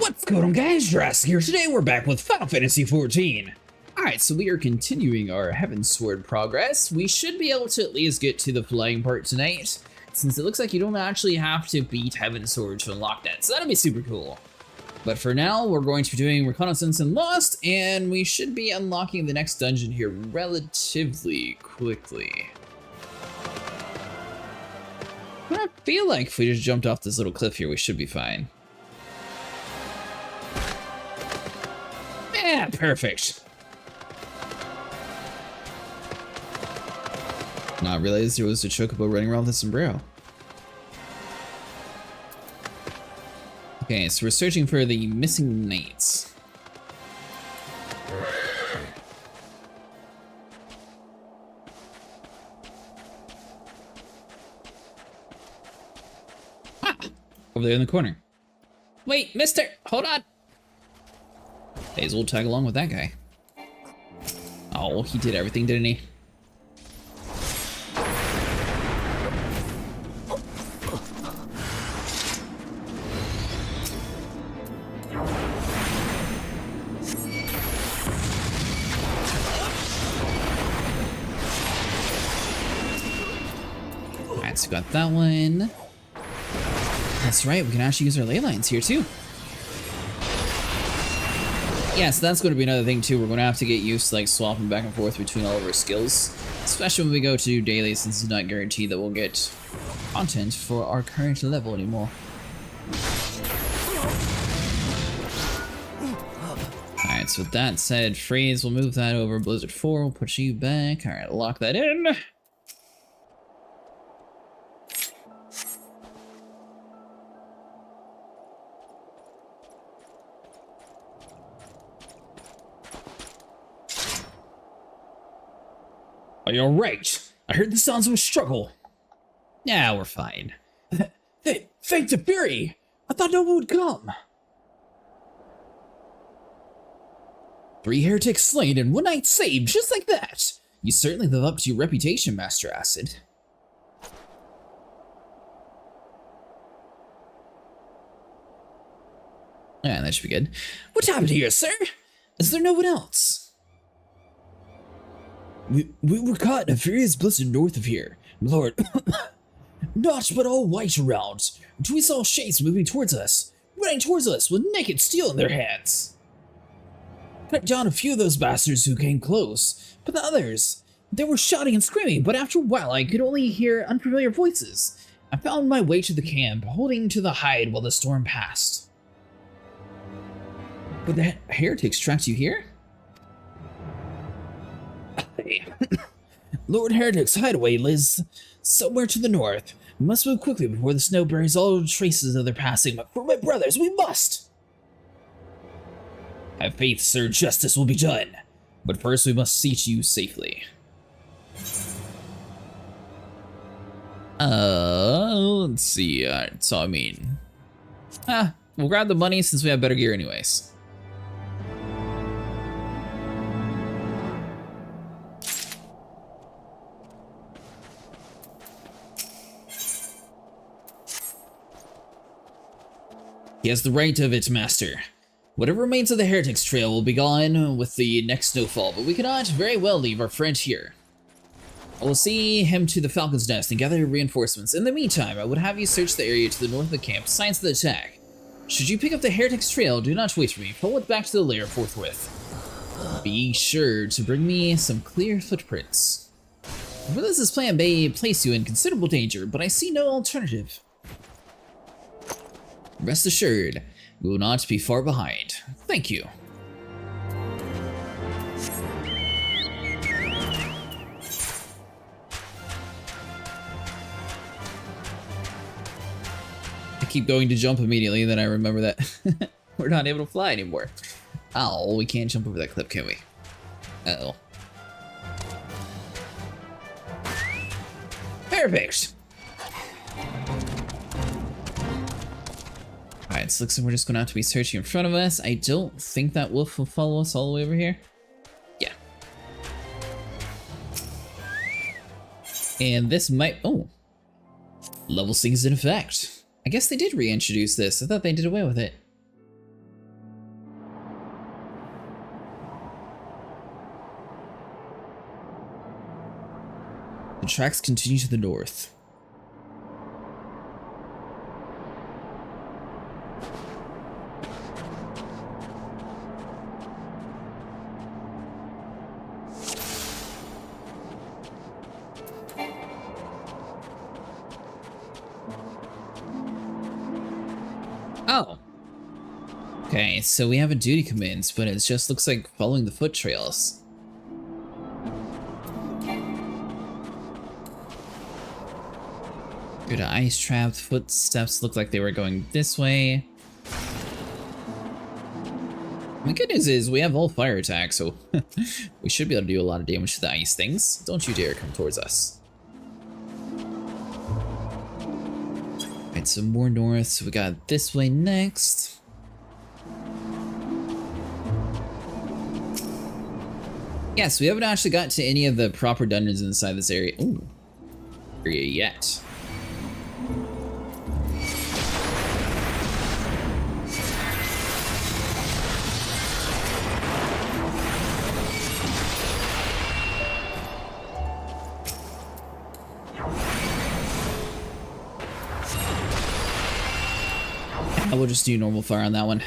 What's going on, guys? Jurassic here. Today we're back with Final Fantasy XIV. Alright, so we are continuing our Heavensward progress. We should be able to at least get to the flying part tonight, since it looks like you don't actually have to beat Heavensward to unlock that, so that'll be super cool. But for now, we're going to be doing Reconnaissance Lost, and we should be unlocking the next dungeon here relatively quickly. I feel like if we just jumped off this little cliff here, we should be fine. Yeah, perfect. Not realized there was a chocobo running around with a sombrero. Okay, so we're searching for the missing knights. Ah! Over there in the corner. Wait, mister! Hold on! May as well tag along with that guy. Oh, he did everything, didn't he? Alright, so we got that one. That's right, we can actually use our ley lines here too. Yeah, so that's going to be another thing too. We're going to have to get used to like swapping back and forth between all of our skills, especially when we go to do daily, since it's not guaranteed that we'll get content for our current level anymore. Alright, so with that said, Freeze, we'll move that over. Blizzard 4, we'll put you back. Alright, lock that in. Are you alright? I heard the sounds of a struggle. Yeah, we're fine. Hey, thank the Fury! I thought no one would come. 3 heretics slain and 1 knight saved, just like that. You certainly live up to your reputation, Master Acid. Yeah, that should be good. What happened here, sir? Is there no one else? We were caught in a furious blizzard north of here, Lord. Not but all white around. We saw shapes moving towards us, running towards us with naked steel in their hands. Cut down a few of those bastards who came close, but the others, they were shouting and screaming, but after a while I could only hear unfamiliar voices. I found my way to the camp, holding to the hide while the storm passed. But the heretics tracked you here? Lord Heretic's hideaway lies somewhere to the north. We must move quickly before the snow buries all traces of their passing, but for my brothers, we must! Have faith, sir, justice will be done. But first we must see to you safely. Let's see, so I mean... we'll grab the money since we have better gear anyways. He has the right of it, Master. Whatever remains of the Heretics Trail will be gone with the next snowfall, but we cannot very well leave our friend here. I will see him to the Falcon's Nest and gather reinforcements. In the meantime, I would have you search the area to the north of the camp, signs of the attack. Should you pick up the Heretics Trail, do not wait for me. Pull it back to the lair forthwith. Be sure to bring me some clear footprints. This plan may place you in considerable danger, but I see no alternative. Rest assured, we will not be far behind. Thank you. I keep going to jump immediately, and then I remember that we're not able to fly anymore. Oh, we can't jump over that cliff, can we? Uh-oh. Perfect! Alright, so it looks like we're just going to have to be searching in front of us. I don't think that wolf will follow us all the way over here. Yeah. And this might... Oh. Level sync is in effect. I guess they did reintroduce this. I thought they did away with it. The tracks continue to the north. Oh. Okay, so we have a duty commence, but it just looks like following the foot trails. Good ice trapped footsteps look like they were going this way. The good news is we have all fire attacks, so we should be able to do a lot of damage to the ice things. Don't you dare come towards us. Alright, so more north, so we got this way next. Yeah, so we haven't actually got to any of the proper dungeons inside this area. Ooh. Area yet. I will just do normal fire on that one.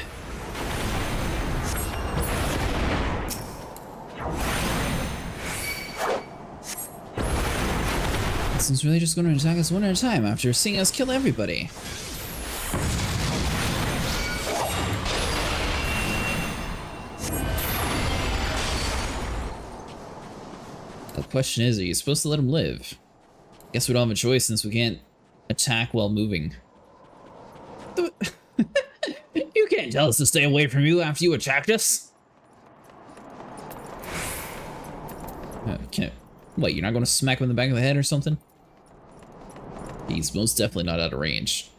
This one's really just going to attack us one at a time after seeing us kill everybody. The question is, are you supposed to let him live? Guess we don't have a choice since we can't attack while moving. You can't tell us to stay away from you after you attacked us. What, you're not going to smack him in the back of the head or something? He's most definitely not out of range.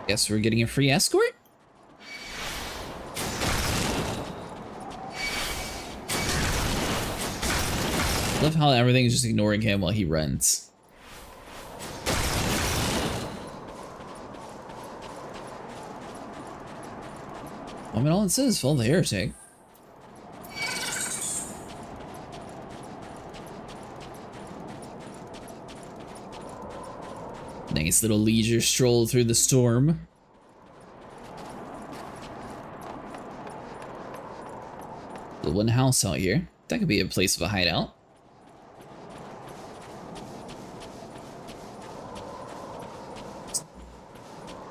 Guess we're getting a free escort? Love how everything is just ignoring him while he runs. I mean, all it says is follow the heretic. Nice little leisure stroll through the storm. The one house out here. That could be a place of a hideout.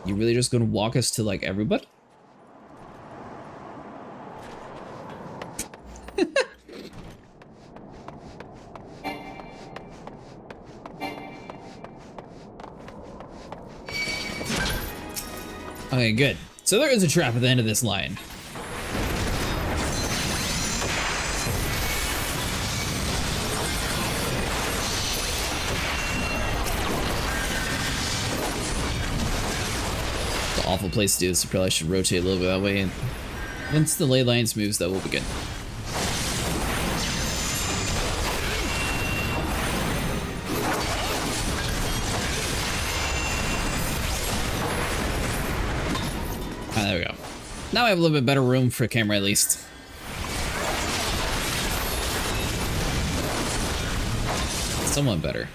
You really just gonna walk us to like everybody? Okay, good. So there is a trap at the end of this line. It's an awful place to do this. I probably should rotate a little bit that way, and once the ley lines moves, that will be good. There we go. Now I have a little bit better room for camera at least. Somewhat better.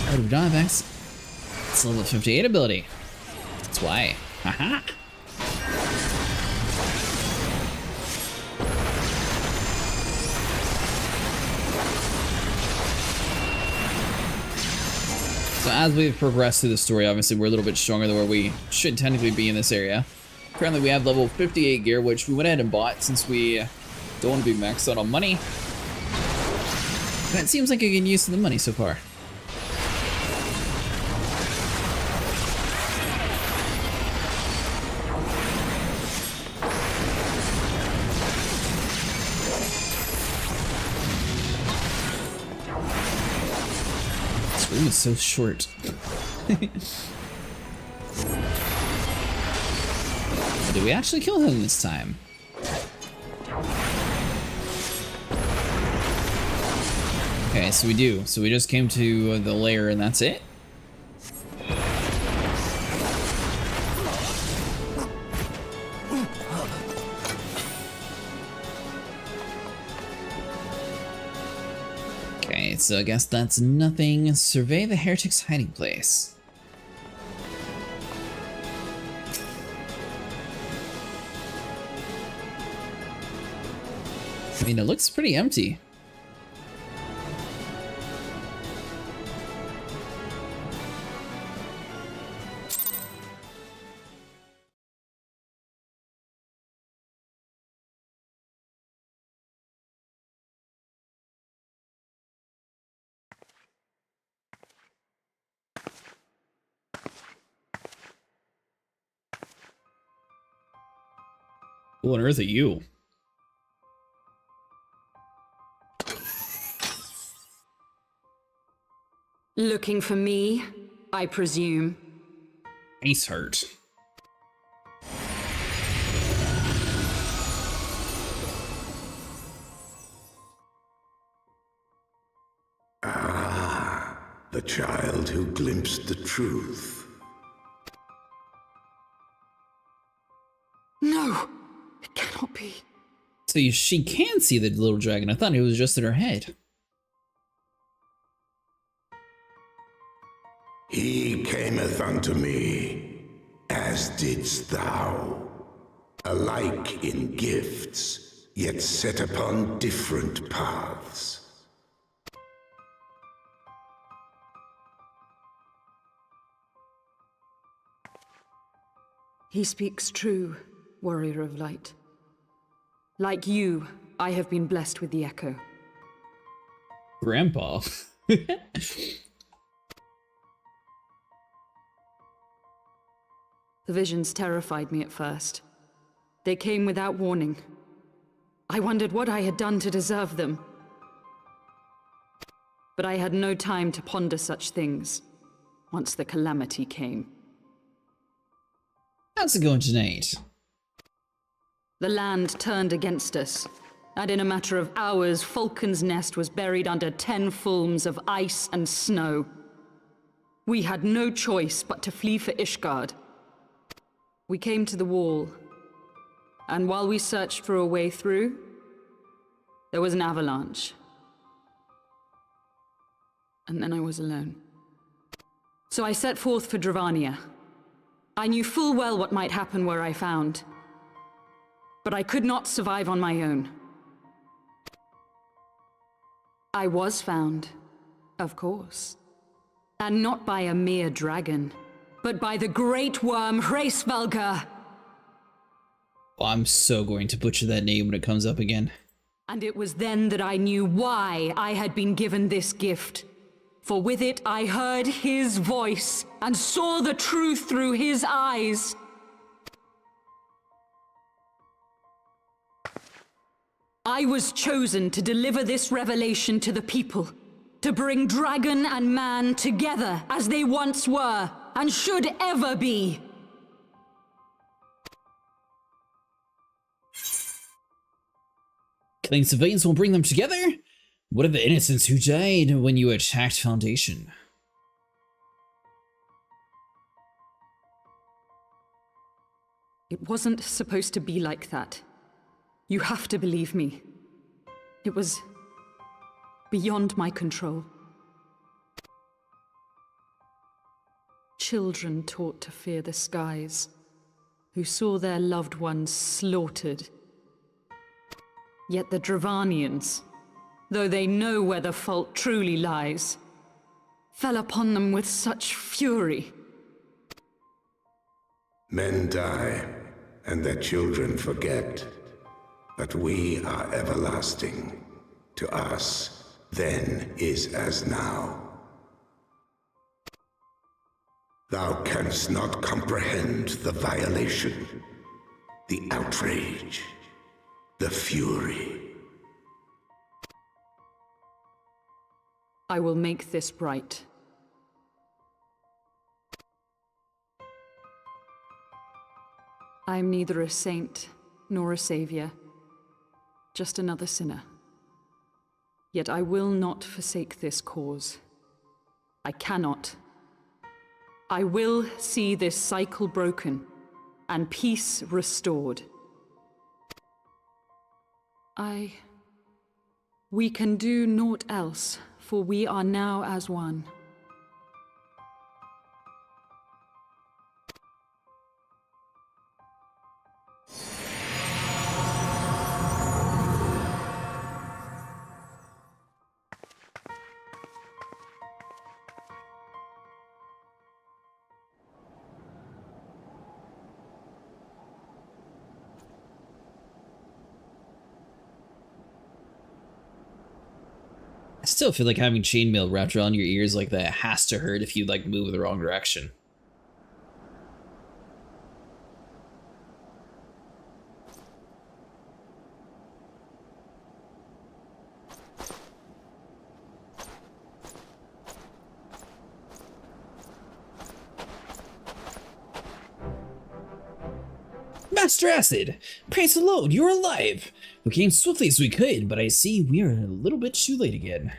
Oh, do we not have access? It's a level 58 ability. That's why. Haha. So as we've progressed through the story, obviously we're a little bit stronger than where we should technically be in this area. Currently we have level 58 gear, which we went ahead and bought since we don't want to be maxed out on money. And it seems like a good use of the money so far. It's so short. Did we actually kill him this time? Okay, so we do. So we just came to the lair and that's it? Alright, so I guess that's nothing. Survey the heretic's hiding place. I mean, it looks pretty empty. Who on earth are you? Looking for me, I presume. Face hurt. The child who glimpsed the truth. No, it cannot be. So she can see the little dragon. I thought it was just in her head. He cameth unto me, as didst thou, alike in gifts, yet set upon different paths. He speaks true, warrior of light. Like you, I have been blessed with the echo. Grandpa. The visions terrified me at first. They came without warning. I wondered what I had done to deserve them. But I had no time to ponder such things once the calamity came. How's it going tonight? The land turned against us, and in a matter of hours, Falcon's Nest was buried under 10 fulms of ice and snow. We had no choice but to flee for Ishgard. We came to the wall, and while we searched for a way through, there was an avalanche. And then I was alone. So I set forth for Dravania. I knew full well what might happen where I found, but I could not survive on my own. I was found, of course, and not by a mere dragon, but by the great worm Hraesvelgr. Oh, I'm so going to butcher that name when it comes up again. And it was then that I knew why I had been given this gift. For with it I heard his voice and saw the truth through his eyes. I was chosen to deliver this revelation to the people, to bring dragon and man together as they once were and should ever be. Killing civilians will bring them together? What of the innocents who died when you attacked Foundation? It wasn't supposed to be like that. You have to believe me. It was beyond my control. Children taught to fear the skies, who saw their loved ones slaughtered. Yet the Dravanians, though they know where the fault truly lies, fell upon them with such fury. Men die, and their children forget. But we are everlasting. To us, then is as now. Thou canst not comprehend the violation, the outrage, the fury. I will make this right. I am neither a saint nor a savior, just another sinner. Yet I will not forsake this cause. I cannot. I will see this cycle broken and peace restored. We can do naught else for we are now as one. I still feel like having chainmail wrapped around your ears like that has to hurt if you like move in the wrong direction. Master Acid! Praise the Lord, you're alive! We came swiftly as we could, but I see we are a little bit too late again.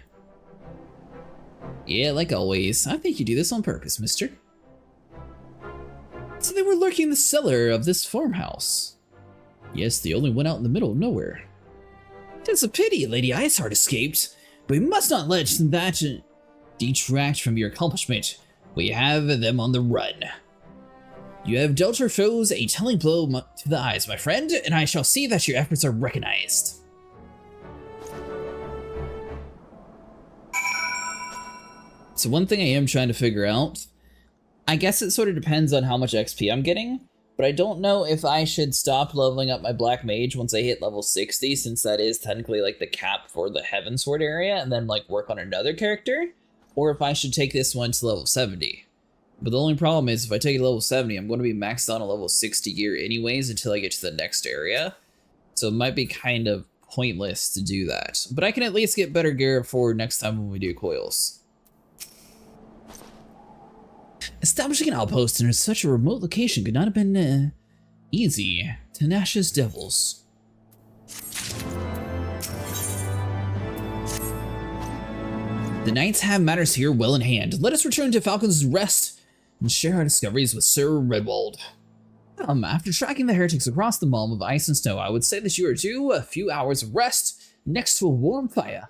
Yeah, like always. I think you do this on purpose, mister. So they were lurking in the cellar of this farmhouse. Yes, they only went out in the middle of nowhere. It's a pity Lady Iceheart escaped, but we must not let that detract from your accomplishment. We have them on the run. You have dealt your foes a telling blow to the eyes, my friend, and I shall see that your efforts are recognized. So one thing I am trying to figure out, I guess it sort of depends on how much XP I'm getting, but I don't know if I should stop leveling up my Black Mage once I hit level 60, since that is technically like the cap for the Heavensward area, and then like work on another character, or if I should take this one to level 70. But the only problem is if I take it to level 70, I'm going to be maxed on a level 60 gear anyways until I get to the next area. So it might be kind of pointless to do that. But I can at least get better gear for next time when we do coils. Establishing an outpost in such a remote location could not have been easy. Tenacious devils. The knights have matters here well in hand. Let us return to Falcon's Rest and share our discoveries with Sir Redwald. After tracking the heretics across the Malm of ice and snow, I would say that you are due a few hours of rest next to a warm fire.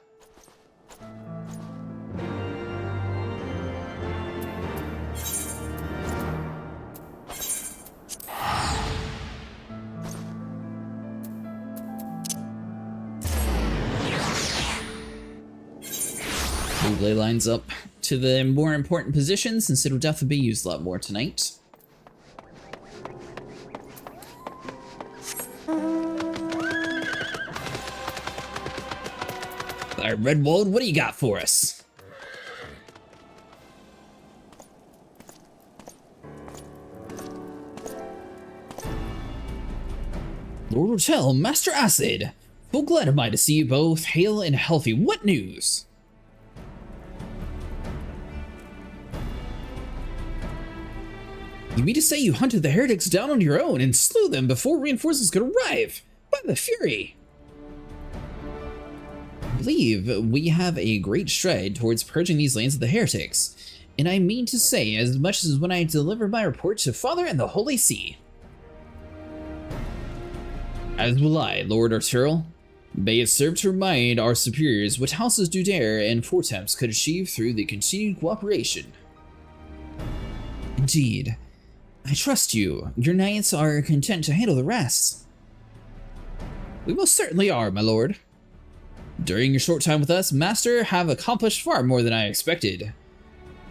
Move ley lines up to the more important positions, since it'll definitely be used a lot more tonight. Alright, Redwald, what do you got for us? Lord Rotel, Master Acid! Full glad am I to see you both hale and healthy. What news? You mean to say you hunted the heretics down on your own and slew them before reinforcements could arrive? By the Fury! I believe we have a great stride towards purging these lands of the heretics, and I mean to say as much as when I delivered my report to Father and the Holy See. As will I, Lord Arturo. May it serve to remind our superiors what houses Dudare and Fortemps could achieve through the continued cooperation. Indeed. I trust you. Your knights are content to handle the rest. We most certainly are, my lord. During your short time with us, Master, have accomplished far more than I expected.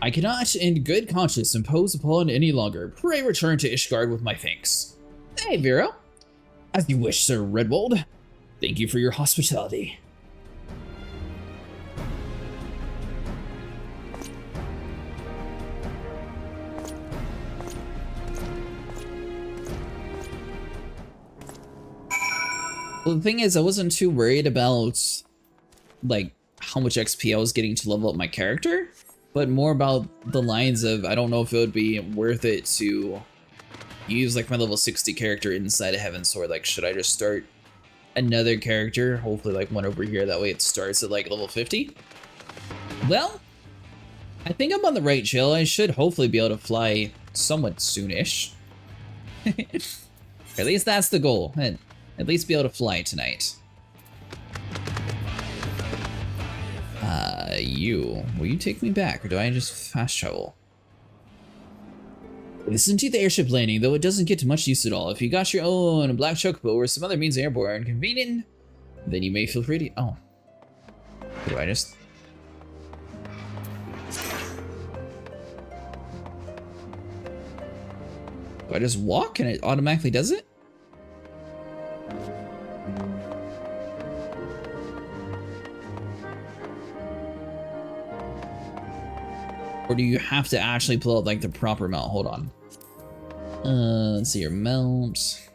I cannot, in good conscience, impose upon any longer. Pray return to Ishgard with my thanks. Hey, Vero. As you wish, Sir Redwald. Thank you for your hospitality. Well, the thing is, I wasn't too worried about, like, how much XP I was getting to level up my character, but more about the lines of, I don't know if it would be worth it to use, like, my level 60 character inside of Heavensward. Like, should I just start another character, hopefully, like, one over here, that way it starts at, like, level 50? Well, I think I'm on the right trail. I should hopefully be able to fly somewhat soonish. At least that's the goal. At least be able to fly tonight. Will you take me back, or do I just fast travel? This is indeed the airship landing, though it doesn't get much use at all. If you got your own black chocobo or some other means of airborne convenient, then you may feel free to... Oh. Do I just... Do I just walk and it automatically does it? Or do you have to actually pull out like the proper mount? Hold on. Let's see your mount.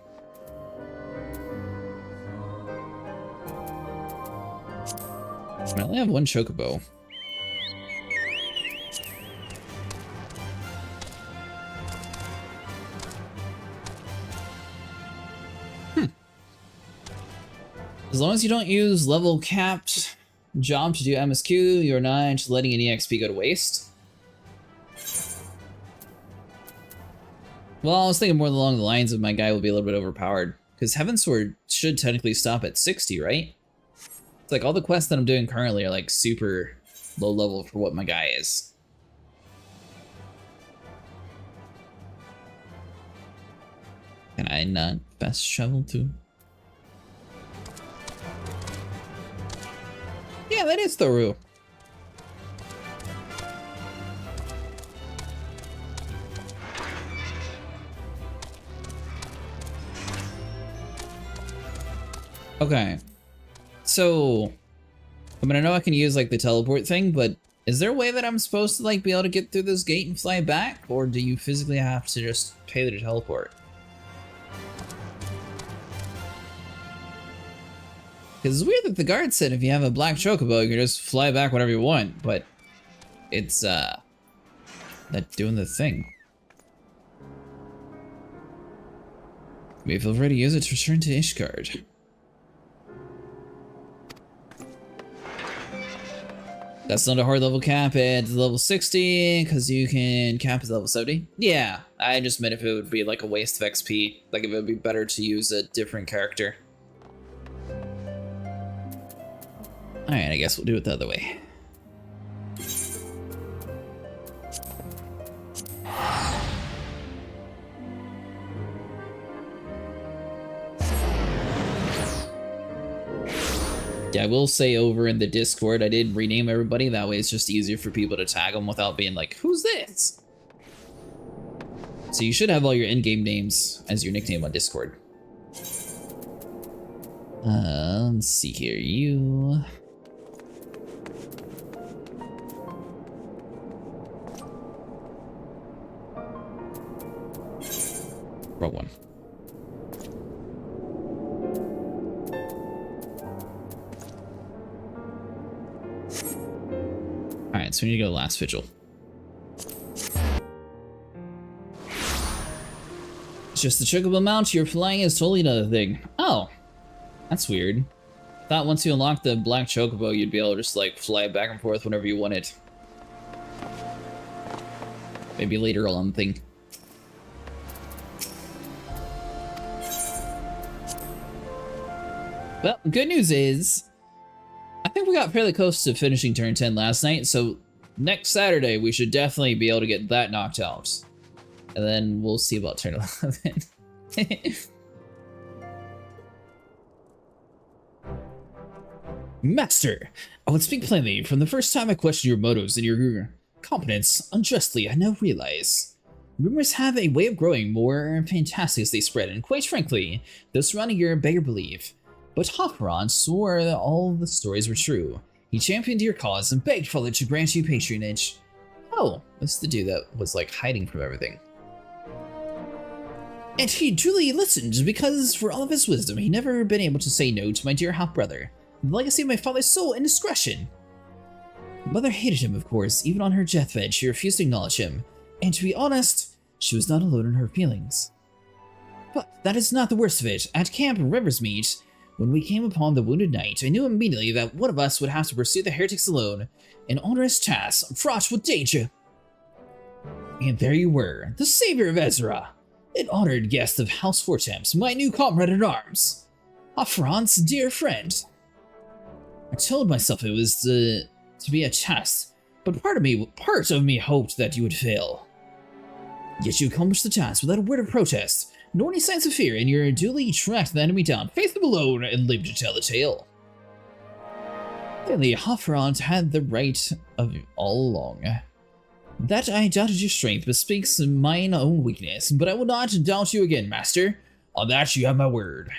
I only have one chocobo. As long as you don't use level capped job to do MSQ, you're not letting any XP go to waste. Well, I was thinking more along the lines of my guy will be a little bit overpowered. Because Heavensward should technically stop at 60, right? It's like all the quests that I'm doing currently are like super low level for what my guy is. Can I not fast travel to? Yeah, that is Thoru. Okay. So, I mean, I know I can use like the teleport thing, but is there a way that I'm supposed to like be able to get through this gate and fly back? Or do you physically have to just pay to teleport? Because it's weird that the guard said if you have a black chocobo, you can just fly back whenever you want, but it's, not doing the thing. You may feel free to use it to return to Ishgard. That's not a hard level cap at level 60, because you can cap at level 70. Yeah, I just meant if it would be like a waste of XP, like if it would be better to use a different character. Alright, I guess we'll do it the other way. Yeah, I will say over in the Discord, I did rename everybody. That way it's just easier for people to tag them without being like, who's this? So you should have all your in-game names as your nickname on Discord. Let's see here. You... Wrong one. Alright, so we need to go to Last Vigil. It's just the chocobo mount you're flying is totally another thing. Oh, that's weird. Thought once you unlock the black chocobo, you'd be able to just like fly back and forth whenever you wanted. Maybe later on thing. Well, good news is, I think we got fairly close to finishing turn 10 last night, so next Saturday we should definitely be able to get that knocked out. And then we'll see about turn 11. Master, I would speak plainly. From the first time I questioned your motives and your competence unjustly, I now realize. Rumors have a way of growing more fantastic as they spread, and quite frankly, those surrounding you beg your belief. But Hakron swore that all the stories were true. He championed your cause and begged Father to grant you patronage. Oh, that's the dude that was like hiding from everything. And he truly listened, because for all of his wisdom, he never been able to say no to my dear half-brother, the legacy of my father's soul and discretion. Mother hated him, of course. Even on her deathbed, she refused to acknowledge him. And to be honest, she was not alone in her feelings. But that is not the worst of it. At Camp Riversmeet, when we came upon the wounded knight, I knew immediately that one of us would have to pursue the heretics alone, an onerous task fraught with danger. And there you were, the savior of Ezra, an honored guest of House Fortemps, my new comrade in arms, Afran's dear friend. I told myself it was to be a test, but part of me hoped that you would fail. Yet you accomplished the task without a word of protest, nor any signs of fear, and you duly tracked the enemy down, faced them alone, and lived to tell the tale. Clearly, Hofrond had the right of you all along. That I doubted your strength bespeaks mine own weakness, but I will not doubt you again, Master. On that you have my word.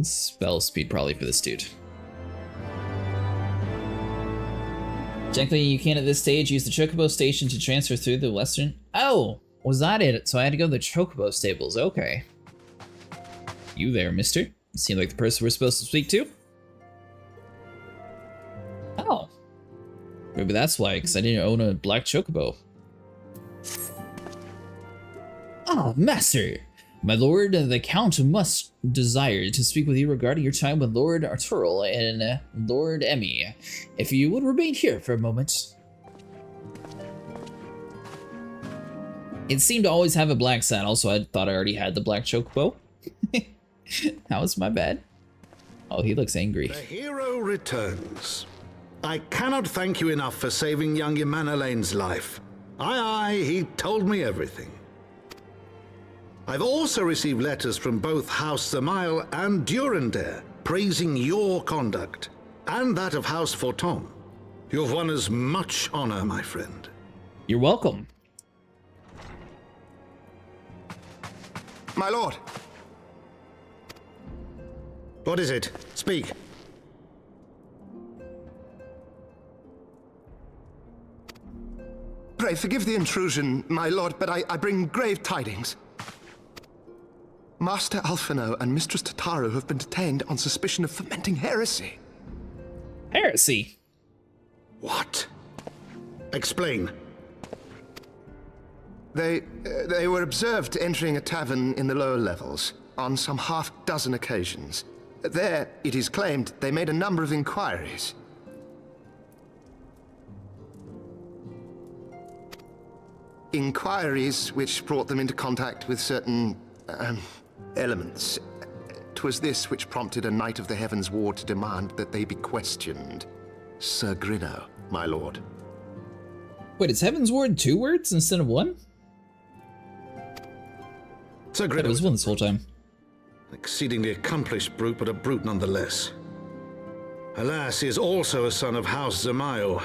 Spell speed probably for this dude. Technically, you can at this stage use the Chocobo station to transfer through the western... Oh! Was that it? So I had to go to the Chocobo stables. Okay. You there, mister? Seem like the person we're supposed to speak to? Oh. Maybe that's why, because I didn't own a black Chocobo. Ah, master! My lord, the Count must desire to speak with you regarding your time with Lord Arturel and Lord Emmy. If you would remain here for a moment. It seemed to always have a black saddle, so I thought I already had the black Chocobo. That was my bad. Oh, he looks angry. The hero returns. I cannot thank you enough for saving young Imanolane's life. Aye, he told me everything. I've also received letters from both House Zamail and Durandare praising your conduct, and that of House Fortom. You've won us much honor, my friend. You're welcome. My lord. What is it? Speak. Pray forgive the intrusion, my lord, but I bring grave tidings. Master Alphino and Mistress Tataru have been detained on suspicion of fomenting heresy. Heresy? What? Explain. They were observed entering a tavern in the lower levels on some half-dozen occasions. There, it is claimed, they made a number of inquiries. Inquiries which brought them into contact with certain, elements. 'Twas this which prompted a Knight of the Heavensward to demand that they be questioned. Sir Grinno, my lord. Wait, is Heavensward 2 words instead of 1? Sir It was Grinno, 1 this whole time. exceedingly accomplished brute, but a brute nonetheless. Alas, he is also a son of House Zamail.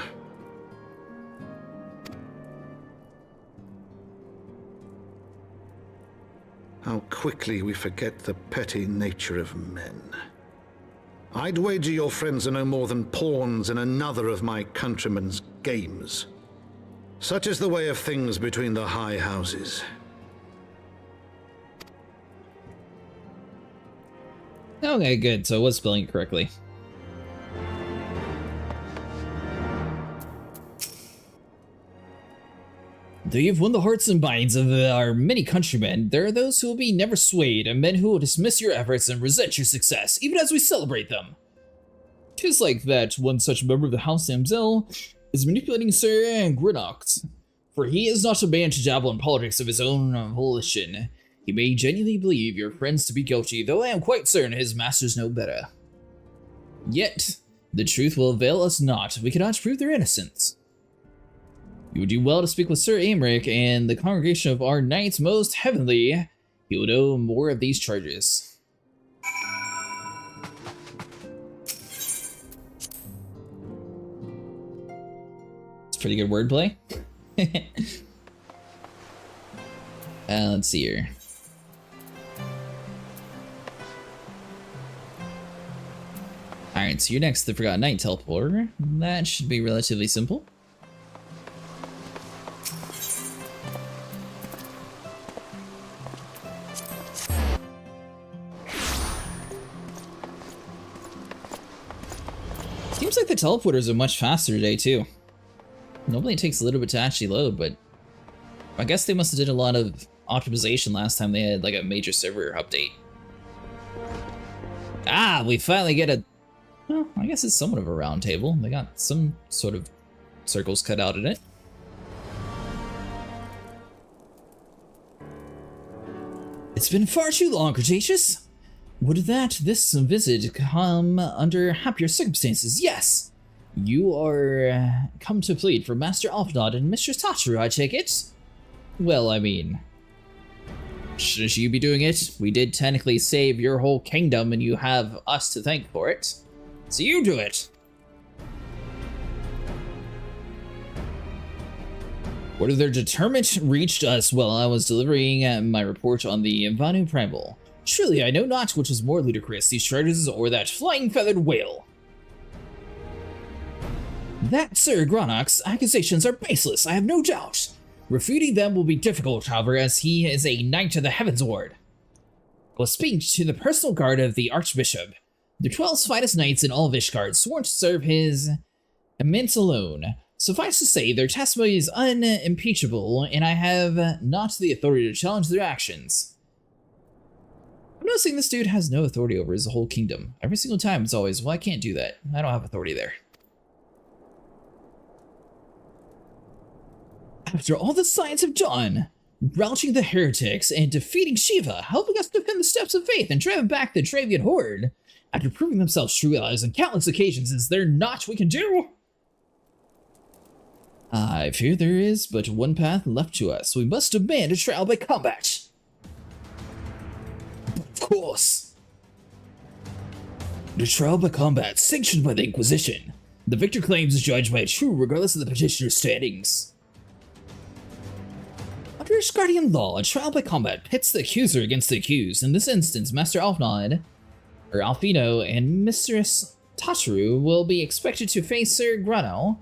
How quickly we forget the petty nature of men. I'd wager your friends are no more than pawns in another of my countrymen's games. Such is the way of things between the high houses. Okay, good. So I was spelling it correctly. Though you've won the hearts and minds of our many countrymen, there are those who will be never swayed, and men who will dismiss your efforts and resent your success, even as we celebrate them. 'Tis like that one such member of the House Amzel is manipulating Sir Grinox, for he is not a man to dabble in politics of his own volition. He may genuinely believe your friends to be guilty, though I am quite certain his masters know better. Yet, the truth will avail us not. We cannot prove their innocence. You would do well to speak with Sir Aymeric and the congregation of our knights most heavenly. He will know more of these charges. It's pretty good wordplay. Let's see here. Alright, so you're next to the Forgotten Knight teleporter. That should be relatively simple. Seems like the teleporters are much faster today, too. Normally it takes a little bit to actually load, but I guess they must have did a lot of optimization last time they had like a major server update. Ah, we finally get a... Well, I guess it's somewhat of a round table. They got some sort of circles cut out in it. It's been far too long, Cretaceous. Would that this visit come under happier circumstances? Yes! You are come to plead for Master Alphnod and Mistress Tataru, I take it? Well, I mean, shouldn't you be doing it? We did technically save your whole kingdom and you have us to thank for it. So you do it! Word of their deterrent reached us while I was delivering my report on the Vanu Primal. Truly, I know not which is more ludicrous, these charges or that flying feathered whale. That, Sir Gronok's accusations are baseless, I have no doubt. Refuting them will be difficult, however, as he is a knight of the Heavensward. I will speak to the personal guard of the Archbishop, the 12's finest knights in all of Ishgard, sworn to serve his immense alone. Suffice to say, their testimony is unimpeachable, and I have not the authority to challenge their actions. I'm noticing this dude has no authority over his whole kingdom. Every single time it's always, well, I can't do that. I don't have authority there. After all the signs have done, routing the heretics and defeating Shiva, helping us defend the steps of faith and drive back the Travian horde, after proving themselves true allies on countless occasions, is there not we can do? I fear there is but one path left to us. We must demand a trial by combat. But of course. The trial by combat sanctioned by the Inquisition. The victor claims is judged by a true regardless of the petitioner's standings. Under Ishgardian law, a trial by combat pits the accuser against the accused. In this instance, Master Alfnod, or Alfino, and Mistress Tataru will be expected to face Sir Grano,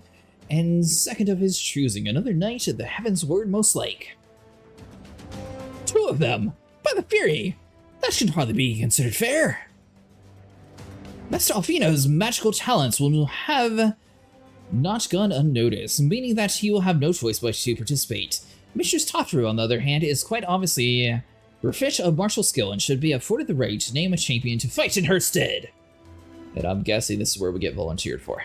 and second of his choosing, another knight of the Heavensward most like. 2 of them! By the Fury! That should hardly be considered fair! Master Alfino's magical talents will have not gone unnoticed, meaning that he will have no choice but to participate. Mistress Tataru, on the other hand, is quite obviously refit of martial skill and should be afforded the right to name a champion to fight in her stead. And I'm guessing this is where we get volunteered for.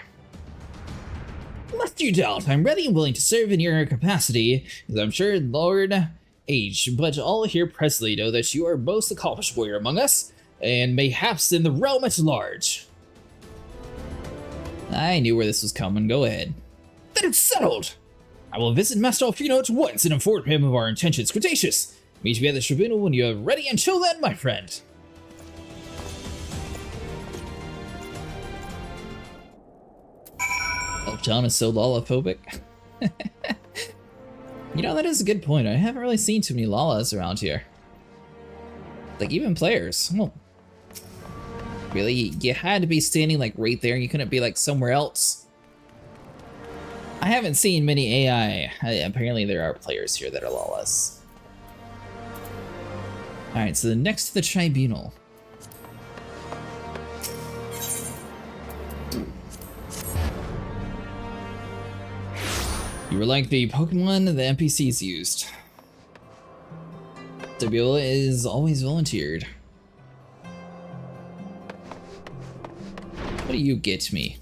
Lest you doubt, I'm ready and willing to serve in your capacity, as I'm sure Lord H, but all here presently know that you are most accomplished warrior among us, and mayhaps in the realm at large. I knew where this was coming, go ahead. Then it's settled! I will visit Master Alfino at once and inform him of our intentions. Cretaceous, meet me at the tribunal when you are ready. Until then, my friend. Oh, John is so Lala-phobic. You know, that is a good point. I haven't really seen too many Lalas around here. Like, even players. Oh. Really? You had to be standing, like, right there. You couldn't be, like, somewhere else. I haven't seen many AI. Apparently there are players here that are Lalas. Alright, so next to the tribunal. You were like the Pokemon the NPCs used. Tabula is always volunteered. What do you get me?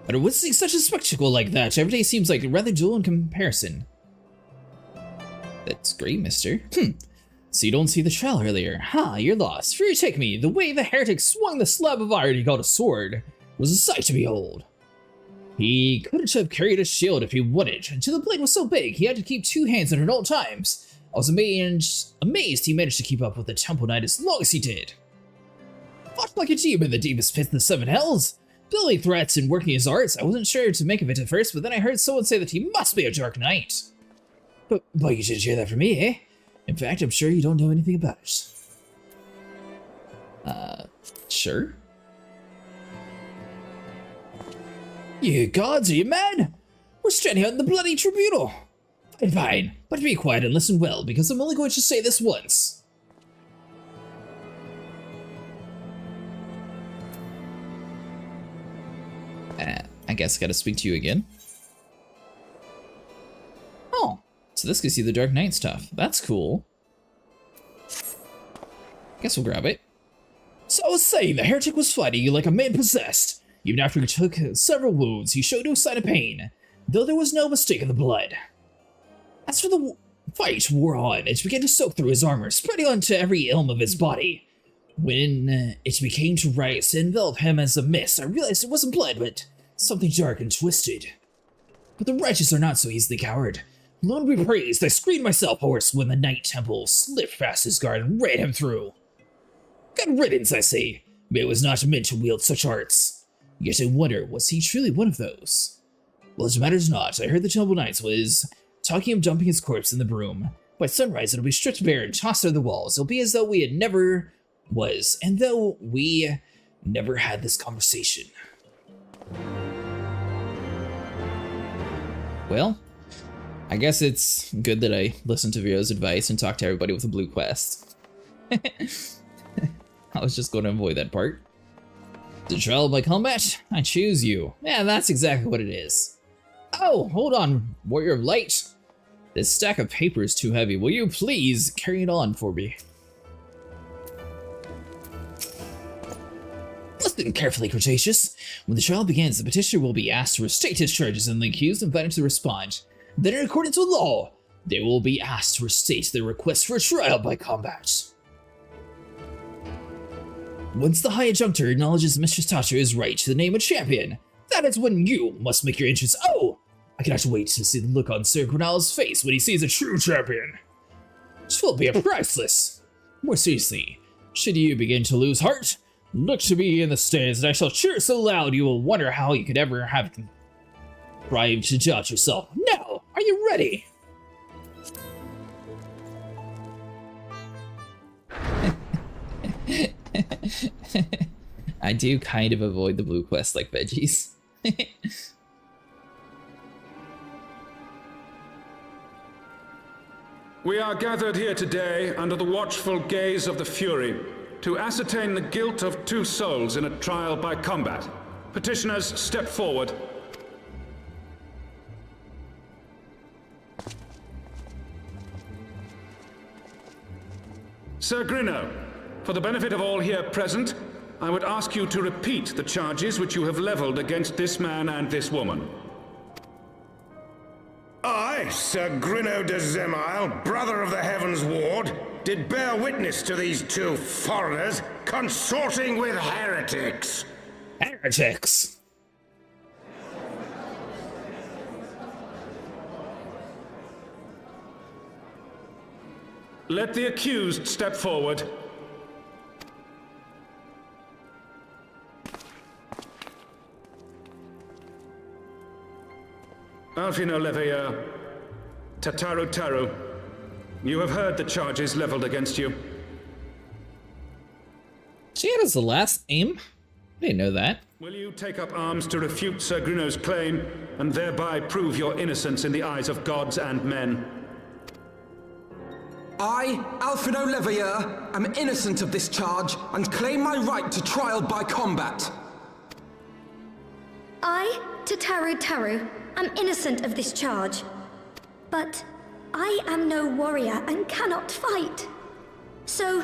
But witnessing such a spectacle like that, every day seems like rather dull in comparison. That's great, mister. So you don't see the trial earlier. You're lost. Fear take me. The way the heretic swung the slab of iron he called a sword was a sight to behold. He couldn't have carried a shield if he wanted, until the blade was so big he had to keep 2 hands on it at all times. I was amazed he managed to keep up with the Temple Knight as long as he did. Fought like a demon in the deepest pits of the 7 hells. Building threats and working his arts, I wasn't sure to make of it at first, but then I heard someone say that he must be a Dark Knight. But you didn't hear that from me, eh? In fact, I'm sure you don't know anything about it. Sure? You gods, are you mad? We're standing out in the bloody tribunal. Fine, but be quiet and listen well, because I'm only going to say this once. I guess I gotta speak to you again. Oh, so this gives you the Dark Knight stuff. That's cool. Guess we'll grab it. So I was saying, the heretic was fighting you like a man possessed. Even after he took several wounds, he showed no sign of pain, though there was no mistake in the blood. As for the fight wore on. It began to soak through his armor, spreading onto every elm of his body. When it began to rise to envelop him as a mist, I realized it wasn't blood, but something dark and twisted. But the righteous are not so easily cowed. Lord be praised, I screamed myself hoarse when the Knight Temple slipped past his guard and ran him through. Good riddance, I say. May was not meant to wield such arts. Yet I wonder, was he truly one of those? Well, it matters not. I heard the Temple Knights was talking of dumping his corpse in the broom. By sunrise, it'll be stripped bare and tossed through the walls. It'll be as though we had never was, and though we never had this conversation. Well, I guess it's good that I listened to Vero's advice and talked to everybody with a blue quest. I was just going to avoid that part. To trial by combat, I choose you. Yeah, that's exactly what it is. Oh, hold on, Warrior of Light. This stack of paper is too heavy. Will you please carry it on for me? Listen carefully, Cretaceous. When the trial begins, the petitioner will be asked to restate his charges and the accused invited to respond. Then, in accordance with law, they will be asked to restate their request for a trial by combat. Once the High Adjunctor acknowledges Mistress Tasha is right to name a champion, that is when you must make your entrance. Oh! I cannot wait to see the look on Sir Cornell's face when he sees a true champion. It will be priceless. More seriously, should you begin to lose heart, look to me in the stands and I shall cheer so loud you will wonder how you could ever have contrived to judge yourself. Now, are you ready? I do kind of avoid the blue quest like veggies. We are gathered here today under the watchful gaze of the Fury to ascertain the guilt of 2 souls in a trial by combat. Petitioners, step forward. Sir Grinno, for the benefit of all here present, I would ask you to repeat the charges which you have leveled against this man and this woman. I, Sir Grinno de Zemile, brother of the Heavensward, did bear witness to these 2 foreigners consorting with heretics. Heretics! Let the accused step forward. Alfino Leveilleur, Tataru Taru, you have heard the charges leveled against you. She had as the last aim? I didn't know that. Will you take up arms to refute Sir Grinno's claim, and thereby prove your innocence in the eyes of gods and men? I, Alfino Leveilleur, am innocent of this charge, and claim my right to trial by combat. I, Tataru Taru, am innocent of this charge. But I am no warrior and cannot fight. So,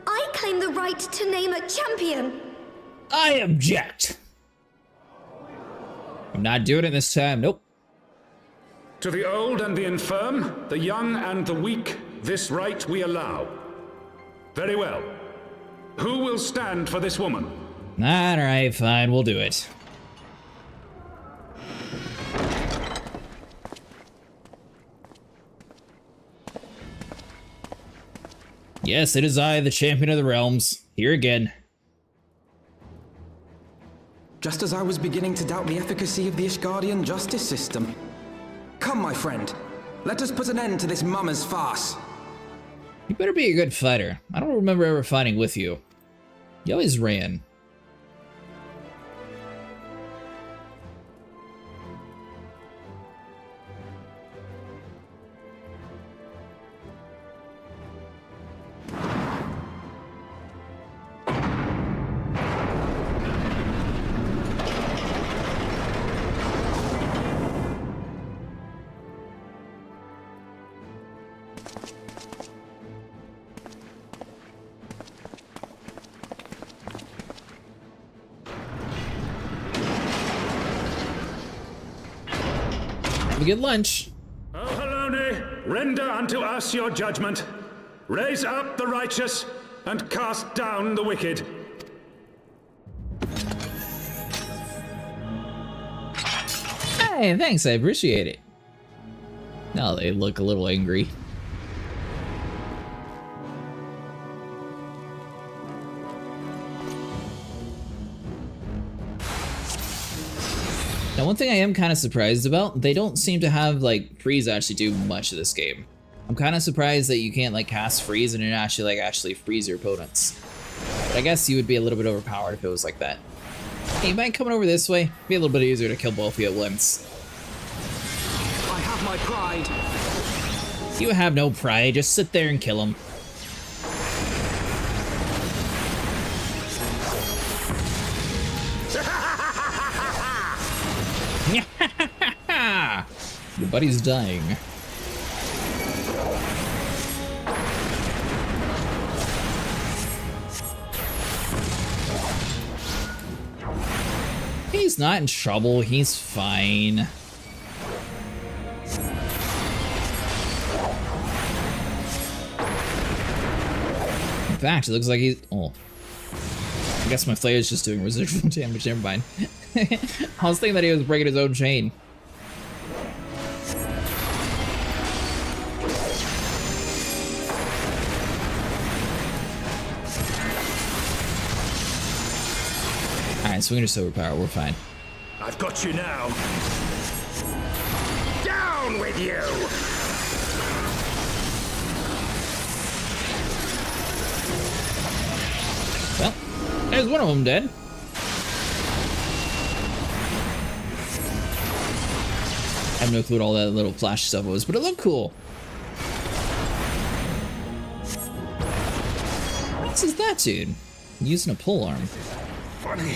I claim the right to name a champion. I object. I'm not doing it this time, nope. To the old and the infirm, the young and the weak, this right we allow. Very well. Who will stand for this woman? Alright, fine, we'll do it. Yes, it is I, the champion of the realms. Here again. Just as I was beginning to doubt the efficacy of the Ishgardian justice system. Come, my friend. Let us put an end to this mummer's farce. You better be a good fighter. I don't remember ever fighting with you. You always ran. Have a good lunch. Oh, Haloni! render unto us your judgment. Raise up the righteous, and cast down the wicked. Hey, thanks, I appreciate it. Now they look a little angry. Now, one thing I am kind of surprised about, they don't seem to have, like, freeze actually do much of this game. I'm kind of surprised that you can't, like, cast freeze and it actually freeze your opponents. But I guess you would be a little bit overpowered if it was like that. Hey, you mind coming over this way? Be a little bit easier to kill both of you at once. I have my pride. You have no pride, just sit there and kill them. Your buddy's dying. He's not in trouble, he's fine. In fact, it looks like he's... oh. I guess my flare is just doing residual damage, never mind. I was thinking that he was breaking his own chain. Alright, so we can just overpower, we're fine. I've got you now. Down with you! Well, there's one of them dead. I have no clue what all that little flash stuff was, but it looked cool. What is that, dude? Using a pole arm. Funny.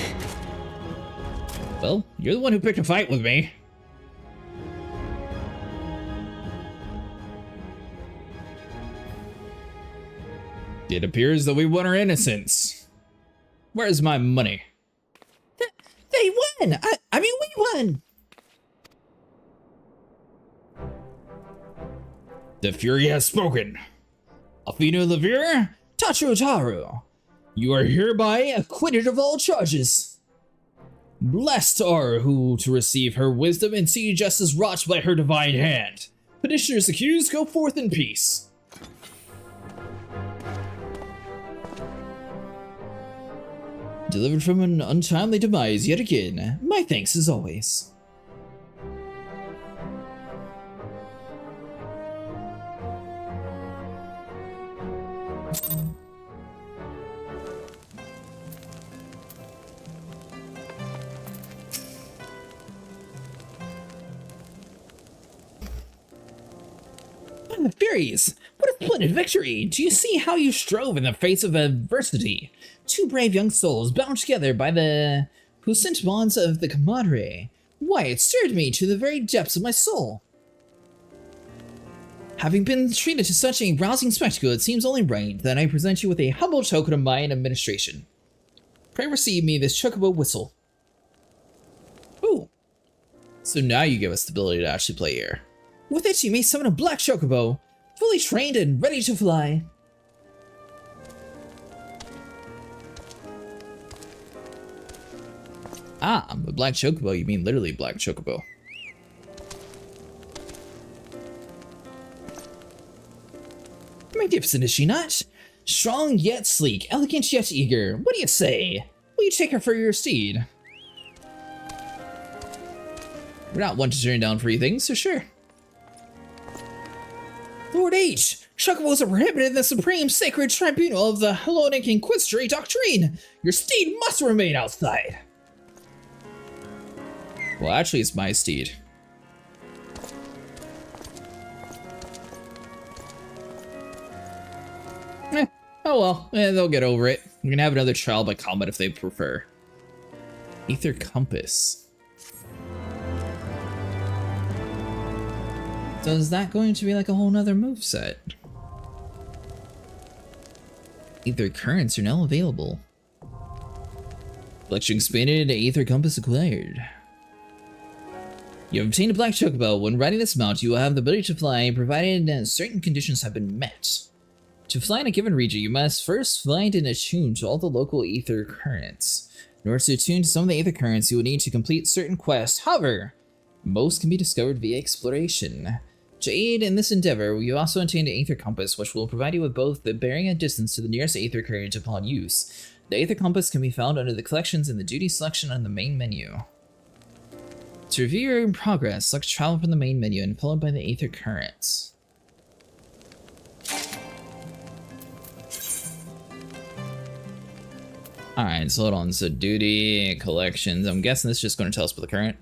Well, you're the one who picked a fight with me. It appears that we won our innocence. Where's my money? They won! I mean, we won! The Fury has spoken. Afino Levere, Tacho Taru, you are hereby acquitted of all charges. Blessed are who to receive her wisdom and see justice wrought by her divine hand. Petitioners accused, go forth in peace. Delivered from an untimely demise yet again. My thanks as always. The Furies! What a splendid victory! Do you see how you strove in the face of adversity? Two brave young souls bound together by the puissant bonds of the camaraderie. Why, it stirred me to the very depths of my soul. Having been treated to such a rousing spectacle, it seems only right that I present you with a humble token of my administration. Pray receive me this chocobo whistle. Ooh. So now you give us the ability to actually play air. With it, you may summon a black chocobo, fully trained and ready to fly. Ah, a black chocobo, you mean literally black chocobo. Magnificent, is she not? Strong yet sleek, elegant yet eager. What do you say? Will you take her for your steed? We're not one to turn down free things, so sure. Lord H! Chocobos are prohibited in the supreme sacred tribunal of the Hellenic Inquisitory Doctrine! Your steed must remain outside! Well, actually, it's my steed. Oh well, they'll get over it. We're gonna have another trial by combat if they prefer. Aether Compass. So is that going to be like a whole nother moveset? Aether Currents are now available. Collection expanded, Aether Compass acquired. You have obtained a black chocobo. When riding this mount, you will have the ability to fly, provided that certain conditions have been met. To fly in a given region, you must first find and attune to all the local aether currents. In order to attune to some of the aether currents, you will need to complete certain quests. However, most can be discovered via exploration. To aid in this endeavor, you also obtained an aether compass, which will provide you with both the bearing and distance to the nearest aether current upon use. The aether compass can be found under the collections in the duty selection on the main menu. To review your progress, select travel from the main menu and followed by the aether currents. Alright, so hold on. So duty, collections. I'm guessing this is just going to tell us about the current.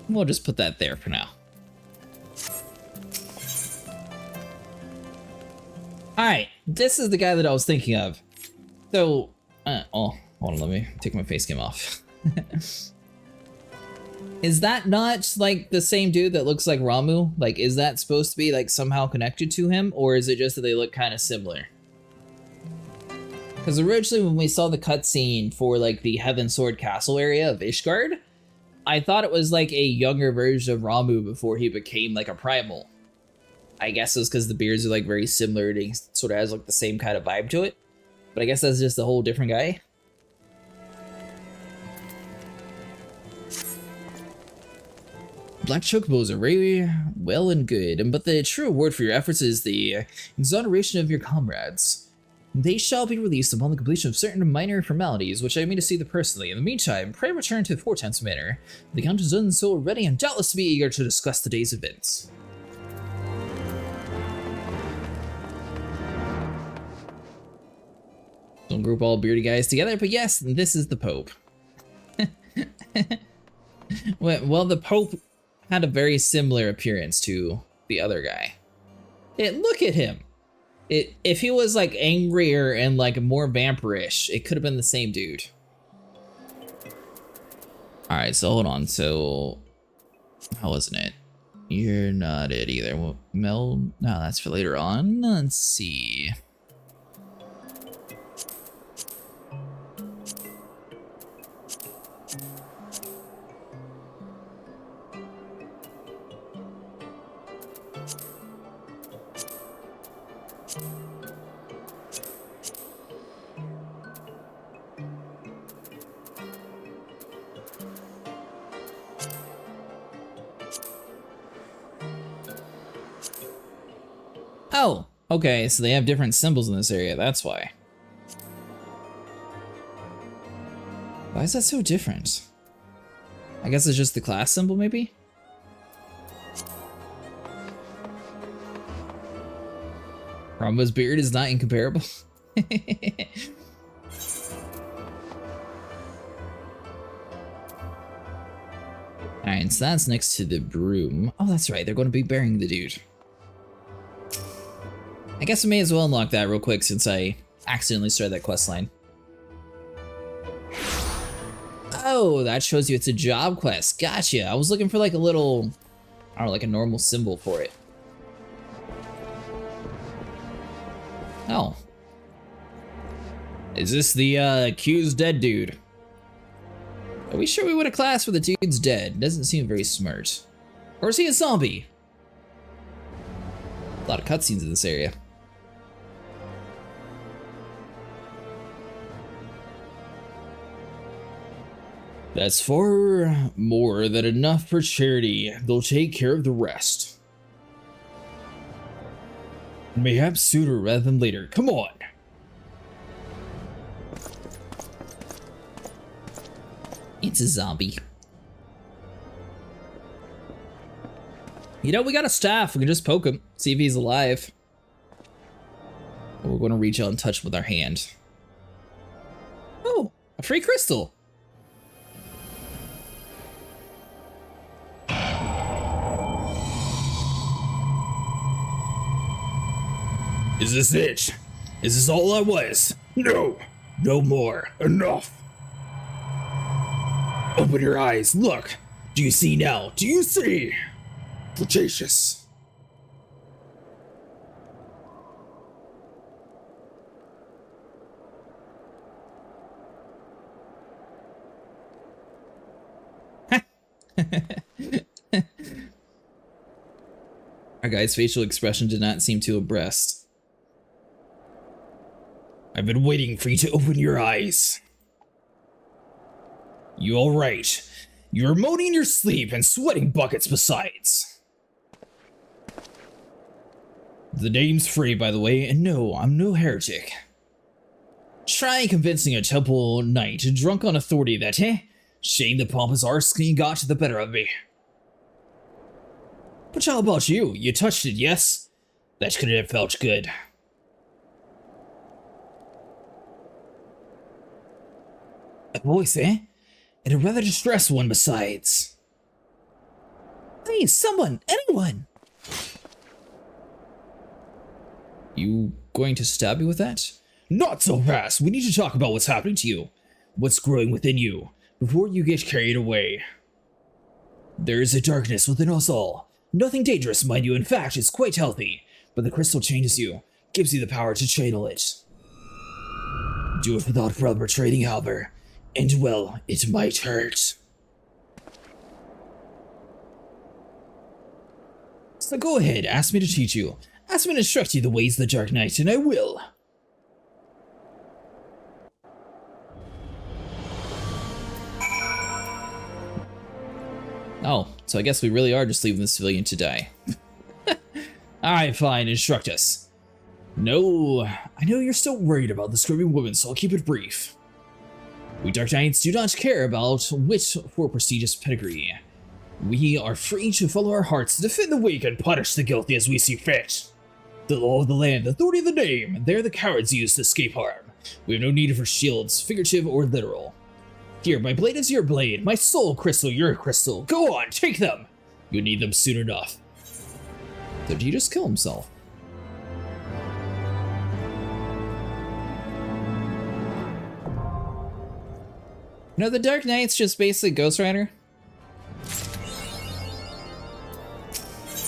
We'll just put that there for now. Alright, this is the guy that I was thinking of. So, hold on, let me take my face cam off. Is that not like the same dude that looks like Ramu? Like, is that supposed to be like somehow connected to him, or is it just that they look kind of similar? Because originally when we saw the cutscene for like the Heavensward castle area of Ishgard, I thought it was like a younger version of Ramu before he became like a Primal. I guess it's because the beards are like very similar and he sort of has like the same kind of vibe to it. But I guess that's just a whole different guy. Black chocobos are very well and good, but the true reward for your efforts is the exoneration of your comrades. They shall be released upon the completion of certain minor formalities, which I mean to see them personally. In the meantime, pray return to the Four-Tenths Manor. The Count has done so already and doubtless be eager to discuss the day's events. Don't group all beardy guys together, but yes, this is the Pope. Well, the Pope had a very similar appearance to the other guy. Look at him. If he was like angrier and like more vampirish, it could have been the same dude. All right, so hold on. So how wasn't it? You're not it either. Well, no, that's for later on. Let's see. Oh, okay, so they have different symbols in this area, that's why. Why is that so different? I guess it's just the class symbol, maybe? Rambo's beard is not incomparable. Alright, so that's next to the broom. Oh, that's right, they're going to be burying the dude. I guess we may as well unlock that real quick since I accidentally started that quest line. Oh, that shows you it's a job quest. Gotcha. I was looking for like a little, I don't know, like a normal symbol for it. Oh. Is this the accused dead dude? Are we sure we want a class where the dude's dead? Doesn't seem very smart. Or is he a zombie? A lot of cutscenes in this area. That's far more than enough for charity. They'll take care of the rest. Mayhaps sooner rather than later. Come on. It's a zombie. You know, we got a staff. We can just poke him, see if he's alive. Or we're going to reach out and touch him with our hand. Oh, a free crystal. Is this it? Is this all I was? No, no more. Enough. Open your eyes. Look. Do you see now? Do you see? Flagitious. Our guy's facial expression did not seem too abreast. I've been waiting for you to open your eyes. You alright? You're moaning in your sleep and sweating buckets besides. The name's Frey, by the way, and no, I'm no heretic. Try convincing a temple knight drunk on authority that, shame the pompous arse got the better of me. But how about you? You touched it, yes? That couldn't have felt good. A voice, And a rather distressed one besides. Please, someone, anyone! You going to stab me with that? Not so fast! We need to talk about what's happening to you. What's growing within you, before you get carried away. There is a darkness within us all. Nothing dangerous, mind you, in fact, it's quite healthy. But the crystal changes you, gives you the power to channel it. Do it without perpetrating, however. And well, it might hurt. So go ahead, ask me to teach you. Ask me to instruct you the ways of the Dark Knight, and I will. Oh, so I guess we really are just leaving the civilian to die. Alright, fine, instruct us. No, I know you're still worried about the screaming woman, so I'll keep it brief. We Dark Knights do not care about wit for prestigious pedigree. We are free to follow our hearts, defend the weak, and punish the guilty as we see fit. The law of the land, the authority of the name, they're the cowards used to escape harm. We have no need for shields, figurative or literal. Here, my blade is your blade, my soul crystal, your crystal. Go on, take them! You need them soon enough. Did he just kill himself? No, the Dark Knight's just basically Ghost Rider.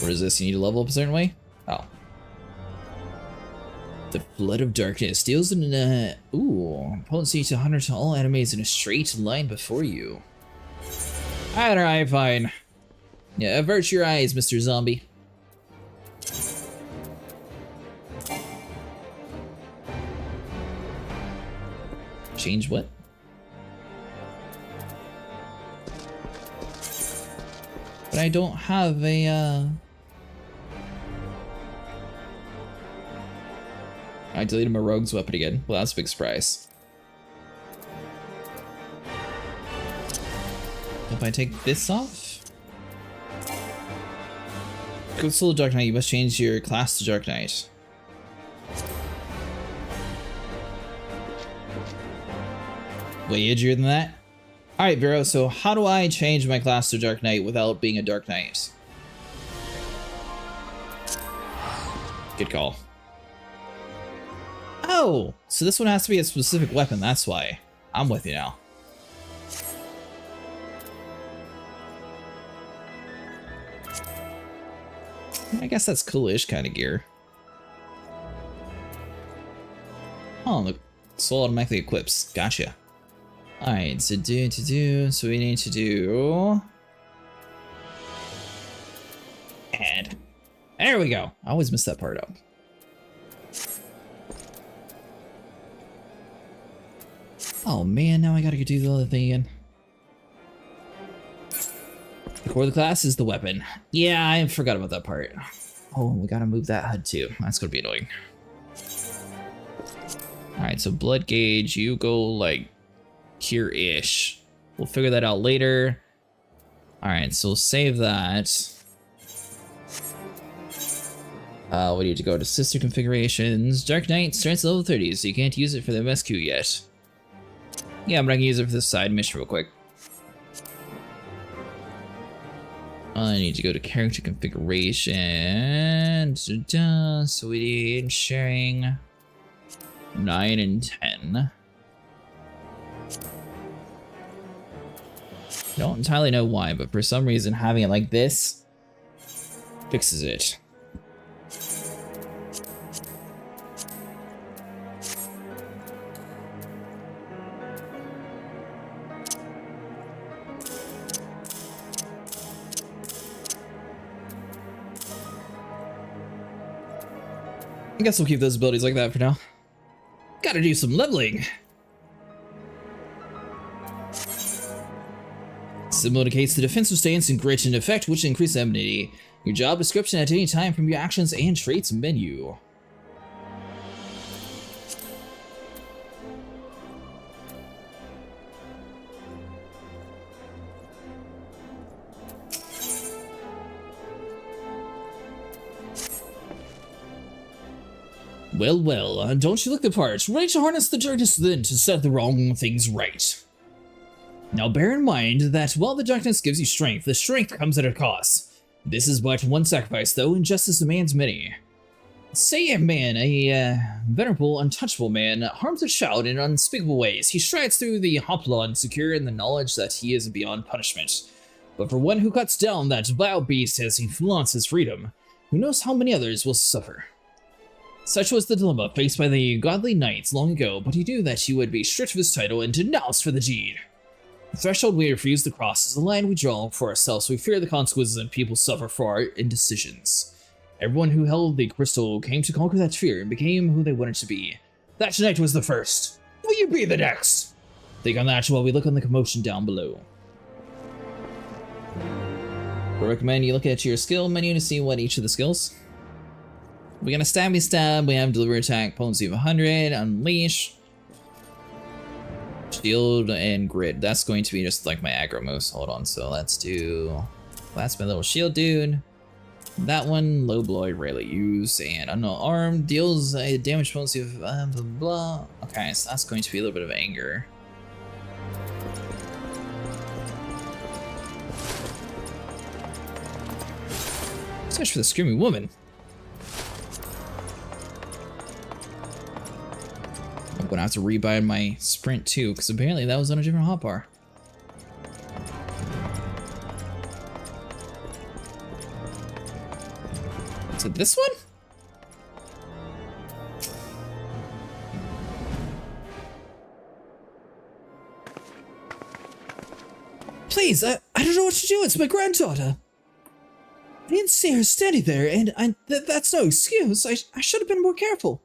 What is this? You need to level up a certain way? Oh. The Flood of Darkness deals in potency to 100 to all enemies in a straight line before you. Alright, fine. Yeah, avert your eyes, Mr. Zombie. Change what? But I don't have a, I deleted my rogue's weapon again. Well, that's a big surprise. If I take this off? Go solo Dark Knight, you must change your class to Dark Knight. Way edgier than that? Alright, Vero, so how do I change my class to Dark Knight without being a Dark Knight? Good call. Oh! So this one has to be a specific weapon, that's why. I'm with you now. I guess that's coolish kind of gear. Oh, look. Soul automatically equips. Gotcha. Alright, so so we need to do... Add. There we go. I always miss that part up. Oh man, now I gotta go do the other thing again. The core of the class is the weapon. Yeah, I forgot about that part. Oh, we gotta move that HUD too. That's gonna be annoying. Alright, so blood gauge, you go like here-ish. We'll figure that out later. Alright, so we'll save that. We need to go to sister configurations. Dark Knight starts at level 30, so you can't use it for the MSQ yet. Yeah, but I can use it for this side mission real quick. I need to go to character configuration. So we need sharing 9 and 10. Don't entirely know why, but for some reason having it like this fixes it. I guess we'll keep those abilities like that for now. Gotta do some leveling. Symbol indicates the defensive stance and grit in effect, which increase enmity. Your job description at any time from your actions and traits menu. Well, well, don't you look the part. Ready to harness the darkness within to set the wrong things right. Now bear in mind that while the darkness gives you strength, the strength comes at a cost. This is but one sacrifice, though, and justice demands many. Say a man, a venerable, untouchable man, harms a child in unspeakable ways. He strides through the hoplon, secure in the knowledge that he is beyond punishment. But for one who cuts down that vile beast as he flaunts his freedom, who knows how many others will suffer? Such was the dilemma faced by the godly knights long ago, but he knew that he would be stripped of his title and denounced for the deed. The threshold we refuse to cross is a line we draw for ourselves, so we fear the consequences and people suffer for our indecisions. Everyone who held the crystal came to conquer that fear and became who they wanted to be. That tonight was the first. Will you be the next? Think on that while we look on the commotion down below. I recommend you look at your skill menu to see what each of the skills. We're gonna stabby stab, we have delivery attack, potency of 100, unleash, shield, and grid. That's going to be just like my aggro moves. Hold on, so let's do, that's my little shield dude. That one, low blow I rarely use, and unknown arm deals a damage potency of blah, blah, blah. Okay, so that's going to be a little bit of anger. Search for the screaming woman. I'm gonna have to rebuy my sprint too, because apparently that was on a different hotbar. Is it this one? Please, I don't know what to do. It's my granddaughter. I didn't see her standing there, and that's no excuse. I should have been more careful.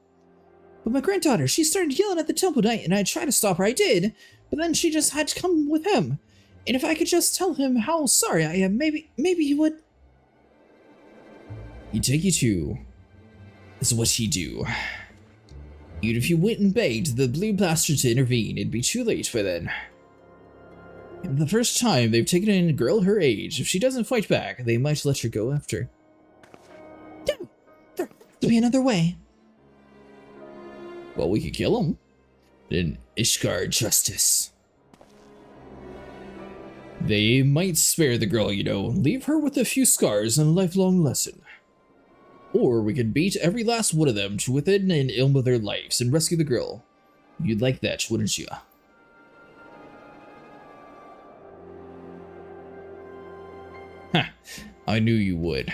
But my granddaughter, she started yelling at the temple night, and I tried to stop her. I did, but then she just had to come with him. And if I could just tell him how sorry I am, maybe he would. He'd take you to. This is what he'd do. Even if you went and begged the blue bastard to intervene, it'd be too late by then. And the first time they've taken in a girl her age, if she doesn't fight back, they might let her go after. No, there'll be another way. Well, we could kill him. Then Ishgard justice. They might spare the girl, you know, leave her with a few scars and a lifelong lesson. Or we could beat every last one of them to within an ilm of their lives and rescue the girl. You'd like that, wouldn't you? Huh, I knew you would.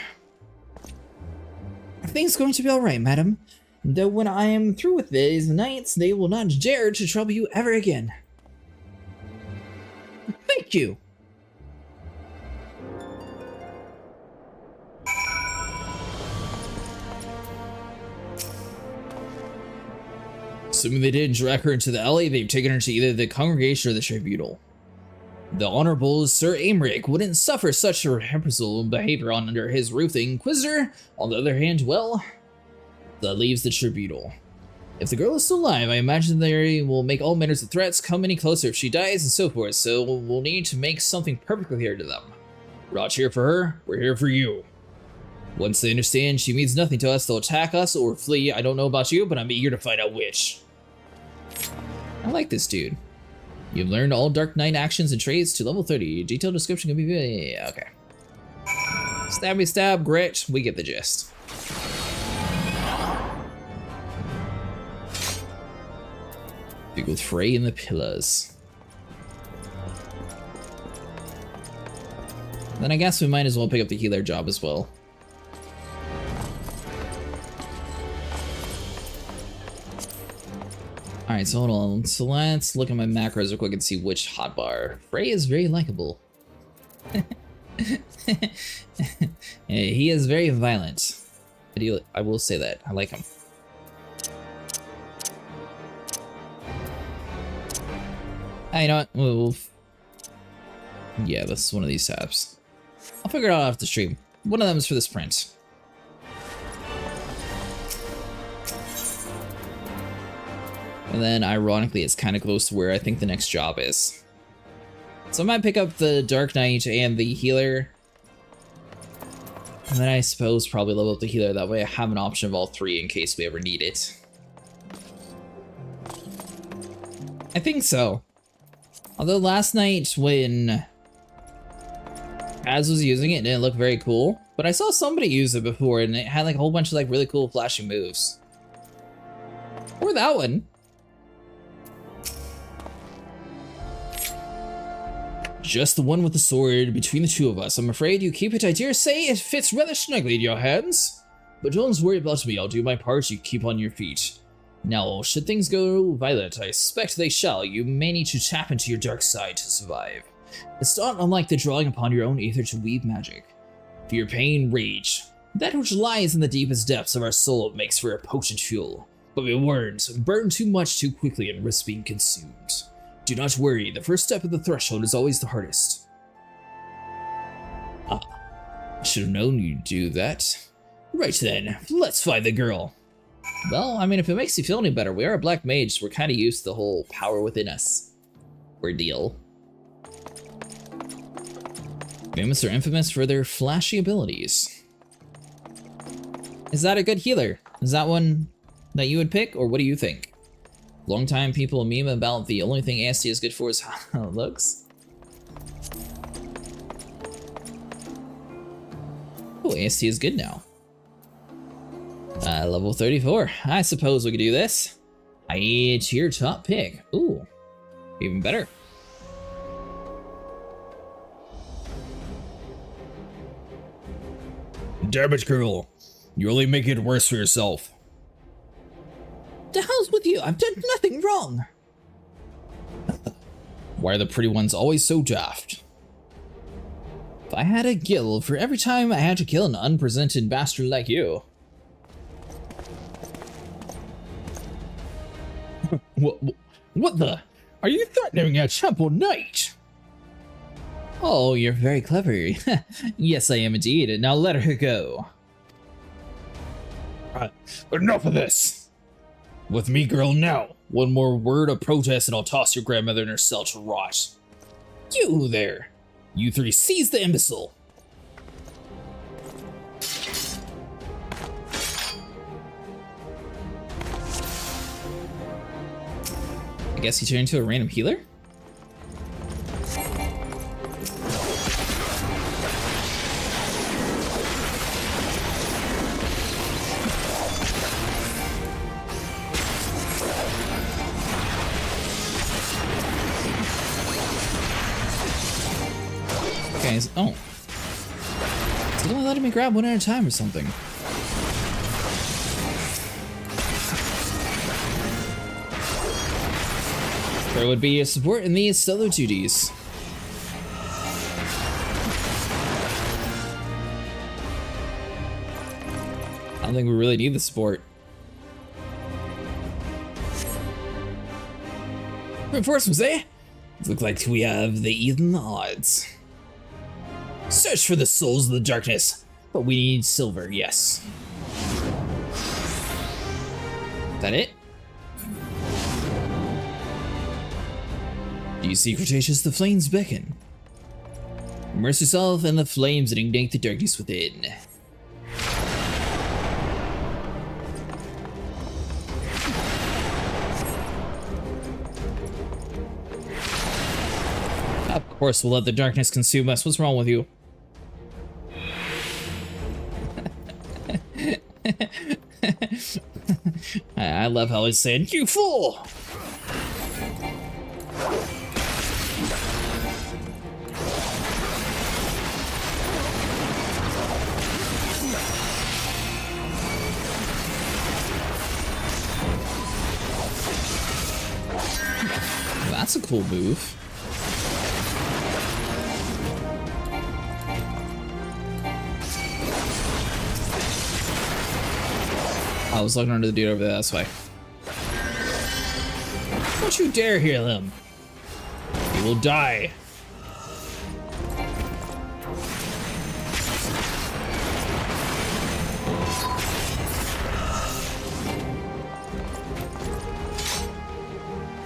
Everything's going to be alright, madam. Though when I am through with these knights, they will not dare to trouble you ever again. Thank you! Assuming they didn't drag her into the alley, they've taken her to either the congregation or the tribunal. The Honorable Sir Aymeric wouldn't suffer such a reprehensible behavior under his roof. The Inquisitor, on the other hand, well, that leaves the tribunal. If the girl is still alive, I imagine they will make all manners of threats come any closer if she dies and so forth, so we'll need to make something perfectly clear to them. We're not here for her, we're here for you. Once they understand she means nothing to us, they'll attack us or flee. I don't know about you, but I'm eager to find out which. I like this dude. You've learned all Dark Knight actions and traits to level 30. Detailed description can be... okay. Stabby stab, grit, we get the gist. Big with Frey and the Pillars. Then I guess we might as well pick up the healer job as well. Alright, so hold on. So let's look at my macros real quick and see which hotbar. Frey is very likable. He is very violent. I will say that. I like him. You know what? Yeah, this is one of these tabs. I'll figure it out after the stream. One of them is for the sprint. And then, ironically, it's kind of close to where I think the next job is. So I might pick up the Dark Knight and the healer. And then I suppose probably level up the healer. That way I have an option of all three in case we ever need it. I think so. Although last night when Az was using it, it didn't look very cool. But I saw somebody use it before and it had like a whole bunch of like really cool flashing moves. Or that one. Just the one with the sword between the two of us. I'm afraid you keep it, I dare say, it fits rather snugly in your hands. But don't worry about me, I'll do my part, you keep on your feet. Now, should things go violent, I suspect they shall, you may need to tap into your dark side to survive. It's not unlike the drawing upon your own aether to weave magic. Fear, pain, rage. That which lies in the deepest depths of our soul makes for a potent fuel. But be warned, burn too much too quickly and risk being consumed. Do not worry, the first step of the threshold is always the hardest. Ah, I should have known you'd do that. Right then, let's find the girl. Well, I mean, if it makes you feel any better, we are a black mage, so we're kind of used to the whole power within us ordeal. Behemoths are infamous for their flashy abilities. Is that a good healer? Is that one that you would pick, or what do you think? Long time people meme about the only thing AST is good for is how it looks. Oh, AST is good now. Level 34. I suppose we could do this. It's your top pick. Ooh, even better. Damn it, girl. You only make it worse for yourself. The hell's with you? I've done nothing wrong. Why are the pretty ones always so daft? If I had a gill for every time I had to kill an unpresented bastard like you. What the? Are you threatening a temple knight? Oh, you're very clever. Yes, I am indeed. Now let her go. Enough of this. With me, girl, now. One more word of protest and I'll toss your grandmother in her cell to rot. You there. You three, seize the imbecile. I guess he turned into a random healer? Oh. Is it only letting me grab one at a time or something? There would be a support in these solo duties. I don't think we really need the support. Reinforcements, eh? Look like we have the even odds. Search for the souls of the darkness, but we need silver, yes. Is that it? Do you see, Cretaceous? The flames beckon. Immerse yourself in the flames and ignite the darkness within. Of course, we'll let the darkness consume us. What's wrong with you? I love how he's saying, "You fool!" That's a cool move. I was looking under the dude over there, that's why. Don't you dare heal him. You will die.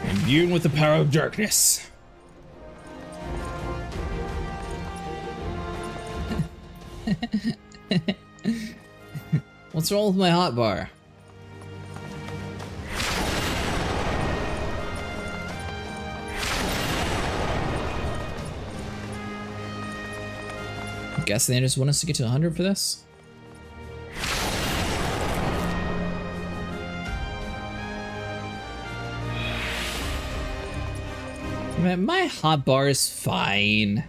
Imbued with the power of darkness. What's wrong with my hotbar? I'm guessing they just want us to get to 100 for this? Man, my hotbar is fine.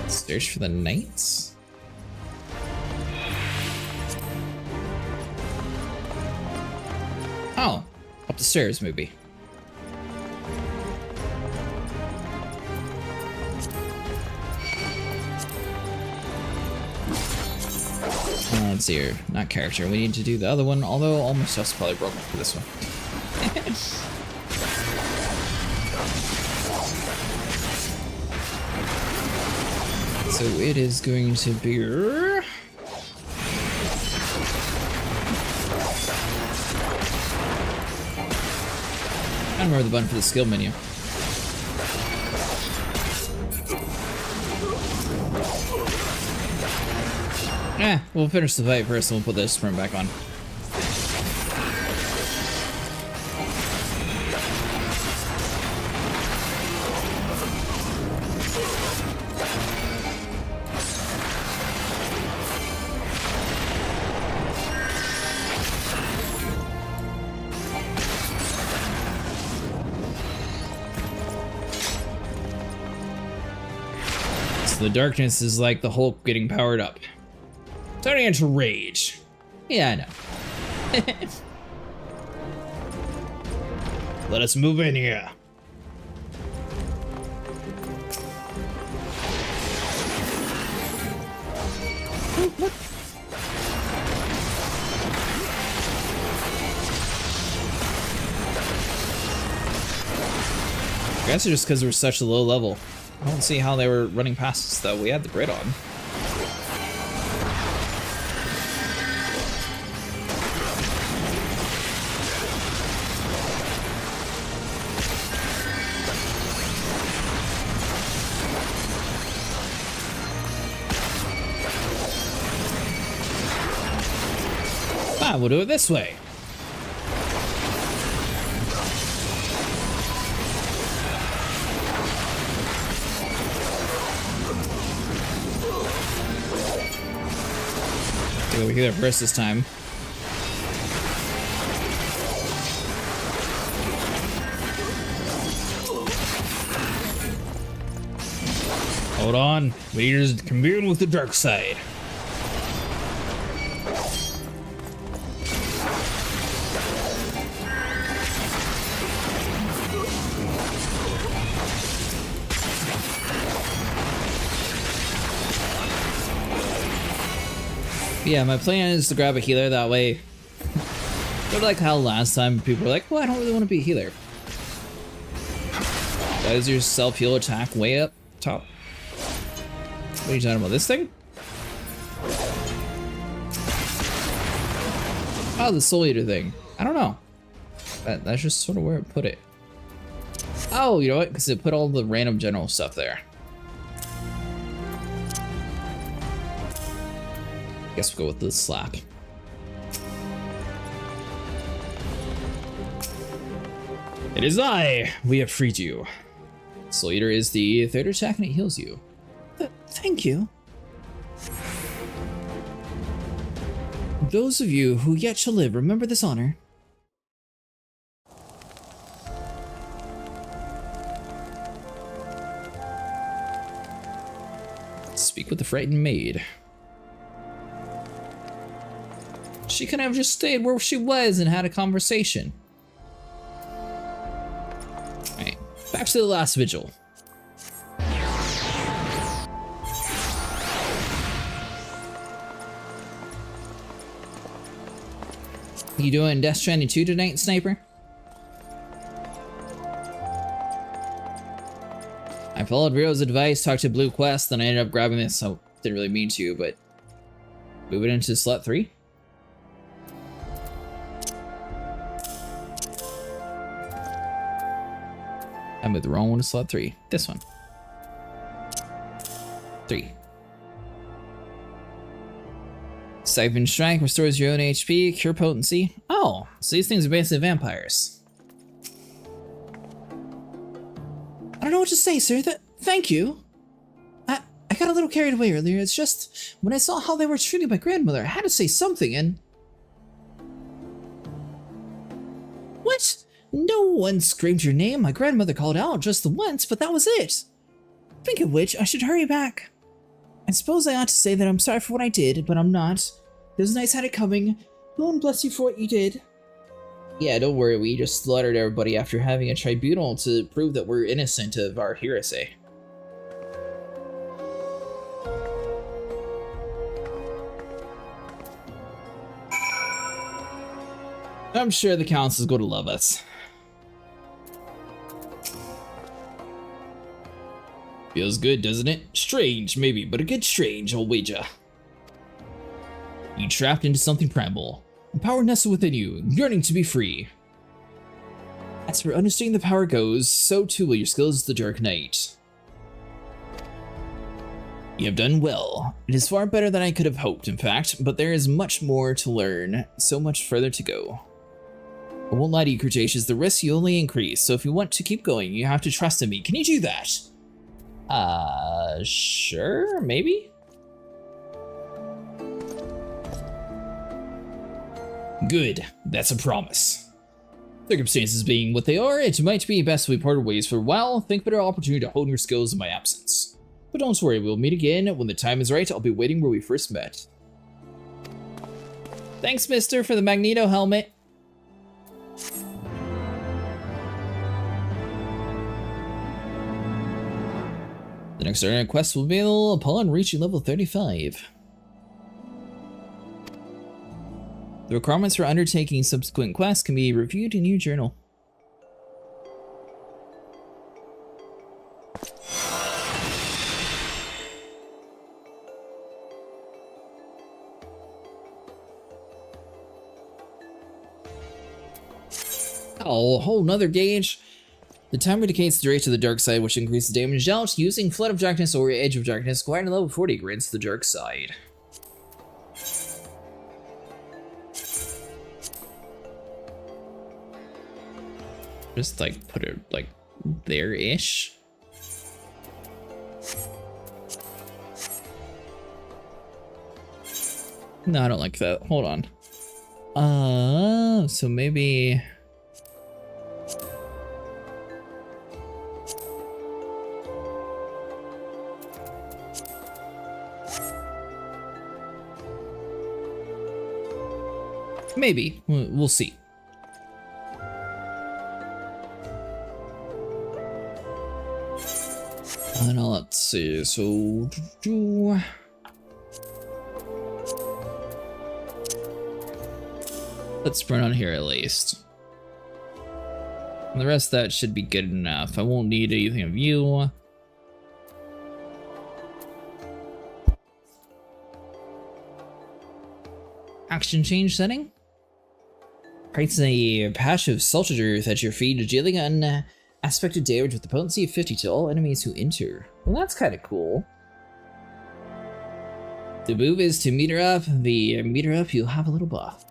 Search for the knights? Oh, up the stairs, maybe. Let's see here. Not character. We need to do the other one, although all my stuff's probably broken for this one. So it is going to be... I don't remember the button for the skill menu. We'll finish the fight first and we'll put this sprint back on. The darkness is like the Hulk getting powered up. Turning into rage. Yeah, I know. Let us move in here. I guess it's just because we're such a low level. I don't see how they were running past us, though. We had the grid on. We'll do it this way. Go here first this time. Hold on, we need to commune with the dark side. Yeah, my plan is to grab a healer that way. Sort of like how last time people were like, well, I don't really want to be a healer. Why is your self-heal attack way up top? What are you talking about? This thing? Oh, the Soul Eater thing. I don't know. That's just sort of where it put it. Oh, you know what? Because it put all the random general stuff there. Guess we'll go with the slap. It is I! We have freed you. Soul Eater is the third attack and it heals you. Thank you. Those of you who yet shall live, remember this honor. Speak with the frightened maid. She could have just stayed where she was and had a conversation. Alright, back to the last vigil. You doing Death Stranding 2 tonight, Sniper? I followed Rio's advice, talked to Blue Quest, then I ended up grabbing this, so didn't really mean to, but move it into slot 3. I moved the wrong one to slot 3. This one. 3. Siphon Strike restores your own HP, cure potency. Oh, so these things are basically vampires. I don't know what to say, sir. Thank you. I got a little carried away earlier. It's just when I saw how they were treating my grandmother, I had to say something and... What? No one screamed your name. My grandmother called out just the once, but that was it. Think of which, I should hurry back. I suppose I ought to say that I'm sorry for what I did, but I'm not. Those nights had it coming. Lord bless you for what you did. Yeah, don't worry, we just slaughtered everybody after having a tribunal to prove that we're innocent of our heresy. I'm sure the council's going to love us. Feels good, doesn't it? Strange, maybe, but a good strange, I'll wager. You trapped into something primal. A power nestled within you, yearning to be free. As for understanding the power goes, so too will your skills as the Dark Knight. You have done well. It is far better than I could have hoped, in fact, but there is much more to learn, so much further to go. I won't lie to you, Cretaceous, the risks you only increase, so if you want to keep going, you have to trust in me. Can you do that? Sure, maybe? Good, that's a promise. Circumstances being what they are, it might be best we parted ways for a while. Think better opportunity to hone your skills in my absence. But don't worry, we'll meet again. When the time is right, I'll be waiting where we first met. Thanks, mister, for the Magneto helmet. The next arena quest will be available upon reaching level 35. The requirements for undertaking subsequent quests can be reviewed in your journal. Oh, a whole nother gauge. The timer indicates the rate to the dark side, which increases damage dealt using Flood of Darkness or Edge of Darkness. Acquired at level 40 grants the dark side. Just like put it like there-ish. No, I don't like that. Hold on. So maybe. Maybe. We'll see. Now let's see. So let's sprint on here at least. And the rest of that should be good enough. I won't need anything of you. Action change setting. Creates a patch of salted earth at your feet, dealing an aspected damage with the potency of 50 to all enemies who enter. Well, that's kind of cool. The move is to meter up. The meter up, you'll have a little buff.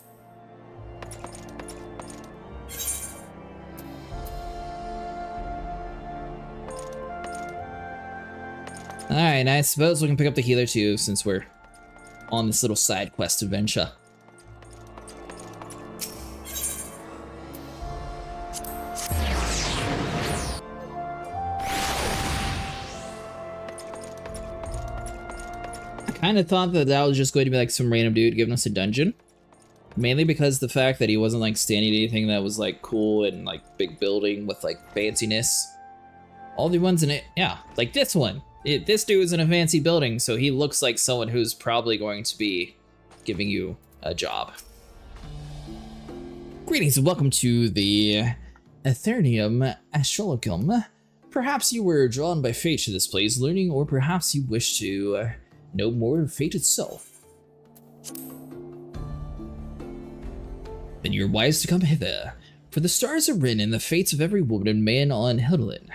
Alright, I suppose we can pick up the healer too, since we're on this little side quest adventure. I kind of thought that was just going to be like some random dude giving us a dungeon. Mainly because the fact that he wasn't like standing anything that was like cool and like big building with like fanciness. All the ones in it, yeah, like this one. This dude is in a fancy building, so he looks like someone who's probably going to be giving you a job. Greetings and welcome to the Aethernium Astrologum. Perhaps you were drawn by fate to this place, learning, or perhaps you wish to know more of fate itself. Then you're wise to come hither, for the stars are written in the fates of every woman and man on Helluland.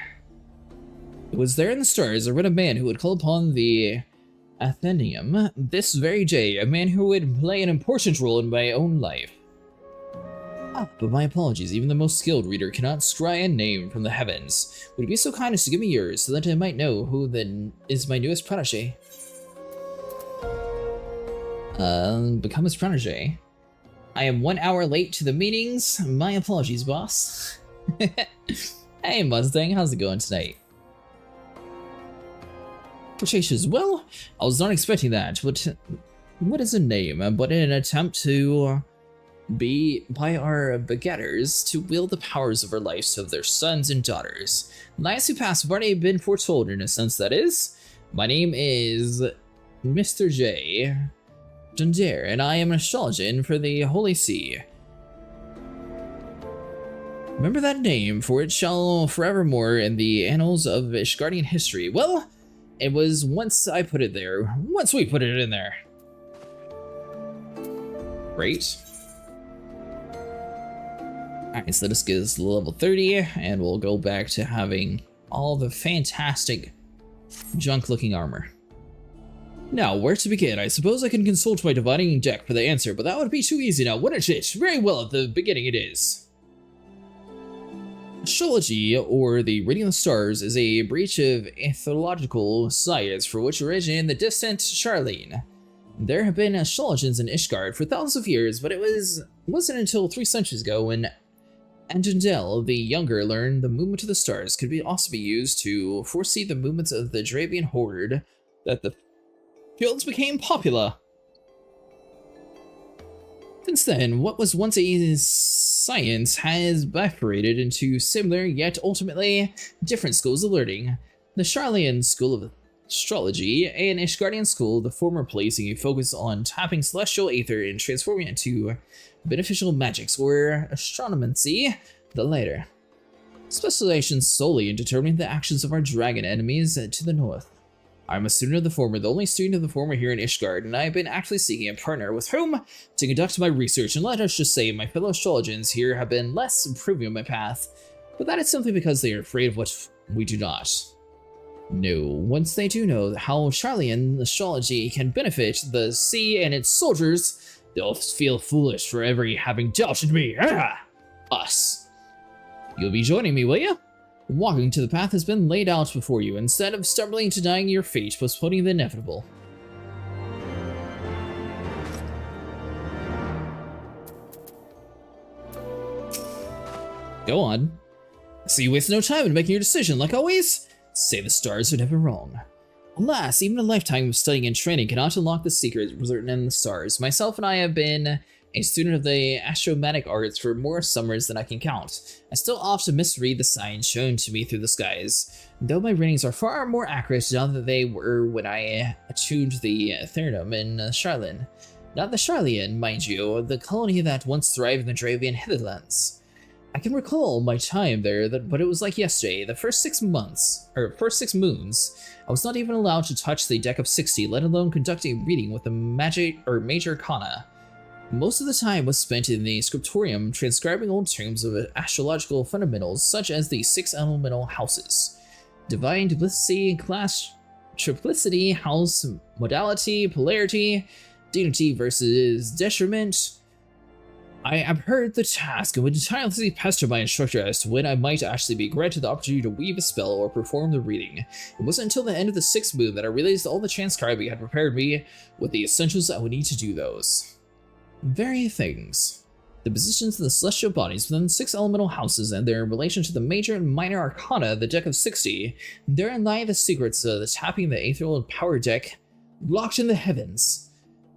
It was there in the stars I read a man who would call upon the Athenaeum this very day, a man who would play an important role in my own life. But my apologies, even the most skilled reader cannot scry a name from the heavens. Would you be so kind as to give me yours, so that I might know who then is my newest protege? Become his protege. I am 1 hour late to the meetings. My apologies, boss. Hey, Mustang, how's it going tonight? Cretaceous, well, I was not expecting that. What is a name but an attempt to be by our begetters to wield the powers of our lives to their sons and daughters. Lives who pass have already been foretold in a sense, that is. My name is Mr. J. Dundare, and I am an astrologian for the Holy See. Remember that name, for it shall forevermore in the annals of Ishgardian history. Well, it was once I put it there. Once we put it in there. Great. Alright, so let us get this level 30, and we'll go back to having all the fantastic junk-looking armor. Now, where to begin? I suppose I can consult my dividing deck for the answer, but that would be too easy now, wouldn't it? Very well, at the beginning it is. Astrology, or the reading of the stars, is a branch of astrological science for which originated in the distant Charlene. There have been astrologians in Ishgard for thousands of years, but it wasn't until 3 centuries ago when Angundel the Younger learned the movement of the stars could also be used to foresee the movements of the Dravian horde that the fields became popular. Since then, what was once a science has bifurcated into similar yet ultimately different schools of learning. The Charlean School of Astrology and Ishgardian School, the former placing a focus on tapping celestial aether and transforming it into beneficial magics, or astronomancy, the latter. Specialization solely in determining the actions of our dragon enemies to the north. I'm a student of the former, the only student of the former here in Ishgard, and I have been actually seeking a partner with whom to conduct my research, and let us just say my fellow astrologians here have been less improving on my path, but that is simply because they are afraid of what we do not. No, once they do know how Charlean astrology can benefit the sea and its soldiers, they'll feel foolish for ever having doubted me. Us. You'll be joining me, will you? Walking to the path has been laid out before you, instead of stubbornly denying your fate, postponing the inevitable. Go on. So you waste no time in making your decision, like always? Say the stars are never wrong. Alas, even a lifetime of studying and training cannot unlock the secrets written in the stars. Myself and I have been a student of the astromatic arts for more summers than I can count. I still often misread the signs shown to me through the skies, though my readings are far more accurate now than they were when I attuned the Aeternum in Charlene. Not the Charlean, mind you, the colony that once thrived in the Dravian Hitherlands. I can recall my time there, but it was like yesterday. The first 6 moons, I was not even allowed to touch the deck of 60, let alone conduct a reading with the Major Arcana. Most of the time was spent in the scriptorium transcribing old terms of astrological fundamentals such as the 6 elemental houses. Divine duplicity, class triplicity, house modality, polarity, dignity versus detriment. I abhorred the task and would tirelessly pester my instructor as to when I might actually be granted the opportunity to weave a spell or perform the reading. It wasn't until the end of the 6th moon that I realized all the transcribing had prepared me with the essentials I would need to do those very things. The positions of the celestial bodies within the 6 elemental houses and their relation to the major and minor arcana of the deck of 60, therein lie the secrets of the tapping the ethereal power deck locked in the heavens.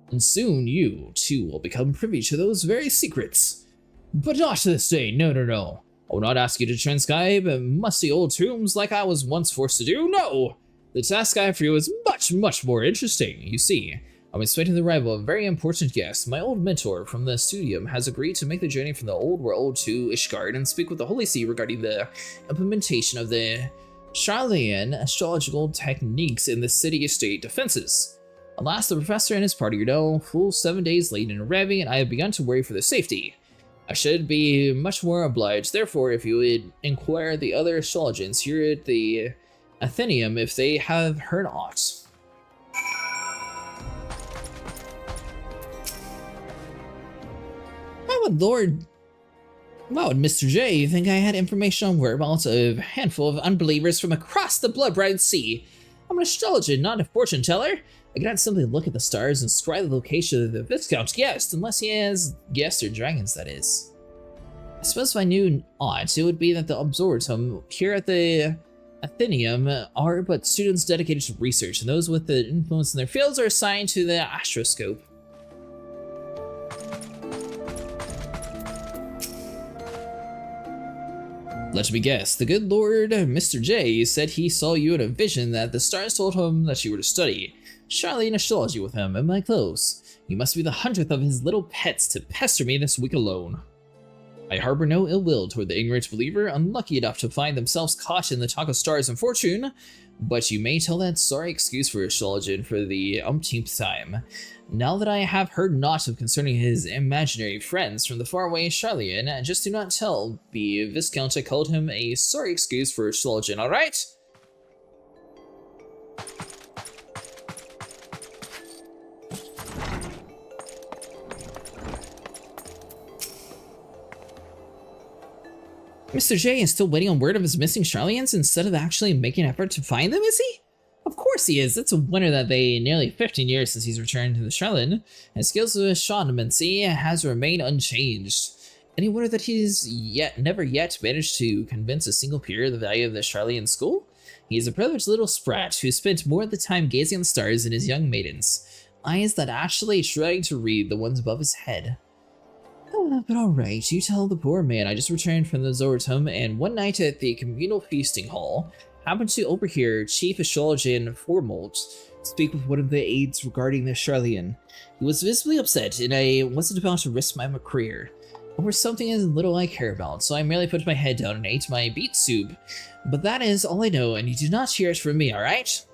And soon you, too, will become privy to those very secrets. But not to this day, no. I will not ask you to transcribe musty old tombs like I was once forced to do, no! The task I have for you is much more interesting. You see, I'm expecting the arrival of a very important guest. My old mentor from the studium has agreed to make the journey from the old world to Ishgard and speak with the Holy See regarding the implementation of the Charlatan astrological techniques in the city-state defenses. Alas, the professor and his party are now full 7 days late in arriving, and I have begun to worry for their safety. I should be much more obliged, therefore, if you would inquire the other astrologers here at the Athenaeum if they have heard aught. Why would Mr. J think I had information on whereabouts of a handful of unbelievers from across the blood-bright sea? I'm an astrologer, not a fortune teller. I cannot simply look at the stars and scry the location of the Viscount's guest, unless he has guests or dragons, that is. I suppose if I knew aught, it would be that the Observatorium here at the Athenaeum are but students dedicated to research, and those with the influence in their fields are assigned to the astroscope. Let me guess, the good Lord Mr. J said he saw you in a vision that the stars told him that you were to study Charlatan astrology with him. Am I close? You must be the 100th of his little pets to pester me this week alone. I harbor no ill will toward the ignorant believer, unlucky enough to find themselves caught in the talk of stars and fortune, but you may tell that sorry excuse for astrology for the umpteenth time. Now that I have heard naught of concerning his imaginary friends from the faraway Charlatan, just do not tell the Viscount I called him a sorry excuse for astrology, alright? Mr. J is still waiting on word of his missing Charlatans instead of actually making an effort to find them, is he? Of course he is. It's a wonder that they nearly 15 years since he's returned to the Charlatan, and skills of shamanism has remained unchanged. Any wonder that he's never yet managed to convince a single peer of the value of the Charlatan school? He's a privileged little sprat who spent more of the time gazing on the stars than his young maidens, eyes that actually trying to read the ones above his head. Oh, but alright, you tell the poor man I just returned from the Zorotum, and one night at the communal feasting hall, happened to overhear Chief Astrologian Formolt speak with one of the aides regarding the Charlatan. He was visibly upset, and I wasn't about to risk my career over something as little I care about, so I merely put my head down and ate my beet soup. But that is all I know, and you do not hear it from me, alright?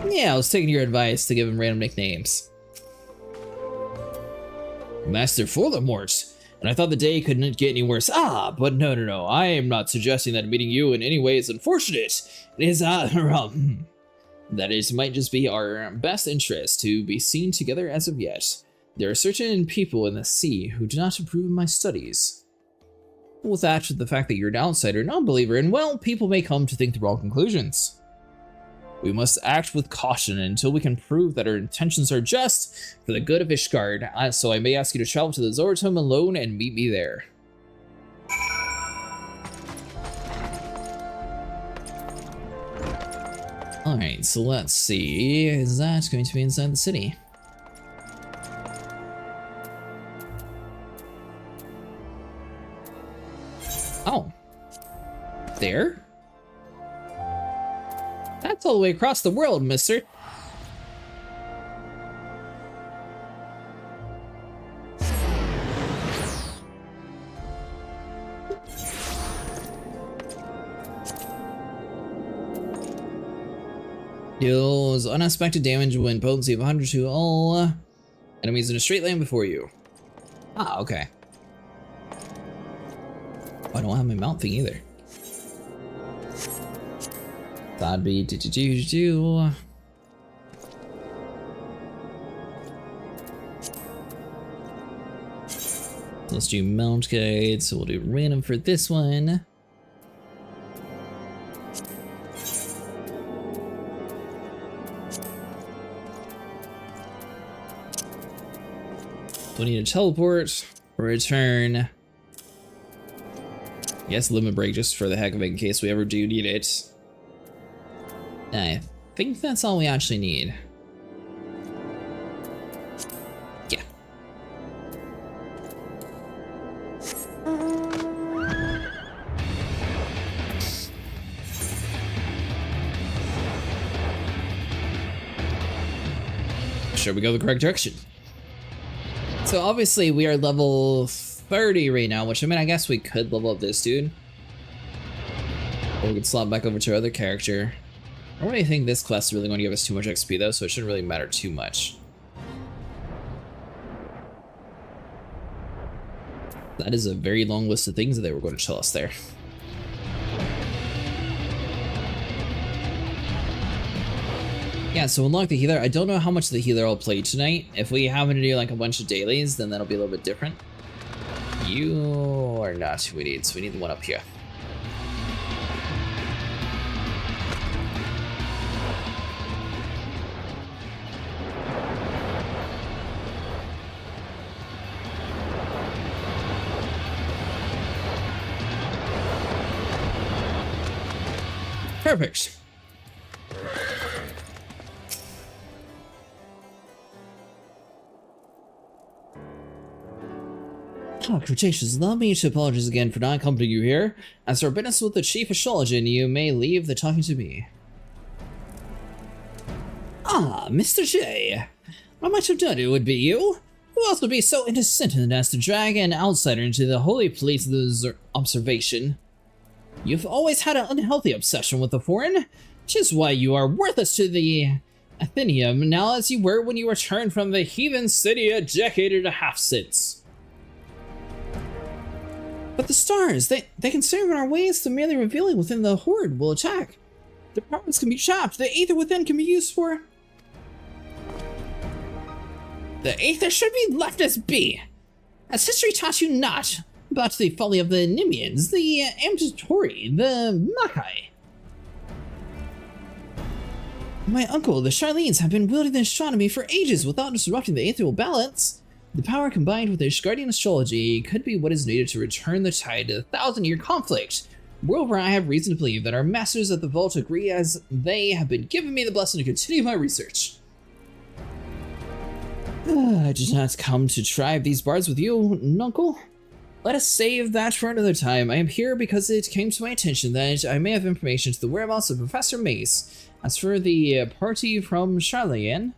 Yeah, I was taking your advice to give him random nicknames. Master Voldemort, and I thought the day couldn't get any worse. But no, I am not suggesting that meeting you in any way is unfortunate. It is, that it might just be our best interest to be seen together as of yet. There are certain people in the sea who do not approve of my studies. With that, the fact that you're an outsider, non-believer, and well, people may come to think the wrong conclusions. We must act with caution until we can prove that our intentions are just for the good of Ishgard, so I may ask you to travel to the Zorotum alone and meet me there. Alright, so let's see, is that going to be inside the city? Oh. There? That's all the way across the world, mister. Deals unexpected damage when potency of 100 to all enemies in a straight line before you. Okay. I don't have my mount thing either. That'd be do. Let's do mount guide, so we'll do random for this one. We need a teleport, return. Yes, limit break just for the heck of it in case we ever do need it. I think that's all we actually need. Yeah. Sure, we go the correct direction. So obviously we are level 30 right now, which I mean, I guess we could level up this dude. Or we can slot back over to our other character. I don't really think this quest is really going to give us too much XP though, so it shouldn't really matter too much. That is a very long list of things that they were going to tell us there. Yeah, so unlock the healer. I don't know how much of the healer I'll play tonight. If we happen to do like a bunch of dailies, then that'll be a little bit different. You are not who we need, so we need the one up here. Perfect. Oh, Cretaceous, allow me to apologize again for not accompanying you here. As our business with the Chief Astrologian, you may leave the talking to me. Ah, Mr. J. I might have done it would be you. Who else would be so innocent as to drag an outsider into the holy place of the observation? You've always had an unhealthy obsession with the foreign, which is why you are worthless to the Athenaeum now as you were when you returned from the heathen city a decade and a half since. But the stars, they can serve in our ways to merely revealing within the horde will attack. The powers can be chopped, the aether within can be used for... The aether should be left as be. As history taught you not about the folly of the Nimians, the Amtatori, the Makai. My uncle, the Charlenes, have been wielding the astronomy for ages without disrupting the aetherial balance. The power combined with Ishgardian astrology could be what is needed to return the tide to the 1,000-year conflict. Moreover, I have reason to believe that our masters at the Vault agree, as they have been giving me the blessing to continue my research. I did not come to tribe these bards with you, Nuncle. Let us save that for another time. I am here because it came to my attention that I may have information to the whereabouts of Professor Mace. As for the party from Charlayan,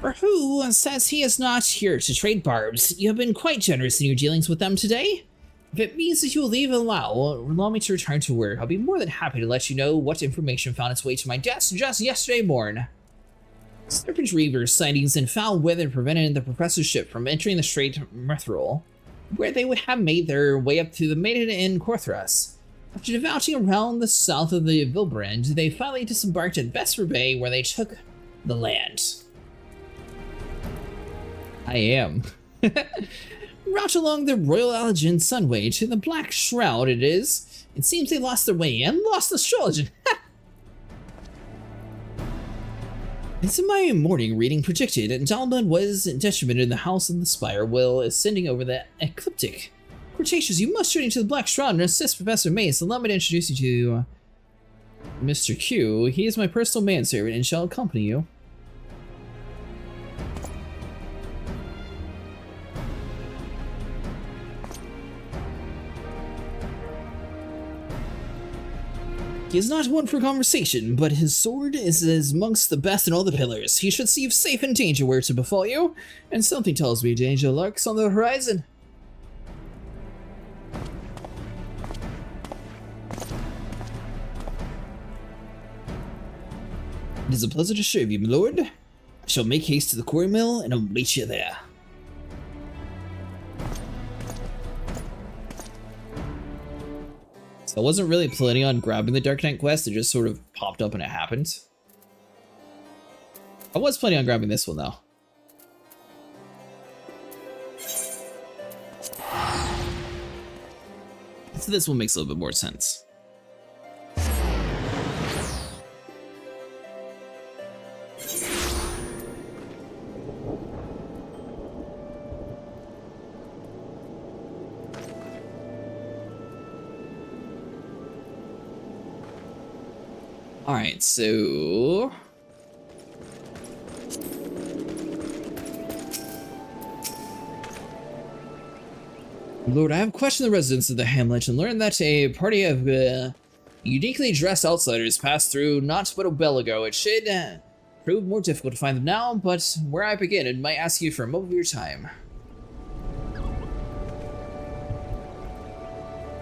or who says he is not here to trade barbs, you have been quite generous in your dealings with them today. If it means that you will allow me to return to work, I'll be more than happy to let you know what information found its way to my desk just yesterday morning. Serpent Reaver sightings and foul weather prevented the professorship from entering the Strait Mithril, where they would have made their way up to the Maiden in Coerthas. After devouching around the south of the Vilbrand, they finally disembarked at Vesper Bay, where they took the land. I am. Route along the Royal Allegan Sunway to the Black Shroud it is. It seems they lost their way and lost the astrology. As in my morning reading predicted, Dalman was detrimented in the House of the Spire while ascending over the ecliptic. Cretaceous, you must journey to the Black Shroud and assist Professor Mace. Allow me to introduce you to Mr. Q. He is my personal manservant and shall accompany you. He is not one for conversation, but his sword is amongst the best in all the pillars. He should see you safe in danger where to befall you, and something tells me danger lurks on the horizon. It is a pleasure to serve you, my lord. I shall make haste to the quarry mill and await you there. So I wasn't really planning on grabbing the Dark Knight quest, it just sort of popped up and it happened. I was planning on grabbing this one though. So this one makes a little bit more sense. Alright, so... Lord, I have questioned the residents of the hamlet and learned that a party of uniquely dressed outsiders passed through not but a while ago. It should prove more difficult to find them now, but where I begin, it might ask you for a moment of your time.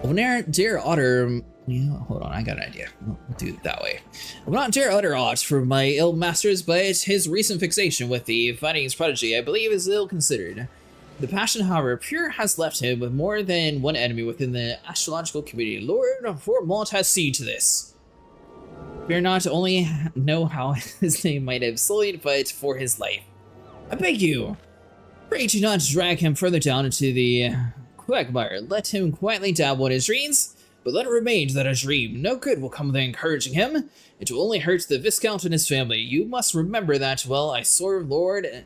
When dare utter, hold on, I got an idea. We'll do it that way. I will not dare utter aught for my ill masters, but his recent fixation with the fighting's prodigy, I believe, is ill considered. The passion, however, pure has left him with more than one enemy within the astrological community. Lord Fortmont has seen to this. Fear not only know how his name might have sullied, but for his life. I beg you, pray do not drag him further down into the quagmire. Let him quietly dabble in his dreams, but let it remain that a dream. No good will come of encouraging him. It will only hurt the Viscount and his family. You must remember that, well, I serve Lord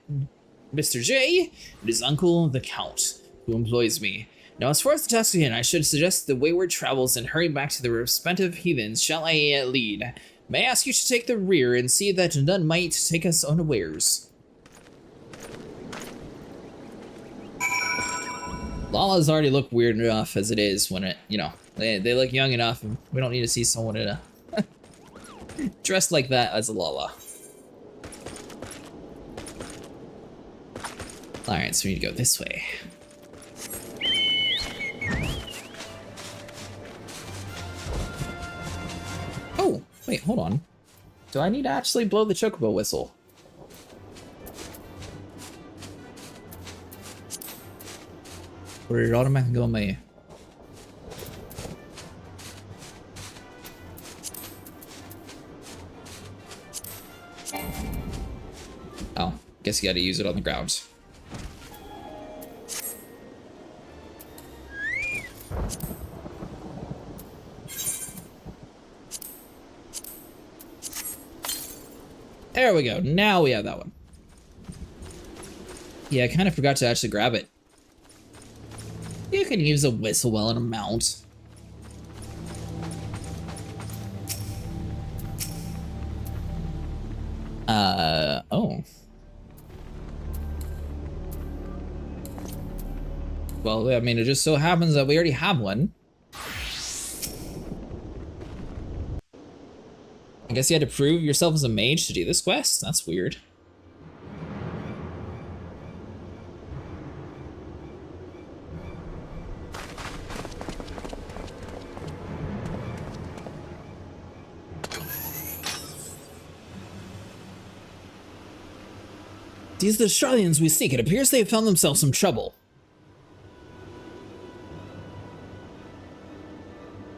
Mr. J and his uncle, the Count, who employs me. Now, as far as the task at hand, I should suggest the wayward travels and hurry back to the respective heathens shall I lead. May I ask you to take the rear and see that none might take us unawares. Lalas already look weird enough as it is when it, they look young enough, and we don't need to see someone in a dressed like that as a Lala. Alright, so we need to go this way. Oh, wait, hold on. Do I need to actually blow the chocobo whistle? Or did it automatically go on my... Oh, guess you gotta use it on the ground. There we go, now we have that one. Yeah, I kind of forgot to actually grab it. You can use a whistle well in a mount. Oh. Well, I mean, it just so happens that we already have one. I guess you had to prove yourself as a mage to do this quest? That's weird. These are the Charlians we seek. It appears they have found themselves some trouble.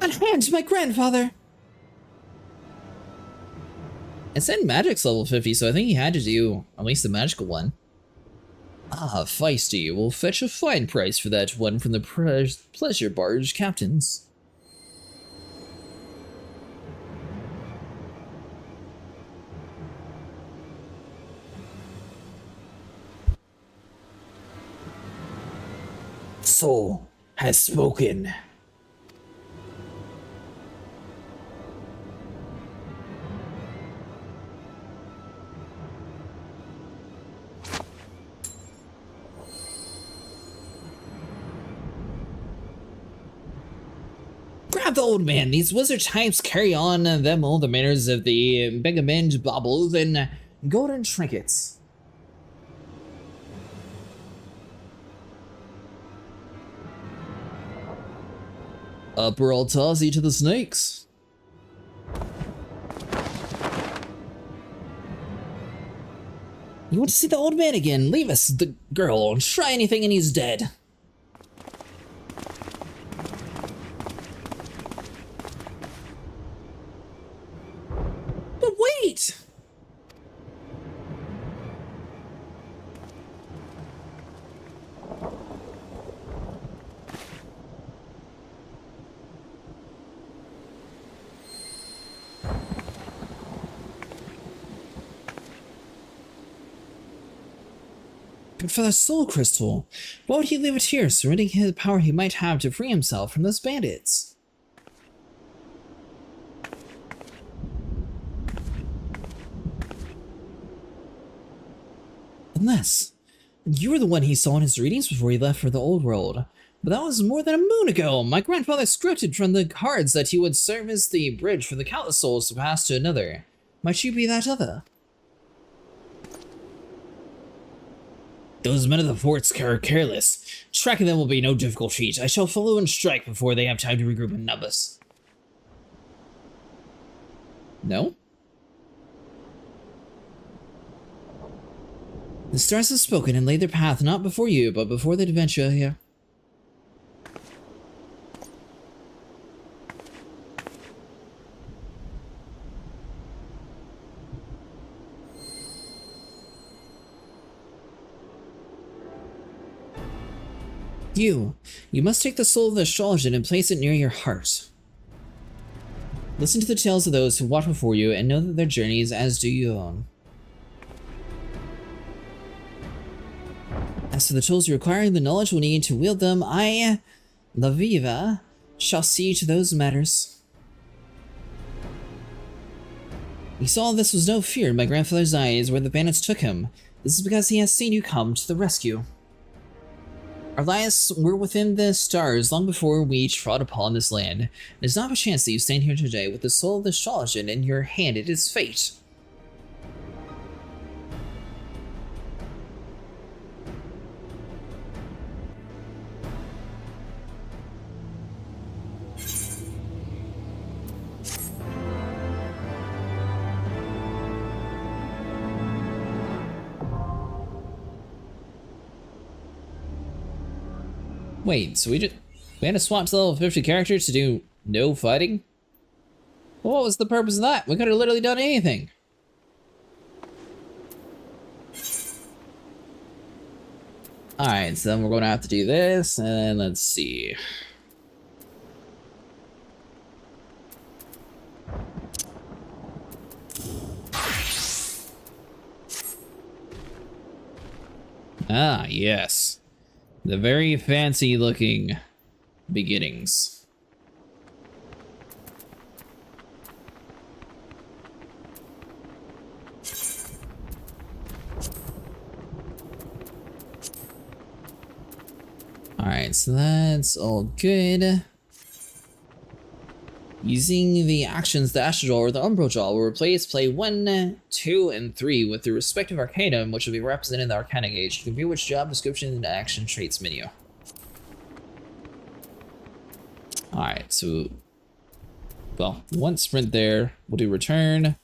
Unhand my grandfather! It said magic's level 50, so I think he had to do at least the magical one. Ah, feisty. We'll fetch a fine price for that one from the pleasure barge captains. Soul has spoken. Grab the old man. These wizard types carry on them all the manners of the Behemoth baubles and golden trinkets. Upper Altazi to the snakes. You want to see the old man again? Leave us the girl and try anything and he's dead. But wait! But for the soul crystal, why would he leave it here, surrendering his power he might have to free himself from those bandits? Unless you were the one he saw in his readings before he left for the old world. But that was more than a moon ago. My grandfather scripted from the cards that he would serve as the bridge for the countless souls to pass to another. Might you be that other? Those men of the forts are careless. Tracking them will be no difficult feat. I shall follow and strike before they have time to regroup and nub us. No? The stars have spoken and laid their path not before you, but before the adventure here. You must take the soul of the astrologer and place it near your heart. Listen to the tales of those who walked before you and know that their journeys as do your own. As for the tools you require and the knowledge we'll need to wield them, I, La Viva, shall see to those matters. You saw this was no fear in my grandfather's eyes where the bandits took him. This is because he has seen you come to the rescue. Our lives were within the stars long before we trod upon this land. It is not a chance that you stand here today with the soul of the astrologer in your hand. It is fate. Wait, so we had to swap to level 50 characters to do no fighting? Well, what was the purpose of that? We could have literally done anything. Alright, so then we're going to have to do this, and let's see. Ah, yes. The very fancy looking beginnings. Alright, so that's all good. Using the actions, the Astral Jaw or the Umbral Jaw will replace play 1, 2, and 3 with the respective arcanum, which will be represented in the Arcana gauge. You can view which job description in the action traits menu. Alright, so... well, one sprint there. We'll do return.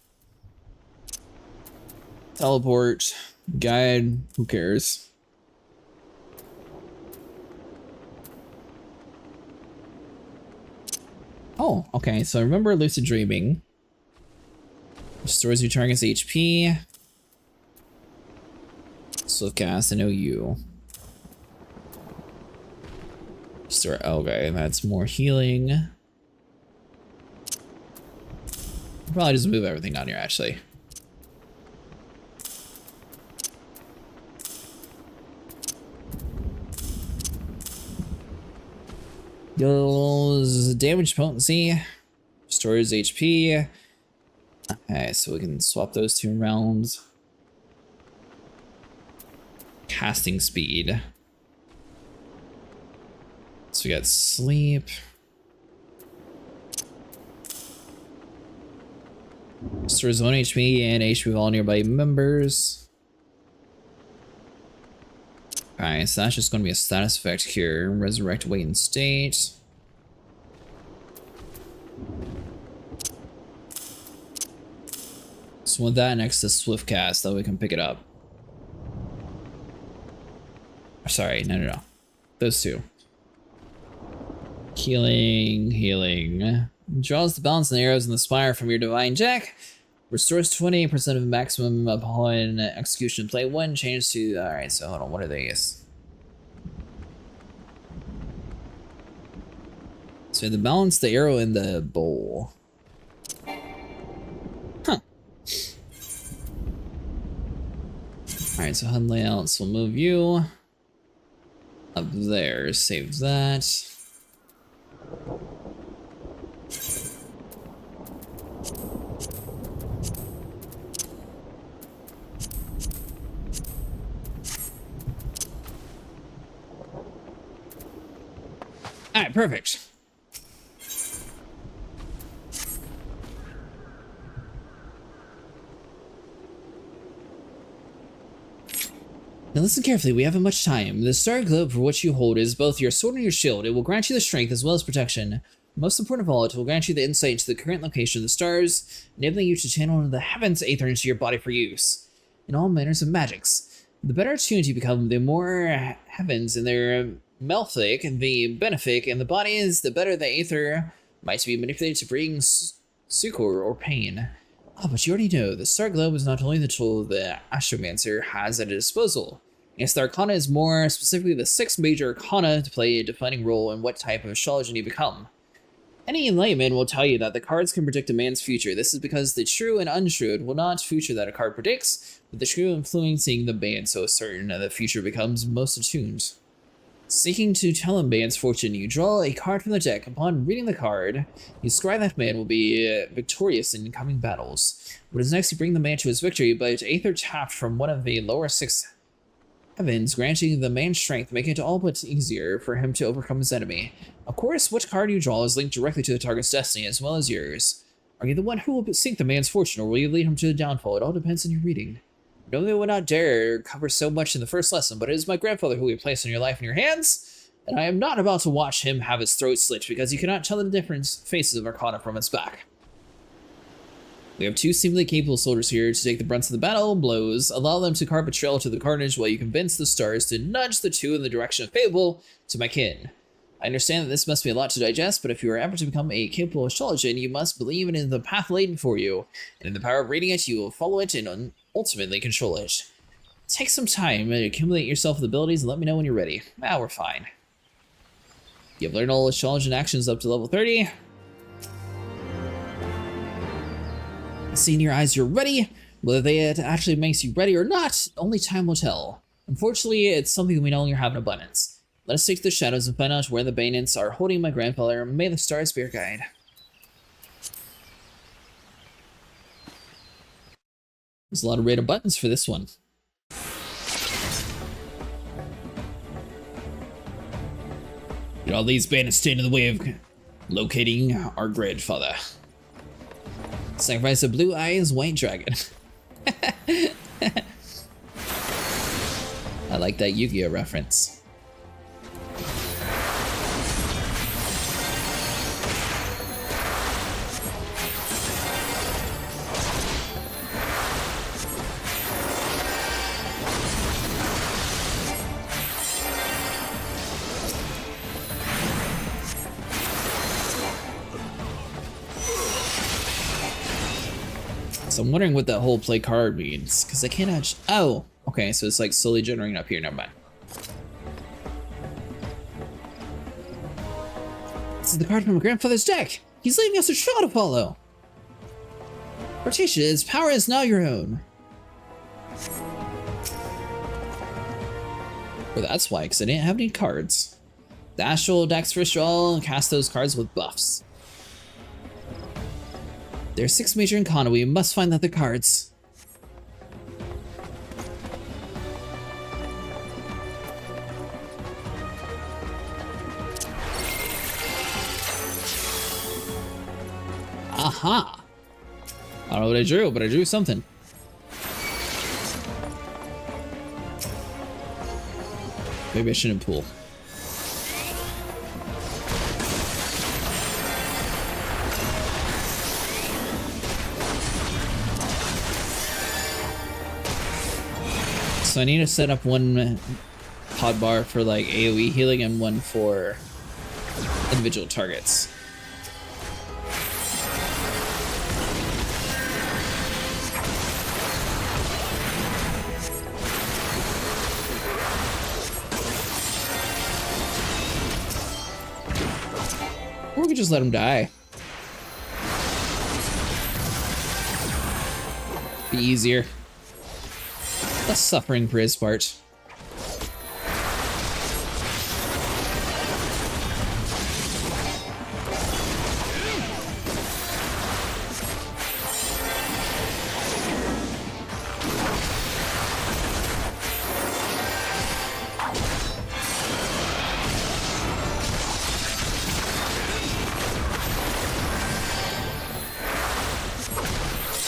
Teleport. Guide. Who cares? Oh, okay, so I remember lucid dreaming. Restores your target's HP. Swiftcast, I know you. Restore, okay, that's more healing. Probably just move everything down here, actually. Goes damage potency, restores HP. Okay, so we can swap those two around. Casting speed. So we got sleep. Restores 1 HP and HP of all nearby members. Alright, so that's just going to be a status effect here. Resurrect, wait, and state. So with that next to Swiftcast, that we can pick it up. Sorry, no. Those two. Healing, healing. Draws the balance and arrows in the spire from your divine deck. Restores 28% of maximum upon execution. Play 1, change to... Alright, so hold on, what are these? So the balance, the arrow, and the bowl. Huh. Alright, so HUD layout, so we'll move you up there, save that. Alright, perfect. Now listen carefully, we haven't much time. The star globe for which you hold is both your sword and your shield. It will grant you the strength as well as protection. Most important of all, it will grant you the insight into the current location of the stars, enabling you to channel the heavens aether into your body for use in all manners of magics. The better attuned you become, the more heavens in their malefic, the benefic, and the bodies, the better the aether might be manipulated to bring succor or pain. Ah, but you already know, the star globe is not only the tool the astromancer has at his disposal. Yes, the arcana is more specifically the 6 major arcana to play a defining role in what type of astrologer you become. Any layman will tell you that the cards can predict a man's future. This is because the true and untrue will not future that a card predicts, but the true influencing the man so certain that the future becomes most attuned. Seeking to tell a man's fortune, you draw a card from the deck. Upon reading the card, you scry that man will be victorious in coming battles. What is next, you bring the man to his victory, but aether tapped from one of the lower 6 heavens, granting the man strength, making it all but easier for him to overcome his enemy. Of course, which card you draw is linked directly to the target's destiny as well as yours. Are you the one who will sink the man's fortune, or will you lead him to the downfall? It all depends on your reading. Normally I would not dare cover so much in the first lesson, but it is my grandfather who will place your life in your hands, and I am not about to watch him have his throat slit, because you cannot tell the different faces of Arcana from its back. We have 2 seemingly capable soldiers here to take the brunt of the battle blows, allow them to carve a trail to the carnage while you convince the stars to nudge the 2 in the direction favorable to my kin. I understand that this must be a lot to digest, but if you are ever to become a capable astrologer, you must believe in the path laid before you, and in the power of reading it, you will follow it and ultimately control it. Take some time to accumulate yourself with abilities and let me know when you're ready. Ah, we're fine. You have learned all astrology actions up to level 30. See in your eyes you're ready. Whether it actually makes you ready or not, only time will tell. Unfortunately, it's something we no longer have in abundance. Let us take to the shadows and find out where the Banents are holding my grandfather. May the stars be our guide. There's a lot of random buttons for this one. All these Banents stand in the way of locating our grandfather. Sacrifice a blue eyes white dragon. I like that Yu-Gi-Oh reference. So I'm wondering what that whole play card means, because I can't actually... Oh, okay, so it's like slowly generating up here, never mind. This is the card from my grandfather's deck! He's leaving us a trail to follow! Hortatia's power is now your own! Well, that's why, because I didn't have any cards. The Astral decks first draw and cast those cards with buffs. There are 6 major arcana. We must find the other cards. Aha! I don't know what I drew, but I drew something. Maybe I shouldn't pull. So I need to set up one pod bar for like AoE healing and one for individual targets. Or we could just let him die. Be easier. Less suffering for his part.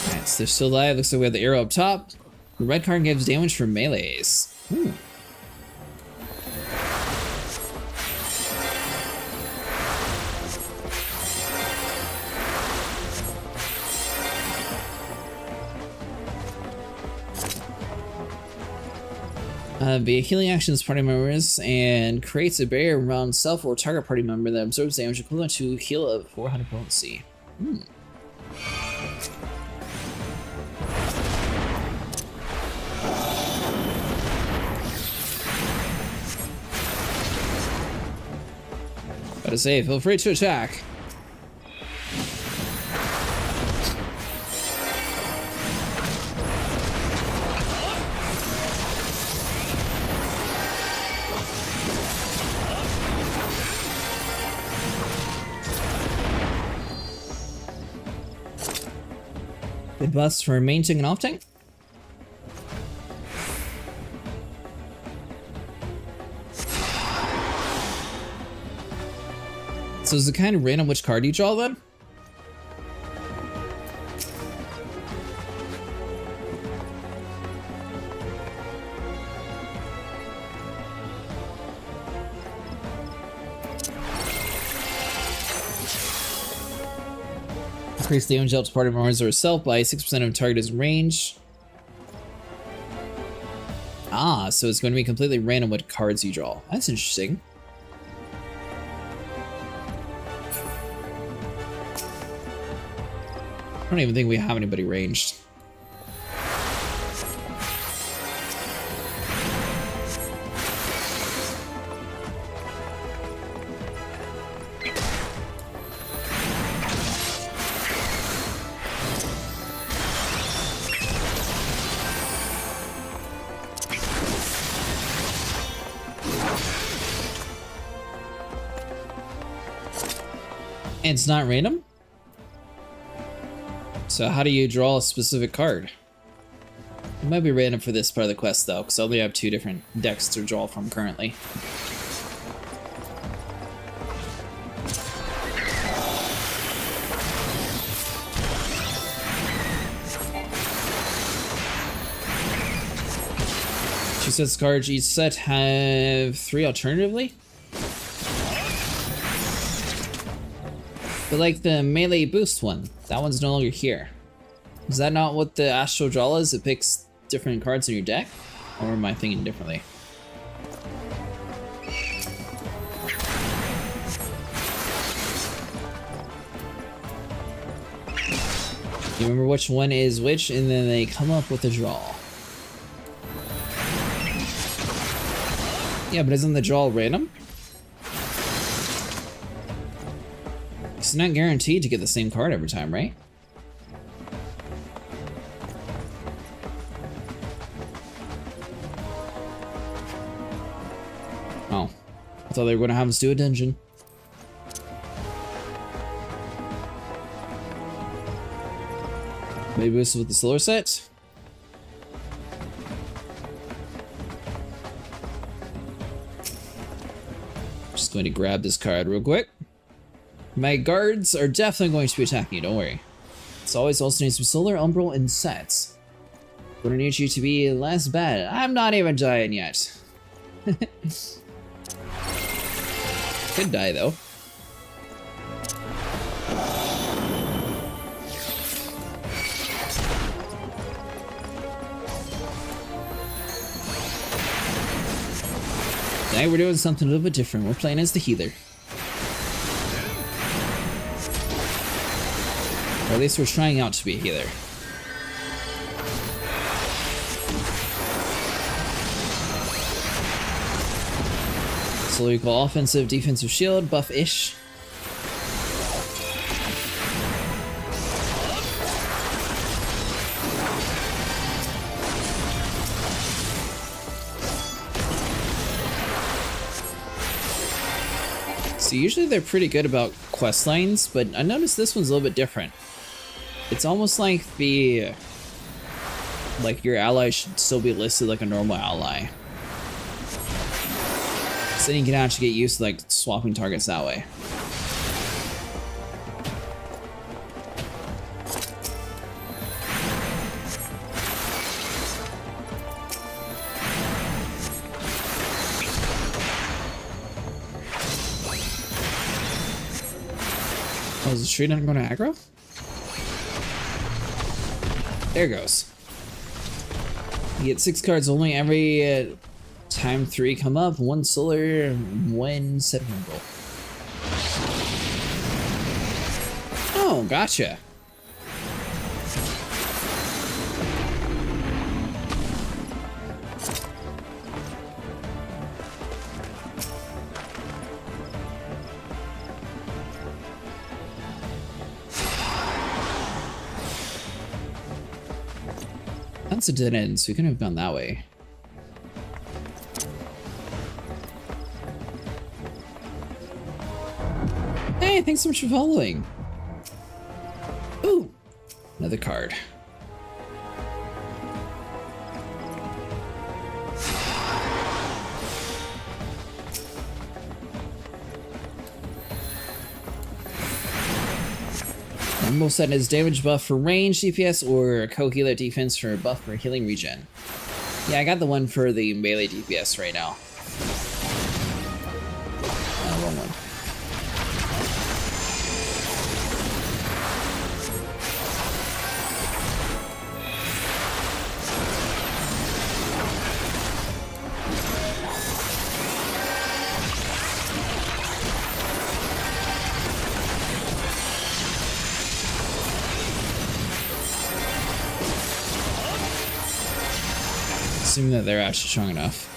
Alright, so they're still alive. Looks like we have the arrow up top. The red card gives damage for melees. Ooh. Via healing actions party members and creates a barrier around self or target party member that absorbs damage equivalent to heal of 400 potency. Gotta say, feel free to attack. The buffs for main tank and off tank? So is it kind of random which card you draw then? Increase damage dealt to party members or self by 6% of target's range. Ah, so it's going to be completely random what cards you draw. That's interesting. I don't even think we have anybody ranged. It's not random? So how do you draw a specific card? It might be random for this part of the quest though, because I only have 2 different decks to draw from currently. She says cards each set have 3 alternatively? But like the melee boost one, that one's no longer here. Is that not what the Astral Draw is? It picks different cards in your deck? Or am I thinking differently? You remember which one is which, and then they come up with a draw. Yeah, but isn't the draw random? It's not guaranteed to get the same card every time, right? Oh. I thought they were going to have us do a dungeon. Maybe this is with the solar set? Just going to grab this card real quick. My guards are definitely going to be attacking you, don't worry. It's always also needs some solar, umbral, and sets. We're gonna need you to be less bad. I'm not even dying yet. Could die though. Today we're doing something a little bit different. We're playing as the healer. Or at least we're trying out to be a healer. So we call offensive, defensive shield, buff-ish. So usually they're pretty good about quest lines, but I noticed this one's a little bit different. It's almost like your ally should still be listed like a normal ally. So then you can actually get used to like swapping targets that way. is the tree not going to aggro? There goes. You get 6 cards only every time 3 come up. 1 solar, 1 sentimental. Oh, gotcha. That's a dead end, so we couldn't have gone that way. Hey, thanks so much for following. Ooh, another card. Rumble set his damage buff for range DPS or co-healer defense for buff for healing regen. Yeah, I got the one for the melee DPS right now. Wrong one. Assuming that they're actually strong enough.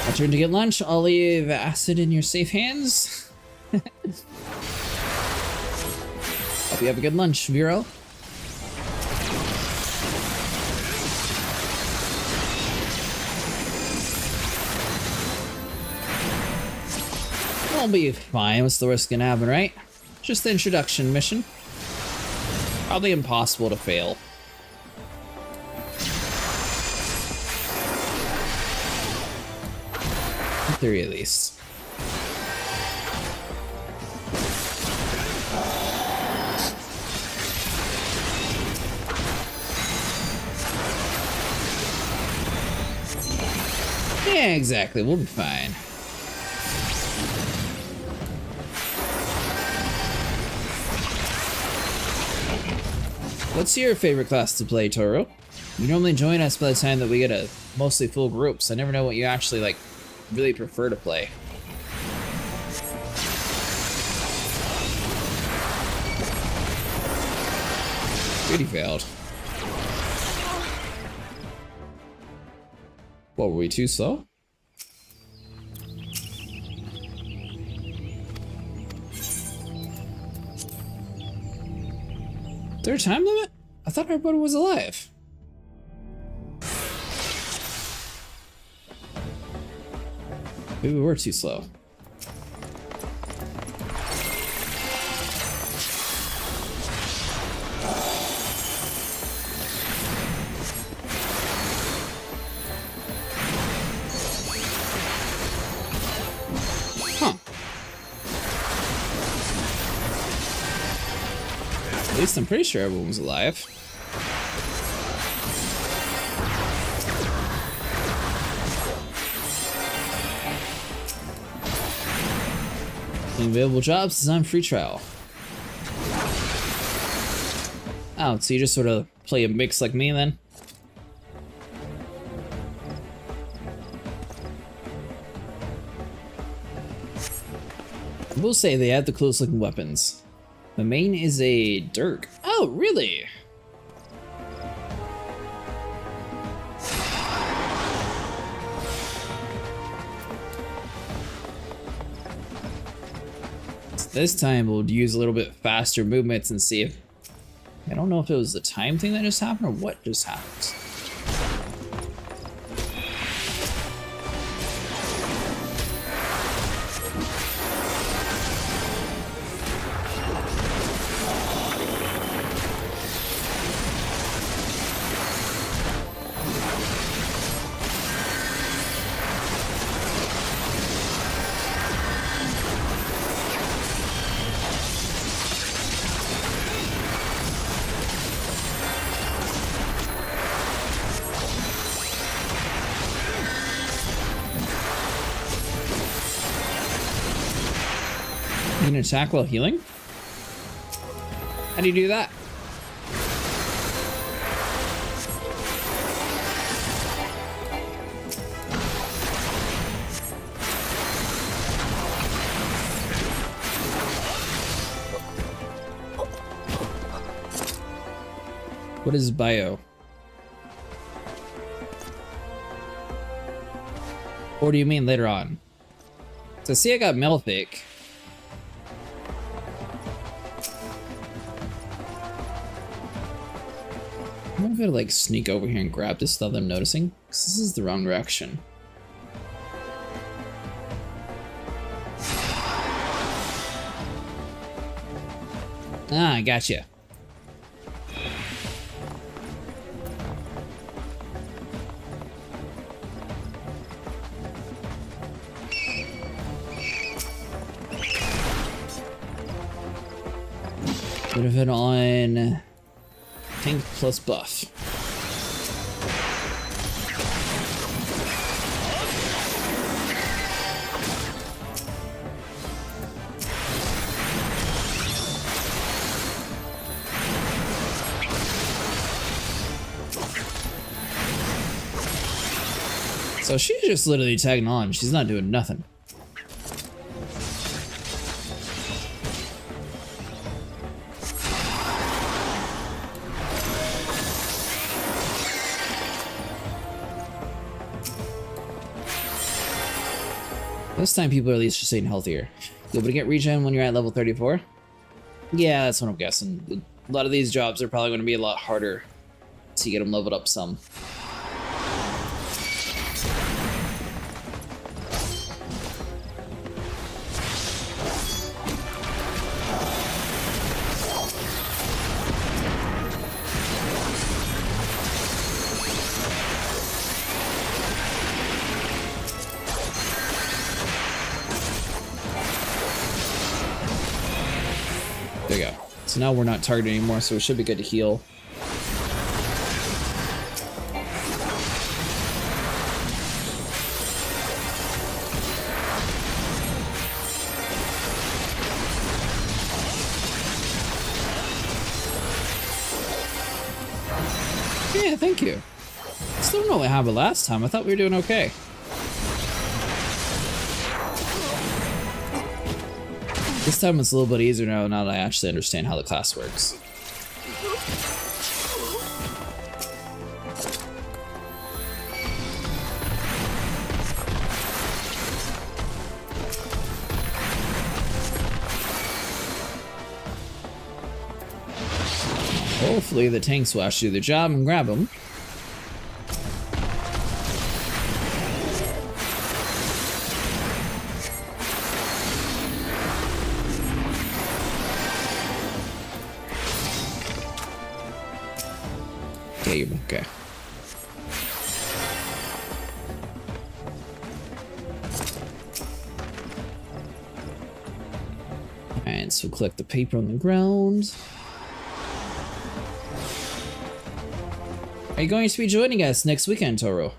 My turn to get lunch. I'll leave acid in your safe hands. Hope you have a good lunch, Vero. I'll be fine. What's the worst gonna happen, right? Just the introduction mission. Probably impossible to fail. In theory, at least. Yeah, exactly. We'll be fine. What's your favorite class to play, Toro? You normally join us by the time that we get a mostly full group, so I never know what you actually, like, really prefer to play. Really failed. What, were we too slow? Is there a time limit? I thought everybody was alive. Maybe we were too slow. Huh. At least I'm pretty sure everyone was alive. Available jobs, design free trial. Oh, so you just sort of play a mix like me then? I will say they have the coolest looking weapons. The main is a dirk. Oh, really? This time we'll use a little bit faster movements and see if... I don't know if it was the time thing that just happened or what just happened. can attack while healing? How do you do that? What is bio? Or do you mean later on? So see, I got Melfic. I'm gonna go like sneak over here and grab this without them noticing, because this is the wrong direction. Ah, I gotcha. Bit of it on tank plus buff. So she's just literally tagging on. She's not doing nothing. This time people are at least just staying healthier. You'll be able to get regen when you're at level 34? Yeah, that's what I'm guessing. A lot of these jobs are probably going to be a lot harder to get them leveled up some. There you go. So now we're not targeted anymore, so it should be good to heal. Yeah, thank you. Still don't know what happened last time. I thought we were doing okay. This time it's a little bit easier now that I actually understand how the class works. Hopefully the tanks will actually do their job and grab them. Okay. And so collect the paper on the ground. Are you going to be joining us next weekend, Toro?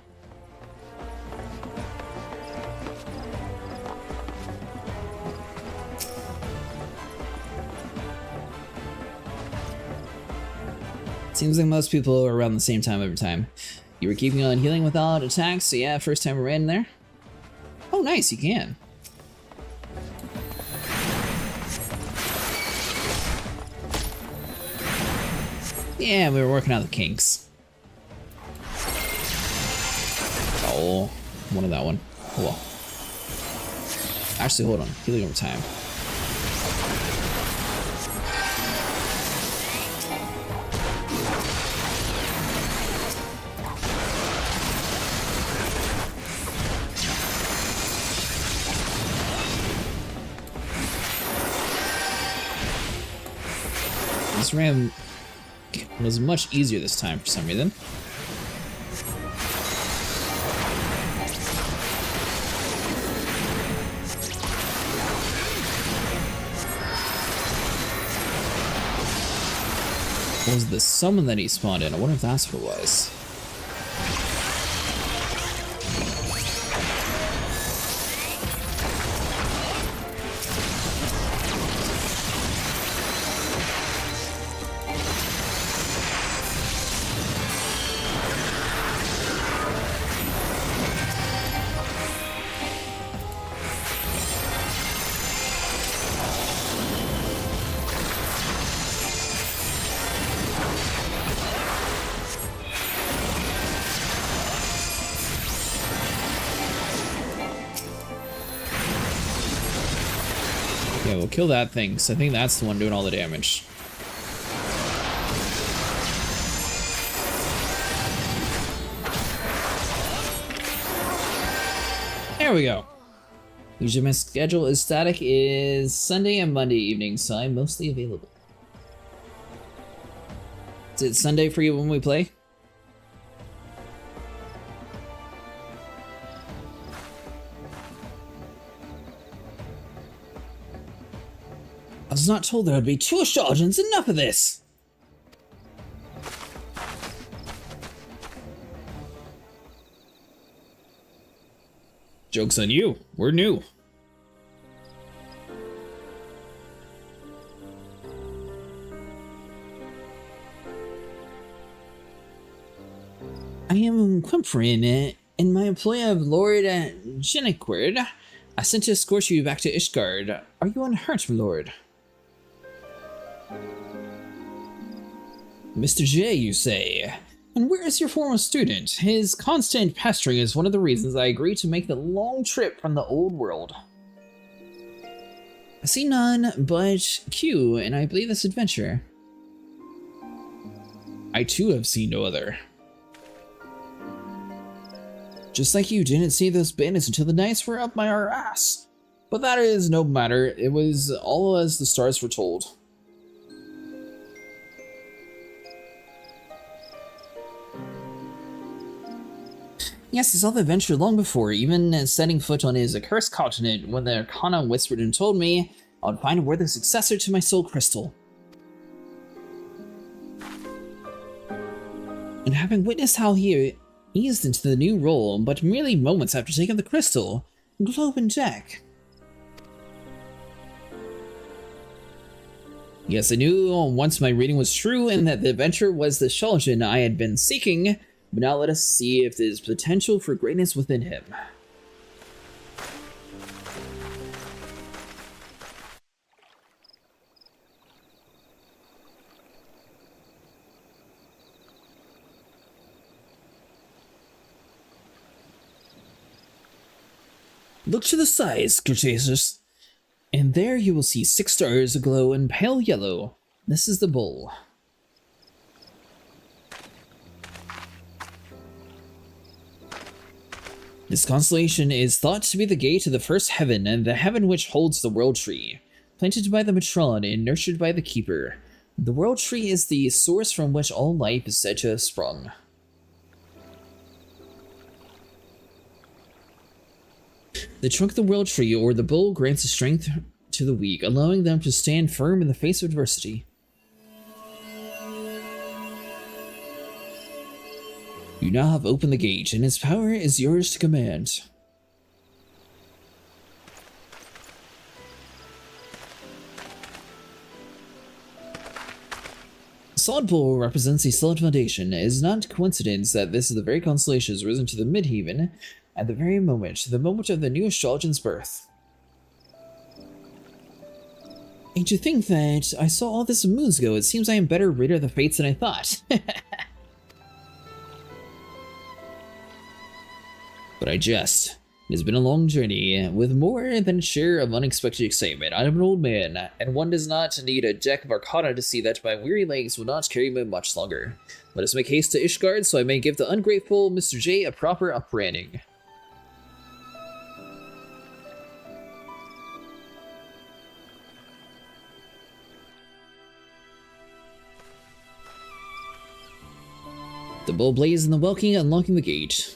Seems like most people are around the same time every time. You were keeping on healing without attacks, so yeah, first time we ran there. Oh nice, you can. Yeah, we were working out the kinks. Oh, one of that one. Oh well. Actually, hold on. Healing over time. This ram was much easier this time for some reason. What was the summon that he spawned in? I wonder if that's what it was. Alright, we'll kill that thing, because I think that's the one doing all the damage. There we go. Usually my schedule is static is Sunday and Monday evenings, so I'm mostly available. Is it Sunday for you when we play? I was not told there would be 2 astrologers. Enough of this! Joke's on you. We're new. I am Quimperin, and my employer of Lord Jeniquard. I sent to escort you back to Ishgard. Are you unhurt, my lord? Mr. J, you say? And where is your former student? His constant pestering is one of the reasons I agreed to make the long trip from the old world. I see none but Q, and I believe this adventure. I too have seen no other. Just like you didn't see those bandits until the knights were up my ass. But that is no matter, it was all as the stars were told. Yes, I saw the adventure long before, even setting foot on his accursed continent when the Arcana whispered and told me I would find a worthy successor to my soul crystal. And having witnessed how he eased into the new role, but merely moments after taking the crystal, Globe and Jack. Yes, I knew once my reading was true and that the adventure was the Shulgin I had been seeking, but now let us see if there is potential for greatness within him. Look to the sides, Coerthas, and there you will see 6 stars aglow in pale yellow. This is the bull. This constellation is thought to be the gate to the first heaven, and the heaven which holds the world tree, planted by the matron and nurtured by the keeper. The world tree is the source from which all life is said to have sprung. The trunk of the world tree, or the bull, grants strength to the weak, allowing them to stand firm in the face of adversity. You now have opened the gate, and its power is yours to command. Solid Bull represents a solid foundation. It is not coincidence that this is the very constellation has risen to the midheaven at the very moment, the moment of the new astrologer's birth. And to think that I saw all this moons ago, it seems I am better rid of the fates than I thought. But I jest. It has been a long journey, with more than a share of unexpected excitement. I am an old man, and one does not need a deck of Arcana to see that my weary legs will not carry me much longer. Let us make haste to Ishgard, so I may give the ungrateful Mr. J a proper upbranding. The bull blazed in the welkin, unlocking the gate.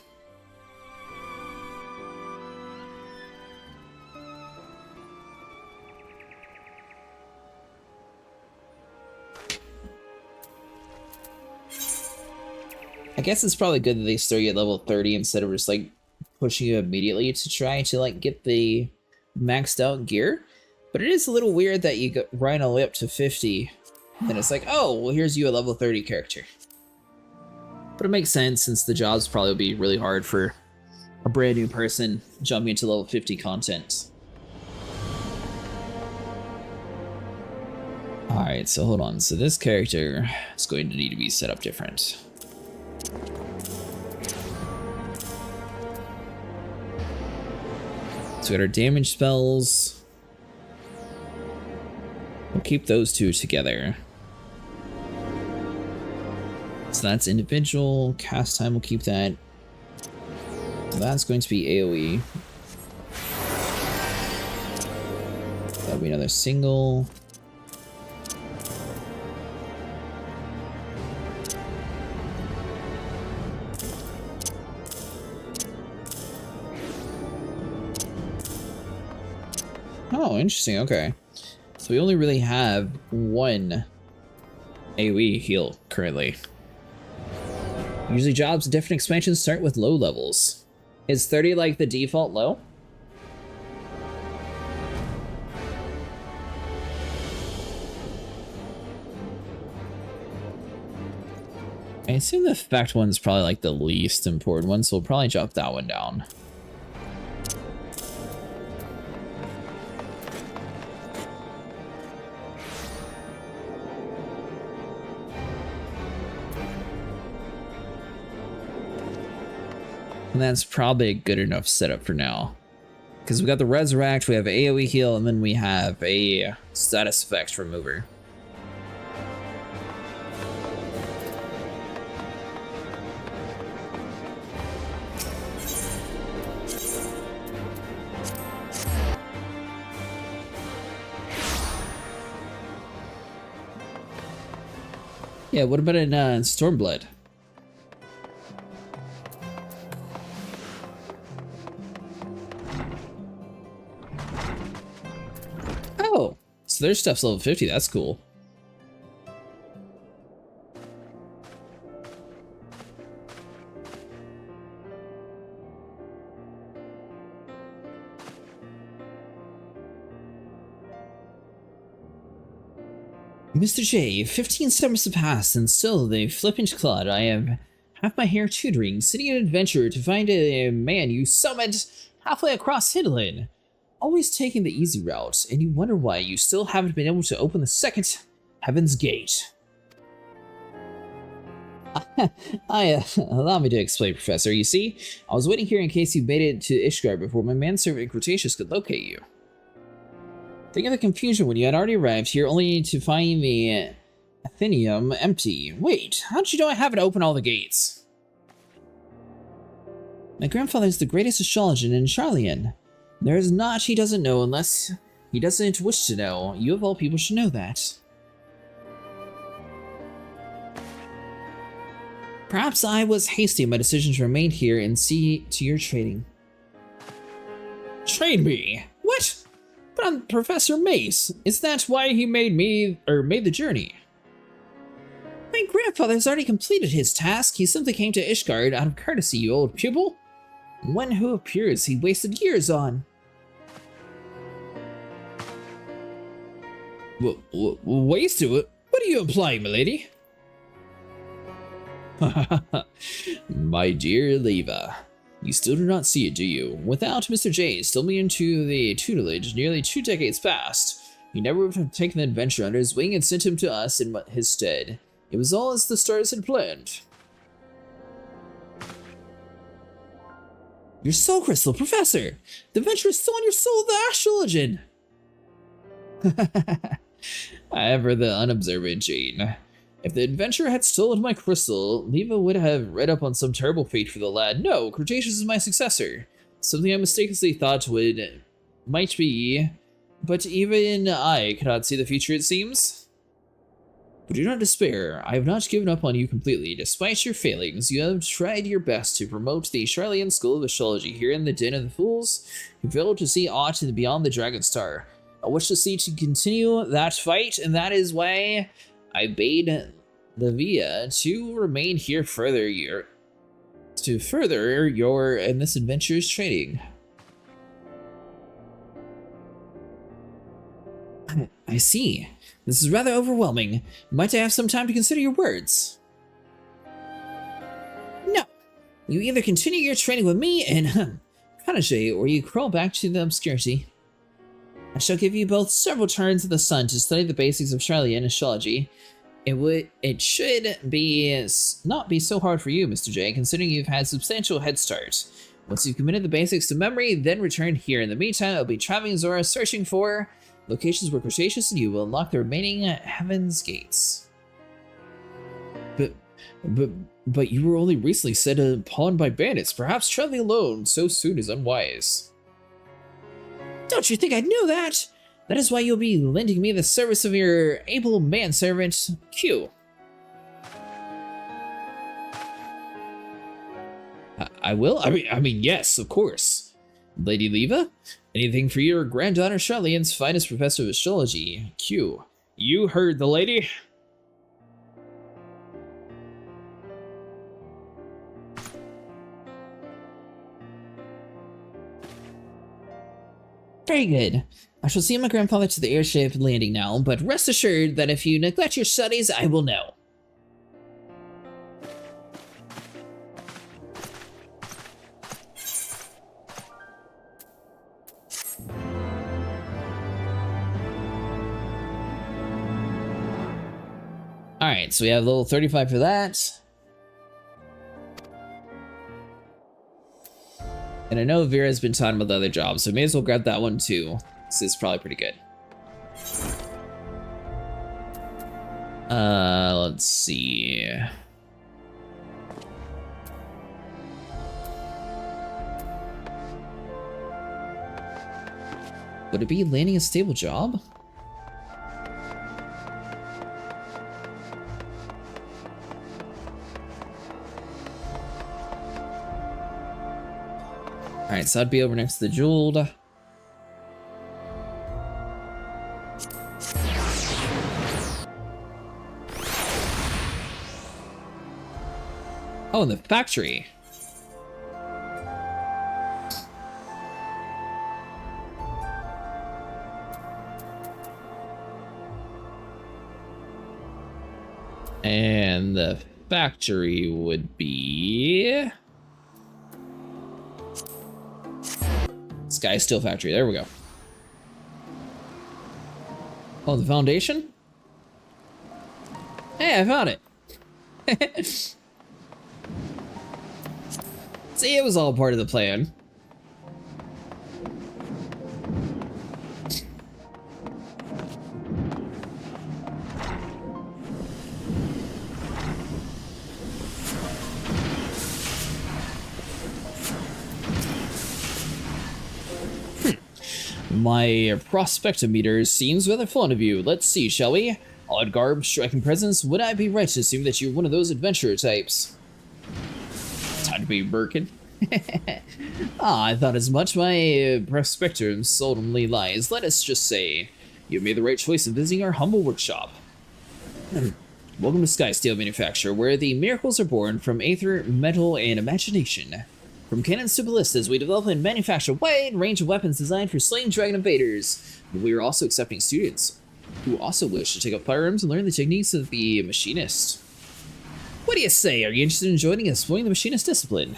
I guess it's probably good that they start you at level 30 instead of just like pushing you immediately to try to like get the maxed out gear. But it is a little weird that you go right all the way up to 50 and then it's like, oh, well here's you a level 30 character. But it makes sense since the jobs probably will be really hard for a brand new person jumping into level 50 content. Alright, so hold on. So this character is going to need to be set up different. So we got our damage spells. We'll keep those two together. So that's individual. Cast time, we'll keep that. So that's going to be AoE. That'll be another single. Oh, interesting. Okay. So we only really have one AoE heal currently. Usually jobs in different expansions start with low levels. Is 30 like the default low? I assume the effect one's probably like the least important one, so we'll probably drop that one down. And that's probably a good enough setup for now. Because we got the Resurrect, we have AoE heal, and then we have a status effect remover. Yeah, what about in Stormblood? Oh, so their stuff's level 50, that's cool. Mr. J, 15 summers have passed, and still the flippant clod. I have half my hair tutoring, sitting an adventure to find a man you summoned halfway across Hinterland. Always taking the easy route, and you wonder why you still haven't been able to open the second Heaven's Gate. Allow me to explain, Professor. You see, I was waiting here in case you made it to Ishgard before my manservant Cretaceous could locate you. Think of the confusion when you had already arrived here, only to find the Athenaeum empty. Wait, how did you know I haven't opened all the gates? My grandfather is the greatest astrologer in Charlian. There is naught he doesn't know unless he doesn't wish to know. You of all people should know that. Perhaps I was hasty in my decision to remain here and see to your trading. Trade me? What? But I'm Professor Mace. Is that why he made the journey? My grandfather has already completed his task. He simply came to Ishgard out of courtesy, you old pupil. One who appears he wasted years on. Wasted? What are you implying, milady? My dear Leva, you still do not see it, do you? Without Mr. J still being into the tutelage nearly 2 decades past, he never would have taken the adventure under his wing and sent him to us in his stead. It was all as the stars had planned. Your soul crystal, Professor! The adventure is still on your soul, the astrologian! Ever the unobservant Jane. If the adventurer had stolen my crystal, Leva would have read up on some terrible fate for the lad. No, Cretaceous is my successor. Something I mistakenly thought might be, but even I cannot see the future, it seems. But do not despair. I have not given up on you completely. Despite your failings, you have tried your best to promote the Charlian School of Astrology here in the Den of the Fools. You failed to see aught beyond the Dragon Star. I wish to see to continue that fight, and that is why I bade Levia to remain here further your and this adventure's trading. I see. This is rather overwhelming. Might I have some time to consider your words? No. You either continue your training with me and protege, or you crawl back to the obscurity. I shall give you both several turns of the sun to study the basics of Charlian astrology. It should not be so hard for you, Mr. J, considering you've had substantial head start. Once you've committed the basics to memory, then return here. In the meantime, I'll be traveling Zora searching for Locations were Cretaceous and you will unlock the remaining Heaven's Gates. But you were only recently set upon by bandits. Perhaps traveling alone so soon is unwise. Don't you think I knew that? That is why you'll be lending me the service of your able manservant, Q. I will? I mean, yes, of course. Lady Leva? Anything for your granddaughter Charlene's finest professor of astrology, Q. You heard the lady? Very good. I shall see my grandfather to the airship landing now, but rest assured that if you neglect your studies, I will know. Alright, so we have level 35 for that. And I know Vera's been talking about the other job, so may as well grab that one too. This is probably pretty good. Let's see. Would it be landing a stable job? Alright, so I'd be over next to the jeweled. Oh, in the factory. And the factory would be... Sky Steel Factory, there we go. Oh, the foundation? Hey, I found it. See, it was all part of the plan. My prospectometer seems rather fond of you. Let's see, shall we? Odd garb, striking presence. Would I be right to assume that you're one of those adventurer types? Time to be Birkin. I thought as much. My prospectum seldomly lies. Let us just say, you made the right choice in visiting our humble workshop. Welcome to Sky Steel Manufacture, where the miracles are born from aether, metal, and imagination. From cannons to ballistas, we develop and manufacture a wide range of weapons designed for slaying dragon invaders. But we are also accepting students who also wish to take up firearms and learn the techniques of the machinist. What do you say? Are you interested in joining and exploring the machinist discipline?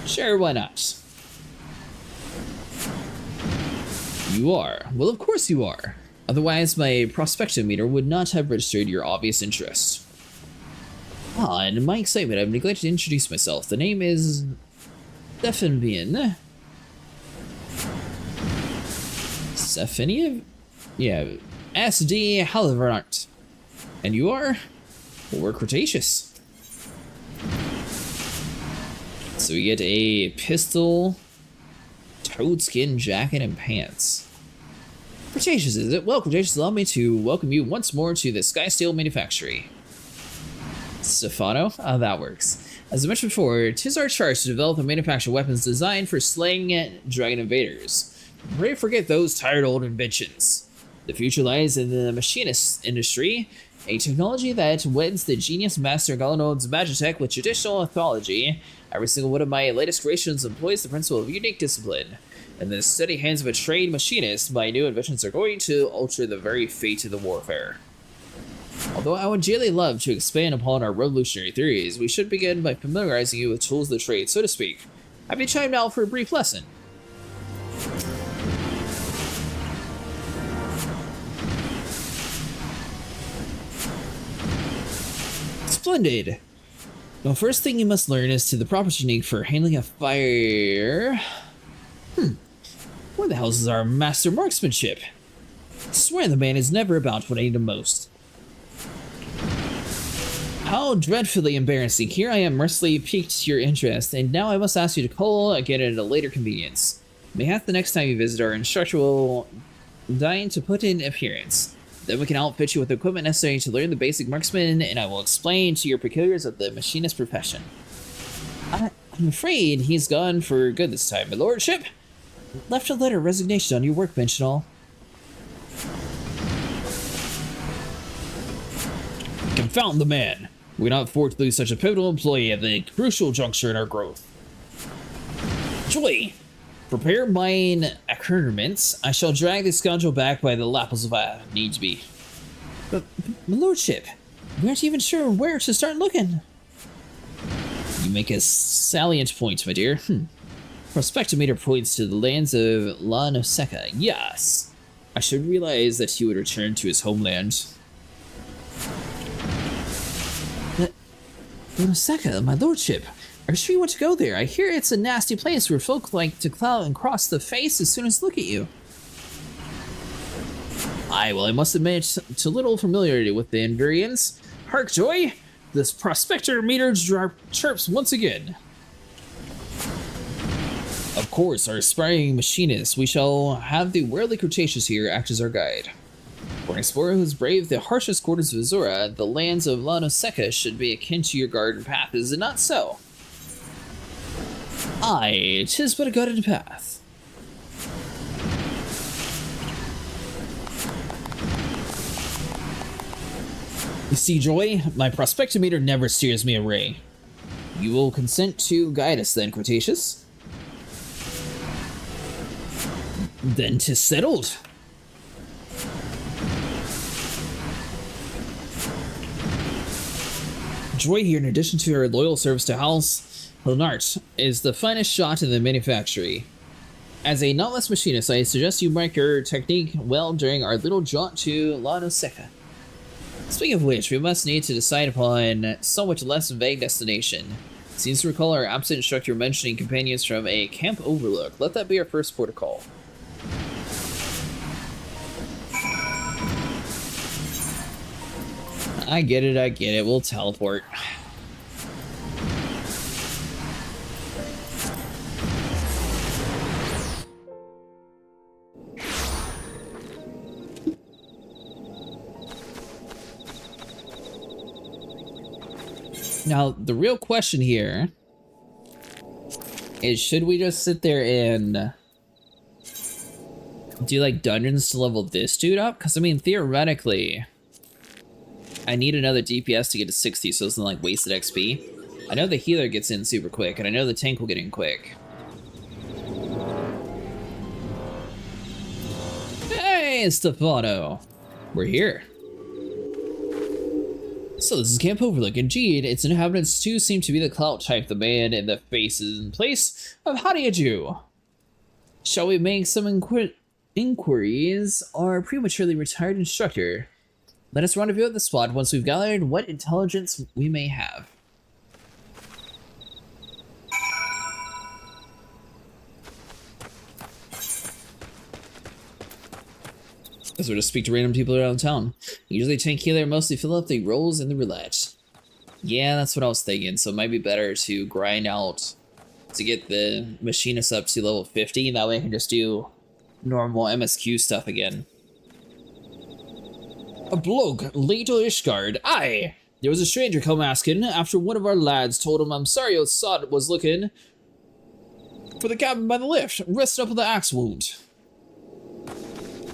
Sure, why not? You are. Well, of course you are. Otherwise, my prospectometer would not have registered your obvious interest. Ah, and in my excitement, I've neglected to introduce myself. The name is... Stephanian. Stephania? Yeah, SD Halivernart. And you are? Well, we're Cretaceous. So we get a pistol, toad skin jacket, and pants. Cretaceous, is it? Well, Cretaceous, allow me to welcome you once more to the Sky Steel Manufactory. Stefano? Oh, that works. As I mentioned before, 'tis our charge to develop and manufacture weapons designed for slaying dragon invaders. Pray forget those tired old inventions. The future lies in the machinist industry, a technology that weds the genius master Galenod's magitech with traditional ethology. Every single one of my latest creations employs the principle of unique discipline. In the steady hands of a trained machinist, my new inventions are going to alter the very fate of the warfare. Although I would dearly love to expand upon our revolutionary theories, we should begin by familiarizing you with tools of the trade, so to speak. Have you chimed out for a brief lesson? Splendid! The first thing you must learn is the proper technique for handling a fire... Where the hell is our master marksmanship? I swear the man is never about what I need him most. How dreadfully embarrassing. Here I am mercilessly piqued your interest, and now I must ask you to call again at a later convenience. Mayhap the next time you visit, our instructor will deign to put in appearance. Then we can outfit you with the equipment necessary to learn the basic marksman, and I will explain to your peculiars of the machinist profession. I'm afraid he's gone for good this time, my lordship. Left a letter of resignation on your workbench and all. Confound the man. We cannot afford to lose such a pivotal employee at the crucial juncture in our growth. Joy! Prepare mine accoutrements. I shall drag the scoundrel back by the lapels if I need to be. But, my lordship, we aren't even sure where to start looking. You make a salient point, my dear. Prospectometer points to the lands of La Noseca. Yes. I should realize that he would return to his homeland. La Noseca, my lordship. Are you sure you want to go there? I hear it's a nasty place where folk like to clout and cross the face as soon as look at you. Aye, well, I must admit to little familiarity with the Endurians. Hark, Joy! This prospector meter chirps once again. Of course, our aspiring machinist, we shall have the warily Cretaceous here act as our guide. For an explorer who's braved the harshest quarters of Azura, the lands of La Noseca should be akin to your garden path, is it not so? Aye, 'tis but a garden path. You see, Joy, my prospectometer never steers me away. You will consent to guide us then, Cretaceous? Then 'tis settled. Joy here, in addition to her loyal service to House Hilnart, is the finest shot in the manufactory. As a novice machinist, I suggest you mark your technique well during our little jaunt to La Noseca. Speaking of which, we must need to decide upon a somewhat less vague destination. Seems to recall our absent instructor mentioning companions from a camp overlook. Let that be our first port of call. I get it, we'll teleport. Now, the real question here is, should we just sit there and do like dungeons to level this dude up? Because I mean, theoretically, I need another DPS to get to 60, so it's not like wasted XP. I know the healer gets in super quick, and I know the tank will get in quick. Hey, Stefano! We're here. So this is Camp Overlook. Indeed, its inhabitants too seem to be the clout type, the man in the faces in place of how do you do? Shall we make some inquiries? Our prematurely retired instructor. Let us rendezvous at the spot once we've gathered what intelligence we may have. Guess we'll just speak to random people around town. Usually tank healer mostly fill up the rolls in the roulette. Yeah, that's what I was thinking, so it might be better to grind out to get the machinist up to level 50, that way I can just do normal MSQ stuff again. A bloke, Leto Ishgard. Aye! There was a stranger come asking after one of our lads told him I'm sorry Osad was looking for the cabin by the lift, rested up with the axe wound.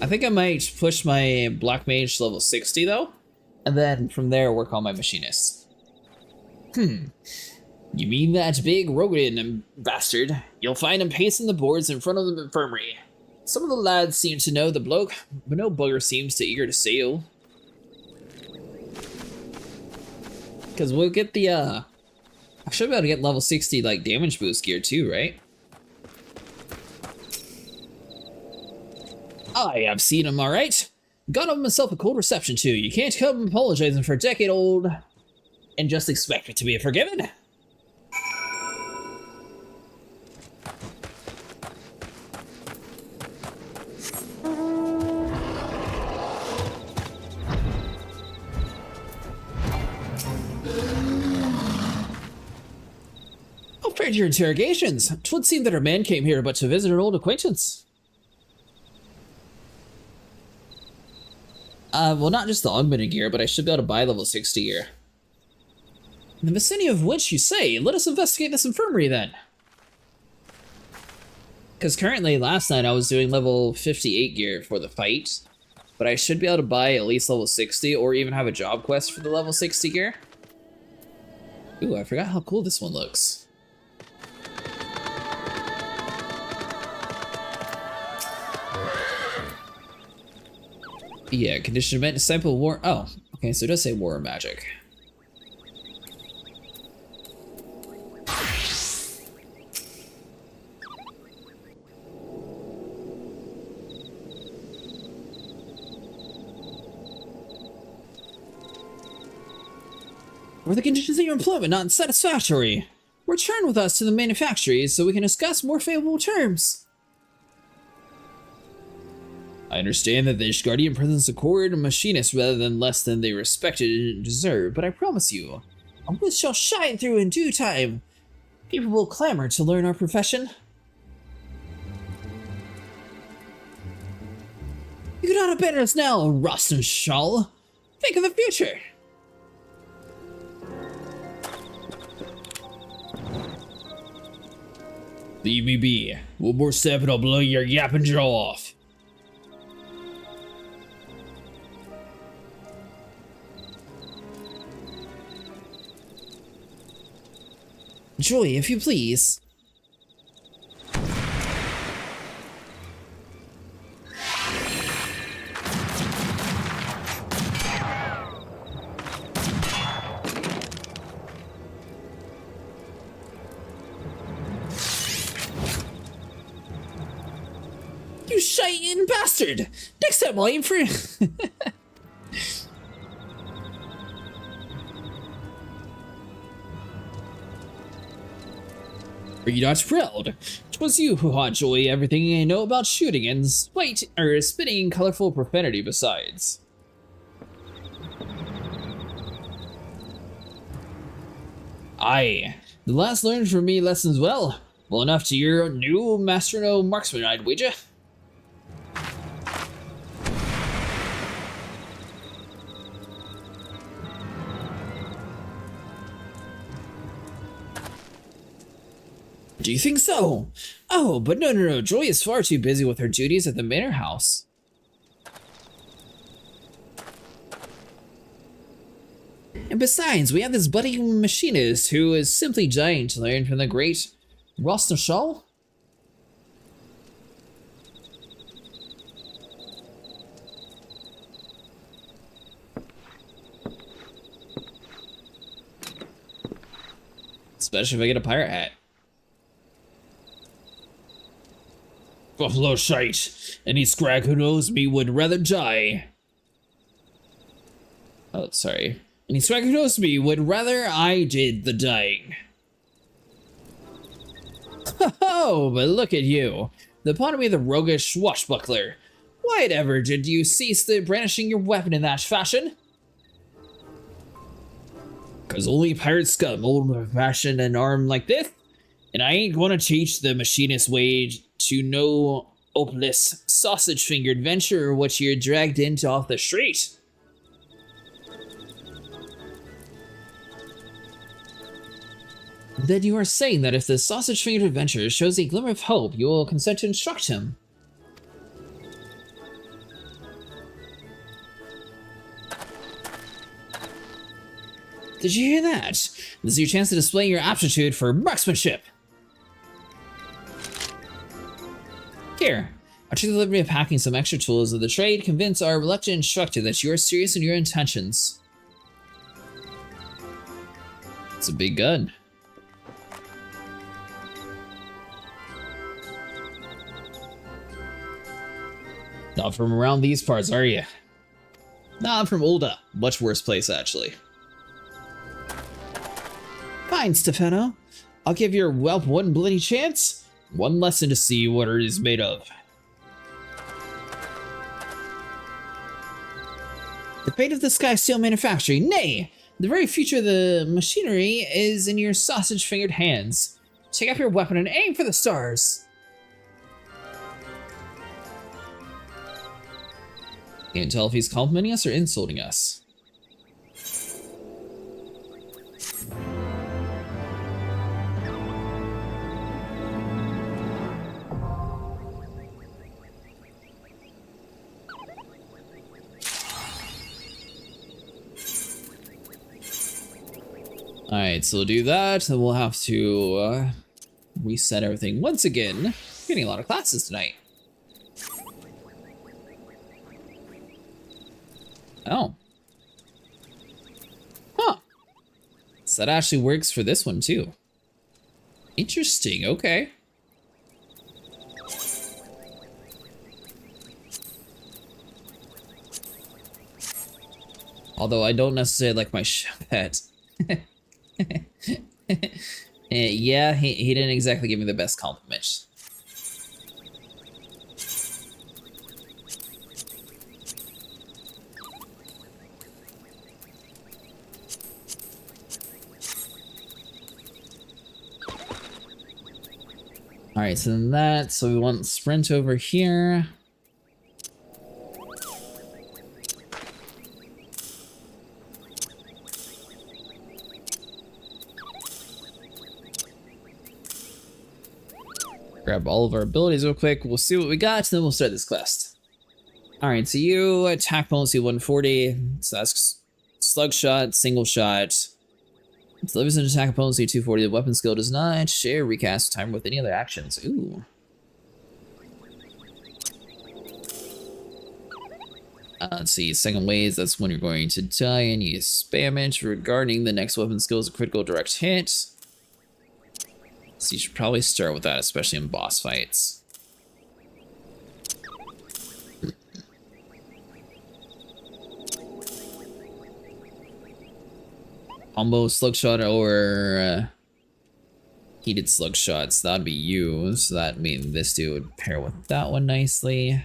I think I might push my Black Mage to level 60 though, and then from there work on my machinist. You mean that big Rogan bastard? You'll find him pacing the boards in front of the infirmary. Some of the lads seem to know the bloke, but no bugger seems too eager to sail. Because we'll get the, I should be able to get level 60, like, damage boost gear too, right? I've seen him, alright. Got him himself a cold reception too. You can't come apologizing for a decade old and just expect me to be forgiven. Oh, fair to your interrogations. 'Twould seem that our man came here but to visit an old acquaintance. Well, not just the augmented gear, but I should be able to buy level 60 gear. In the vicinity of which you say, let us investigate this infirmary then. Because currently, last night I was doing level 58 gear for the fight, but I should be able to buy at least level 60 or even have a job quest for the level 60 gear. Ooh, I forgot how cool this one looks. Yeah, condition event, disciple war. Oh, okay, so it does say war magic. Were the conditions of your employment not satisfactory? Return with us to the manufactories so we can discuss more favorable terms. I understand that the Ishgardian presence accord machinists rather than less than they respected and deserve, but I promise you, our wits shall shine through in due time. People will clamor to learn our profession. You cannot abandon us now, Roston Shawl. Think of the future. Leave me be. One more step and I'll blow your yapping jaw off. Joy, if you please. You shite-eating bastard! Next time I'll aim for you. Are you not proud? 'Twas you who taught Joy everything I know about shooting and spitting colorful profanity besides. Aye, the last learned from me lessons well enough to your new master no marksman, I'd wager. Do you think so? Oh, but no, Joy is far too busy with her duties at the manor house. And besides, we have this budding machinist who is simply dying to learn from the great Rosnashal. Especially if I get a pirate hat. Buffalo shite. Any scrag who knows me would rather die. Oh, sorry. Any scrag who knows me would rather I did the dying. Oh, but look at you. The epitome of the roguish swashbuckler. Why did you cease the brandishing your weapon in that fashion? 'Cause only pirate scum old fashioned an arm like this, and I ain't gonna teach the machinist way to no opeless sausage-fingered venture what you're dragged into off the street. Then you are saying that if the sausage-fingered adventurer shows a glimmer of hope, you will consent to instruct him. Did you hear that? This is your chance to display your aptitude for marksmanship. Here, after the delivery of packing some extra tools of the trade, convince our reluctant instructor that you are serious in your intentions. It's a big gun. Not from around these parts, are you? Nah, I'm from Ulda. Much worse place, actually. Fine, Stefano. I'll give your whelp one bloody chance. One lesson to see what it is made of. The fate of the Sky Steel Manufactory, nay! The very future of the machinery is in your sausage-fingered hands. Take up your weapon and aim for the stars. Can't tell if he's complimenting us or insulting us. Alright, so we'll do that, then we'll have to reset everything once again. We're getting a lot of classes tonight. Oh. Huh. So that actually works for this one too. Interesting, okay. Although I don't necessarily like my pet. Yeah, he didn't exactly give me the best compliment. Alright, so then that, so we want sprint over here. Grab all of our abilities real quick, we'll see what we got, and then we'll start this quest. Alright, so you attack potency 140, so that's slug shot, single shot. It delivers an attack potency 240, the weapon skill does not share recast time with any other actions. Ooh. Let's see, second ways, that's when you're going to die and you spam it. Regarding the next weapon skill is a critical direct hit. So you should probably start with that, especially in boss fights. Combo slug shot or heated slug shots, that'd be you. So that means this dude would pair with that one nicely.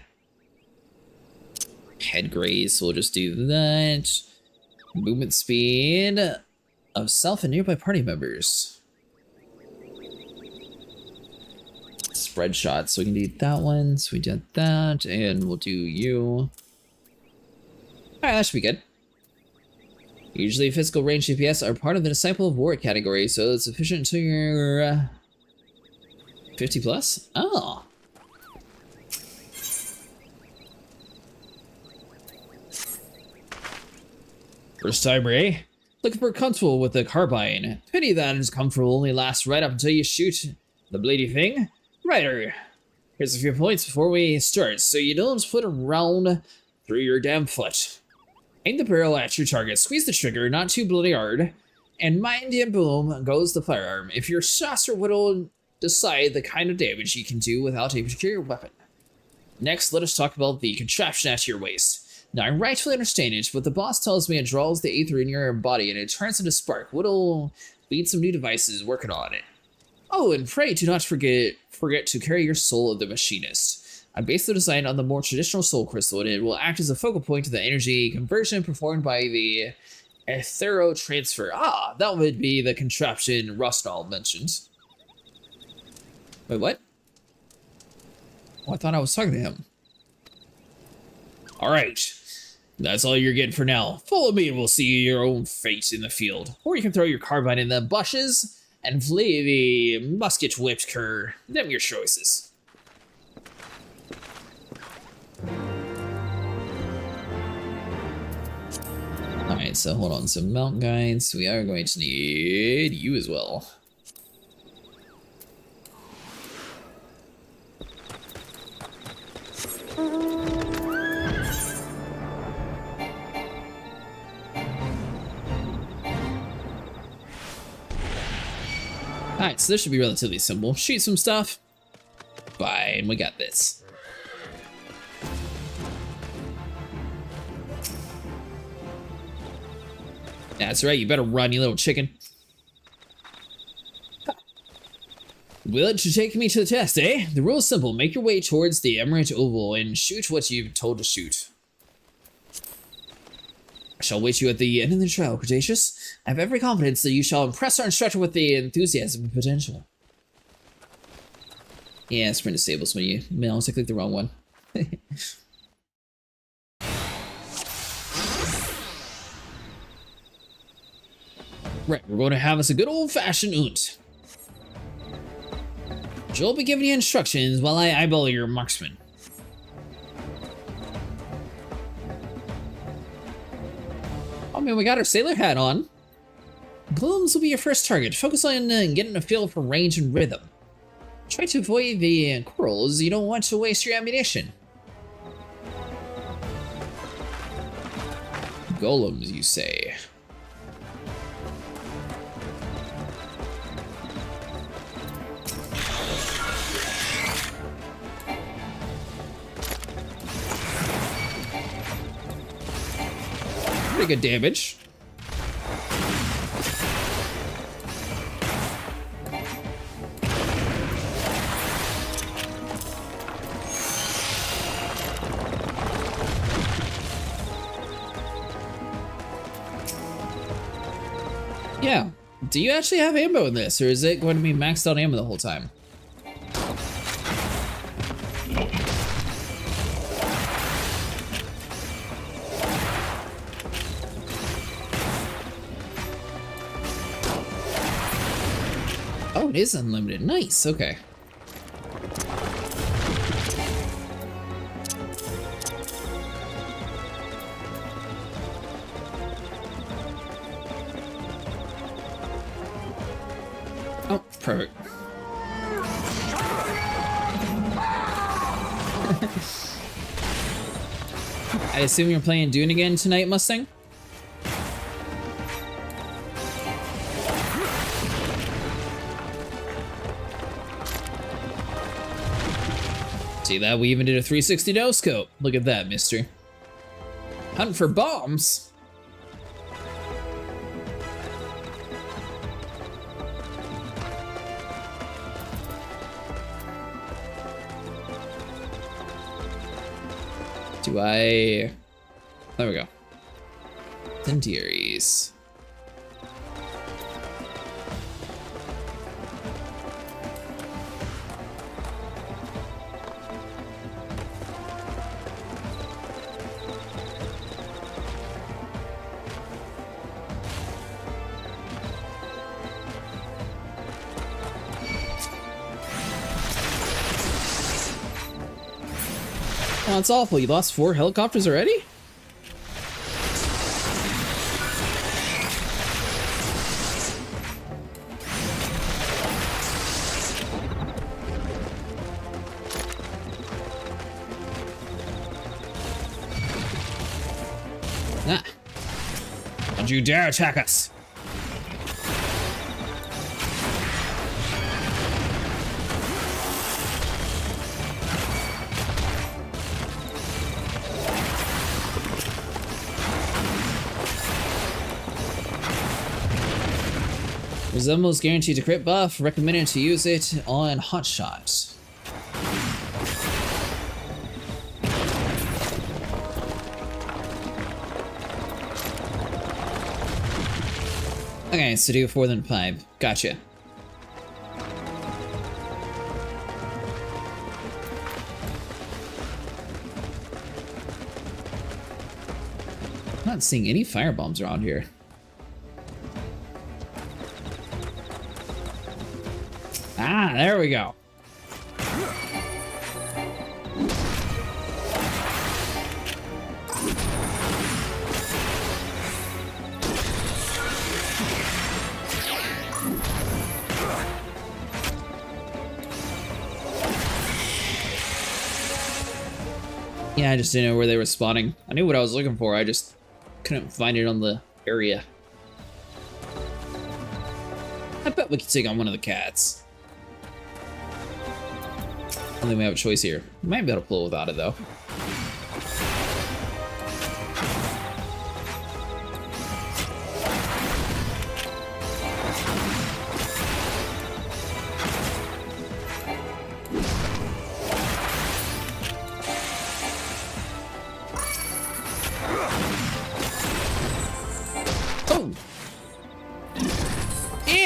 Head graze, so we'll just do that. Movement speed of self and nearby party members. Spread shots, so we can do that one. So we did that, and we'll do you. Alright, that should be good. Usually physical range DPS are part of the Disciple of War category, so it's sufficient until you're 50 plus? Oh. First timer, eh? Looking for comfortable with the carbine. Pity that his comfortable only lasts right up until you shoot the bloody thing. Righter. Here's a few points before we start, so you don't split around through your damn foot. Aim the barrel at your target, squeeze the trigger, not too bloody hard, and mind and boom goes the firearm. If your shots will decide the kind of damage you can do without a particular weapon. Next, let us talk about the contraption at your waist. Now, I rightfully understand it, but the boss tells me it draws the aether in your body and it turns into spark. What'll lead some new devices working on it. Oh, and pray do not forget to carry your soul of the machinist. I based the design on the more traditional soul crystal, and it will act as a focal point of the energy conversion performed by the aether transfer. Ah, that would be the contraption Rustnall mentioned. Wait, what? Oh, I thought I was talking to him. Alright, that's all you're getting for now. Follow me and we'll see your own fate in the field. Or you can throw your carbine in the bushes and flee the musket-whipped cur. Them your choices. Alright, so hold on, so mount guides, we are going to need you as well. Alright, so this should be relatively simple. Shoot some stuff. Fine, we got this. That's right, you better run, you little chicken. Willing to take me to the test, eh? The rule is simple. Make your way towards the emerald oval and shoot what you've told to shoot. shall await you at the end of the trial, Cretaceous. I have every confidence that you shall impress our instructor with the enthusiasm and potential. Yeah, sprint disables when you... I almost clicked the wrong one. Right, we're going to have us a good old-fashioned oont. Joel will be giving you instructions while I eyeball your marksman. Oh man, we got our sailor hat on. Glooms will be your first target. Focus on getting a feel for range and rhythm. Try to avoid the quarrels. You don't want to waste your ammunition. Golems, you say? Pretty good damage. Yeah. Do you actually have ammo in this, or is it going to be maxed out ammo the whole time? Oh, it is unlimited. Nice. Okay. Oh, perfect. I assume you're playing Dune again tonight, Mustang? See that? We even did a 360 no-scope. Look at that, mister. Hunt for bombs? Do I... There we go. Incendiaries. Oh, that's awful. You lost 4 helicopters already? Ah. Don't you dare attack us. Resembles guaranteed to crit buff. Recommended to use it on hotshots. Okay, so do 4 then 5. Gotcha. I'm not seeing any firebombs around here. Ah, there we go. Yeah, I just didn't know where they were spawning. I knew what I was looking for, I just couldn't find it on the area. I bet we could take on one of the cats. I don't think we have a choice here. We might be able to pull without it, though.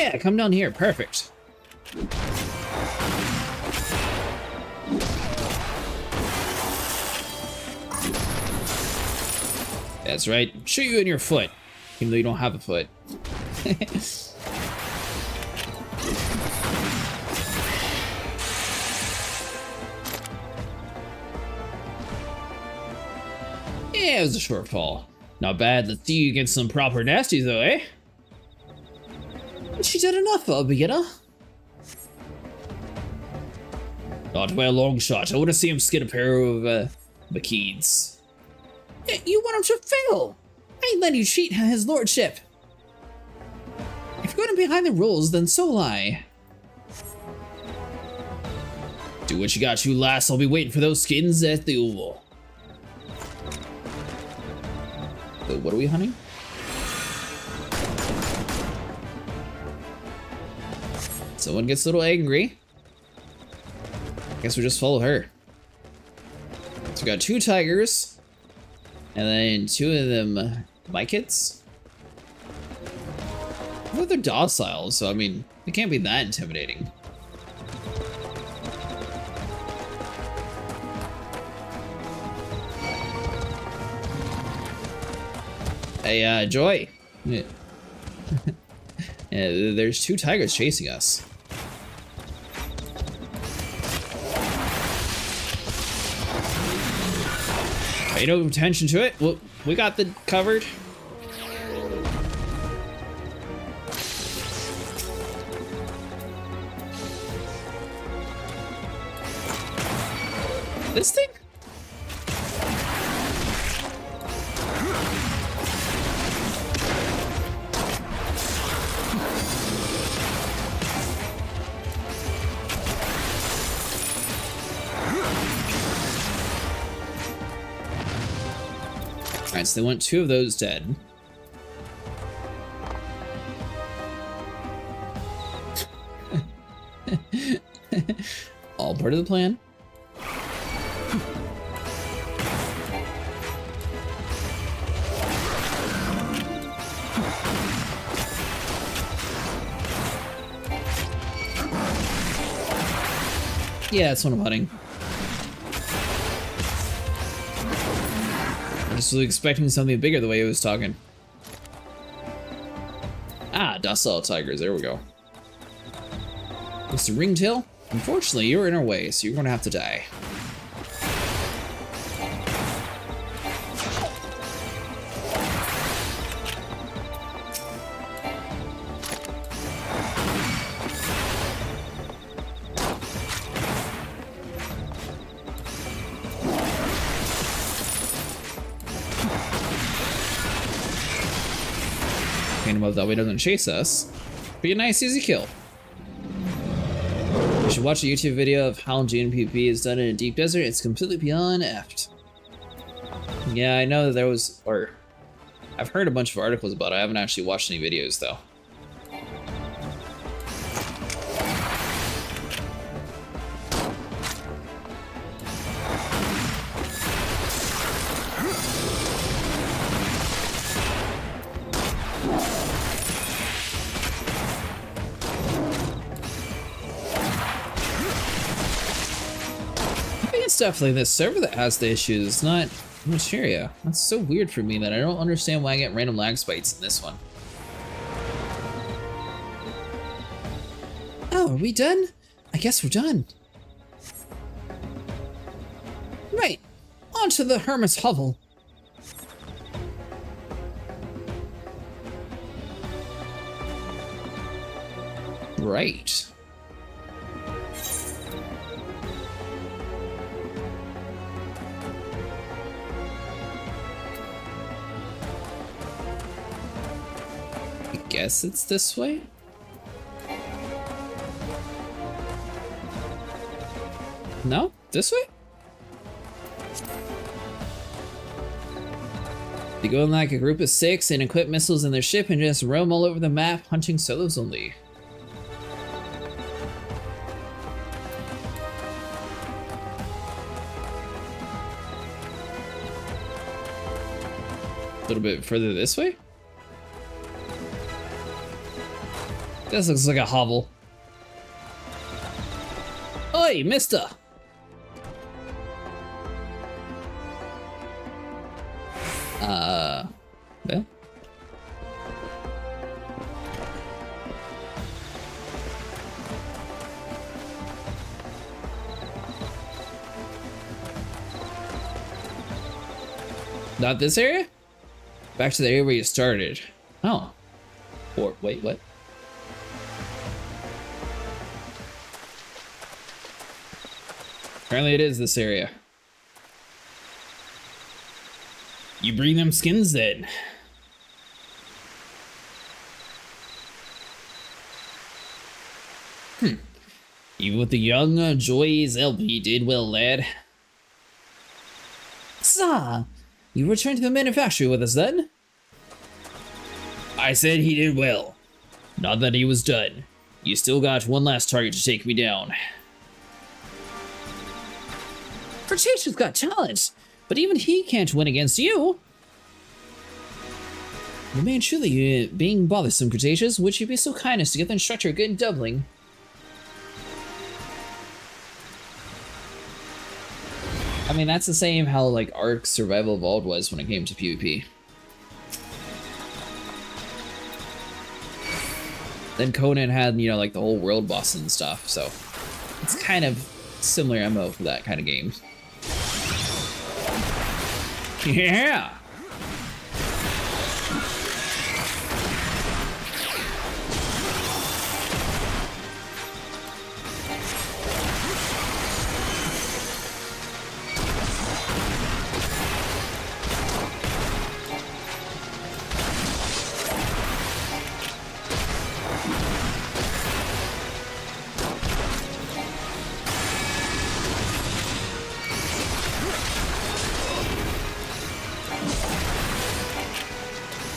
Yeah, come down here. Perfect. That's right. Shoot you in your foot, even though you don't have a foot. Yeah, it was a short fall. Not bad. Let's see you get some proper nasties, though, eh? She did enough for a beginner. Not by a long shot. I want to see him skid a pair of bikinis. You want him to fail? I ain't letting you cheat his lordship. If you're going behind the rules, then so will I. Do what you got to, lass. I'll be waiting for those skins at the oval. So what are we hunting? Someone gets a little angry. Guess we just follow her. So we got 2 tigers. And then 2 of them, my kids? Well, they're docile, so I mean, they can't be that intimidating. Hey, Joy. Yeah, there's 2 tigers chasing us. Pay no attention to it. Well, we got the covered. This thing? Alright, so they want 2 of those dead. All part of the plan. Yeah, that's what I'm hunting. I just was expecting something bigger the way he was talking. Ah, docile tigers, there we go. Mr. Ringtail, unfortunately you're in our way, so you're gonna have to die. Above that way doesn't chase us. Be a nice easy kill. You should watch a YouTube video of how GNPP is done in a deep desert. It's completely beyond effed. Yeah, I know that there was, or I've heard a bunch of articles about it. I haven't actually watched any videos though. Definitely this server that has the issues, not Materia. That's so weird for me that I don't understand why I get random lag spikes in this one. Oh, are we done? I guess we're done. Right, on to the Hermit's Hovel. Right. Guess it's this way? No? This way? They go in like a group of 6 and equip missiles in their ship and just roam all over the map, hunting solos only. A little bit further this way? This looks like a hovel. Oi, mister! Well. Not this area? Back to the area where you started. Oh. Or, wait, what? Apparently it is this area. You bring them skins then. Even with the young Joy's LP did well, lad. Sir, you returned to the manufactory with us then? I said he did well. Not that he was done. You still got one last target to take me down. Cretaceous got talent, but even he can't win against you. You may truly being bothersome, Cretaceous. Would you be so kind as to get the instructor a good doubling? I mean, that's the same how, like, Ark Survival Evolved was when it came to PvP. Then Conan had, you know, like, the whole world boss and stuff, so it's kind of similar MO for that kind of game. Yeah!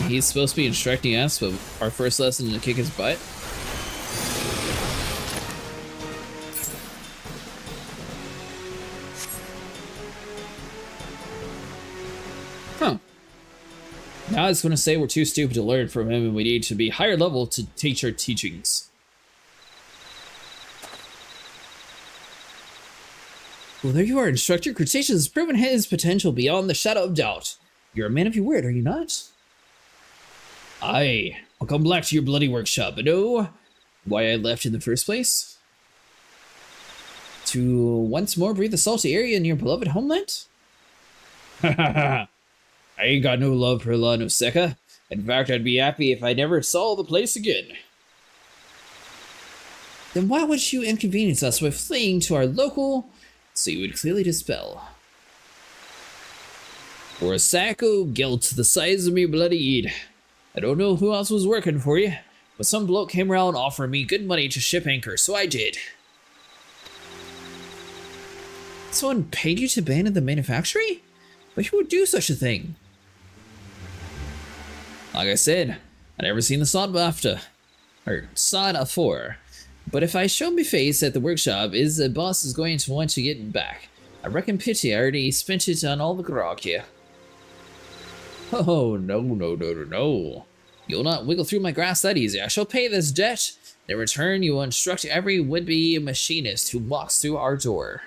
He's supposed to be instructing us, but our first lesson is to kick his butt. Huh. Now I was going to say we're too stupid to learn from him and we need to be higher level to teach our teachings. Well, there you are, Instructor. Cretaceous has proven his potential beyond the shadow of doubt. You're a man of your word, are you not? Aye, I'll come back to your bloody workshop, but know why I left in the first place? To once more breathe the salty air in your beloved homeland? I ain't got no love for La Noseca. In fact, I'd be happy if I never saw the place again. Then why would you inconvenience us by fleeing to our local, so you would clearly dispel? For a sack of guilt the size of me bloody eed. I don't know who else was working for you, but some bloke came around offering me good money to ship anchor, so I did. Someone paid you to abandon the manufactory? But who would do such a thing? Like I said, I never seen the sod after, or sod afore. But if I show me face at the workshop, the boss is going to want to get it back. I reckon pity I already spent it on all the grog here. Oh, no. You'll not wiggle through my grass that easy. I shall pay this debt. In return, you will instruct every would-be machinist who walks through our door.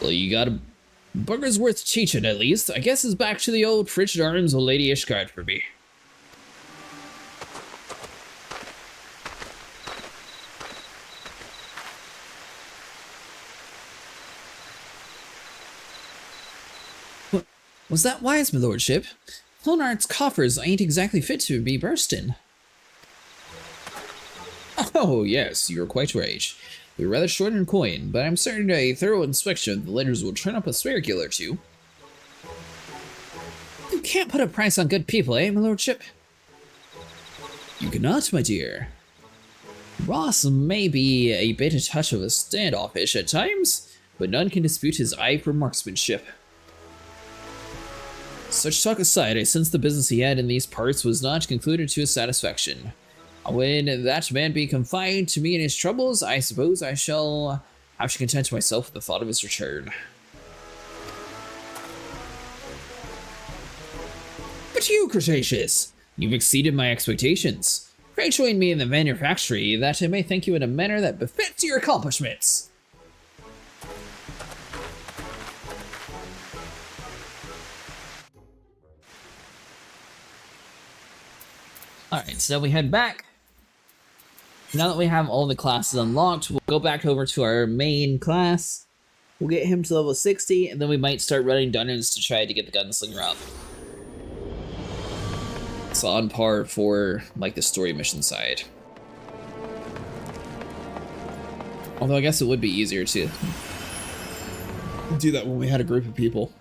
Well, you got a bugger's worth teaching, at least. I guess it's back to the old frigid arms of Lady Ishgard for me. Was that wise, my lordship? Clonart's coffers ain't exactly fit to be burst in. Oh, yes, you're quite right. We're rather short in coin, but I'm certain a thorough inspection of the ledgers will turn up a swear gill or two. You can't put a price on good people, eh, my lordship? You cannot, my dear. Ross may be a bit of touch of a standoffish at times, but none can dispute his eye for marksmanship. Such talk aside, I sense the business he had in these parts was not concluded to his satisfaction. When that man be confined to me in his troubles, I suppose I shall have to content myself with the thought of his return. But you, Cretaceous, you've exceeded my expectations. Pray join me in the manufactory, that I may thank you in a manner that befits your accomplishments. Alright, so we head back. Now that we have all the classes unlocked, we'll go back over to our main class. We'll get him to level 60, and then we might start running dungeons to try to get the gunslinger up. It's on par for, like, the story mission side. Although I guess it would be easier to do that when we had a group of people.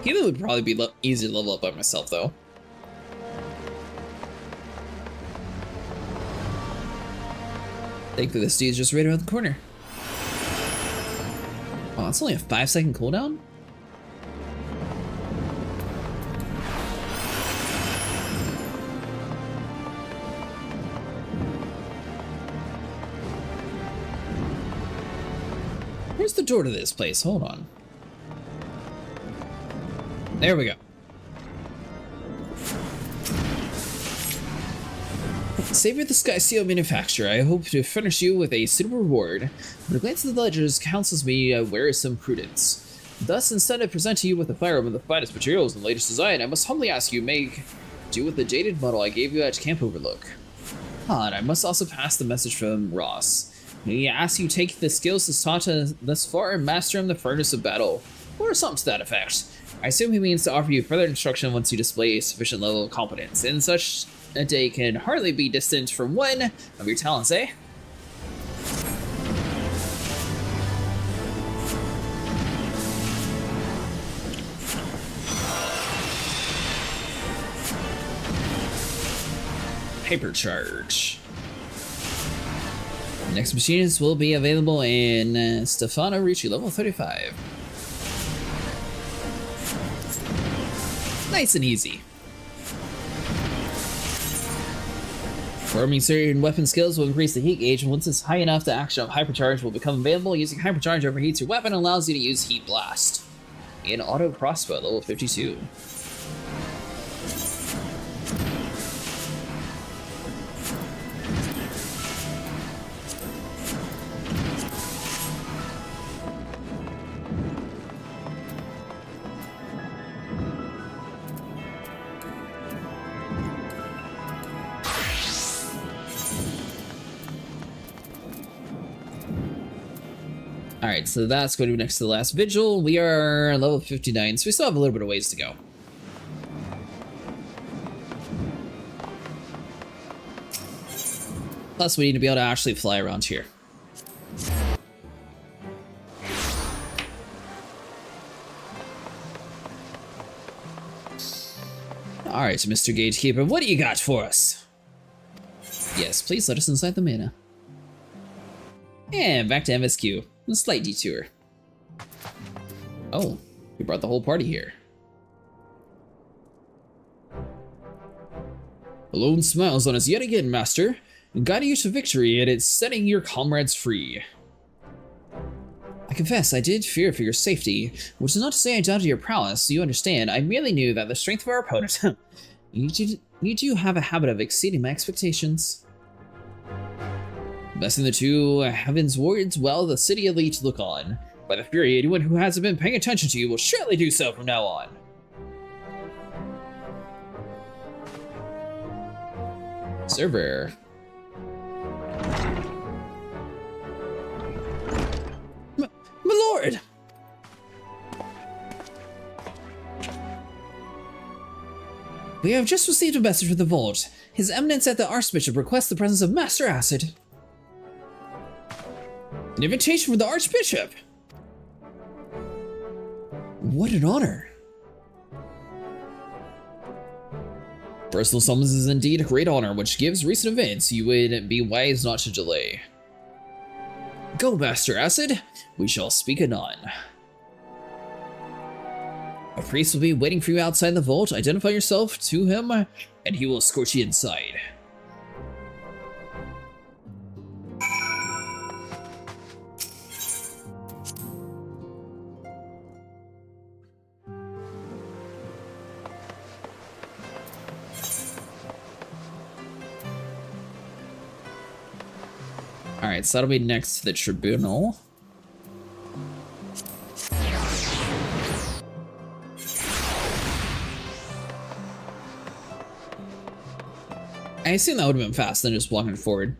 Healing would probably be easier to level up by myself, though. Thankfully, this dude's just right around the corner. Oh, it's only a 5-second cooldown? Where's the door to this place? Hold on. There we go. Savior the Sky Seal manufacturer, I hope to furnish you with a suitable reward. When a glance at the ledgers counsels me wearisome prudence. Thus, instead of presenting you with a firearm of the finest materials and latest design, I must humbly ask you make do with the dated model I gave you at Camp Overlook. Ah, and I must also pass the message from Ross. He asks you take the skills he's taught thus far and master him the furnace of battle, or something to that effect. I assume he means to offer you further instruction once you display a sufficient level of competence, and such a day can hardly be distant from one of your talents, eh? Hypercharge. Next machines will be available in Stefano Ricci, level 35. Nice and easy. Performing certain weapon skills will increase the heat gauge, and once it's high enough, the action of Hypercharge will become available. Using Hypercharge overheats your weapon and allows you to use Heat Blast. In Auto Crossbow, level 52. Alright, so that's going to be next to the last vigil. We are level 59, so we still have a little bit of ways to go. Plus, we need to be able to actually fly around here. Alright, Mr. Gatekeeper, what do you got for us? Yes, please let us inside the mana. And back to MSQ. A slight detour. Oh, we brought the whole party here. Alone smiles on us yet again, Master, guiding you to victory, and it's setting your comrades free. I confess I did fear for your safety, which is not to say I doubted your prowess, you understand. I merely knew that the strength of our opponent... you do have a habit of exceeding my expectations. Blessing the two Heavenswards while the city elite look on. By the Fury, anyone who hasn't been paying attention to you will surely do so from now on. Server. My lord! We have just received a message from the Vault. His Eminence at the Archbishop requests the presence of Master Acid. An invitation from the Archbishop! What an honor! Personal summons is indeed a great honor, which gives recent events you would be wise not to delay. Go, Master Acid! We shall speak anon. A priest will be waiting for you outside the vault. Identify yourself to him, and he will escort you inside. Alright, so that'll be next to the tribunal. I assume that would have been faster than just walking forward.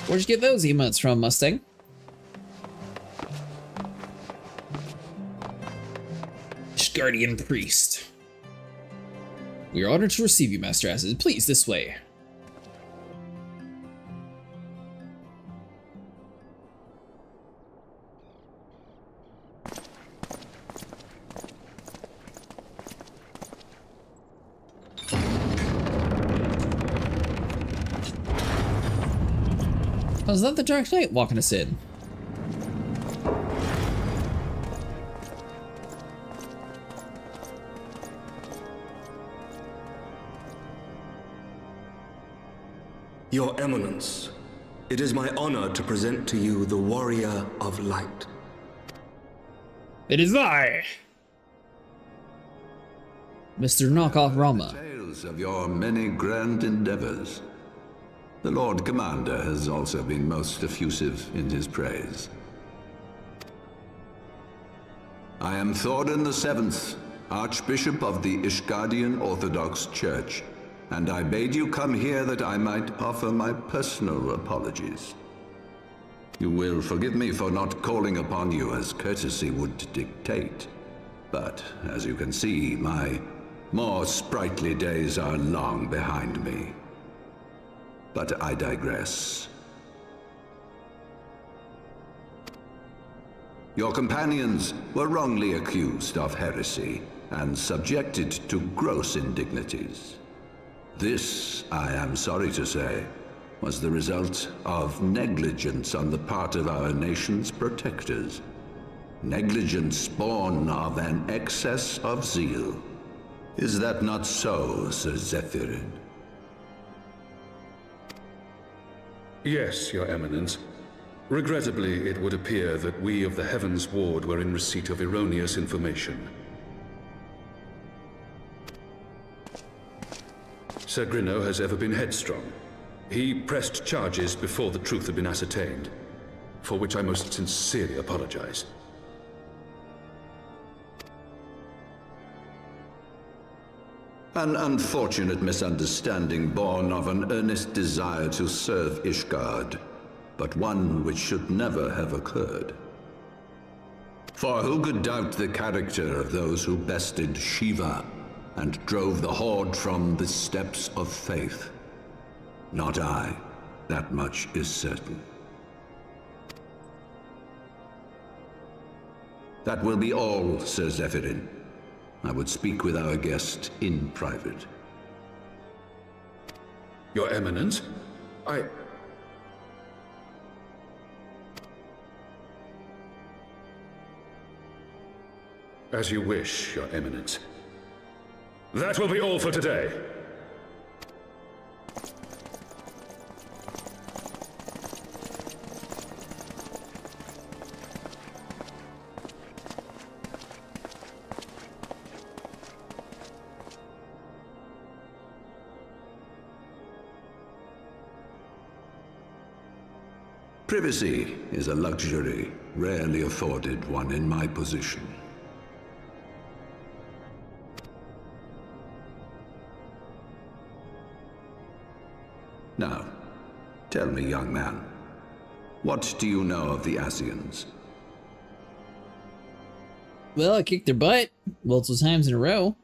Where'd you get those emotes from, Mustang? Guardian Priest. We are honored to receive you, Master Acid. Please, this way. Oh, is that the Dark Knight walking us in? Your Eminence, it is my honor to present to you the Warrior of Light. It is I, Mr. Knockoff Rama. Tales of your many grand endeavors. The Lord Commander has also been most effusive in his praise. I am Thorin VII, Archbishop of the Ishgardian Orthodox Church, and I bade you come here that I might offer my personal apologies. You will forgive me for not calling upon you as courtesy would dictate, but as you can see, my more sprightly days are long behind me. But I digress. Your companions were wrongly accused of heresy and subjected to gross indignities. This, I am sorry to say, was the result of negligence on the part of our nation's protectors. Negligence born of an excess of zeal. Is that not so, Sir Zephyrin? Yes, Your Eminence. Regrettably, it would appear that we of the Heavensward were in receipt of erroneous information. Sir Grinno has ever been headstrong. He pressed charges before the truth had been ascertained, for which I most sincerely apologize. An unfortunate misunderstanding born of an earnest desire to serve Ishgard, but one which should never have occurred. For who could doubt the character of those who bested Shiva and drove the Horde from the steps of faith? Not I. That much is certain. That will be all, Sir Zephyrin. I would speak with our guest in private. Your Eminence, As you wish, Your Eminence. That will be all for today. Privacy is a luxury rarely afforded one in my position. Now, tell me, young man, what do you know of the Asians? Well, I kicked their butt multiple times in a row.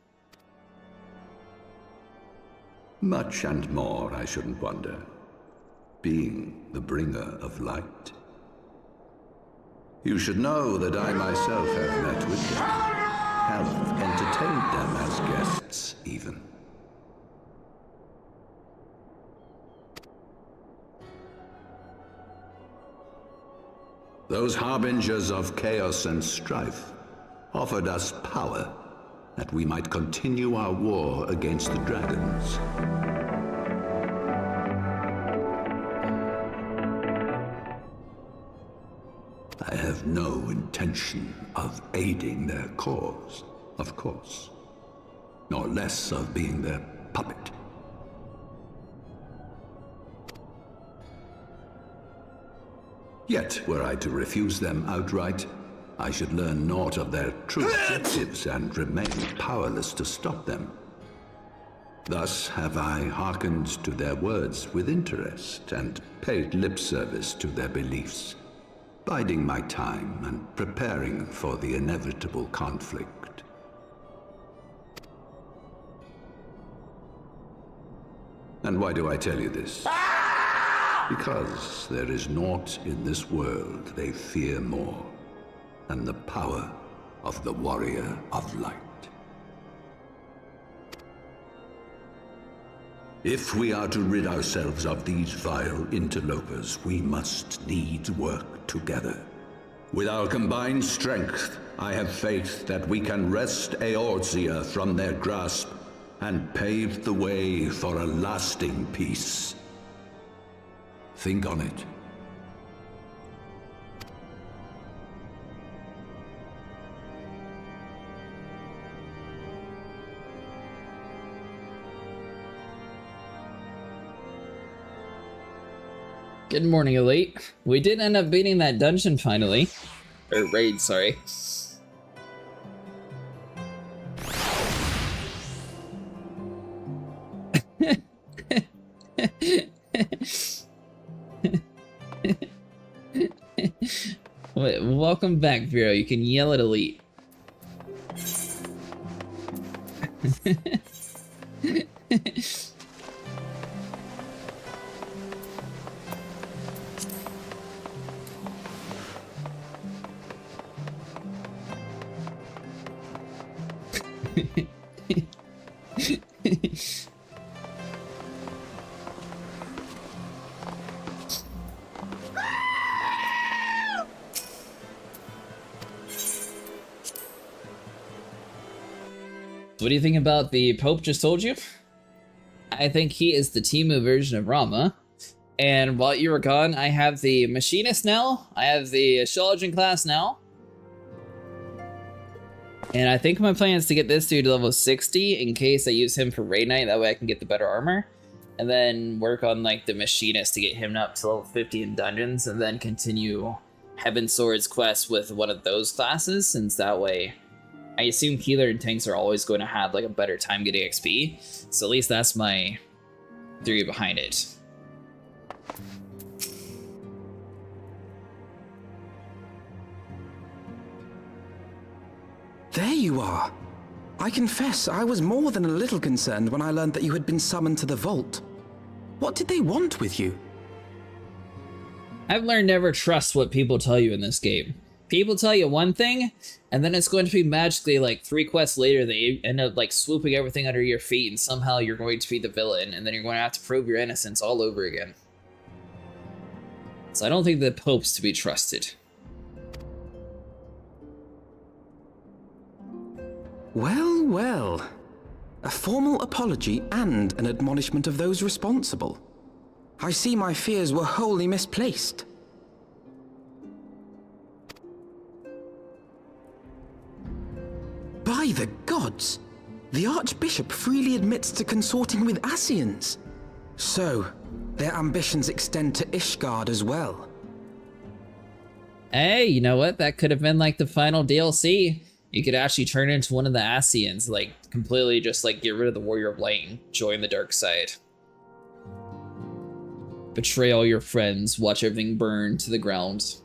Much and more, I shouldn't wonder. Being the bringer of light. You should know that I myself have met with them, have entertained them as guests, even. Those harbingers of chaos and strife offered us power that we might continue our war against the dragons. I have no intention of aiding their cause, of course. nor less of being their puppet. Yet, were I to refuse them outright, I should learn naught of their true objectives and remain powerless to stop them. Thus have I hearkened to their words with interest and paid lip service to their beliefs, biding my time and preparing for the inevitable conflict. And why do I tell you this? Because there is naught in this world they fear more than the power of the Warrior of Light. If we are to rid ourselves of these vile interlopers, we must needs work together. With our combined strength, I have faith that we can wrest Eorzea from their grasp and pave the way for a lasting peace. Think on it. Good morning, Elite. We did end up beating that dungeon finally. Or raid, sorry. Welcome back, Vero. You can yell at Elite. What do you think about the Pope just told you? I think he is the Temu version of Rama. And while you were gone, I have the Machinist now. I have the Astrologian class now. And I think my plan is to get this dude to level 60 in case I use him for Raid Knight. That way I can get the better armor. And then work on like the Machinist to get him up to level 50 in dungeons. And then continue Heavensward's quest with one of those classes, since that way I assume healer and tanks are always going to have like a better time getting XP. So at least that's my theory behind it. There you are. I confess I was more than a little concerned when I learned that you had been summoned to the vault. What did they want with you? I've learned never trust what people tell you in this game. People tell you one thing, and then it's going to be magically like 3 quests later they end up like swooping everything under your feet, and somehow you're going to be the villain, and then you're going to have to prove your innocence all over again. So I don't think the Pope's to be trusted. Well, well. A formal apology and an admonishment of those responsible. I see my fears were wholly misplaced. By the gods! The Archbishop freely admits to consorting with Ascians. So, their ambitions extend to Ishgard as well. Hey, you know what? That could have been like the final DLC. You could actually turn into one of the Ascians, like completely just like get rid of the Warrior of Light and join the dark side. Betray all your friends, watch everything burn to the ground.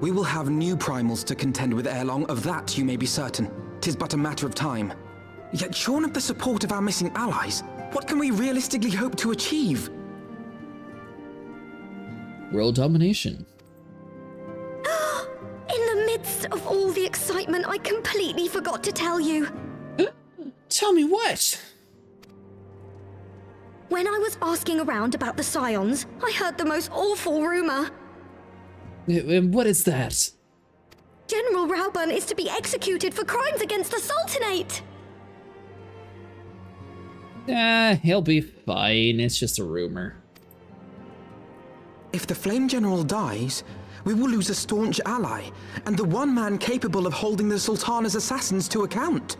We will have new primals to contend with ere long, of that you may be certain. 'Tis but a matter of time. Yet shorn of the support of our missing allies, what can we realistically hope to achieve? World domination. In the midst of all the excitement, I completely forgot to tell you. Tell me what? When I was asking around about the Scions, I heard the most awful rumor. What is that? General Rauburn is to be executed for crimes against the Sultanate! He'll be fine. It's just a rumor. If the Flame General dies, we will lose a staunch ally, and the one man capable of holding the Sultana's assassins to account.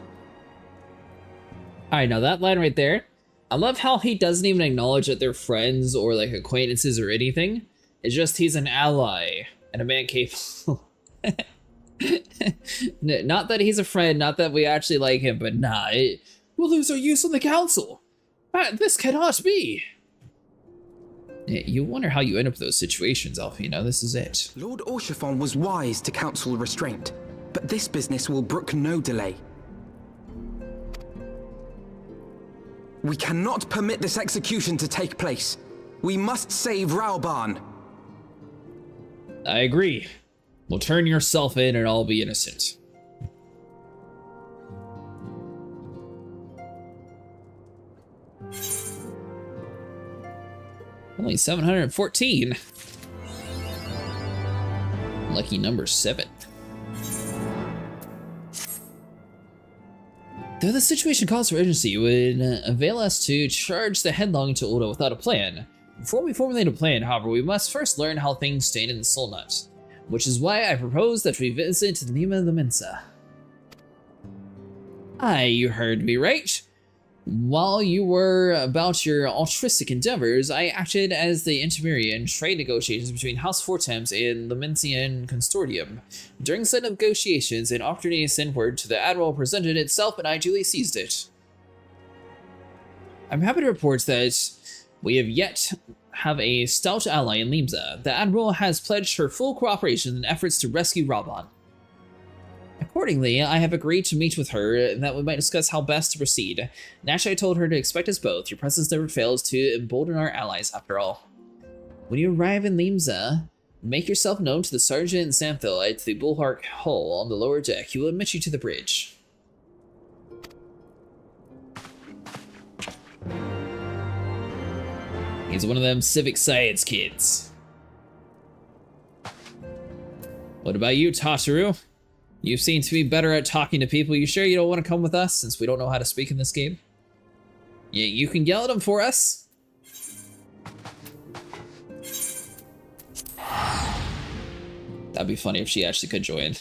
Alright, now that line right there, I love how he doesn't even acknowledge that they're friends or like acquaintances or anything. It's just he's an ally and a man capable. Not that he's a friend, not that we actually like him, but nah, we'll lose our use on the council. This cannot be. You wonder how you end up in those situations, Alfina. This is it. Lord Orchiphon was wise to counsel restraint, but this business will brook no delay. We cannot permit this execution to take place. We must save Raoban. I agree. Well, turn yourself in and I'll be innocent. Only 714. Lucky number 7. Though the situation calls for urgency, it would avail us to charge the headlong into Ulda without a plan. Before we formulate a plan, however, we must first learn how things stand in the Soul Nut, which is why I propose that we visit Lima the Mensa. Aye, you heard me right. While you were about your altruistic endeavors, I acted as the intermediary in trade negotiations between House Fortems and the Mencian Consortium. During said negotiations, an opportunity to send word to the Admiral presented itself and I duly seized it. I'm happy to report that we have yet have a stout ally in Limsa. The Admiral has pledged her full cooperation in efforts to rescue Raoban. Accordingly, I have agreed to meet with her and that we might discuss how best to proceed. Naturally, I told her to expect us both. Your presence never fails to embolden our allies, after all. When you arrive in Limsa, make yourself known to the Sergeant and Xanthil at the Bulwark Hull on the lower deck. He will admit you to the bridge. He's one of them civic science kids. What about you, Tataru? You seem to be better at talking to people. You sure you don't want to come with us, since we don't know how to speak in this game? Yeah, you can yell at them for us. That'd be funny if she actually could join.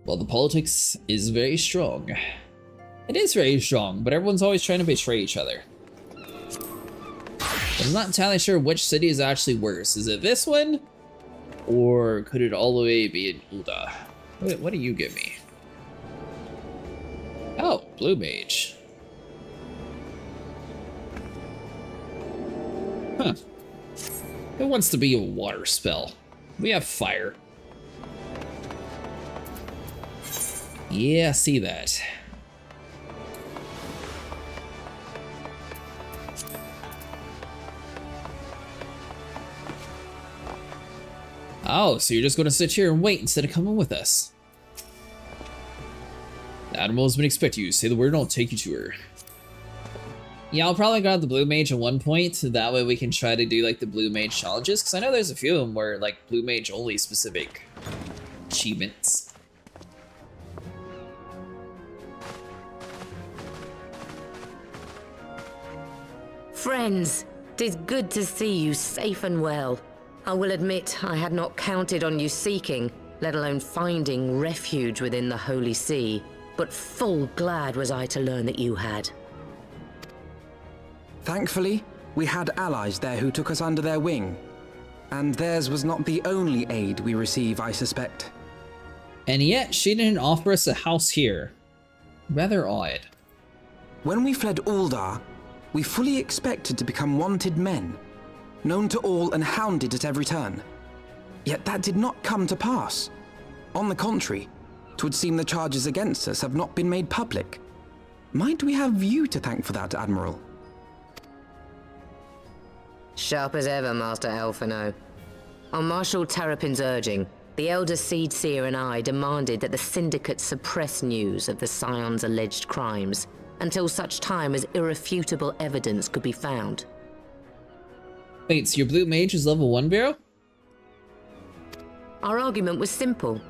Well, the politics is very strong. It is very strong, but everyone's always trying to betray each other. I'm not entirely sure which city is actually worse. Is it this one? Or could it all the way be in Ulda? What do you give me? Oh, Blue Mage. Huh. Who wants to be a water spell? We have fire. Yeah, I see that. Oh, so you're just going to sit here and wait instead of coming with us. The Admiral's been expecting you. Say the word and I'll take you to her. Yeah, I'll probably grab the Blue Mage at one point. That way we can try to do like the Blue Mage challenges. Because I know there's a few of them where like Blue Mage only specific achievements. Friends, 'tis good to see you safe and well. I will admit I had not counted on you seeking, let alone finding refuge within the Holy See, but full glad was I to learn that you had. Thankfully, we had allies there who took us under their wing. And theirs was not the only aid we receive, I suspect. And yet, she didn't offer us a house here. Rather odd. When we fled Uldar, we fully expected to become wanted men, known to all and hounded at every turn. Yet that did not come to pass. On the contrary, 'twould seem the charges against us have not been made public. Might we have you to thank for that, Admiral? Sharp as ever, Master Elfino. On Marshal Terrapin's urging, the Elder Seed Seer and I demanded that the Syndicate suppress news of the Scion's alleged crimes until such time as irrefutable evidence could be found. Wait, so your Blue Mage is level 1, Vero? Our argument was simple.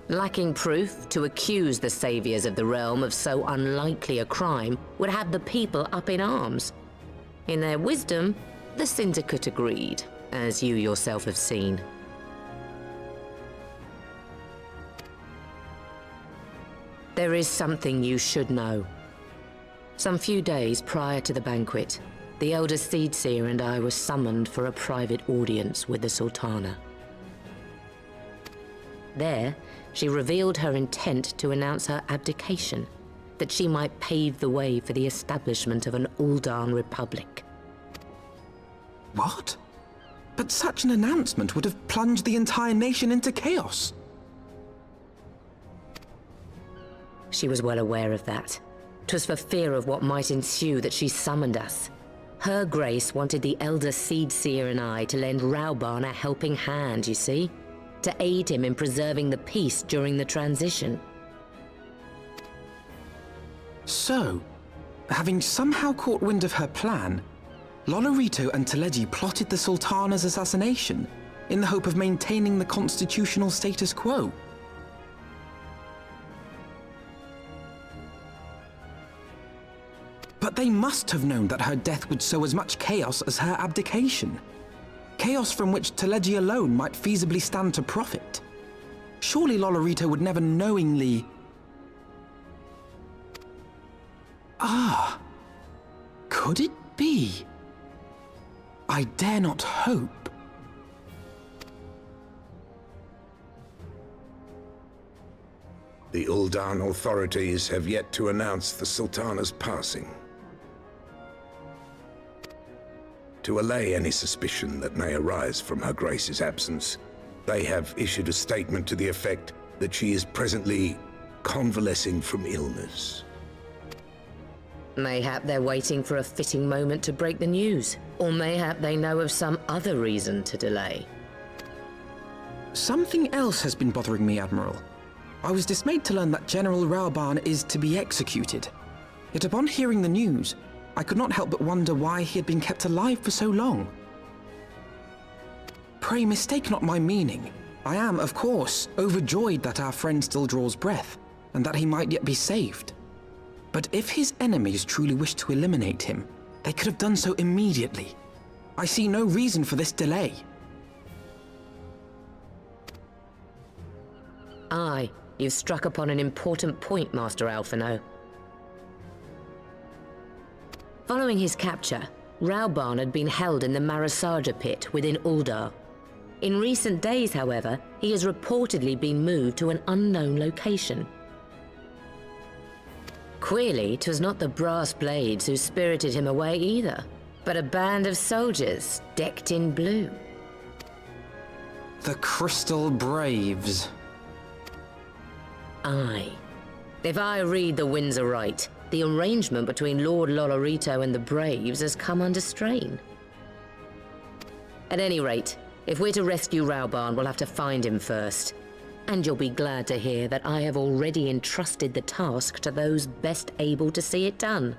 Lacking proof, to accuse the saviors of the realm of so unlikely a crime would have the people up in arms. In their wisdom, The Syndicate agreed, as you yourself have seen. There is something you should know. Some few days prior to the banquet, the Elder Seedseer and I were summoned for a private audience with the Sultana. There, she revealed her intent to announce her abdication, that she might pave the way for the establishment of an Uldan Republic. What? But such an announcement would have plunged the entire nation into chaos. She was well aware of that. 'Twas for fear of what might ensue that she summoned us. Her Grace wanted the Elder Seedseer and I to lend Rauban a helping hand, you see? To aid him in preserving the peace during the transition. So, having somehow caught wind of her plan, Lolorito and Teleji plotted the Sultana's assassination in the hope of maintaining the constitutional status quo. But they must have known that her death would sow as much chaos as her abdication. Chaos from which Teleji alone might feasibly stand to profit. Surely Lolorito would never knowingly... Ah, could it be? I dare not hope. The Uldan authorities have yet to announce the Sultana's passing. To allay any suspicion that may arise from Her Grace's absence, they have issued a statement to the effect that she is presently convalescing from illness. Mayhap they're waiting for a fitting moment to break the news, or mayhap they know of some other reason to delay. Something else has been bothering me, Admiral. I was dismayed to learn that General Rauban is to be executed. Yet upon hearing the news, I could not help but wonder why he had been kept alive for so long. Pray mistake not my meaning. I am, of course, overjoyed that our friend still draws breath, and that he might yet be saved. But if his enemies truly wished to eliminate him, they could have done so immediately. I see no reason for this delay. Aye, you've struck upon an important point, Master Alphino. Following his capture, Rauban had been held in the Marasaja pit within Uldar. In recent days, however, he has reportedly been moved to an unknown location. Queerly, 'twas not the brass blades who spirited him away either, but a band of soldiers decked in blue. The Crystal Braves. Aye. If I read the winds aright, the arrangement between Lord Lolorito and the Braves has come under strain. At any rate, if we're to rescue Rauban, we'll have to find him first. And you'll be glad to hear that I have already entrusted the task to those best able to see it done.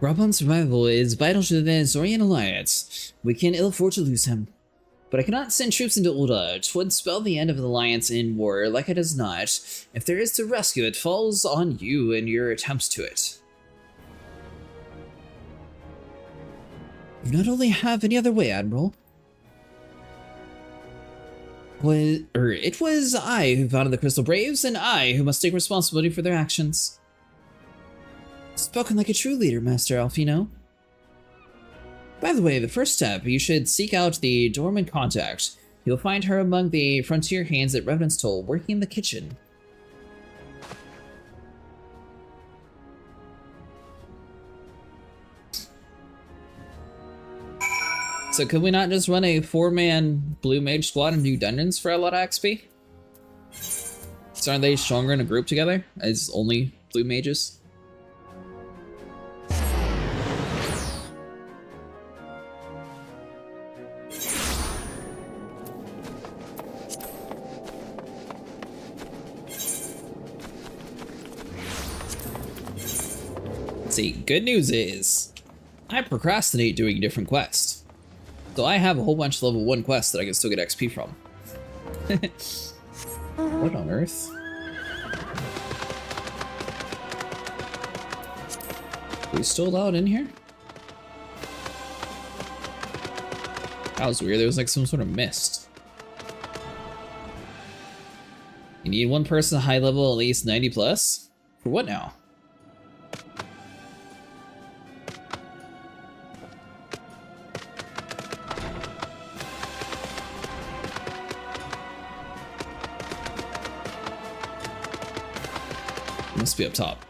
Rauban's survival is vital to the Zorian Alliance. We can ill afford to lose him. But I cannot send troops into Ulda. 'Twould spell the end of the Alliance in war, like it does not. If there is to rescue, it falls on you and your attempts to it. You not only have any other way, Admiral. It was I who founded the Crystal Braves, and I who must take responsibility for their actions. Spoken like a true leader, Master Alphino. By the way, the first step, you should seek out the dormant contact. You'll find her among the frontier hands at Revenant's Toll, working in the kitchen. So could we not just run a 4-man blue mage squad and do dungeons for a lot of XP? So aren't they stronger in a group together as only blue mages? See, good news is, I procrastinate doing different quests. So I have a whole bunch of level 1 quests that I can still get XP from. What on earth? Are we still allowed in here? That was weird. There was like some sort of mist. You need one person high level at least 90 plus? For what now? Must be up top.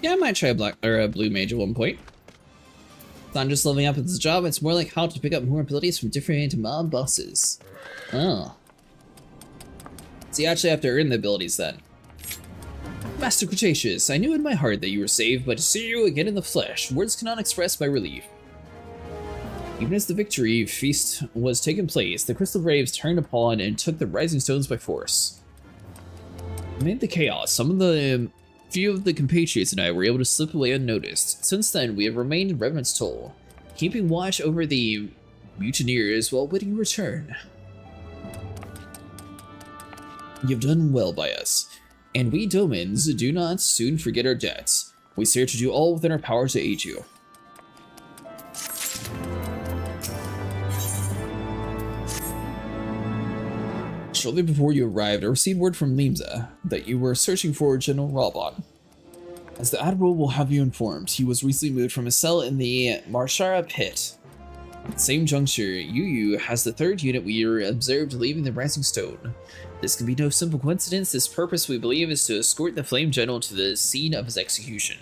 Yeah, I might try a black or a blue mage at one point. It's not just leveling up at this job, it's more like how to pick up more abilities from different mob bosses. Oh. So you actually have to earn the abilities then. Master Cretaceous, I knew in my heart that you were saved, but to see you again in the flesh, words cannot express my relief. Even as the victory feast was taking place, the Crystal Braves turned upon and took the Rising Stones by force. Amid the chaos, some of the few of the compatriots and I were able to slip away unnoticed. Since then, we have remained in Revenant's Toll, keeping watch over the mutineers while waiting return. You've done well by us, and we Domans do not soon forget our debts. We strive to do all within our power to aid you. Shortly before you arrived, I received word from Limsa that you were searching for General Rabon. As the Admiral will have you informed, he was recently moved from his cell in the Marshara pit. At the same juncture, Yu has the 3rd unit we were observed leaving the Rising Stone. This can be no simple coincidence. This purpose, we believe, is to escort the Flame General to the scene of his execution.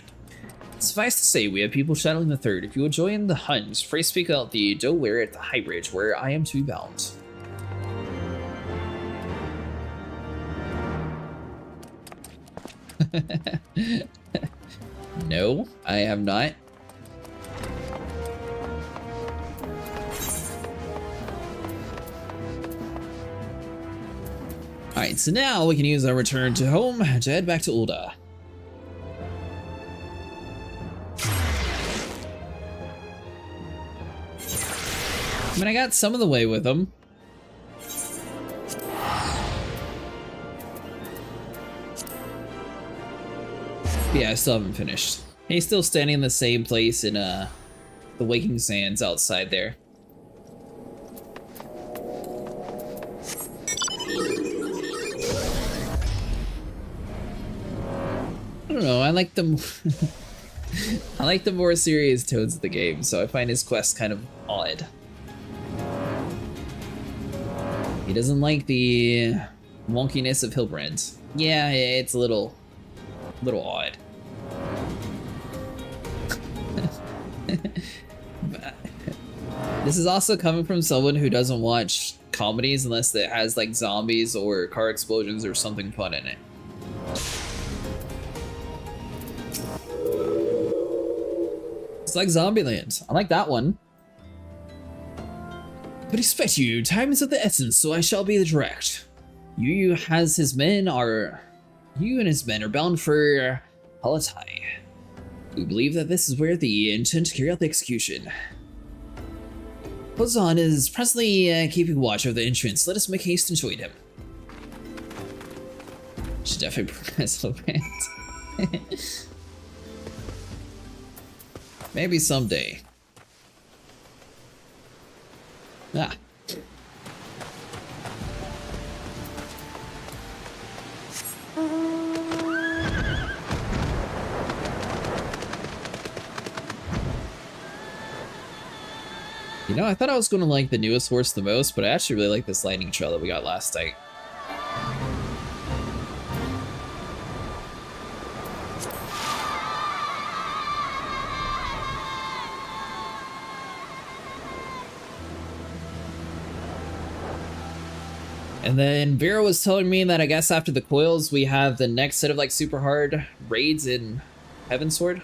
Suffice to say, we have people shadowing the 3rd. If you will join the hunt, pray speak out the Doe-ware at the High Bridge, where I am to be bound. No, I have not. Alright, so now we can use our return to home to head back to Ul'dah. I mean, I got some of the way with them. Yeah, I still haven't finished. He's still standing in the same place in the Waking Sands outside there. I don't know, I like them. I like the more serious tones of the game, so I find his quest kind of odd. He doesn't like the wonkiness of Hilbrand. Yeah, it's a little odd. This is also coming from someone who doesn't watch comedies unless it has like zombies or car explosions or something fun in it. It's like Zombieland. I like that one. But expect you, time is of the essence, so I shall be the direct. Yu and his men are bound for Halatai. We believe that this is where they intend to carry out the execution. Hozan is presently keeping watch over the entrance. Let us make haste and join him. Should definitely progress a little bit. Maybe someday. Ah. You know, I thought I was going to like the newest horse the most, but I actually really like this lightning trail that we got last night. And then Vera was telling me that I guess after the coils, we have the next set of like super hard raids in Heavensward.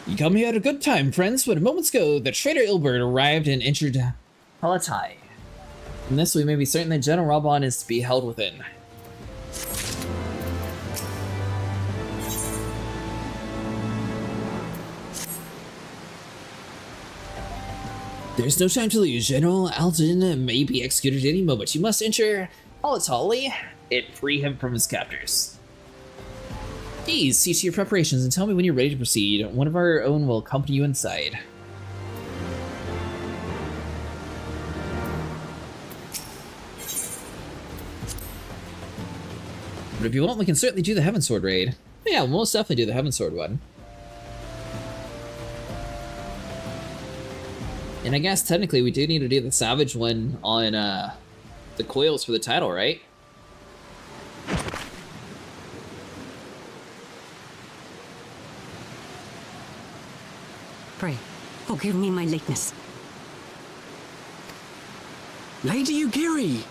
You come here at a good time, friends. When moments ago, the traitor Ilbert arrived and entered Palatai. From this, we may be certain that General Raban is to be held within. There's no time to lose. General Alton may be executed at any moment. You must enter Palatai and free him from his captors. Please see to your preparations and tell me when you're ready to proceed. One of our own will accompany you inside. But if you want, we can certainly do the Heavensward raid. Yeah, we'll most definitely do the Heavensward one. And I guess technically we do need to do the Savage one on the coils for the title, right? Pray, forgive me my lateness. Lady Ugiri!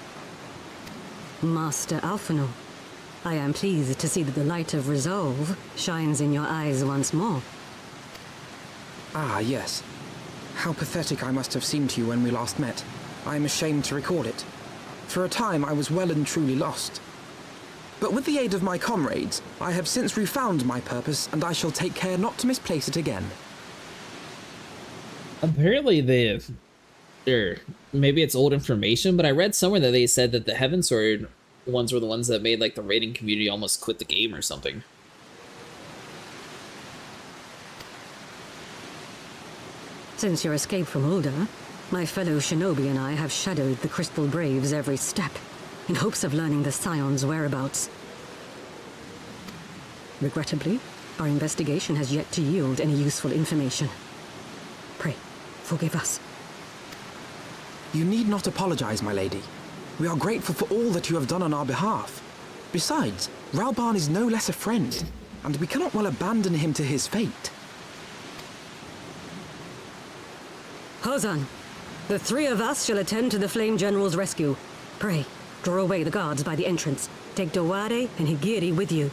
Master Alphino, I am pleased to see that the light of resolve shines in your eyes once more. Ah, yes. How pathetic I must have seemed to you when we last met. I am ashamed to record it. For a time, I was well and truly lost. But with the aid of my comrades, I have since refound my purpose, and I shall take care not to misplace it again. Apparently maybe it's old information, but I read somewhere that they said that the Heavensward ones were the ones that made like the raiding community almost quit the game or something. Since your escape from Ulda, my fellow shinobi and I have shadowed the Crystal Braves every step, in hopes of learning the Scion's whereabouts. Regrettably, our investigation has yet to yield any useful information. Pray, forgive us. You need not apologize, my lady. We are grateful for all that you have done on our behalf. Besides, Rauban is no less a friend, and we cannot well abandon him to his fate. Hozan, the three of us shall attend to the Flame General's rescue. Pray, draw away the guards by the entrance. Take Dowade and Higiri with you.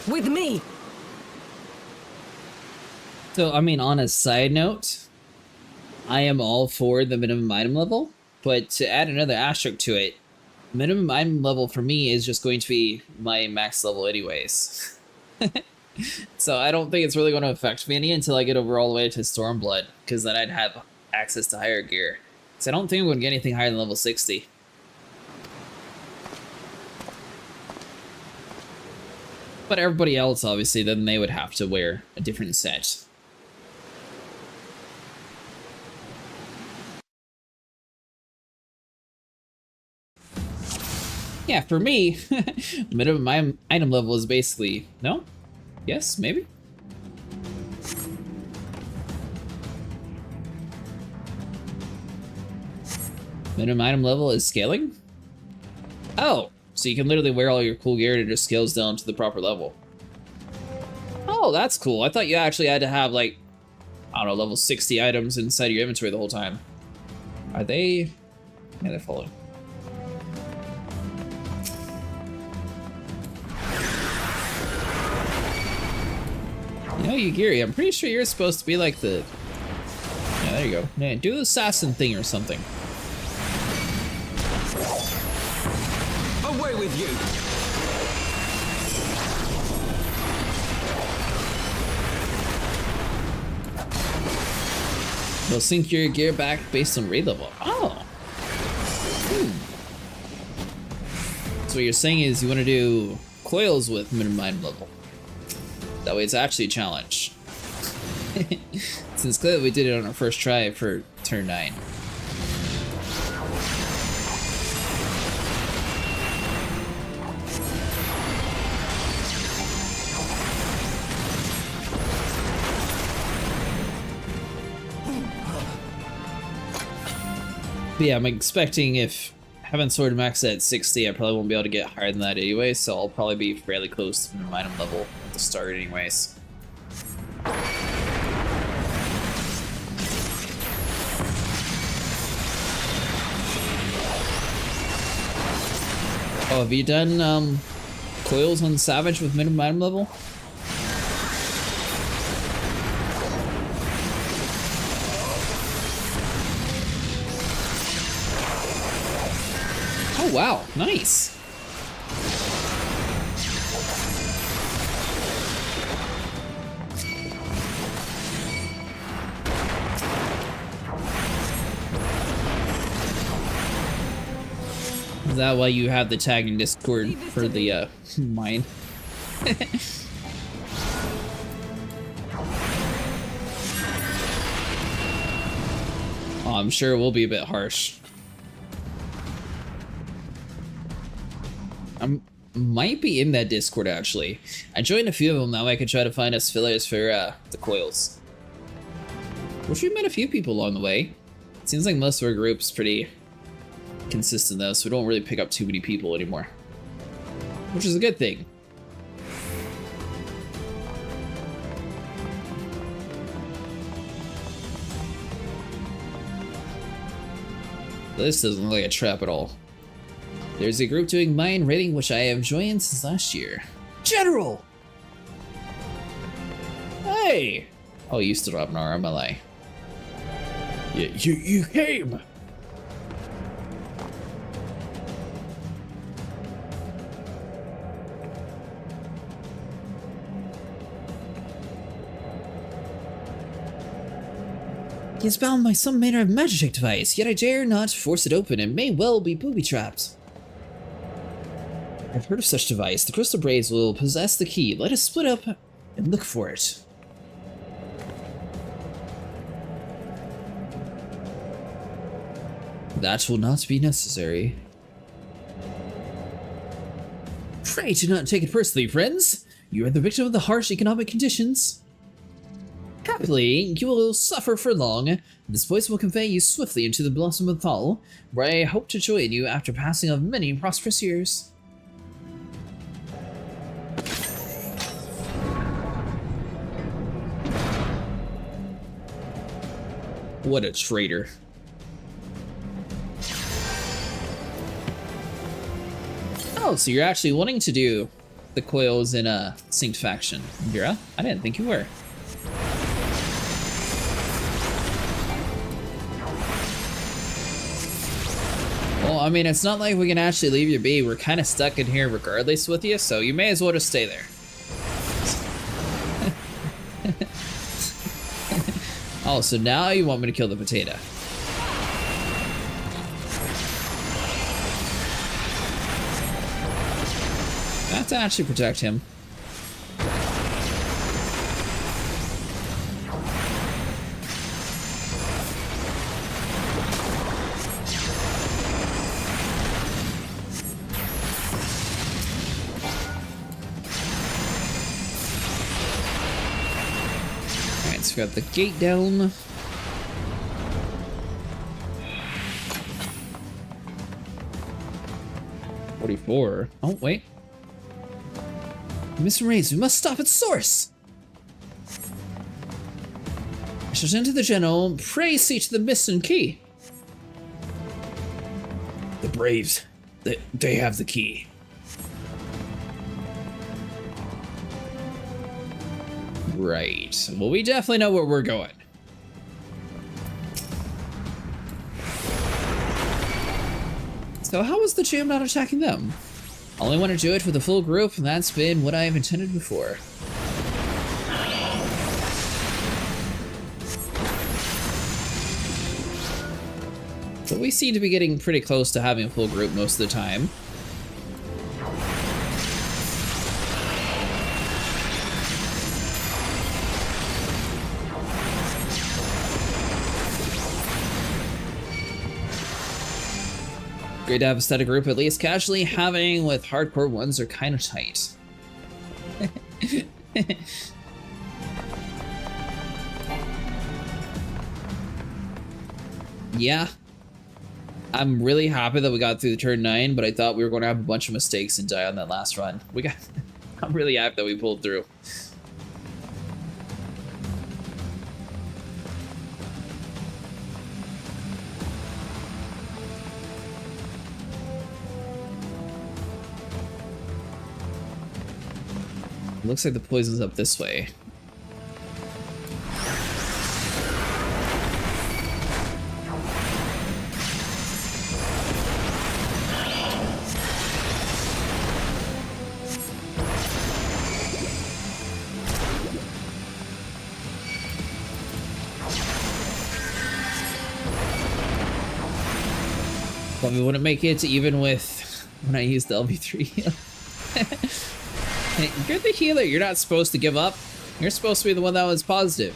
With me! So, I mean, on a side note, I am all for the minimum item level, but to add another asterisk to it, minimum item level for me is just going to be my max level anyways. So I don't think it's really going to affect me any until I get over all the way to Stormblood, because then I'd have access to higher gear. So I don't think I'm going to get anything higher than level 60. But everybody else, obviously, then they would have to wear a different set. Yeah, for me, minimum item level is basically... No? Yes? Maybe? Minimum item level is scaling? Oh! So you can literally wear all your cool gear and it just scales down to the proper level. Oh, that's cool. I thought you actually had to have, like, I don't know, level 60 items inside your inventory the whole time. Are they... Yeah, they're following. You know, Yugiri, I'm pretty sure you're supposed to be like the... Yeah, there you go. Yeah, do the assassin thing or something. Away with you! They'll sync your gear back based on raid level. Oh! So what you're saying is you want to do coils with minimum item level. That way it's actually a challenge. Since clearly we did it on our first try for turn 9. But yeah, I'm expecting if Heavensward max at 60, I probably won't be able to get higher than that anyway, so I'll probably be fairly close to minimum item level at the start anyways. Oh, have you done coils on Savage with minimum item level? Oh wow, nice. Is that why you have the tag in Discord for the mine? Oh, I'm sure it will be a bit harsh. I might be in that Discord actually. I joined a few of them now. I could try to find us fillers for the coils. Which we met a few people along the way. It seems like most of our group's pretty consistent though, so we don't really pick up too many people anymore, which is a good thing. This doesn't look like a trap at all. There's a group doing mine raiding which I have joined since last year. General! Hey! Oh, you still have an RMLA. You came! He is bound by some manner of magic device, yet I dare not force it open and may well be booby-trapped. I've heard of such device. The crystal braids will possess the key. Let us split up and look for it. That will not be necessary. Pray do not take it personally, friends. You are the victim of the harsh economic conditions. Happily, you will suffer for long. This voice will convey you swiftly into the Blossom of Thal, where I hope to join you after passing of many prosperous years. What a traitor. Oh, so you're actually wanting to do the coils in a synced faction. Vera? I didn't think you were. Well, I mean, it's not like we can actually leave you be. We're kind of stuck in here regardless with you, so you may as well just stay there. Oh, so now you want me to kill the potato. That's to actually protect him. Got the gate down. $44. Oh, wait. Mr. Reigns, we must stop its source! I shall send to the general. Pray see to the missing key. The Braves, they have the key. Right. Well, we definitely know where we're going. So how was the jam not attacking them? I only want to do it with a full group, and that's been what I have intended before. But we seem to be getting pretty close to having a full group most of the time. Great to have a static group, at least casually having with hardcore ones are kind of tight. Yeah. I'm really happy that we got through the turn 9, but I thought we were going to have a bunch of mistakes and die on that last run. I'm really happy that we pulled through. Looks like the poison's up this way. But we wouldn't make it even with when I used the LV3 heal. Hey, you're the healer. You're not supposed to give up. You're supposed to be the one that was positive.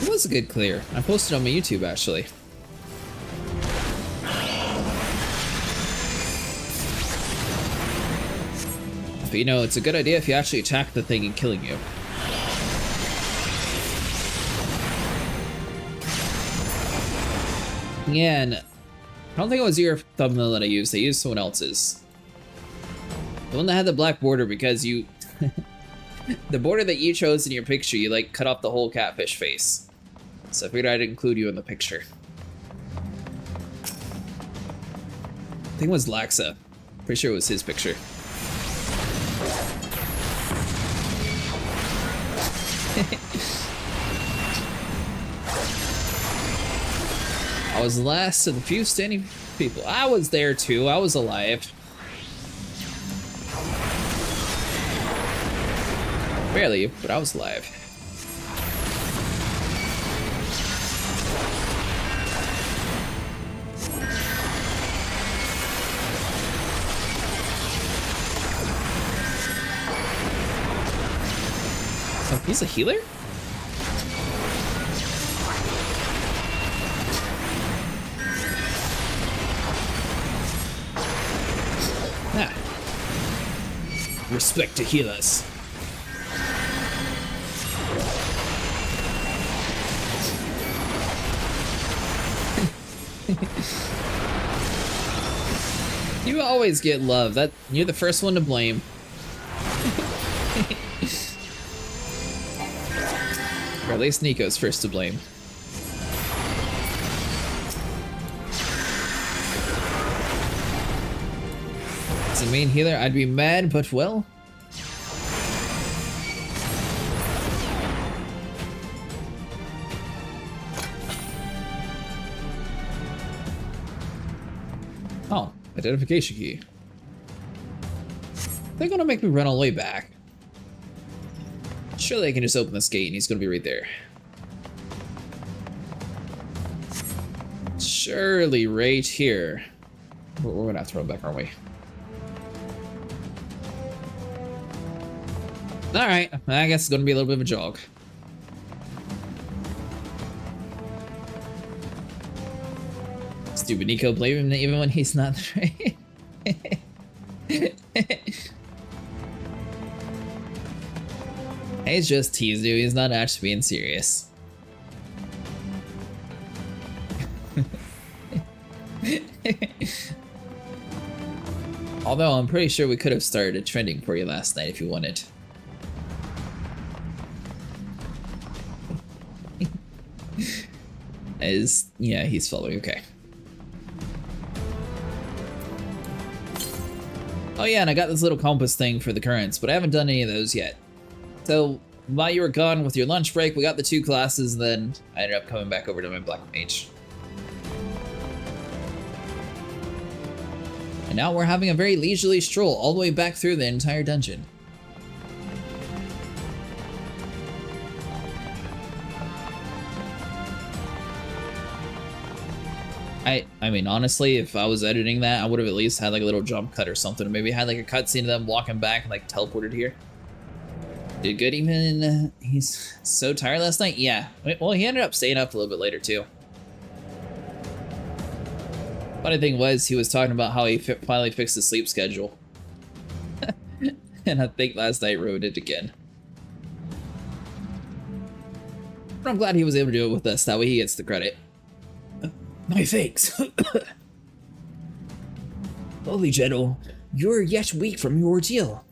It was a good clear. I posted on my YouTube actually. But you know, it's a good idea if you actually attack the thing and killing you. Yeah, and I don't think it was your thumbnail that I used. I used someone else's. The one that had the black border because you... the border that you chose in your picture, you like cut off the whole catfish face. So I figured I'd include you in the picture. I think it was Laxa. Pretty sure it was his picture. I was the last of the few standing people. I was there too. I was alive. Barely, but I was alive. Oh, he's a healer? Ah. Respect to healers. You always get love. That you're the first one to blame. Or at least Nico's first to blame. As a main healer, I'd be mad, but well. Oh, identification key. They're gonna make me run all the way back. Surely I can just open this gate and he's gonna be right there. Surely right here. We're gonna have to run back, aren't we? Alright, I guess it's gonna be a little bit of a jog. Stupid Nico blaming him even when he's not right. He's just teasing you, he's not actually being serious. Although I'm pretty sure we could have started a trending for you last night if you wanted. Yeah, he's following, okay. Oh yeah, and I got this little compass thing for the currents, but I haven't done any of those yet. So, while you were gone with your lunch break, we got the 2 classes, and then I ended up coming back over to my Black Mage. And now we're having a very leisurely stroll all the way back through the entire dungeon. I mean, honestly, if I was editing that, I would have at least had like a little jump cut or something. Maybe had like a cutscene of them walking back and like teleported here. Did good even, he's so tired last night? Yeah, well, he ended up staying up a little bit later too. Funny thing was, he was talking about how he finally fixed his sleep schedule. And I think last night ruined it again. But I'm glad he was able to do it with us, that way he gets the credit. My thanks. Holy General, you're yet weak from your ordeal.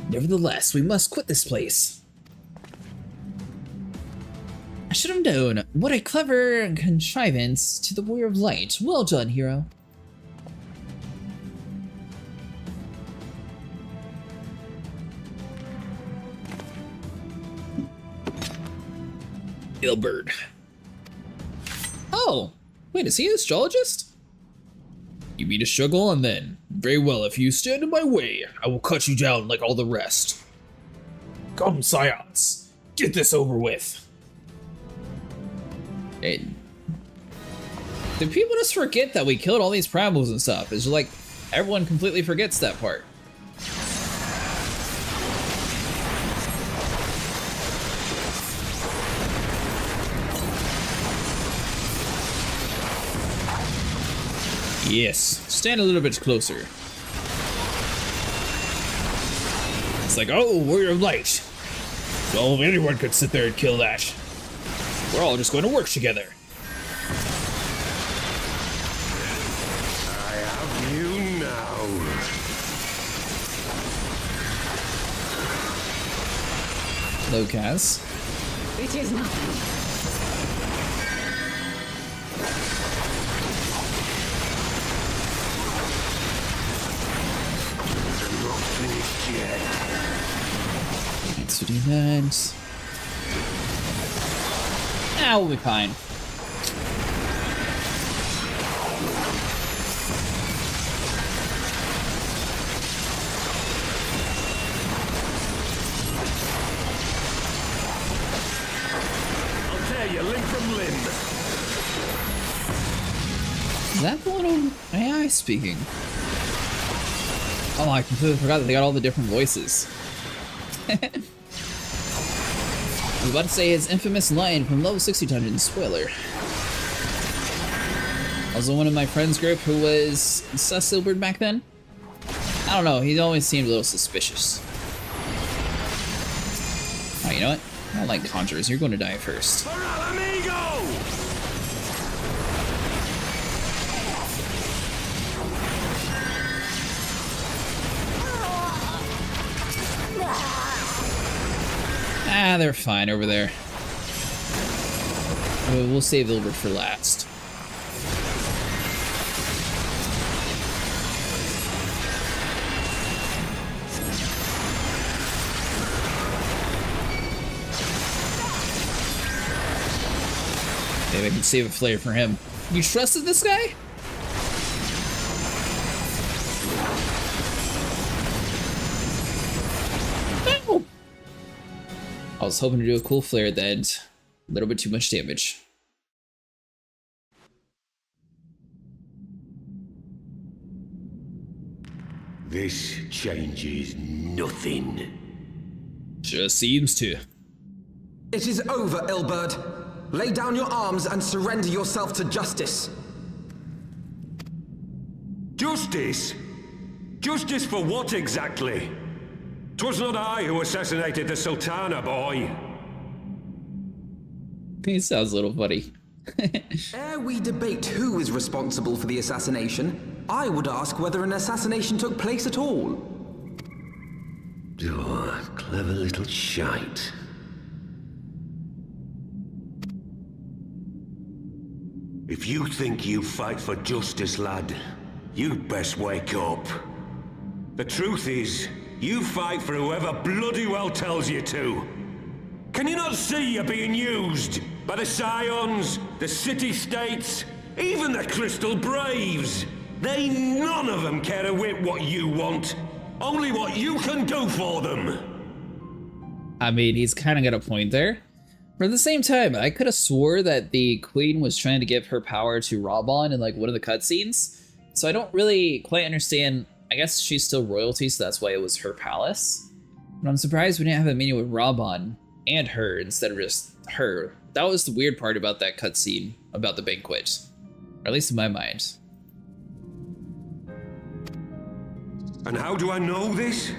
Nevertheless, we must quit this place. should have known. What a clever contrivance to the Warrior of Light. Well done, hero. Ilberd. Oh, wait, is he an astrologist? You mean to struggle and then? Very well, if you stand in my way, I will cut you down like all the rest. Come, Scions. Get this over with. Hey, do people just forget that we killed all these primals and stuff? It's just like, everyone completely forgets that part. Yes, stand a little bit closer. It's like, oh, Warrior of Light. Well, anyone could sit there and kill that. We're all just going to work together. I have you now. Hello, Kaz. It is nothing. Thanks for doing that. Ah, we'll be fine. I'll tear you limb from limb. Is that the little AI speaking? Oh, I completely forgot that they got all the different voices. I was about to say his infamous line from level 60 dungeon, spoiler. Also, one of my friends group who was sus Silbert back then. I don't know, he always seemed a little suspicious. Oh, you know what? I don't like conjurers, you're going to die first. Ah, they're fine over there. We'll save Ilbert for last. Maybe I can save a flare for him. You trusted this guy? No! I was hoping to do a cool flare at the end. A little bit too much damage. This changes nothing. Just seems to. It is over, Ilberd. Lay down your arms and surrender yourself to justice. Justice? Justice for what exactly? 'Twas not I who assassinated the Sultana, boy. He sounds a little funny. Ere we debate who is responsible for the assassination, I would ask whether an assassination took place at all. Oh, clever little shite. If you think you fight for justice, lad, you'd best wake up. The truth is, you fight for whoever bloody well tells you to. Can you not see you're being used? By the Scions, the City-States, even the Crystal Braves. They none of them care a whit what you want. Only what you can do for them. I mean, he's kind of got a point there. But at the same time, I could have swore that the Queen was trying to give her power to Raubon in like one of the cutscenes. So I don't really quite understand. I guess she's still royalty, so that's why it was her palace. But I'm surprised we didn't have a meeting with Raubon and her instead of just her. That was the weird part about that cutscene about the banquet. Or at least in my mind. And how do I know this?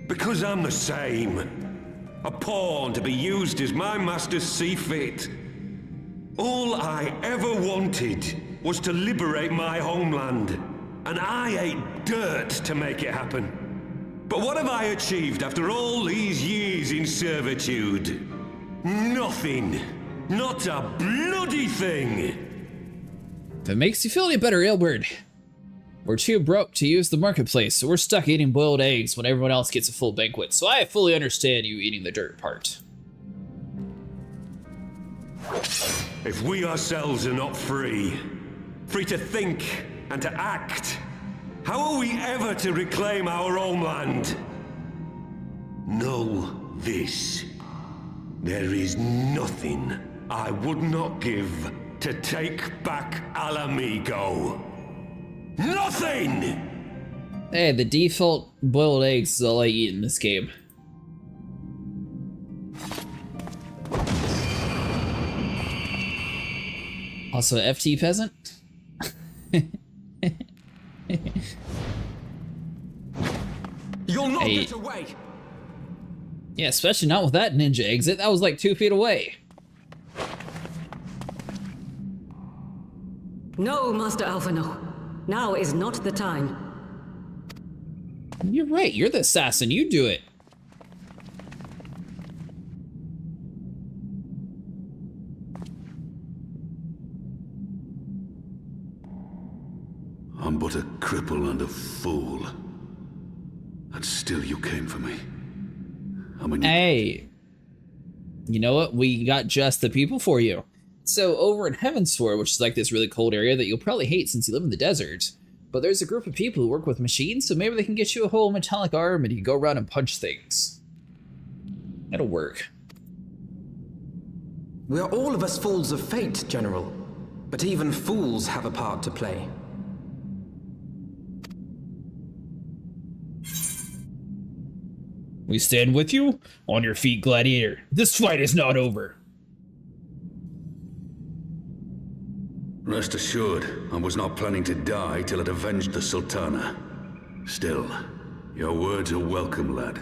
Because I'm the same. A pawn to be used as my masters see fit. All I ever wanted was to liberate my homeland. And I ate dirt to make it happen. But what have I achieved after all these years in servitude? Nothing. Not a bloody thing! If it makes you feel any better, Aelbert, we're too broke to use the marketplace, so we're stuck eating boiled eggs when everyone else gets a full banquet, so I fully understand you eating the dirt part. If we ourselves are not free to think and to act, how are we ever to reclaim our own land? Know this. There is nothing I would not give to take back Alamigo. Nothing! Hey, the default boiled eggs is all I eat in this game. Also, FT peasant? You'll not Hey. get away! Yeah, especially not with that ninja exit. That was like 2 feet away. No, Master Alpha, no. Now is not the time. You're right, you're the assassin. You do it. I'm but a cripple and a fool. And still you came for me. Hey. You know what? We got just the people for you. So over in Heavensward, which is like this really cold area that you'll probably hate since you live in the desert, but there's a group of people who work with machines, so maybe they can get you a whole metallic arm and you can go around and punch things. It'll work. We are all of us fools of fate, General. But even fools have a part to play. We stand with you? On your feet, gladiator. This fight is not over. Rest assured, I was not planning to die till I'd avenged the Sultana. Still, your words are welcome, lad.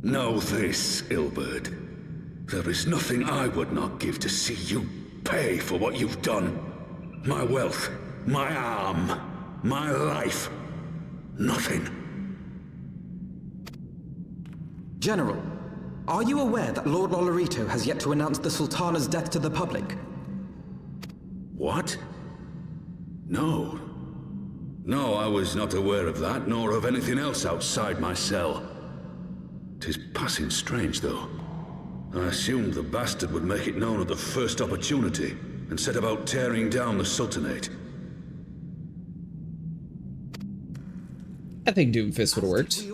Know this, Ilbert. There is nothing I would not give to see you pay for what you've done. My wealth, my arm, my life. Nothing. General, are you aware that Lord Lolorito has yet to announce the Sultana's death to the public? What? No. No, I was not aware of that, nor of anything else outside my cell. 'Tis passing strange, though. I assumed the bastard would make it known at the first opportunity, and set about tearing down the Sultanate. I think Doomfist would have worked.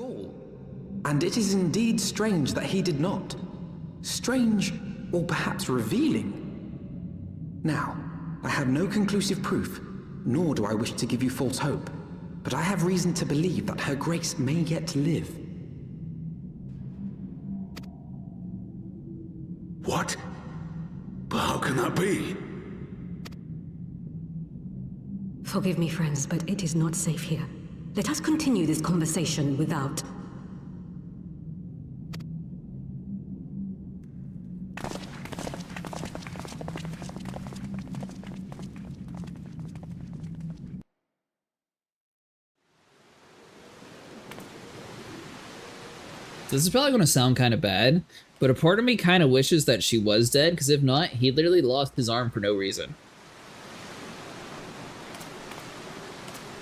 And it is indeed strange that he did not. Strange, or perhaps revealing. Now, I have no conclusive proof, nor do I wish to give you false hope, but I have reason to believe that Her Grace may yet live. What? But how can that be? Forgive me, friends, but it is not safe here. Let us continue this conversation without... This is probably going to sound kind of bad, but a part of me kind of wishes that she was dead, because if not, he literally lost his arm for no reason.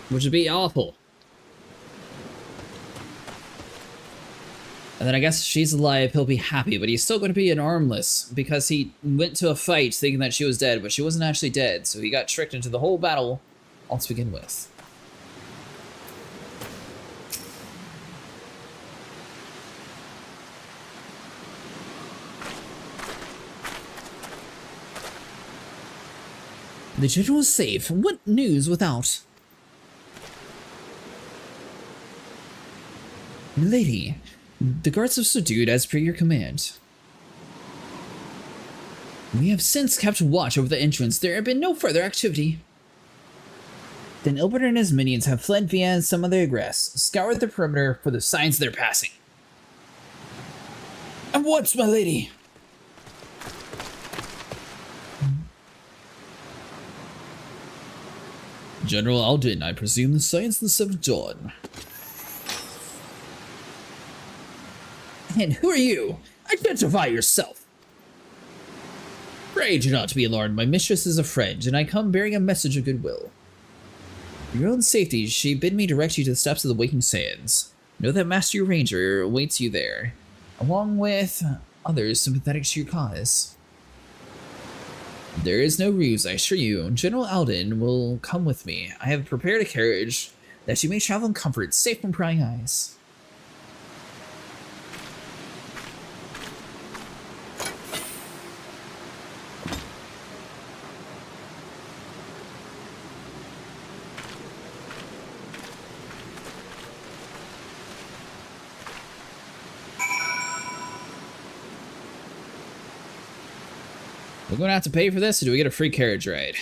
Which would be awful. And then I guess if she's alive, he'll be happy, but he's still going to be an armless, because he went to a fight thinking that she was dead, but she wasn't actually dead, so he got tricked into the whole battle all to begin with. The general is safe. What news without? Milady, the guards have subdued as per your command. We have since kept watch over the entrance. There have been no further activity. Then Ilbert and his minions have fled via some of their egress, scoured the perimeter for the signs of their passing. And once, my lady! General Alden, I presume the signs of the Seventh Dawn. And who are you? Identify yourself! Pray do not be alarmed. My mistress is a friend, and I come bearing a message of goodwill. For your own safety, she bid me direct you to the steps of the Waking Sands. Know that Master Ranger awaits you there, along with others sympathetic to your cause. There is no ruse, I assure you. General Alden will come with me. I have prepared a carriage that you may travel in comfort, safe from prying eyes. We're going to have to pay for this, or do we get a free carriage ride?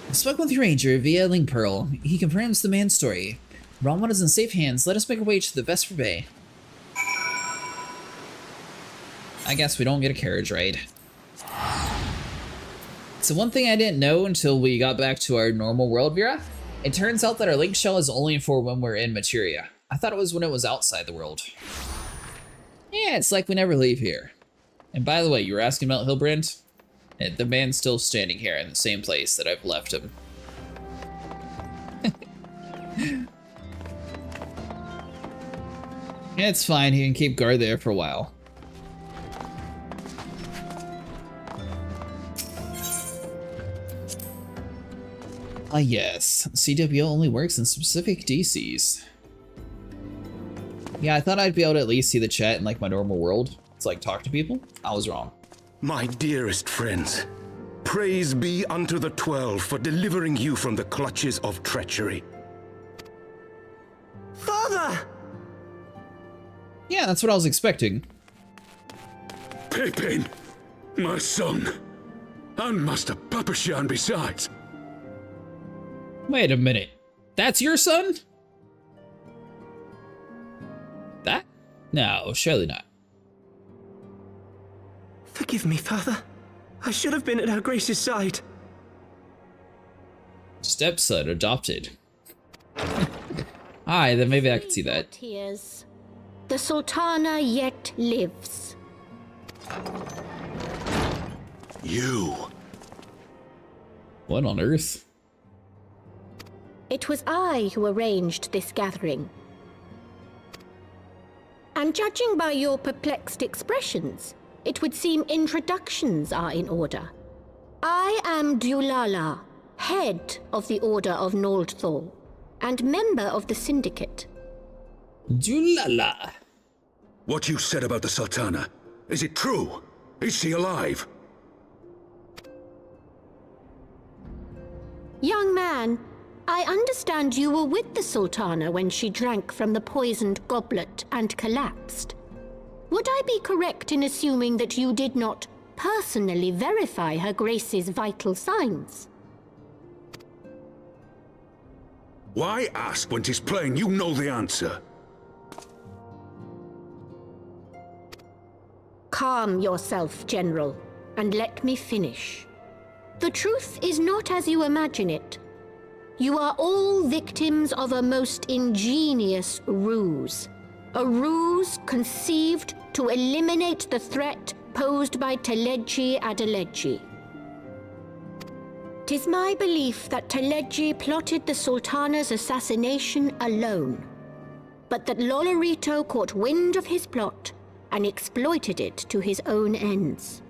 I spoke with the ranger via Link Pearl. He confirms the man's story. Ronwan is in safe hands. Let us make our way to the Vesper Bay. I guess we don't get a carriage ride. So one thing I didn't know until we got back to our normal world, Vera, it turns out that our link shell is only for when we're in Materia. I thought it was when it was outside the world. Yeah, it's like we never leave here. And by the way, you were asking about Hilbrand? The man's still standing here in the same place that I've left him. It's fine, he can keep guard there for a while. Ah yes, CWO only works in specific DCs. Yeah, I thought I'd be able to at least see the chat in like my normal world. It's like talk to people. I was wrong. My dearest friends, praise be unto the 12 for delivering you from the clutches of treachery. Father! Yeah, that's what I was expecting. Pippin, my son, and Master Papashan besides. Wait a minute. That's your son? That? No, surely not. Forgive me, Father. I should have been at Her Grace's side. Stepson adopted. Aye, then maybe I could see that. Tears. The Sultana yet lives. You. What on earth? It was I who arranged this gathering. And judging by your perplexed expressions, it would seem introductions are in order. I am Dulala, head of the Order of Noldthal, and member of the Syndicate. Dulala. What you said about the Sultana, is it true? Is she alive? Young man, I understand you were with the Sultana when she drank from the poisoned goblet and collapsed. Would I be correct in assuming that you did not personally verify Her Grace's vital signs? Why ask when 'tis plain you know the answer? Calm yourself, General, and let me finish. The truth is not as you imagine it. You are all victims of a most ingenious ruse. A ruse conceived to eliminate the threat posed by Teleji Adeleji. 'Tis my belief that Teleji plotted the Sultana's assassination alone, but that Lolorito caught wind of his plot and exploited it to his own ends.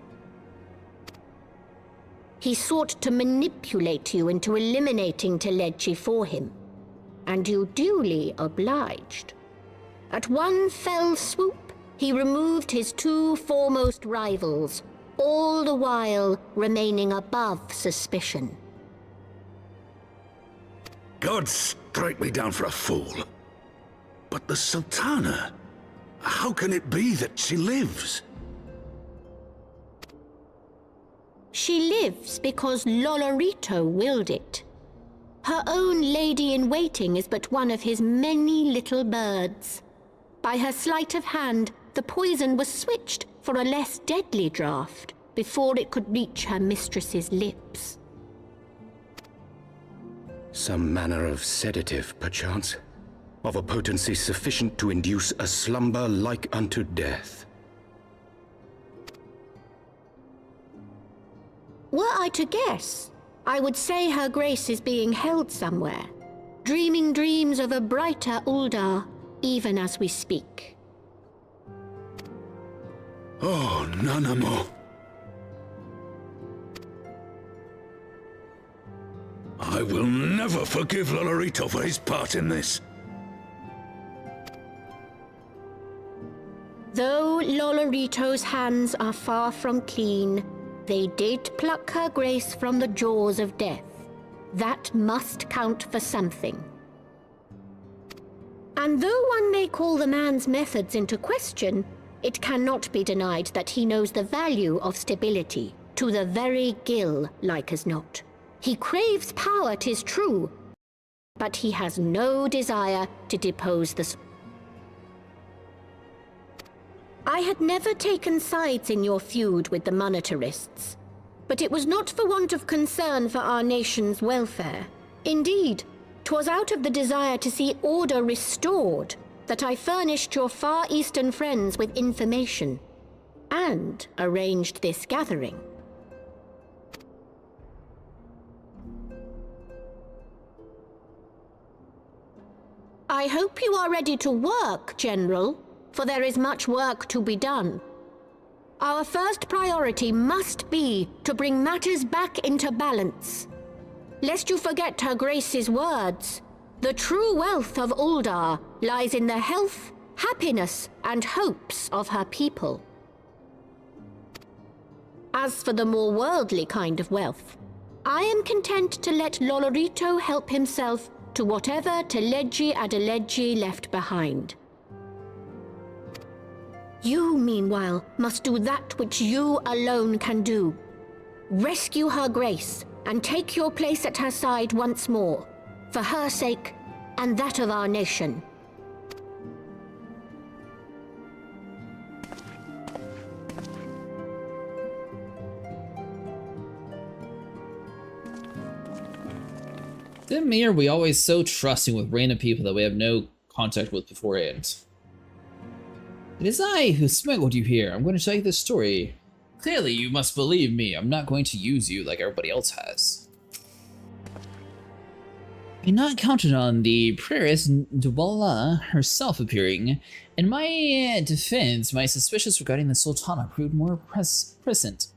He sought to manipulate you into eliminating Teleji for him, and you duly obliged. At one fell swoop, he removed his two foremost rivals, all the while remaining above suspicion. God strike me down for a fool. But the Sultana, how can it be that she lives? She lives because Lolorito willed it. Her own lady-in-waiting is but one of his many little birds. By her sleight of hand, the poison was switched for a less deadly draught before it could reach her mistress's lips. Some manner of sedative, perchance? of a potency sufficient to induce a slumber like unto death. Were I to guess, I would say her grace is being held somewhere, dreaming dreams of a brighter Uldar, even as we speak. Oh, Nanamo. I will never forgive Lolorito for his part in this. Though Lolorito's hands are far from clean, they did pluck her grace from the jaws of death. That must count for something. And though one may call the man's methods into question, it cannot be denied that he knows the value of stability, to the very gill, like as not. He craves power, 'tis true, but he has no desire to depose the... I had never taken sides in your feud with the monetarists, but it was not for want of concern for our nation's welfare. Indeed, 'twas out of the desire to see order restored that I furnished your Far Eastern friends with information, and arranged this gathering. I hope you are ready to work, General, for there is much work to be done. Our first priority must be to bring matters back into balance. Lest you forget Her Grace's words, the true wealth of Uldar lies in the health, happiness, and hopes of her people. As for the more worldly kind of wealth, I am content to let Lolorito help himself to whatever Teleji Adeleji left behind. You, meanwhile, must do that which you alone can do. Rescue Her Grace and take your place at her side once more, for her sake and that of our nation. Then me, are we always so trusting with random people that we have no contact with beforehand? It is I who smuggled you here. I'm going to tell you this story. Clearly, you must believe me. I'm not going to use you like everybody else has. I not counted on the prioress Dwala herself appearing. In my defense, my suspicions regarding the Sultana proved more present.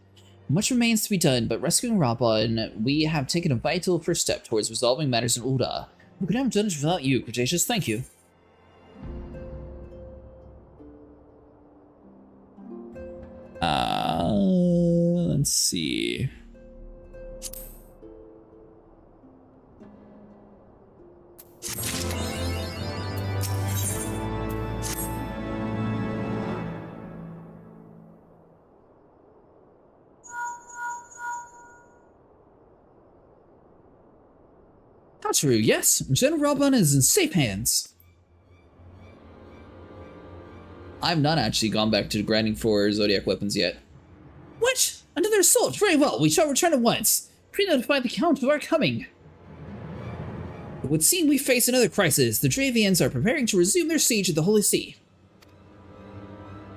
Much remains to be done, but rescuing Rabban, we have taken a vital first step towards resolving matters in Ulda. We could have done it without you, Cretaceous. Thank you. Let's see. True, yes. General Rabban is in safe hands. I've not actually gone back to grinding for Zodiac weapons yet. What? Another assault! Very well, we shall return at once. Pre-notify the Count of our coming. It would seem we face another crisis. The Dravians are preparing to resume their siege of the Holy See.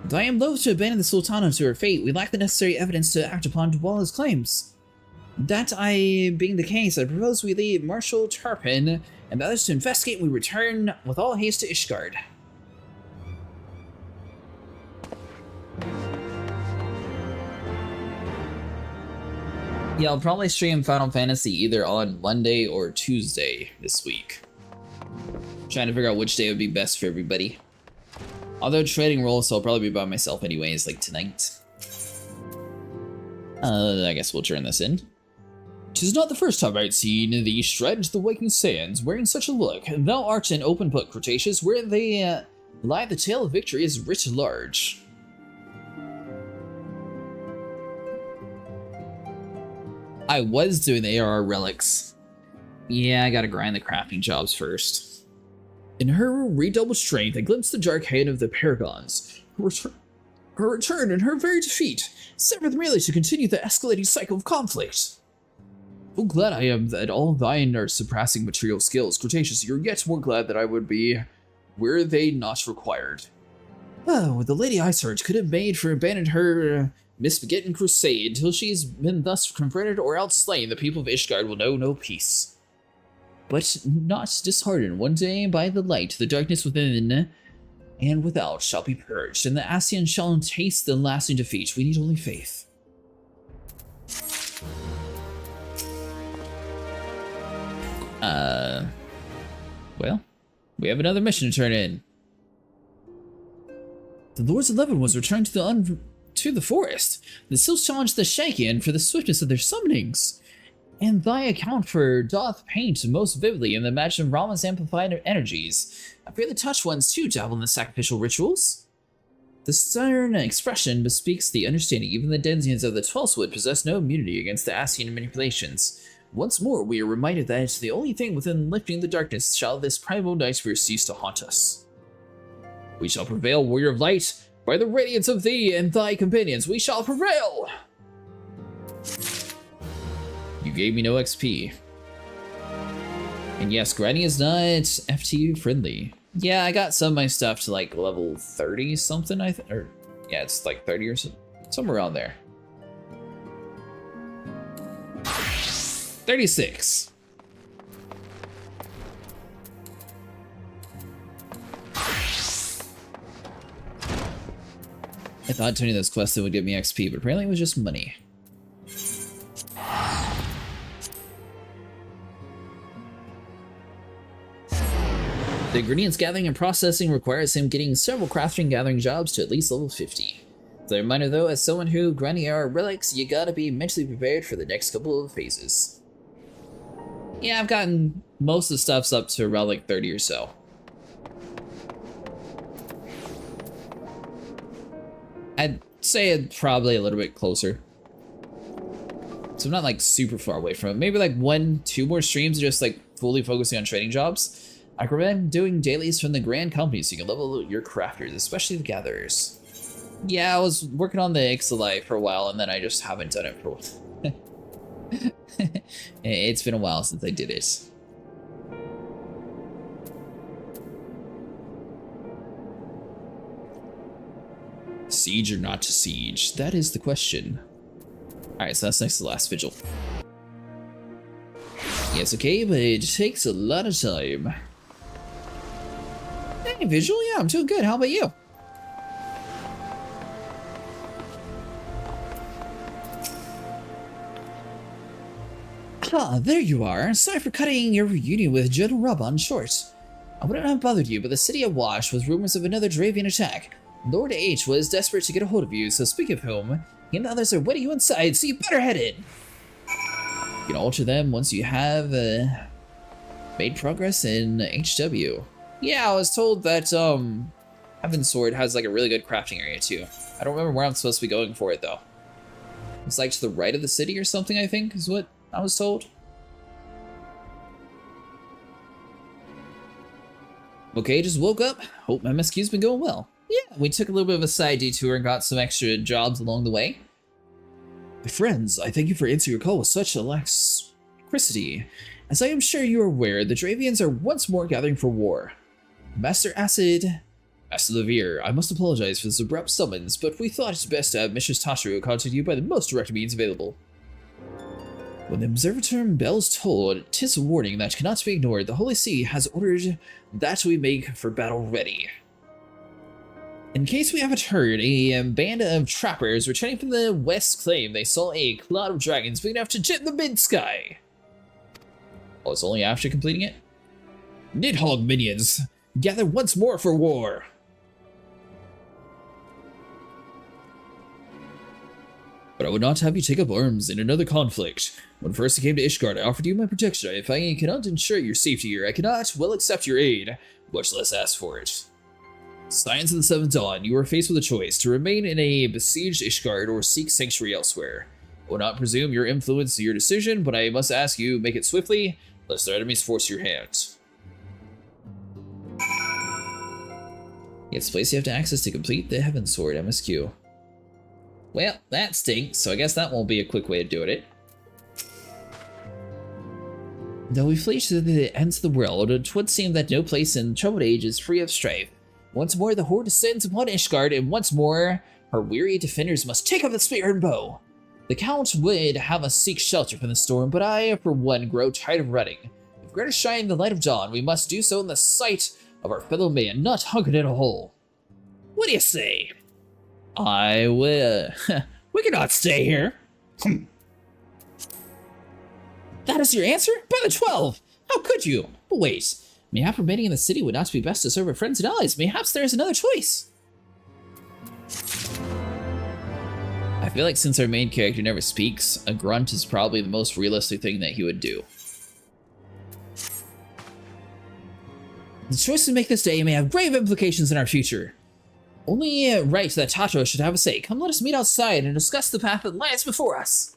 Though I am loath to abandon the Sultana to her fate, we lack the necessary evidence to act upon Dwala's claims. That being the case, I propose we leave Marshal Tarpin and the others to investigate and we return with all haste to Ishgard. Yeah, I'll probably stream Final Fantasy either on Monday or Tuesday this week. Trying to figure out which day would be best for everybody. Although trading roles, so I'll probably be by myself anyways, like tonight. I guess we'll turn this in. 'Tis not the first time I'd seen thee stride into the waking sands, wearing such a look. Thou art an open book, Cretaceous, where they lie the tale of victory is writ large. I was doing the ARR relics. Yeah, I gotta grind the crafting jobs first. In her redoubled strength, I glimpsed the dark hand of the Paragons. Her return and her very defeat serveth merely to continue the escalating cycle of conflict. Oh, glad I am that all thine are surpassing material skills. Cretaceous, you're yet more glad that I would be were they not required? Oh, the Lady Iceheart could have made for abandoned her misbegotten crusade till she's been thus converted or else slain. The people of Ishgard will know no peace. But not disheartened, one day by the light, the darkness within and without shall be purged, and the Ascian shall taste the lasting defeat. We need only faith. Well, we have another mission to turn in. The Lords of Levin was returned to the forest. The Sylphs challenged the Shaken for the swiftness of their summonings. And thy account for doth paint most vividly in the imagination of Rama's amplified energies. I fear the touched ones too dabble in the sacrificial rituals. The stern expression bespeaks the understanding even the denizens of the Twelfthwood possess no immunity against the Ascian manipulations. Once more, we are reminded that the only thing within lifting the darkness shall this primal nightmare cease to haunt us. We shall prevail, warrior of light. By the radiance of thee and thy companions, we shall prevail! You gave me no XP. And yes, grinding is not FTU friendly. Yeah, I got some of my stuff to like level 30 something, or yeah, it's like 30 or so, somewhere around there. 36. I thought turning this quest would give me XP, but apparently it was just money. The ingredients gathering and processing requires him getting several crafting gathering jobs to at least level 50. The reminder though, as someone who grinding our relics, you gotta be mentally prepared for the next couple of phases. Yeah, I've gotten most of the stuffs up to around like 30 or so. I'd say it's probably a little bit closer. So I'm not like super far away from it. Maybe like 1-2 more streams just like fully focusing on trading jobs. I recommend doing dailies from the grand companies so you can level your crafters, especially the gatherers. Yeah, I was working on the Ixalyte for a while and then I just haven't done it for a while. It's been a while since I did it. Siege or not to siege? That is the question. Alright, so that's next to the last vigil. Yes, okay, but it takes a lot of time. Hey, Vigil, yeah, I'm doing good. How about you? Ah, there you are. Sorry for cutting your reunion with General Raban short. I wouldn't have bothered you, but the city awash with rumors of another Dravian attack. Lord H was desperate to get a hold of you, so speak of whom, he and the others are waiting you inside, so you better head in. You can alter them once you have made progress in HW. Yeah, I was told that Heavensward has like a really good crafting area too. I don't remember where I'm supposed to be going for it though. It's like to the right of the city or something, I think, is what I was told. Okay, just woke up. Hope my MSQ's been going well. Yeah, we took a little bit of a side detour and got some extra jobs along the way. My friends, I thank you for answering your call with such alacrity. As I am sure you are aware, the Dravians are once more gathering for war. Master Levere, I must apologize for this abrupt summons, but we thought it best to have Mistress Tasharu contact you by the most direct means available. When the observatory bells toll, 'tis a warning that cannot be ignored. The Holy See has ordered that we make for battle ready. In case we haven't heard, a band of trappers returning from the west claim they saw a cloud of dragons big enough to jet the mid-sky. Oh, it's only after completing it? Nidhogg minions, gather once more for war. But I would not have you take up arms in another conflict. When first I came to Ishgard, I offered you my protection. If I cannot ensure your safety here, I cannot well accept your aid, much less ask for it. Science of the Seventh Dawn, you are faced with a choice, to remain in a besieged Ishgard or seek sanctuary elsewhere. I will not presume your influence your decision, but I must ask you, make it swiftly, lest their enemies force your hand. It's a place you have to access to complete the Heavensward MSQ. Well, that stinks, so I guess that won't be a quick way of doing it. Though we flee to the ends of the world, it would seem that no place in troubled age is free of strife. Once more the horde descends upon Ishgard, and once more her weary defenders must take up the spear and bow. The Count would have us seek shelter from the storm, but I, for one, grow tired of running. If we're to shine in the light of dawn, we must do so in the sight of our fellow man, not hunkered in a hole. What do you say? I will. We cannot stay here. That is your answer? By the 12! How could you? But wait, mayhap remaining in the city would not be best to serve our friends and allies. Mayhaps there is another choice. I feel like since our main character never speaks, a grunt is probably the most realistic thing that he would do. The choice we make this day may have grave implications in our future. Only right that Tato should have a say. Come, let us meet outside and discuss the path that lies before us.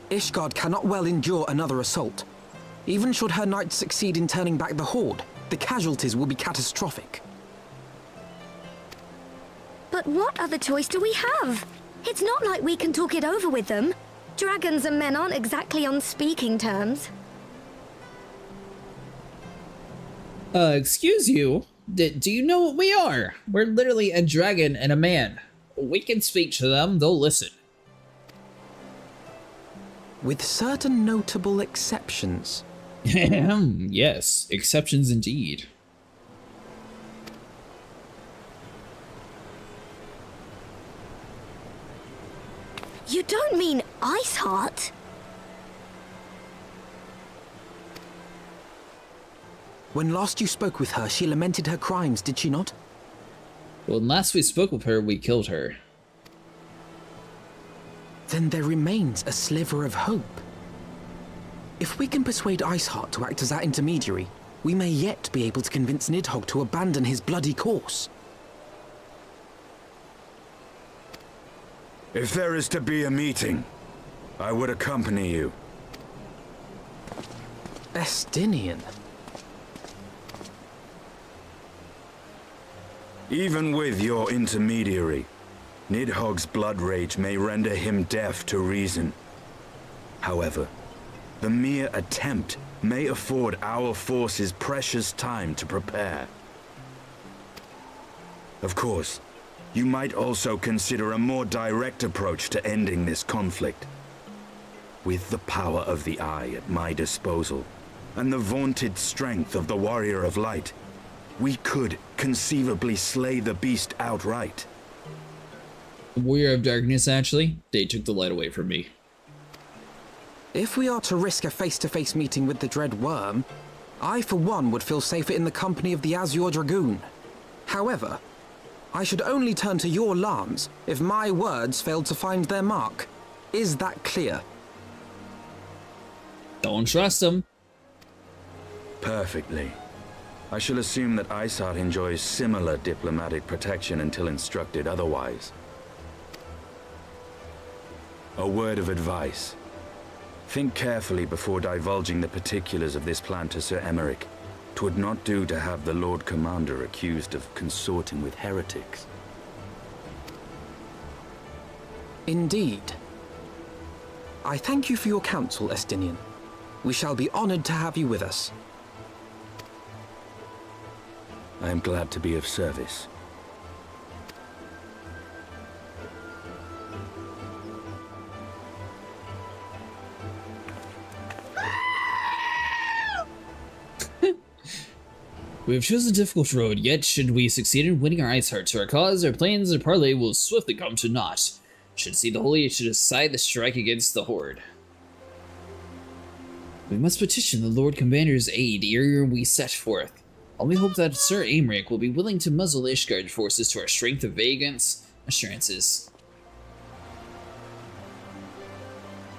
Ishgard cannot well endure another assault. Even should her knights succeed in turning back the horde, the casualties will be catastrophic. But what other choice do we have? It's not like we can talk it over with them. Dragons and men aren't exactly on speaking terms. Excuse you? Do you know what we are? We're literally a dragon and a man. We can speak to them, they'll listen. With certain notable exceptions. Yes, exceptions indeed. You don't mean Iceheart? When last you spoke with her, she lamented her crimes, did she not? When last we spoke with her, we killed her. Then there remains a sliver of hope. If we can persuade Iceheart to act as our intermediary, we may yet be able to convince Nidhogg to abandon his bloody course. If there is to be a meeting, I would accompany you. Estinian. Even with your intermediary, Nidhogg's blood rage may render him deaf to reason. However, the mere attempt may afford our forces precious time to prepare. Of course, you might also consider a more direct approach to ending this conflict. With the power of the Eye at my disposal, and the vaunted strength of the Warrior of Light, we could conceivably slay the beast outright. Warrior of Darkness, actually. They took the light away from me. If we are to risk a face-to-face meeting with the Dread Worm, I for one would feel safer in the company of the Azure Dragoon. However, I should only turn to your lance if my words failed to find their mark. Is that clear? Don't trust him. Perfectly. I shall assume that Iceheart enjoys similar diplomatic protection until instructed otherwise. A word of advice. Think carefully before divulging the particulars of this plan to Sir Emeric. 'Twould not do to have the Lord Commander accused of consorting with heretics. Indeed. I thank you for your counsel, Estinian. We shall be honored to have you with us. I am glad to be of service. We have chosen a difficult road, yet should we succeed in winning our Iceheart to our cause, our plans and parley will swiftly come to naught. Should see the Holy to decide the strike against the Horde. We must petition the Lord Commander's aid ere we set forth. Only hope that Sir Aymeric will be willing to muzzle the Ishgard forces to our strength of Vagant's assurances.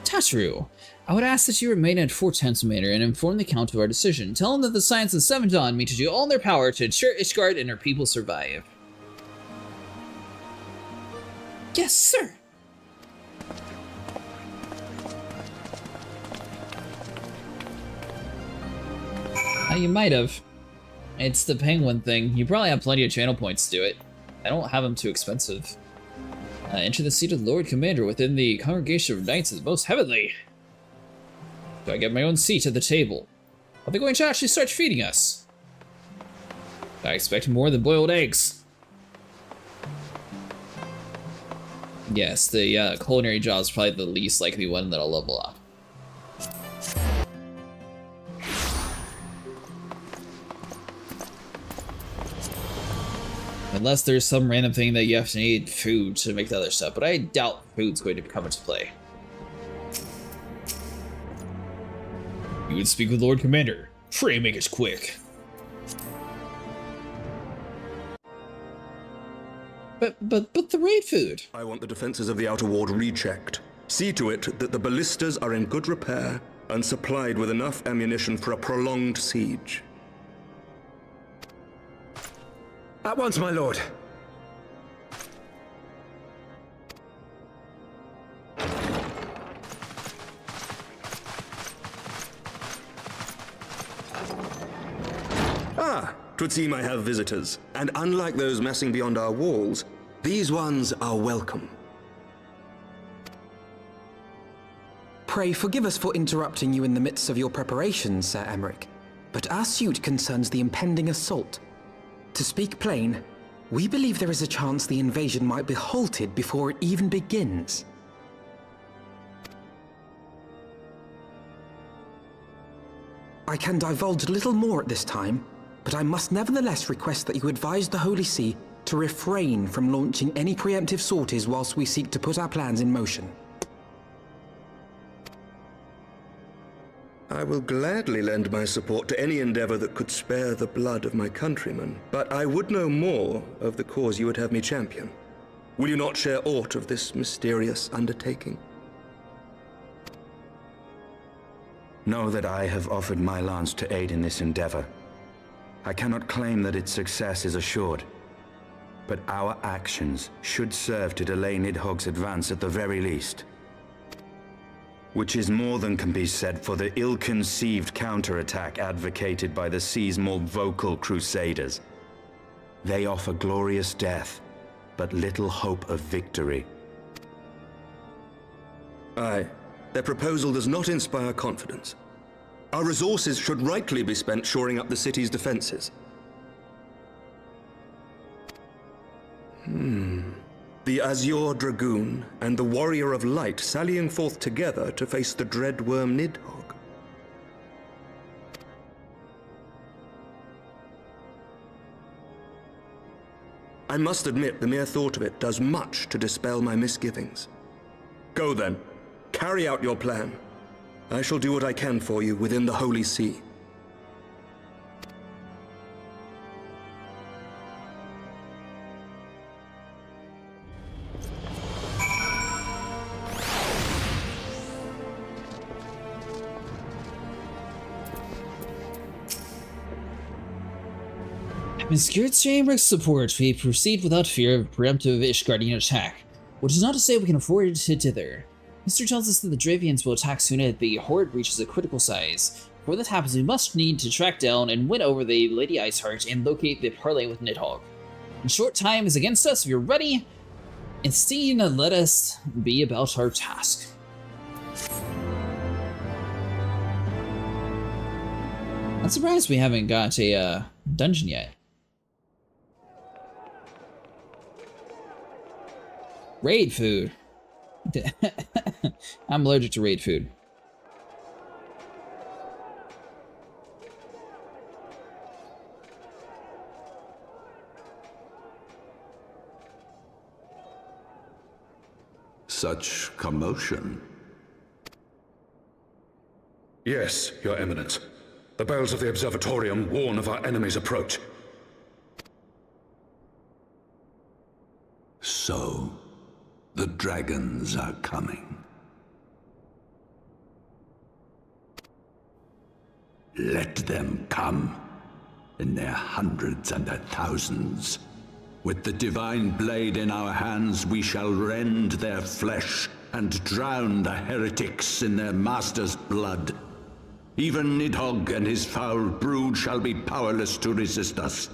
Tataru, I would ask that you remain at Fort Tense Manor and inform the Count of our decision. Tell him that the Scions of Seven Dawn mean to do all in their power to ensure Ishgard and her people survive. Yes, sir. You might have. It's the penguin thing. You probably have plenty of channel points to do it. I don't have them too expensive. Enter the seat of the Lord Commander within the congregation of knights of the most heavenly. Do I get my own seat at the table? Are they going to actually start feeding us? I expect more than boiled eggs. Yes, the culinary job is probably the least likely one that I'll level up. Unless there's some random thing that you have to need food to make the other stuff, but I doubt food's going to come into play. You would speak with Lord Commander. Pray make it quick. But the raid food. I want the defenses of the outer ward rechecked. See to it that the ballistas are in good repair and supplied with enough ammunition for a prolonged siege. At once, my lord. Ah, 'twould seem I have visitors. And unlike those messing beyond our walls, these ones are welcome. Pray forgive us for interrupting you in the midst of your preparations, Sir Emmerich, but our suit concerns the impending assault. To speak plain, we believe there is a chance the invasion might be halted before it even begins. I can divulge little more at this time, but I must nevertheless request that you advise the Holy See to refrain from launching any preemptive sorties whilst we seek to put our plans in motion. I will gladly lend my support to any endeavor that could spare the blood of my countrymen, but I would know more of the cause you would have me champion. Will you not share aught of this mysterious undertaking? Know that I have offered my lance to aid in this endeavor. I cannot claim that its success is assured, but our actions should serve to delay Nidhogg's advance at the very least. Which is more than can be said for the ill-conceived counterattack advocated by the sea's more vocal crusaders. They offer glorious death, but little hope of victory. Aye, their proposal does not inspire confidence. Our resources should rightly be spent shoring up the city's defenses. The Azure Dragoon and the Warrior of Light sallying forth together to face the dread worm Nidhogg. I must admit the mere thought of it does much to dispel my misgivings. Go then, carry out your plan. I shall do what I can for you within the Holy See. In secured Emerich's support, we proceed without fear of preemptive Ishgardian attack, which is not to say we can afford to dither. Mr. tells us that the Dravians will attack soon as the horde reaches a critical size. Before that happens, we must need to track down and win over the Lady Iceheart and locate the parley with Nidhogg. In short time is against us. If you're ready, instead let us be about our task. I'm surprised we haven't got a dungeon yet. Raid food. I'm allergic to raid food. Such commotion. Yes, Your Eminence. The bells of the Observatorium warn of our enemy's approach. So, the dragons are coming. Let them come, in their hundreds and their thousands. With the divine blade in our hands, we shall rend their flesh and drown the heretics in their master's blood. Even Nidhogg and his foul brood shall be powerless to resist us.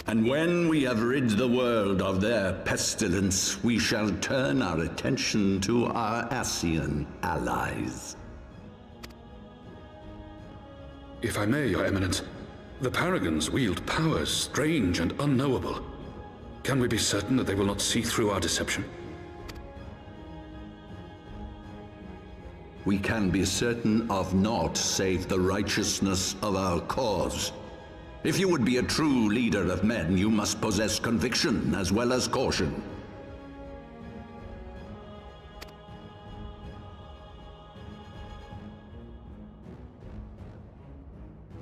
And when we have rid the world of their pestilence, we shall turn our attention to our Ascian allies. If I may, Your Eminence, the Paragons wield powers strange and unknowable. Can we be certain that they will not see through our deception? We can be certain of naught save the righteousness of our cause. If you would be a true leader of men, you must possess conviction as well as caution.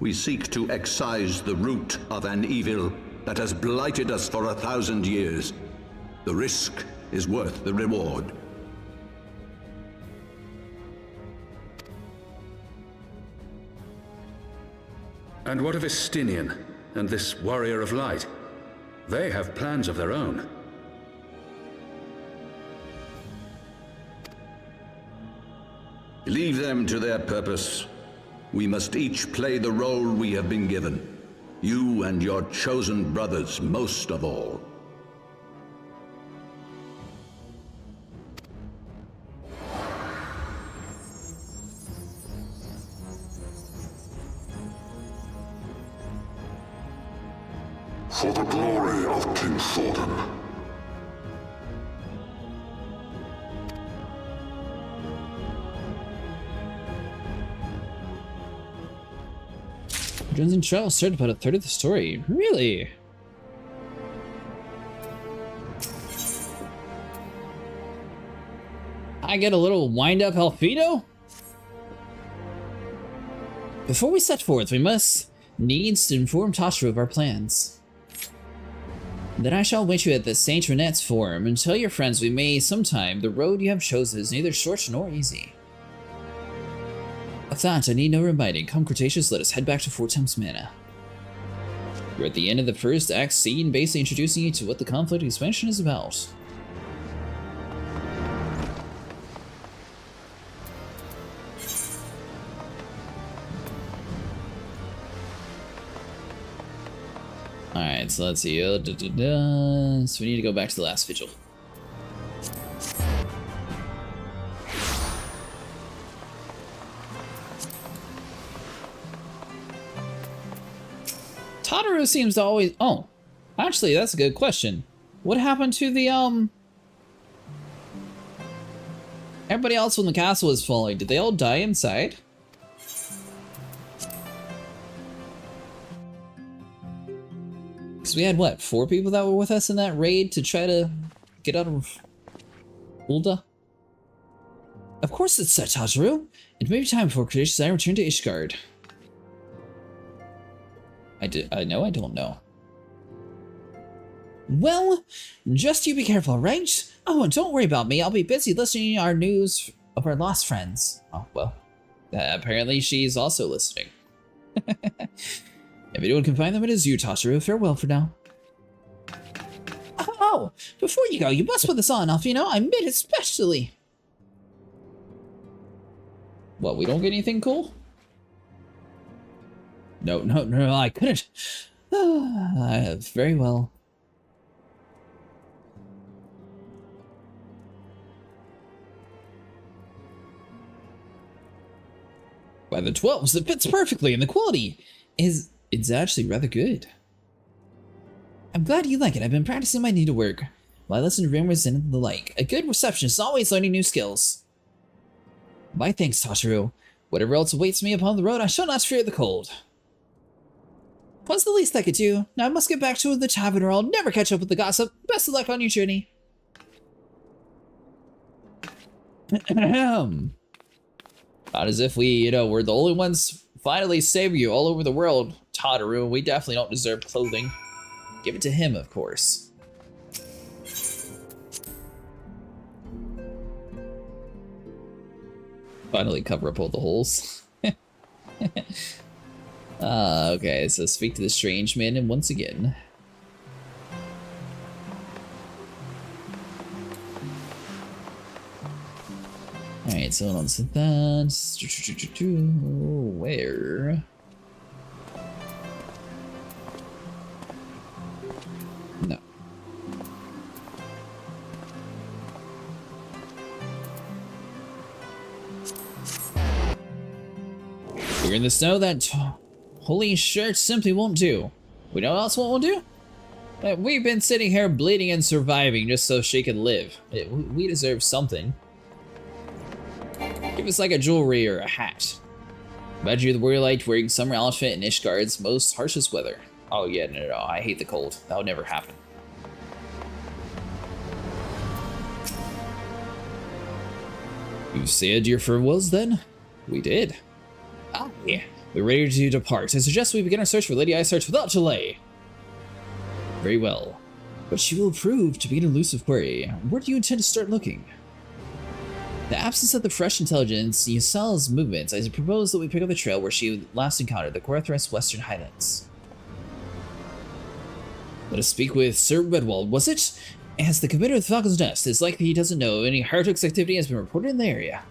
We seek to excise the root of an evil that has blighted us for 1,000 years. The risk is worth the reward. And what of Estinian and this Warrior of Light? They have plans of their own. Leave them to their purpose. We must each play the role we have been given. You and your chosen brothers most of all. For the glory of King Thordan. Jones and Travel started about a third of the story. Really? I get a little wind-up Alfredo? Before we set forth, we must needs inform Tashra of our plans. Then I shall wait you at the Saint Renette's Forum and tell your friends we may sometime the road you have chosen is neither short nor easy. Of that, I need no reminding. Come, Cretaceous, let us head back to Fort Thames Manor. We're at the end of the first act scene, basically introducing you to what the conflict expansion is about. Alright, so let's see. So we need to go back to the last vigil. Totoro seems to always... Oh, actually, that's a good question. What happened to the, everybody else when the castle was falling? Did they all die inside? Because we had, what, 4 people that were with us in that raid to try to get out of Ul'dah? Of course it's set, Totoro. It may be time for Cretaceous and I return to Ishgard. I know I don't know. Well, just you be careful, right? Oh, and don't worry about me. I'll be busy listening to our news of our lost friends. Oh, well. Apparently she's also listening. If anyone can find them, it is you, Totoro. Farewell for now. Oh, before you go, you must put this on, Alfino. I made it especially. What, we don't get anything cool? No, I couldn't. Very well. By the 12s, it fits perfectly, and the quality is... It's actually rather good. I'm glad you like it. I've been practicing my needlework while I listen to rumors and the like. A good receptionist is always learning new skills. My thanks, Totoro. Whatever else awaits me upon the road, I shall not fear the cold. What's the least I could do? Now I must get back to the tavern or I'll never catch up with the gossip. Best of luck on your journey. Not as if we, you know, we're the only ones finally saving you all over the world, Totoro. We definitely don't deserve clothing. Give it to him, of course. Finally cover up all the holes. Okay, so speak to the strange man and once again. Alright, so on to that. Where? No. We're in the snow, that holy shirt simply won't do. We know what else won't do? We've been sitting here bleeding and surviving just so she can live. We deserve something. Give us like a jewelry or a hat. Imagine you're the warrior-lite wearing summer outfit in Ishgard's most harshest weather. Oh yeah, no, I hate the cold. That would never happen. You said your farewells then? We did. Aye. We're ready to depart. I suggest we begin our search for Lady Iceheart without delay. Very well. But she will prove to be an elusive quarry. Where do you intend to start looking? The absence of the fresh intelligence Ysael's movements, I propose that we pick up the trail where she last encountered the Coerthas Western Highlands. Let us speak with Sir Redwald, was it? As the commander of the Falcon's Nest, it's likely he doesn't know any heretics activity has been reported in the area.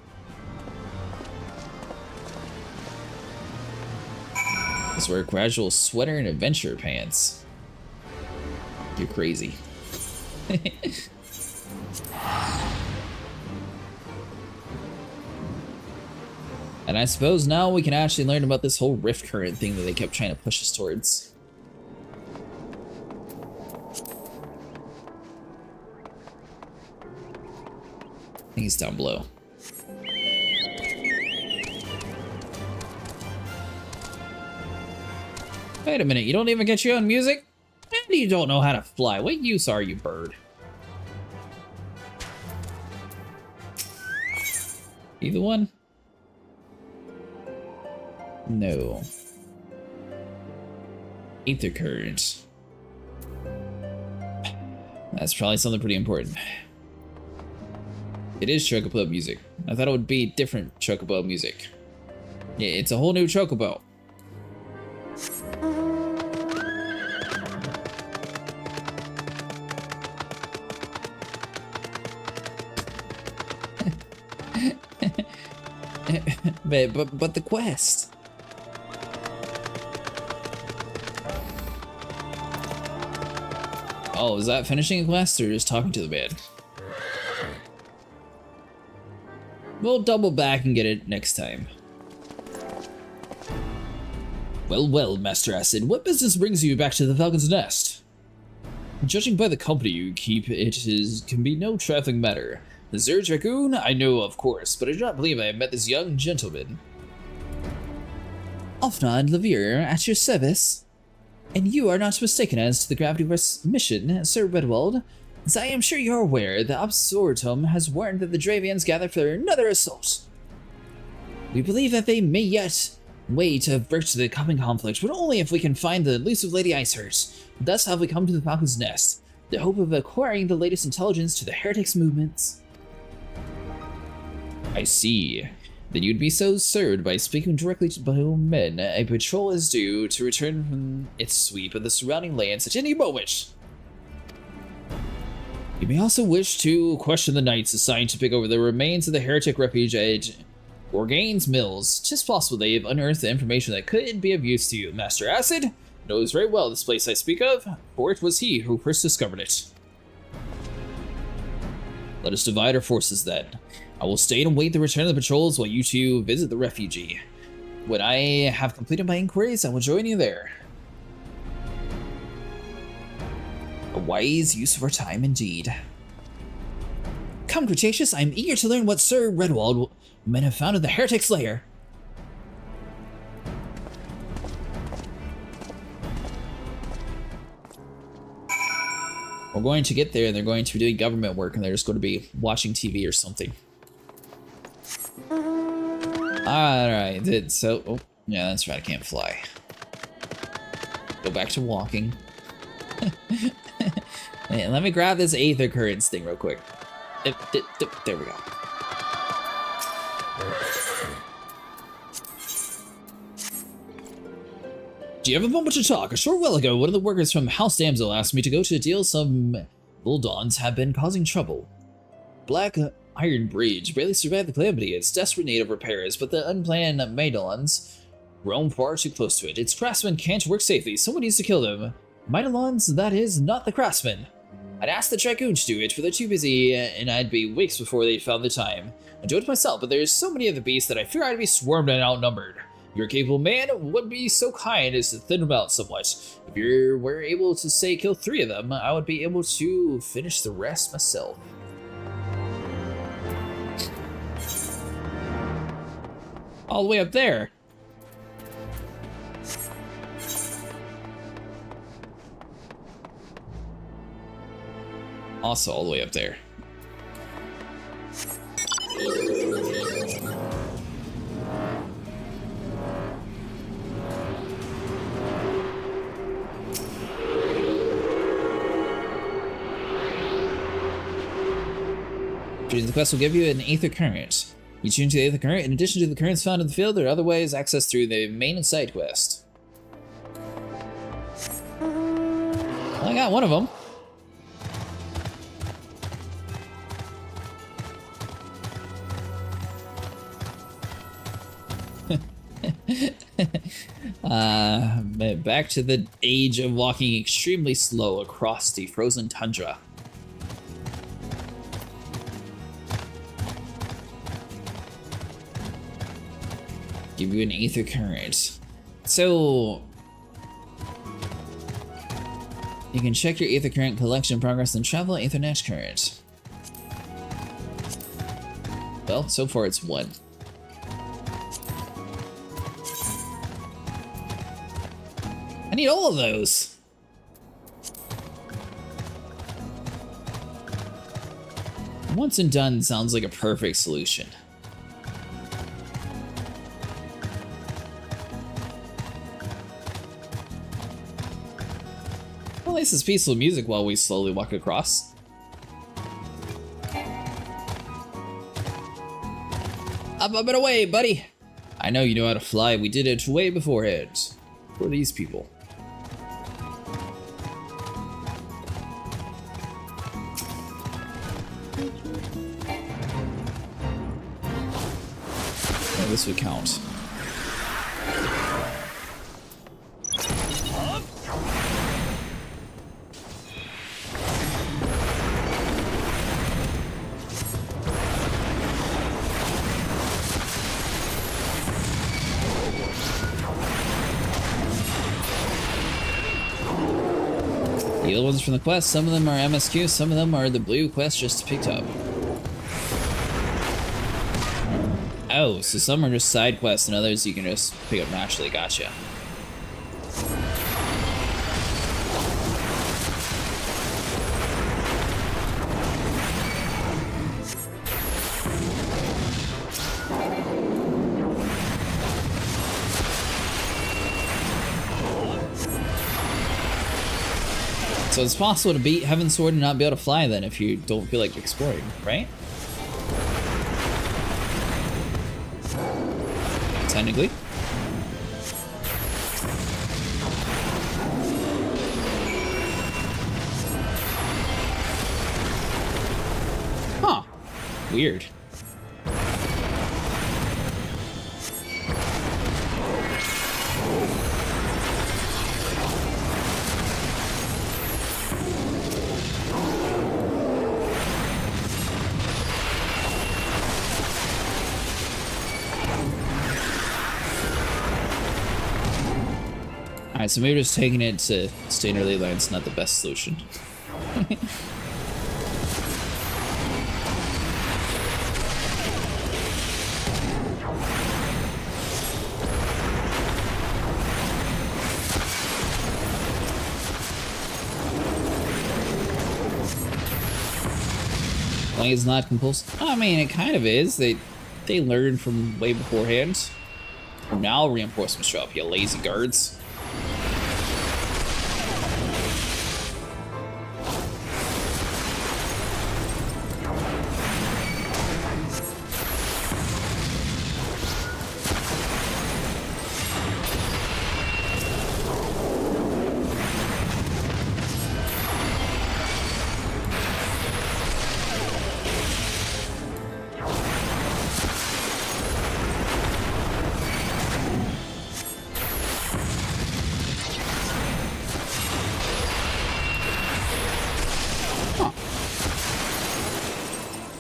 Let's wear casual sweater and adventure pants. You're crazy. And I suppose now we can actually learn about this whole rift current thing that they kept trying to push us towards. I think he's down below. Wait a minute, you don't even get your own music? And you don't know how to fly. What use are you, bird? Either one? No. Aether current. That's probably something pretty important. It is chocobo music. I thought it would be different chocobo music. Yeah, it's a whole new chocobo. but the quest. Oh, is that finishing a quest or just talking to the man? We'll double back and get it next time. Well, Master Acid, what business brings you back to the Falcon's Nest? Judging by the company you keep, can be no trifling matter. The Zer Dragoon, I know of course, but I do not believe I have met this young gentleman. Ofna and Levere, at your service. And you are not mistaken as to the Gravity Rest mission, Sir Redwald. As I am sure you're aware, the Obsortum has warned that the Dravians gather for another assault. We believe that they may yet wait to avert the coming conflict, but only if we can find the elusive Lady Iceheart. Thus have we come to the Falcon's Nest, the hope of acquiring the latest intelligence to the heretics' movements. I see. Then you'd be so served by speaking directly to men. A patrol is due to return from its sweep of the surrounding lands at any moment. You may also wish to question the knights assigned to pick over the remains of the heretic refuge at Orgain's Mills. 'Tis possible they have unearthed the information that could be of use to you. Master Acid knows very well this place I speak of, for it was he who first discovered it. Let us divide our forces then. I will stay and wait the return of the patrols while you two visit the refugee. When I have completed my inquiries, I will join you there. A wise use of our time indeed. Come, Cretaceous, I am eager to learn what Sir Redwald men have found in the heretic's lair. We're going to get there and they're going to be doing government work and they're just going to be watching TV or something. Alright, so, oh, yeah, that's right, I can't fly. Go back to walking. Man, let me grab this aether currents thing real quick. There we go. Do you have a moment to talk? A short while ago, one of the workers from House Damsel asked me to go to a deal some Buldons have been causing trouble. Black iron bridge barely survived the calamity. It's desperate need of repairs, but the unplanned Maidolons roam far too close to it. Its craftsmen can't work safely. Someone needs to kill them. Maidolons, that is, not the craftsmen. I'd ask the Dragoons to do it, but they're too busy, and I'd be weeks before they found the time. I'd do it myself, but there's so many of the beasts that I fear I'd be swarmed and outnumbered. Your capable man would be so kind as to thin them out somewhat. If you were able to, say, kill 3 of them, I would be able to finish the rest myself. All the way up there. Also all the way up there. Choosing the quest will give you an aether current. You tune to the aether current in addition to the currents found in the field or otherwise accessed through the main side quest. Well, I got one of them. Back to the age of walking extremely slow across the frozen tundra. Give you an aether current. So you can check your aether current collection progress and travel Aethernet current. Well, so far it's 1. I need all of those. Once and done sounds like a perfect solution. Well, at least it's peaceful music while we slowly walk across. Up and away, buddy. I know you know how to fly. We did it way beforehand. Who are these people? Oh, this would count. The other ones from the quest, some of them are MSQ, some of them are the blue quest just picked up. Oh, so some are just side quests and others you can just pick up naturally, gotcha. So it's possible to beat Heavensward and not be able to fly then if you don't feel like exploring, right? Technically. Huh. Weird. Alright, so maybe just taking it to stay in early line's not the best solution. Like it's not compulsory. I mean, it kind of is. They learned from way beforehand. Now reinforcements show up, you lazy guards.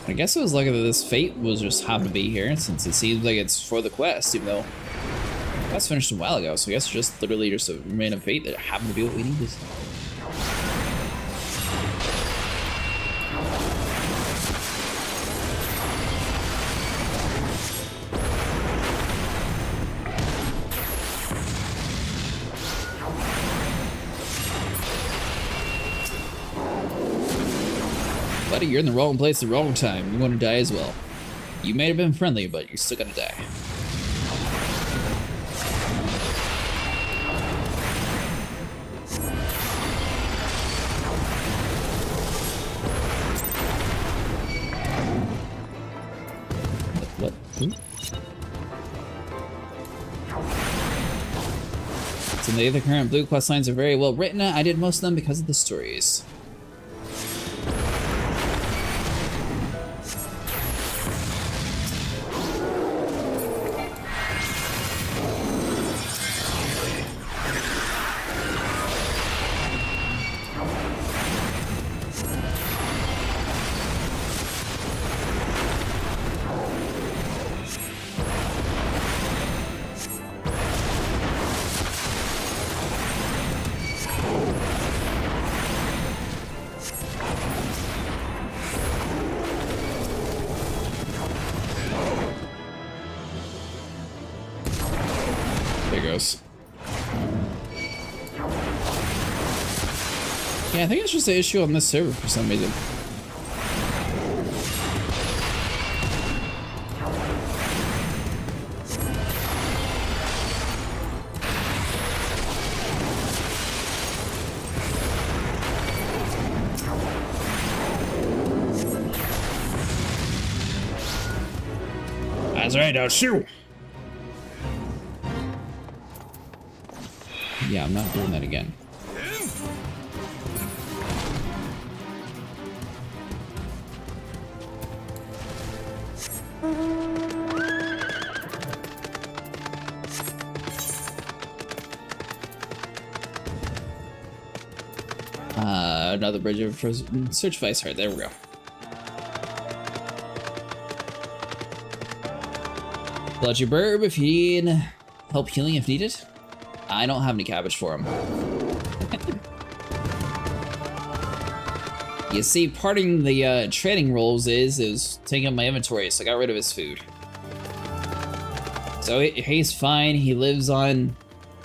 I guess it was lucky that this fate was just happened to be here, since it seems like it's for the quest, even though the quest finished a while ago, so I guess it's just literally just a random fate that happened to be what we needed. Buddy, you're in the wrong place at the wrong time. You want to die as well. You may have been friendly, but you're still gonna die. What? So the other current blue quest lines are very well written. I did most of them because of the stories. Yeah, I think it's just an issue on this server for some reason. That's right, now shoot! Yeah, I'm not doing that again. Another bridge of search vice heart. There we go. Blood your burb if you need help healing if needed. I don't have any cabbage for him. You see, parting the trading rolls is taking up my inventory, so I got rid of his food. So he's fine. He lives on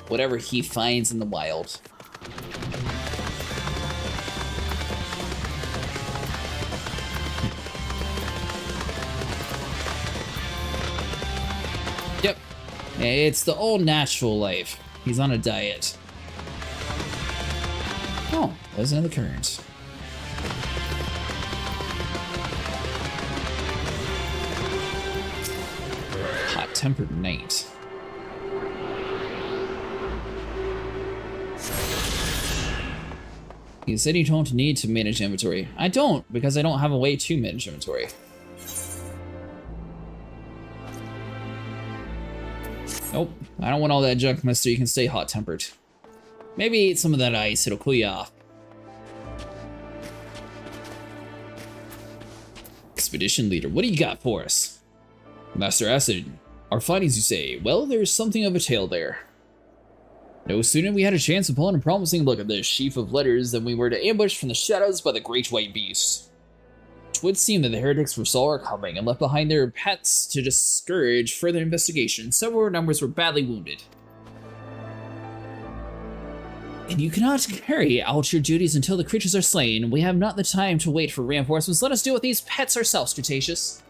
whatever he finds in the wild. Yep, it's the old natural life. He's on a diet. Oh, there's another current. Hot-tempered knight. You said you don't need to manage inventory. I don't, because I don't have a way to manage inventory. Nope, I don't want all that junk, mister. You can stay hot-tempered. Maybe eat some of that ice, it'll cool you off. Expedition leader, what do you got for us? Master Acid, our findings, you say? Well, there's something of a tale there. No sooner we had a chance upon a promising look at the sheaf of letters than we were to ambush from the shadows by the great white beast. It would seem that the heretics foresaw our coming and left behind their pets to discourage further investigation. Several numbers were badly wounded. And you cannot carry out your duties until the creatures are slain. We have not the time to wait for reinforcements. Let us deal with these pets ourselves, Cretaceous.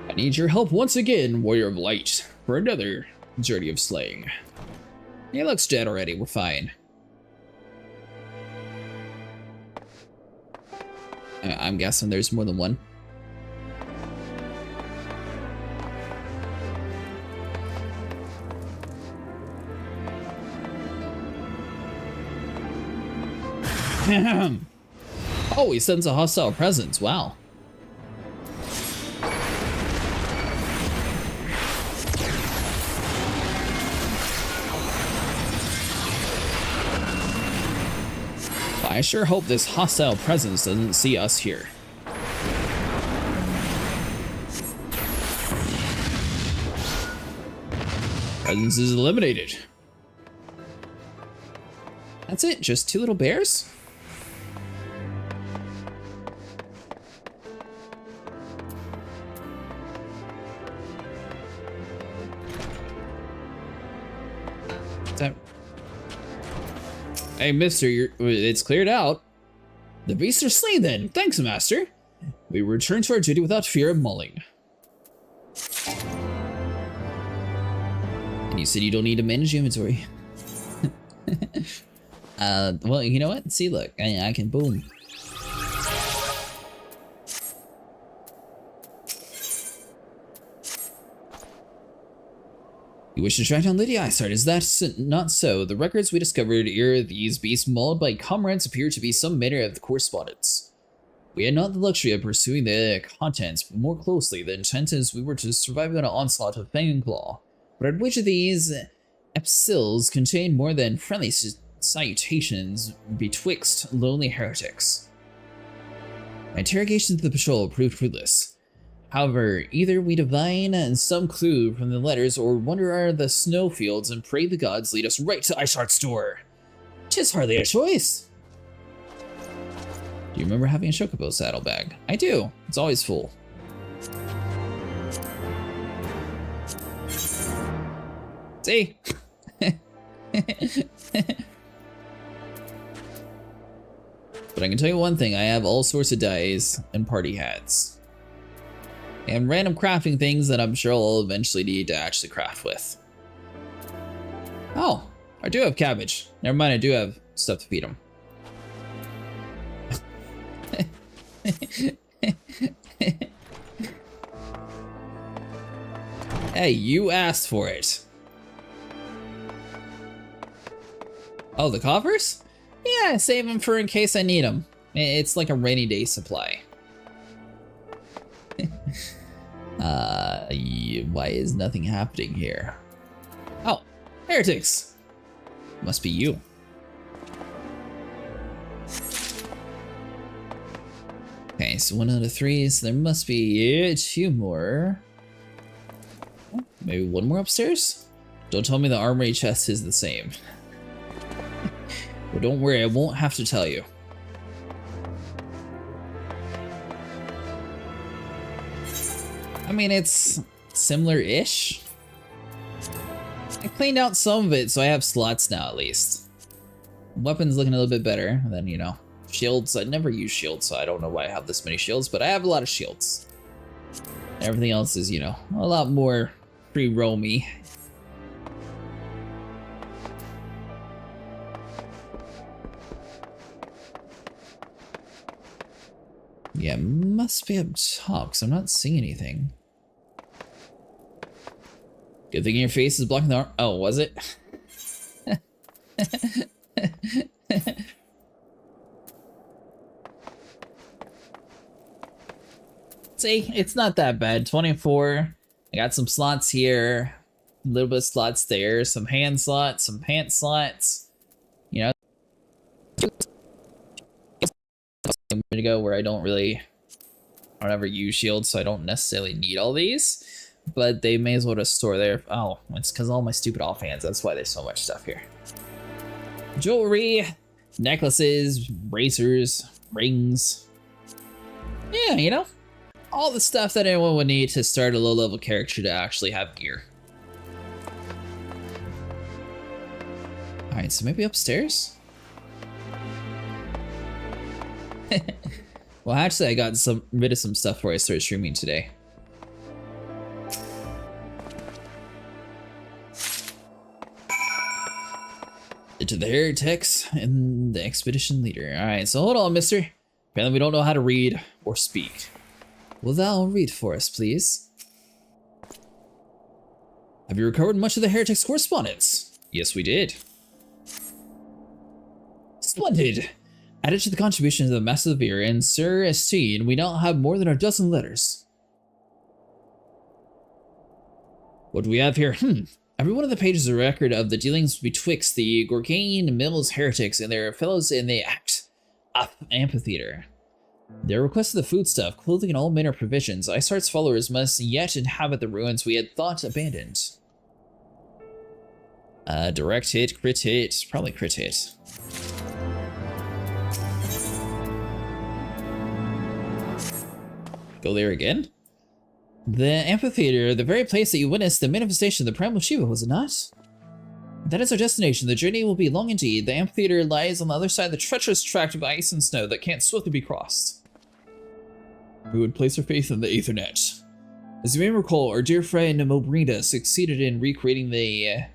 I need your help once again, Warrior of Light, for another journey of slaying. He looks dead already, we're fine. I'm guessing there's more than one. Oh, he sends a hostile presence, wow. I sure hope this hostile presence doesn't see us here. Presence is eliminated. That's it, just 2 little bears? Hey, mister, it's cleared out. The beasts are slain then. Thanks, master. We return to our duty without fear of mauling. And you said you don't need to manage inventory. Well, you know what? See, look, I can boom. You wish to track down Lady Isard, is that not so? The records we discovered ere these beasts mauled by comrades appear to be some manner of correspondence. We had not the luxury of pursuing the contents more closely. The intent is we were to survive an onslaught of Fang and Claw. But at which of these epistles contain more than friendly salutations betwixt lonely heretics? My interrogations of the patrol proved fruitless. However, either we divine some clue from the letters or wander the snowfields and pray the gods lead us right to Ishard's door. 'Tis hardly a choice. Do you remember having a chocobo saddlebag? I do. It's always full. See? But I can tell you one thing, I have all sorts of dice and party hats. And random crafting things that I'm sure I'll eventually need to actually craft with. Oh, I do have cabbage. Never mind, I do have stuff to feed them. Hey, you asked for it. Oh, the coffers? Yeah, save them for in case I need them. It's like a rainy day supply. Why is nothing happening here? Oh, heretics! Must be you. Okay, so 1 out of 3, so there must be 2 more. Maybe 1 more upstairs? Don't tell me the armory chest is the same. Well, don't worry, I won't have to tell you. I mean, it's similar-ish. I cleaned out some of it, so I have slots now, at least. Weapons looking a little bit better than, you know, shields. I never use shields, so I don't know why I have this many shields, but I have a lot of shields. Everything else is, you know, a lot more free-roamy. Yeah, must be up top, because I'm not seeing anything. Good thing your face is blocking the arm. Oh, was it? See, it's not that bad. 24. I got some slots here. A little bit of slots there. Some hand slots, some pant slots. You know. A minute ago where I don't ever use shields, so I don't necessarily need all these, but they may as well just store there. Oh, it's because all my stupid offhands. That's why there's so much stuff here. Jewelry, necklaces, bracers, rings. Yeah, you know, all the stuff that anyone would need to start a low-level character to actually have gear. All right, so maybe upstairs. Well, actually, I got rid of some stuff before I started streaming today. To the heretics and the expedition leader. All right, so hold on, mister. Apparently, we don't know how to read or speak. Will thou read for us, please? Have you recovered much of the heretics' correspondence? Yes, we did. Splendid. Added to the contributions of the Master of the Beer and Sir Estine, we now have more than a dozen letters. What do we have here? Every one of the pages is a record of the dealings betwixt the Gorgane Mills heretics and their fellows in the act. amphitheater. They requested the foodstuff, clothing, and all manner of provisions. Iceheart's followers must yet inhabit the ruins we had thought abandoned. Direct hit, crit hit, probably crit hit. Go there again? The amphitheater, the very place that you witnessed the manifestation of the Primal Shiva, was it not? That is our destination. The journey will be long indeed. The amphitheater lies on the other side of the treacherous tract of ice and snow that can't swiftly be crossed. We would place our faith in the Aethernet. As you may recall, our dear friend Mobrina succeeded in recreating the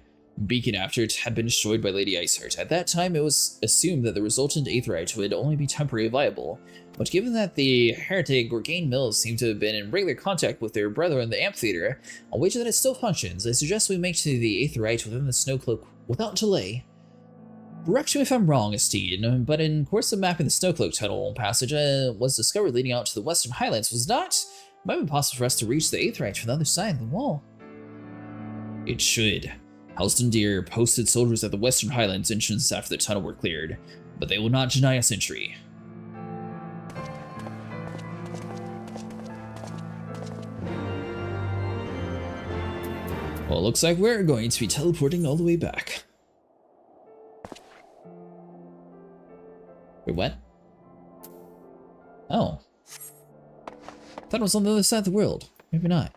beacon after it had been destroyed by Lady Iceheart. At that time, it was assumed that the resultant aetherite would only be temporarily viable, but given that the heretic Gorgain Mills seem to have been in regular contact with their brother in the amphitheater, I'll wager that it still functions. I suggest we make to the aetherite within the snowcloak without delay. Correct me if I'm wrong, Esteed, but in course of mapping the snowcloak tunnel passage was discovered leading out to the Western Highlands, was not? It might be possible for us to reach the aetherite from the other side of the wall. It should. Halstendeer posted soldiers at the Western Highlands entrance after the tunnel were cleared, but they will not deny us entry. Well, it looks like we're going to be teleporting all the way back. Wait, what? Oh. Thought it was on the other side of the world. Maybe not.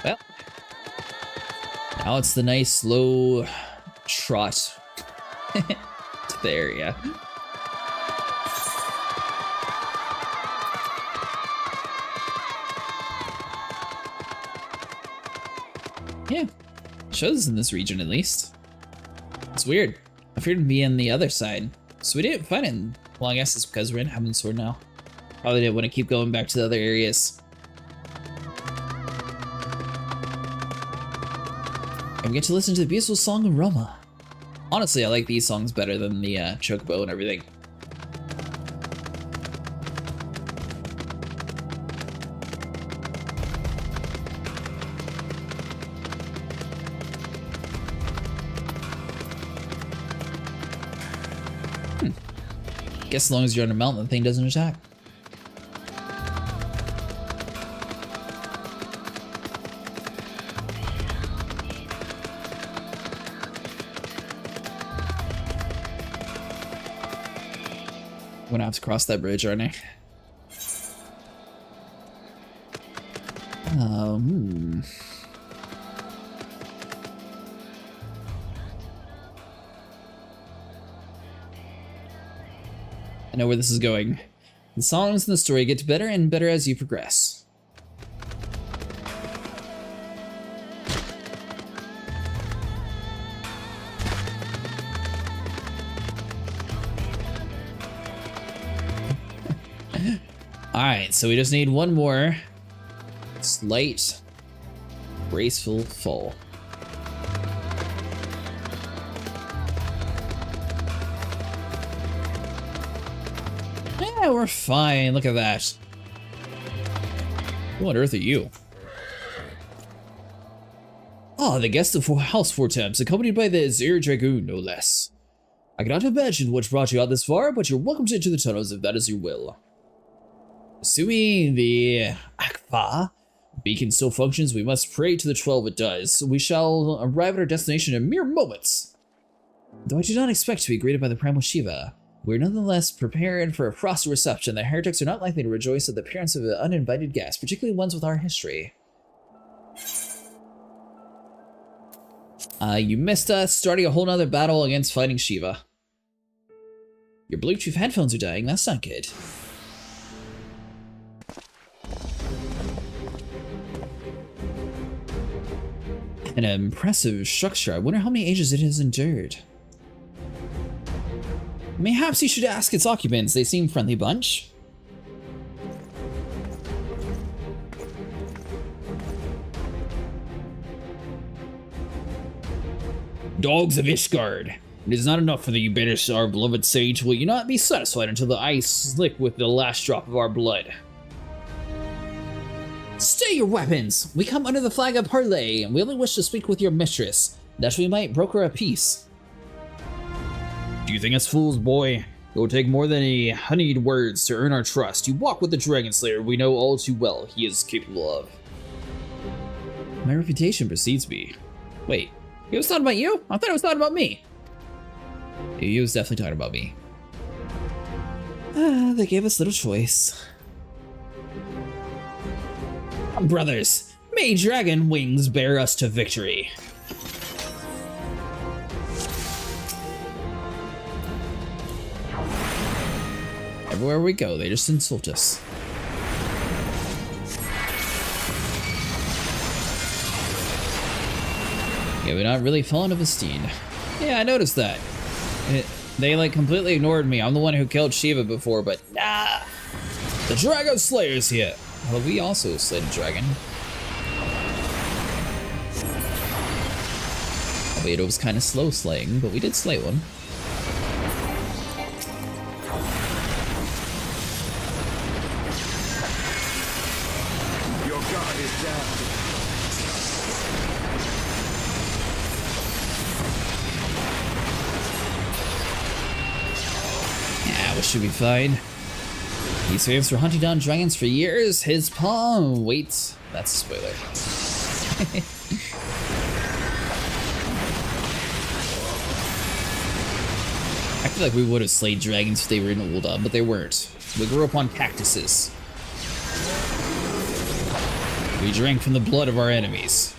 Well, now it's the nice slow trot to the area. Yeah, shows in this region at least. It's weird. I figured it'd be on the other side, so we didn't find it. Well, I guess it's because we're in Heavensward now. Probably didn't want to keep going back to the other areas. And we get to listen to the beautiful song Aroma. Honestly, I like these songs better than the Chocobo and everything. Guess as long as you're on a mountain, the thing doesn't attack. I'm gonna have to cross that bridge, aren't I? I know where this is going. The songs in the story get better and better as you progress. Alright, so we just need one more slight, graceful fall. Yeah, we're fine. Look at that. Who on earth are you? Ah, the guest of House Fortemps, accompanied by the Zir Dragoon, no less. I cannot imagine what brought you out this far, but you're welcome to enter the tunnels if that is your will. Assuming the Akfa beacon still functions, we must pray to the 12 it does. We shall arrive at our destination in mere moments. Though I do not expect to be greeted by the Primal Shiva, we are nonetheless prepared for a frosty reception. The heretics are not likely to rejoice at the appearance of an uninvited guest, particularly ones with our history. You missed us, starting a whole nother battle against fighting Shiva. Your Bluetooth headphones are dying, that's not good. An impressive structure. I wonder how many ages it has endured. Mayhaps you should ask its occupants. They seem a friendly bunch. Dogs of Ishgard. It is not enough for the Ubitus, our beloved sage. Will you not be satisfied until the ice slick with the last drop of our blood? Stay your weapons! We come under the flag of parley, and we only wish to speak with your mistress, that we might broker a peace. Do you think us fools, boy? It will take more than a honeyed words to earn our trust. You walk with the Dragon Slayer we know all too well he is capable of. My reputation precedes me. Wait, he was talking about you? I thought it was talking about me. He was definitely talking about me. They gave us little choice. Brothers, may dragon wings bear us to victory. Everywhere we go, they just insult us. Yeah, we're not really fond of Esteem. Yeah, I noticed that. They like completely ignored me. I'm the one who killed Shiva before, but nah. The Dragon Slayer's here. Well, we also slayed a dragon. Albeit it was kind of slow slaying, but we did slay one. Your guard is down. Yeah, we should be fine. He's famous for hunting down dragons for years. His palm. Wait, that's a spoiler. I feel like we would have slayed dragons if they were in Ul'dah, but they weren't. We grew up on cactuses. We drank from the blood of our enemies.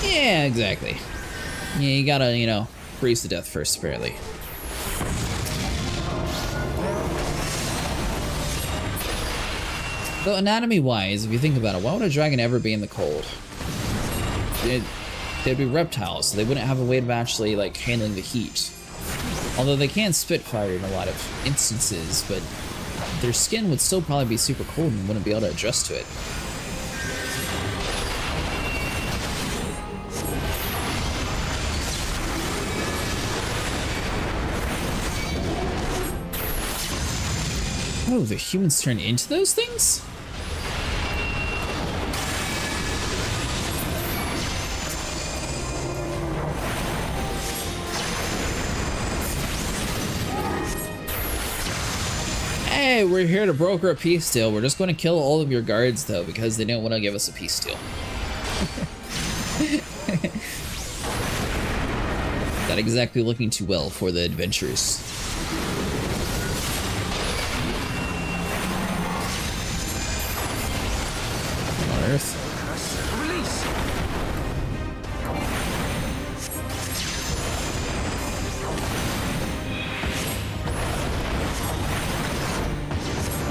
Yeah, exactly. Yeah, you gotta, you know, freeze to death first, apparently. Though anatomy-wise, if you think about it, why would a dragon ever be in the cold? They'd be reptiles, so they wouldn't have a way of actually, like, handling the heat. Although they can spit fire in a lot of instances, but their skin would still probably be super cold and wouldn't be able to adjust to it. Oh, the humans turn into those things? Hey, we're here to broker a peace deal. We're just going to kill all of your guards, though, because they don't want to give us a peace deal. Not exactly looking too well for the adventurers. Earth. Release.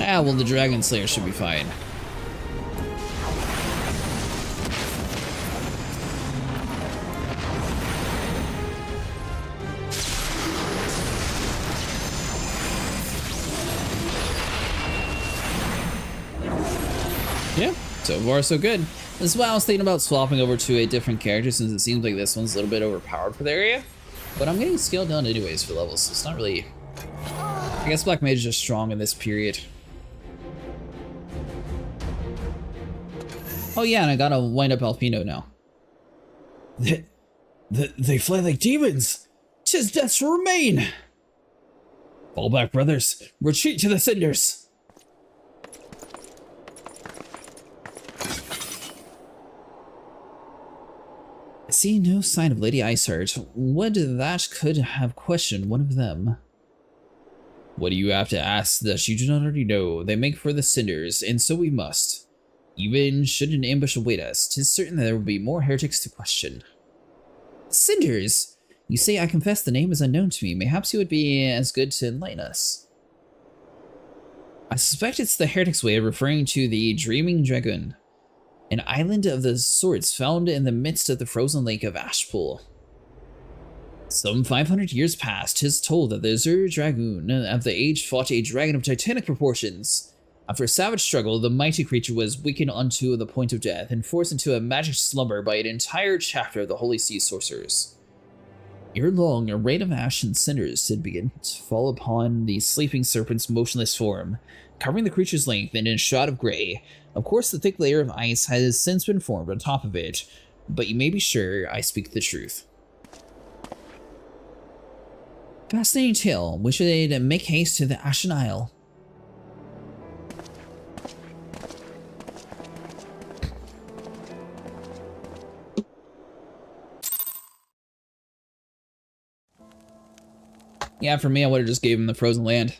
Ah, well, the Dragon Slayer should be fine. Yeah, so far so good. This is why I was thinking about swapping over to a different character, since it seems like this one's a little bit overpowered for the area. But I'm getting scaled down anyways for levels, so it's not really... I guess Black Mage is just strong in this period. Oh yeah, and I got a wind-up Alpino now. They fly like demons! 'Tis death's remain! Fall back, brothers! Retreat to the cinders! I see no sign of Lady Iceheart. Would that could have questioned one of them. What do you have to ask that you do not already know? They make for the cinders, and so we must. Even should an ambush await us, 'tis certain that there will be more heretics to question. Cinders! You say I confess the name is unknown to me. Mayhaps you would be as good to enlighten us. I suspect it's the heretics' way of referring to the Dreaming Dragon, an island of the swords found in the midst of the frozen lake of Ashpool. Some 500 years past, 'tis told that the Azure Dragoon of the age fought a dragon of titanic proportions. After a savage struggle, the mighty creature was weakened unto the point of death and forced into a magic slumber by an entire chapter of the Holy Sea Sorcerers. Ere long, a rain of ash and cinders did begin to fall upon the sleeping serpent's motionless form, covering the creature's length in a shroud of gray. Of course, the thick layer of ice has since been formed on top of it, but you may be sure I speak the truth. Fascinating tale. We should make haste to the Ashen Isle. Yeah, for me, I would have just gave them the frozen land.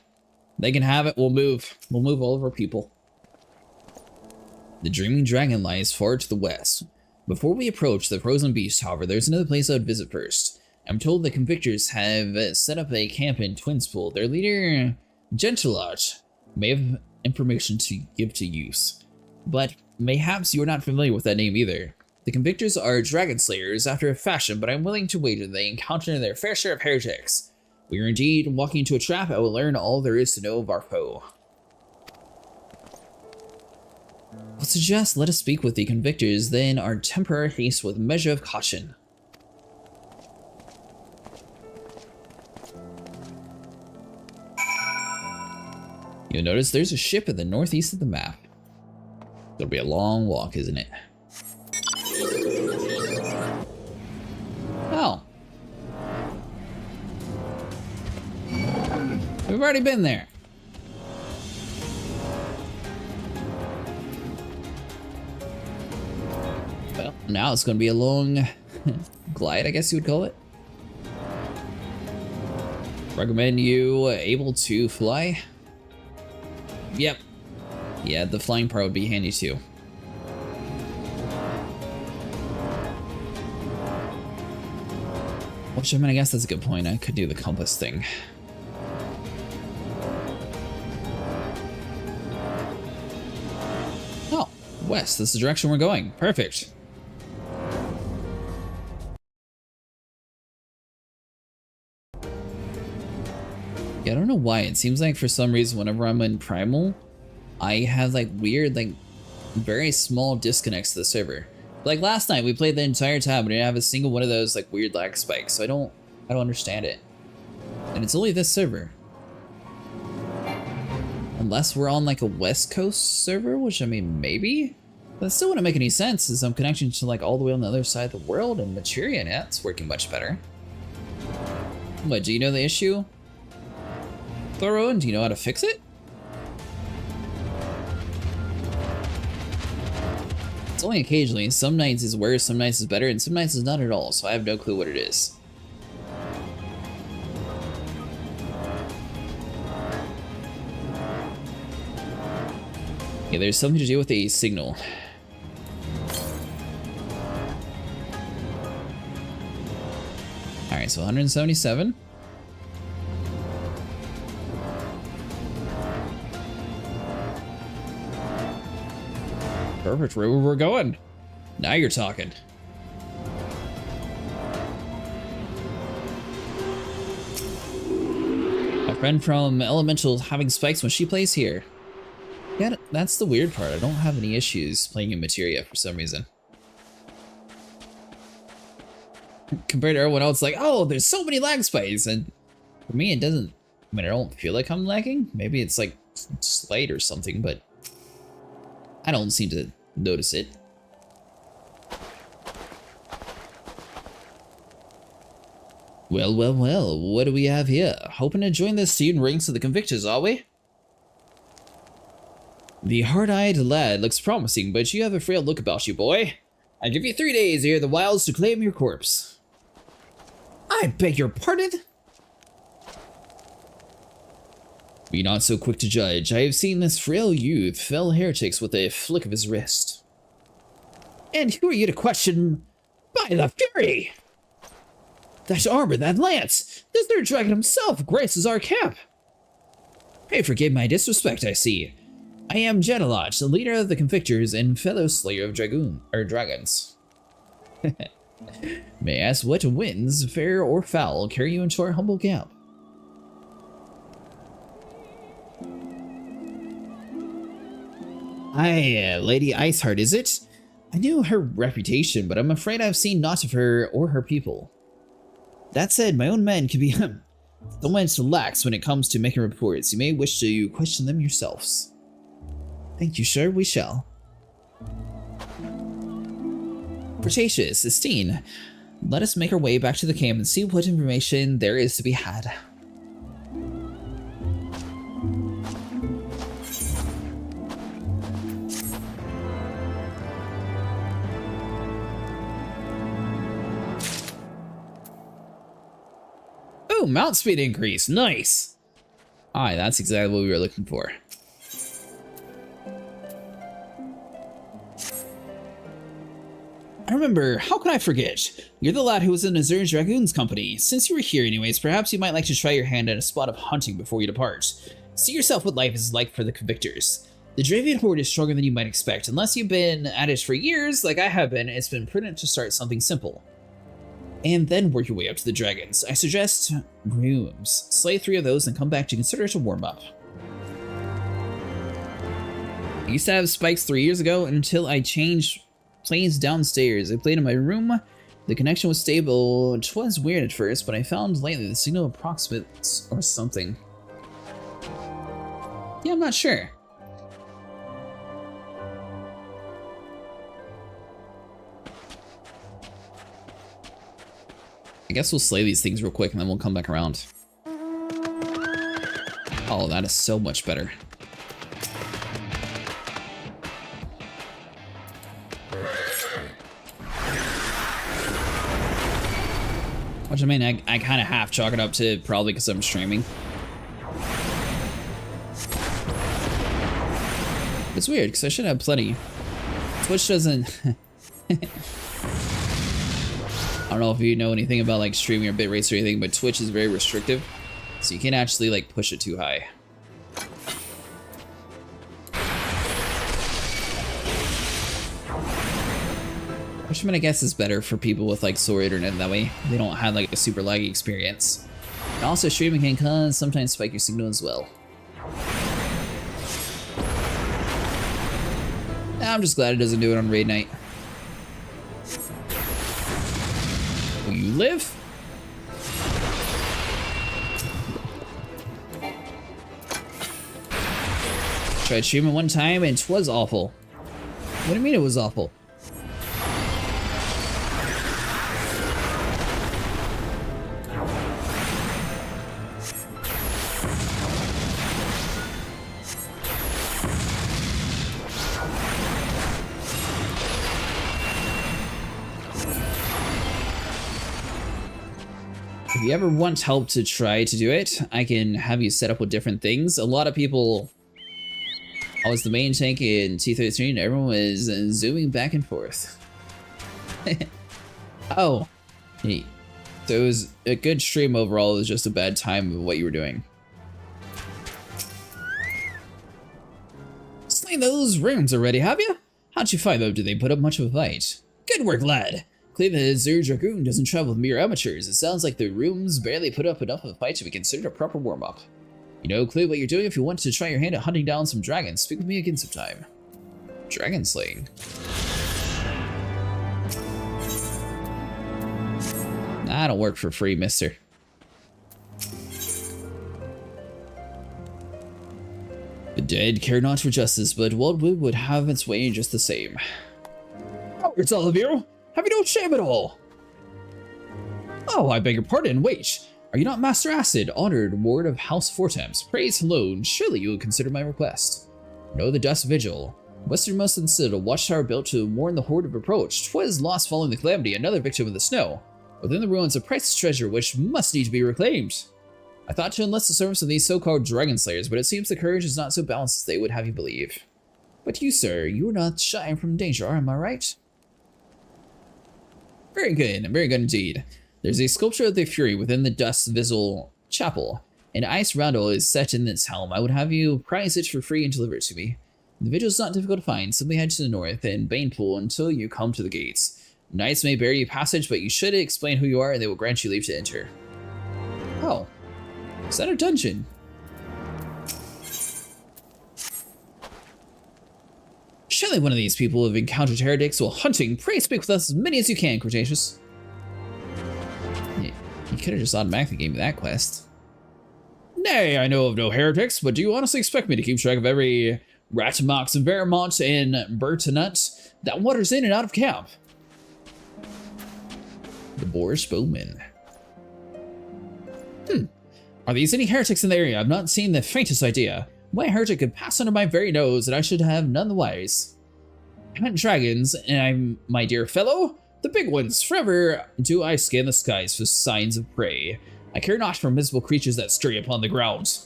They can have it. We'll move. We'll move all of our people. The Dreaming Dragon lies far to the west. Before we approach the frozen beast, however, there's another place I would visit first. I'm told the Convictors have set up a camp in Twinspool. Their leader, Gentilot, may have information to give to use. But mayhaps you are not familiar with that name either. The Convictors are dragon slayers after a fashion, but I'm willing to wager they encounter their fair share of heretics. We are indeed walking into a trap. I will learn all there is to know of our foe. I'll suggest let us speak with the Convictors, then our temporary haste with a measure of caution. You'll notice there's a ship at the northeast of the map. It'll be a long walk, isn't it? Oh. We've already been there. Well, now it's going to be a long glide, I guess you would call it. Recommend you able to fly? Yep. Yeah, the flying part would be handy too. Which, I mean, I guess that's a good point. I could do the compass thing. Oh, west. This is the direction we're going. Perfect. Yeah, I don't know why. It seems like for some reason whenever I'm in Primal, I have like weird, like very small disconnects to the server. Like last night we played the entire time, but I didn't have a single one of those like weird lag spikes. So I don't understand it. And it's only this server. Unless we're on like a West Coast server, which I mean maybe. But it still wouldn't make any sense as I'm connecting to like all the way on the other side of the world, and Materia now it's working much better. What, do you know the issue? Thorough, do you know how to fix it? It's only occasionally. Some nights is worse, some nights is better, and some nights is not at all, so I have no clue what it is. Yeah, there's something to do with a signal. Alright, so 177. Perfect, where we're going. Now you're talking. My friend from Elemental having spikes when she plays here. Yeah, that's the weird part. I don't have any issues playing in Materia for some reason. Compared to everyone else, like, oh, there's so many lag spikes, and for me it doesn't. I mean, I don't feel like I'm lagging. Maybe it's like slight or something, but I don't seem to notice it. Well, well, well, what do we have here? Hoping to join the student ranks of the Convictors, are we? The hard-eyed lad looks promising, but you have a frail look about you, boy. I give you 3 days ere the wilds to claim your corpse. I beg your pardon? Be not so quick to judge. I have seen this frail youth fell heretics with a flick of his wrist. And who are you to question? By the Fury! That armor, that lance! This third dragon himself graces our camp! Pray forgive my disrespect, I see. I am Gentilot, the leader of the Convictors and fellow slayer of dragons. May I ask what winds, fair or foul, carry you into our humble camp? Aye, Lady Iceheart, is it? I knew her reputation, but I'm afraid I've seen naught of her or her people. That said, my own men can be somewhat lax when it comes to making reports. You may wish to question them yourselves. Thank you, sir. We shall. Cretaceous, Estine, let us make our way back to the camp and see what information there is to be had. Oh, mount speed increase. Nice. Alright, that's exactly what we were looking for. I remember, how can I forget? You're the lad who was in Azure Dragoon's company. Since you were here anyways, perhaps you might like to try your hand at a spot of hunting before you depart. See yourself what life is like for the Victors. The Dravian Horde is stronger than you might expect. Unless you've been at it for years, like I have been, it's been prudent to start something simple. And then work your way up to the dragons. I suggest rooms. Slay 3 of those and come back to consider it a warm-up. I used to have spikes 3 years ago until I changed planes downstairs. I played in my room. The connection was stable. It was weird at first, but I found lately the signal approximates or something. Yeah, I'm not sure. I guess we'll slay these things real quick and then we'll come back around. Oh, that is so much better. Which I mean, I kind of half chalk it up to probably because I'm streaming. It's weird because I should have plenty. Twitch doesn't... I don't know if you know anything about like streaming or bit rates or anything, but Twitch is very restrictive. So you can't actually like push it too high. Which I mean, I guess is better for people with like slower internet that way. They don't have like a super laggy experience. And also streaming can sometimes spike your signal as well. I'm just glad it doesn't do it on raid night. Will you live? Tried streaming one time and it was awful. What do you mean it was awful? If you ever want help to try to do it, I can have you set up with different things. A lot of people... I was the main tank in T33 and everyone was zooming back and forth. Oh. Neat. So it was a good stream overall, it was just a bad time of what you were doing. Slain those runes already, have you? How'd you find them? Did they put up much of a fight? Good work, lad! Clear the Azure Dragoon doesn't travel with mere amateurs. It sounds like the rooms barely put up enough of a fight to be considered a proper warm-up. You know clearly what you're doing. If you want to try your hand at hunting down some dragons, speak with me again sometime. Dragon slaying. I don't work for free, mister. The dead care not for justice, but Wildwood would have its way just the same. Cowards, all of you! Have you no shame at all? Oh, I beg your pardon, wait. Are you not Master Acid, honored ward of House Fortemps? Praise alone, surely you will consider my request. Know the Dusk Vigil. Westernmost of the Citadel, watchtower built to warn the Horde of approach. 'Twas lost following the calamity, another victim of the snow. Within the ruins, a priceless treasure which must need to be reclaimed. I thought to enlist the service of these so-called dragon slayers, but it seems the courage is not so balanced as they would have you believe. But you, sir, you are not shy from danger, am I right? Very good indeed. There's a sculpture of the Fury within the Dusk Vigil chapel. An ice roundel is set in its helm. I would have you prize it for free and deliver it to me. The vigil is not difficult to find. Simply head to the north and Banepool until you come to the gates. Knights may bear you passage, but you should explain who you are and they will grant you leave to enter. Oh. Is that a dungeon? Surely one of these people have encountered heretics while hunting. Pray speak with us as many as you can, Cretaceous. You could have just automatically gave me that quest. Nay, I know of no heretics, but do you honestly expect me to keep track of every Ratimox and Vermont and Bertonut that wanders in and out of camp? The Boorish Bowman. Are these any heretics in the area? I've not seen the faintest idea. Why a heretic could pass under my very nose and I should have none the wise. I hunt dragons, and I'm, my dear fellow, the big ones. Forever do I scan the skies for signs of prey. I care not for miserable creatures that stray upon the ground.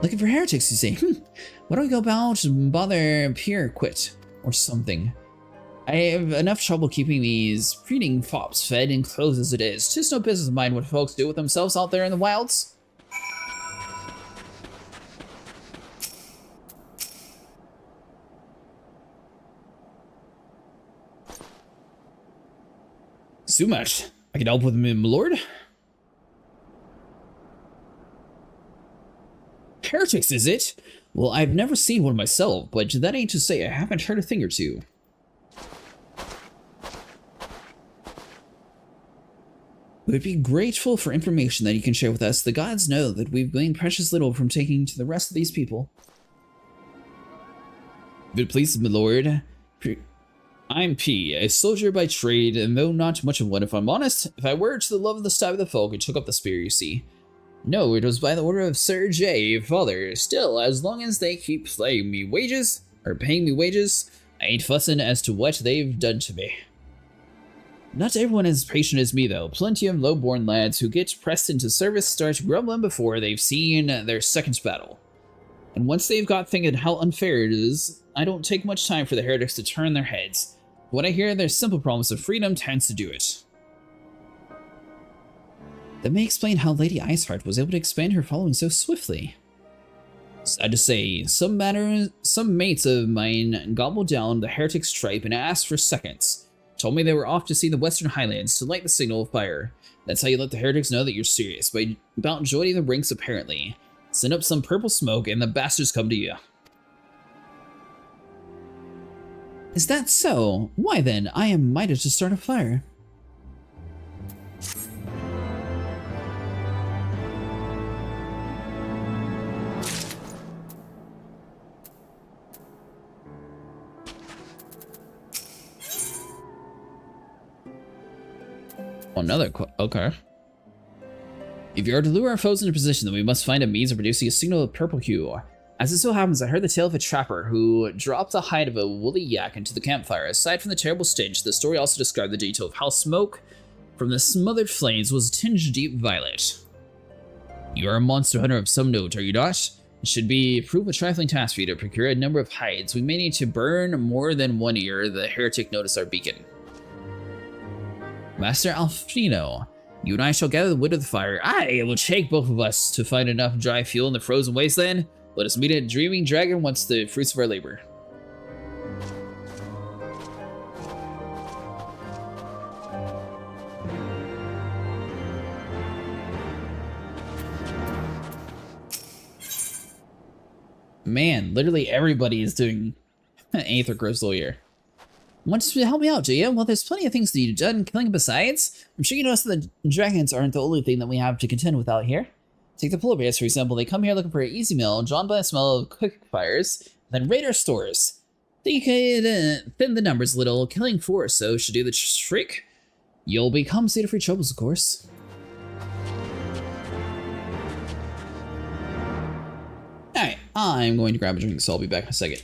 Looking for heretics, you say? Why don't we go about and bother Pierre quit or something? I have enough trouble keeping these breeding fops fed and clothed as it is. Just no business of mine what folks do with themselves out there in the wilds. So much. I can help with him, my lord. Heretics, is it? Well, I've never seen one myself, but that ain't to say I haven't heard a thing or two. We would be grateful for information that you can share with us. The gods know that we've gained precious little from taking to the rest of these people. If it pleases my lord, I'm P, a soldier by trade, and though not much of one, if I'm honest, if I were to the love of the stab of the folk, it took up the spear, you see. No, it was by the order of Sir J, father. Still, as long as they keep paying me wages, I ain't fussing as to what they've done to me. Not everyone as patient as me, though. Plenty of low-born lads who get pressed into service start grumbling before they've seen their second battle. And once they've got thinking how unfair it is, I don't take much time for the heretics to turn their heads. When I hear their simple promise of freedom tends to do it. That may explain how Lady Iceheart was able to expand her following so swiftly. Sad to say, some mates of mine gobbled down the heretic stripe and asked for seconds. Told me they were off to see the Western Highlands to light the signal of fire. That's how you let the heretics know that you're serious, about joining the ranks apparently. Send up some purple smoke and the bastards come to you. Is that so? Why then, I am minded to start a fire. Another okay. If you are to lure our foes into position, then we must find a means of producing a signal of purple hue. As it so happens, I heard the tale of a trapper who dropped the hide of a woolly yak into the campfire. Aside from the terrible stench, the story also described the detail of how smoke from the smothered flames was tinged deep violet. You are a monster hunter of some note, are you not? It should prove a trifling task for you to procure a number of hides. We may need to burn more than one ear. The heretic notice our beacon. Master Alfino, you and I shall gather the wood of the fire. Aye, it will take both of us to find enough dry fuel in the frozen wasteland. Let us meet a dreaming dragon once the fruits of our labor. Man, literally everybody is doing aether crystal here. Want to help me out, do you? Well, there's plenty of things that you've done killing besides. I'm sure you noticed that the dragons aren't the only thing that we have to contend with out here. Take the polar bears, for example. They come here looking for an easy meal, drawn by the smell of quick fires, then raid our stores. They could thin the numbers a little. Killing 4 or so should do the trick. You'll be compensated for your troubles, of course. Alright, I'm going to grab a drink, so I'll be back in a second.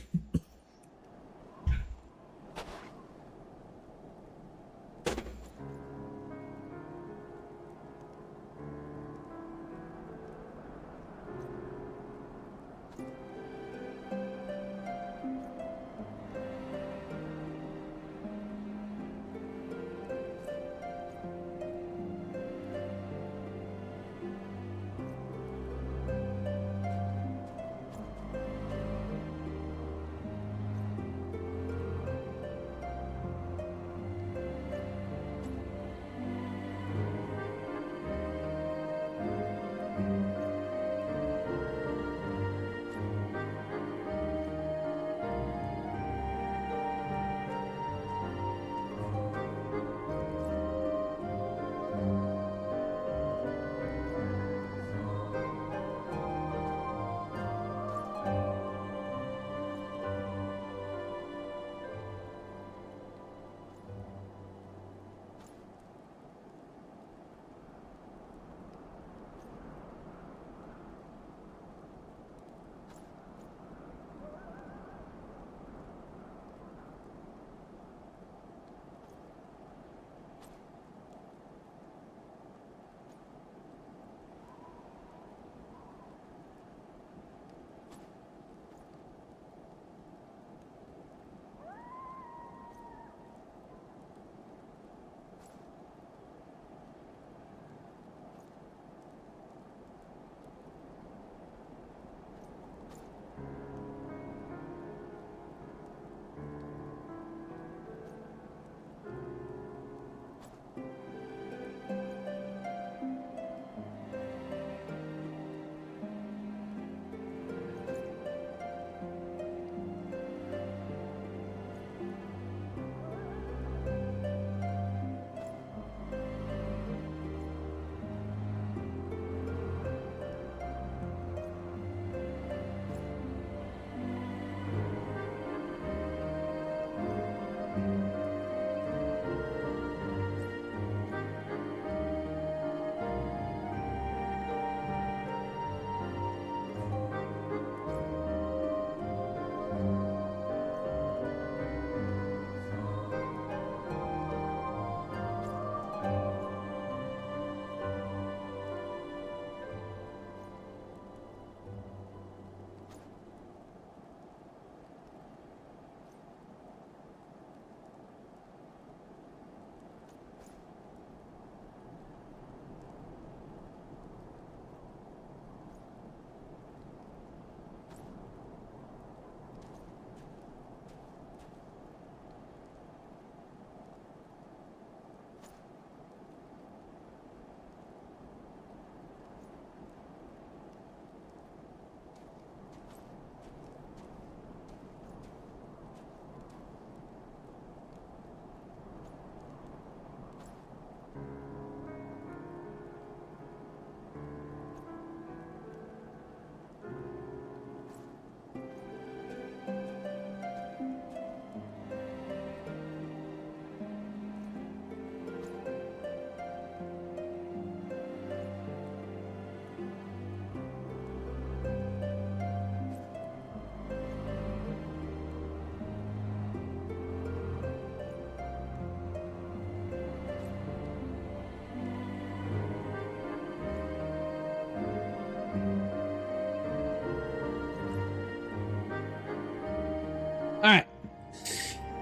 Alright.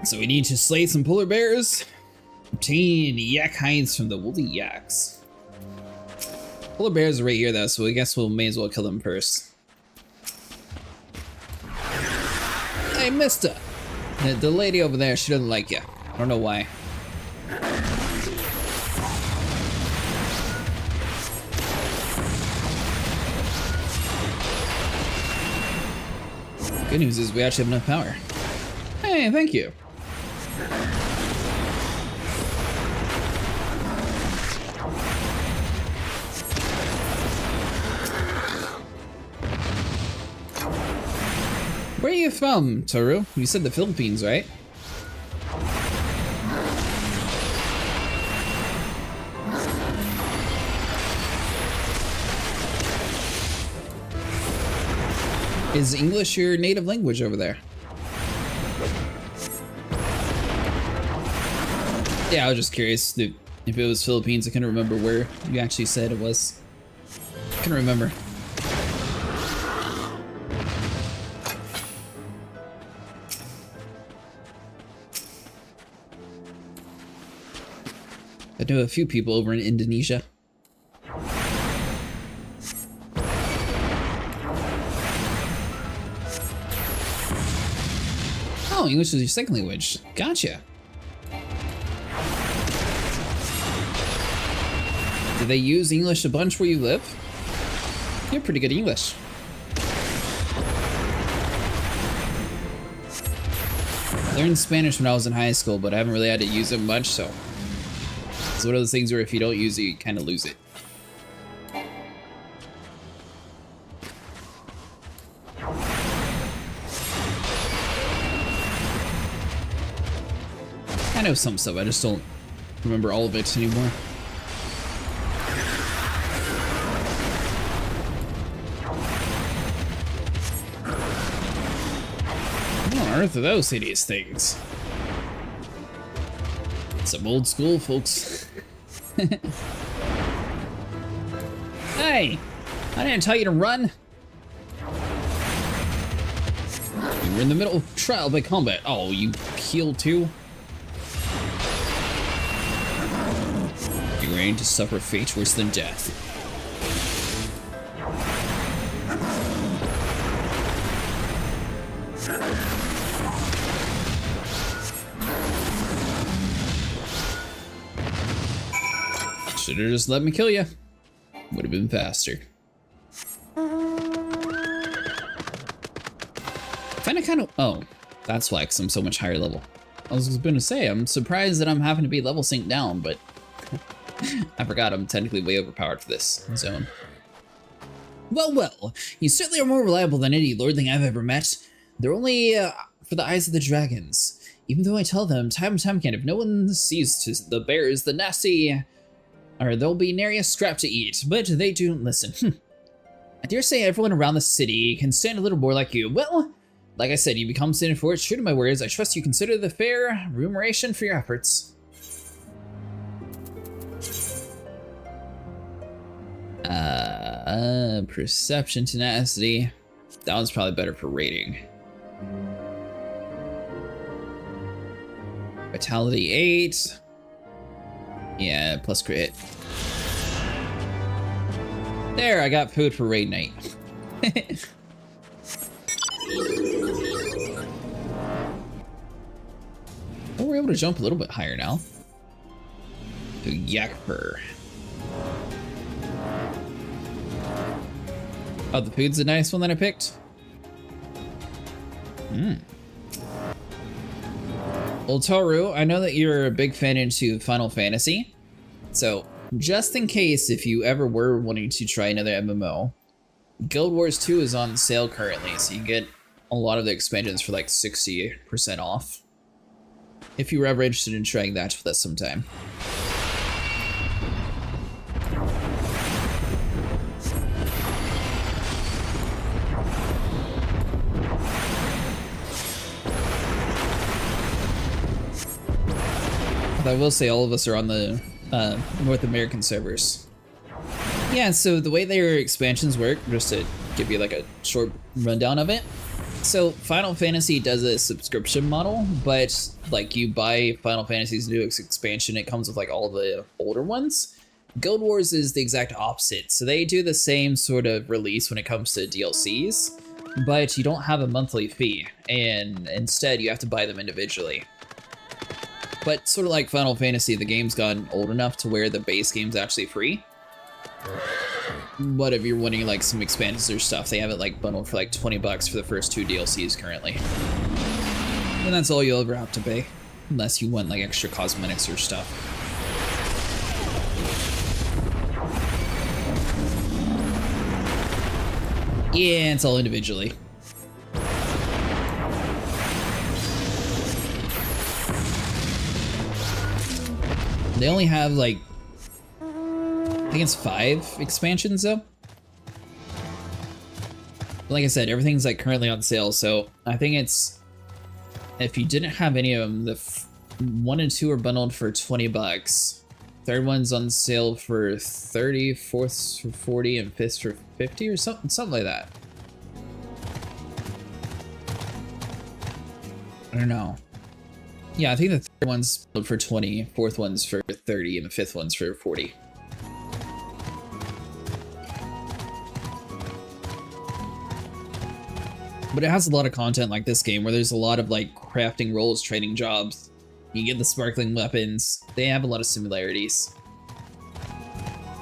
So we need to slay some polar bears. Obtain yak hides from the woolly yaks. Polar bears are right here though, so I guess we may as well kill them first. Hey, mister! The lady over there, she doesn't like you. I don't know why. Good news is we actually have enough power. Hey, thank you. Where are you from, Toru? You said the Philippines, right? Is English your native language over there? Yeah, I was just curious if it was Philippines. I couldn't remember where you actually said it was. I couldn't remember. I know a few people over in Indonesia. Oh, English is your second language. Gotcha. Do they use English a bunch where you live? You have pretty good English. I learned Spanish when I was in high school, but I haven't really had to use it much, so it's one of those things where if you don't use it, you kind of lose it. I know some stuff, I just don't remember all of it anymore. What on earth are those hideous things? Some old school, folks. Hey! I didn't tell you to run! You were in the middle of trial by combat. Oh, you healed too? You're ready to suffer fate worse than death. Should've just let me kill you. Would have been faster. Kind of. Oh, that's why, 'cause I'm so much higher level. I was going to say, I'm surprised that I'm having to be level synced down, but I forgot I'm technically way overpowered for this zone. Well, well, you certainly are more reliable than any lordling I've ever met. They're only for the eyes of the dragons. Even though I tell them time and time again, if no one sees to the bears, the nasty, or there'll be nary a scrap to eat, but they don't listen. I dare say everyone around the city can stand a little more like you. Well, like I said, you become standing for it. True to my words, I trust you consider the fair remuneration for your efforts. Perception, tenacity. That one's probably better for rating. Vitality 8. Yeah, plus crit. There, I got food for raid night. Oh, we're able to jump a little bit higher now. To Yakper. Oh, the food's a nice one that I picked. Well, Toru, I know that you're a big fan into Final Fantasy. So, just in case if you ever were wanting to try another MMO, Guild Wars 2 is on sale currently, so you can get a lot of the expansions for like 60% off. If you were ever interested in trying that with us sometime. But I will say all of us are on the North American servers. Yeah, so the way their expansions work, just to give you like a short rundown of it, So Final Fantasy does a subscription model, but like you buy Final Fantasy's newest expansion, it comes with like all the older ones. Guild Wars is the exact opposite. So they do the same sort of release when it comes to DLCs, but you don't have a monthly fee, and instead you have to buy them individually. But sort of like Final Fantasy, the game's gotten old enough to where the base game's actually free. But if you're wanting like some expansions or stuff, they have it like bundled for like 20 bucks for the first 2 DLCs currently. And that's all you'll ever have to pay, unless you want like extra cosmetics or stuff. Yeah, it's all individually. They only have like, I think it's 5 expansions though. But like I said, everything's like currently on sale, so I think it's, if you didn't have any of them, the 1 and 2 are bundled for 20 bucks. Third one's on sale for 30, fourth's for 40, and fifth's for 50 or something like that. I don't know. Yeah, I think the third one's for 20, fourth one's for 30, and the fifth one's for 40. But it has a lot of content like this game, where there's a lot of like crafting roles, trading jobs. You get the sparkling weapons. They have a lot of similarities.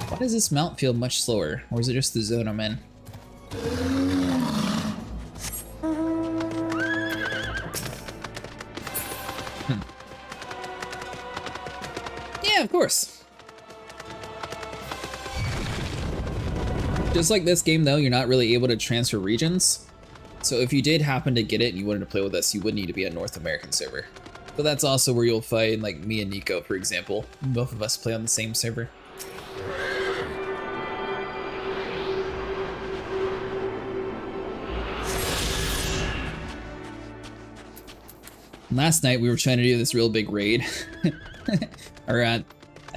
Why does this mount feel much slower? Or is it just the zone I'm in? Yeah, of course. Just like this game though, you're not really able to transfer regions. So if you did happen to get it and you wanted to play with us, you would need to be a North American server. But that's also where you'll find like me and Nico, for example. Both of us play on the same server. Last night we were trying to do this real big raid. Or I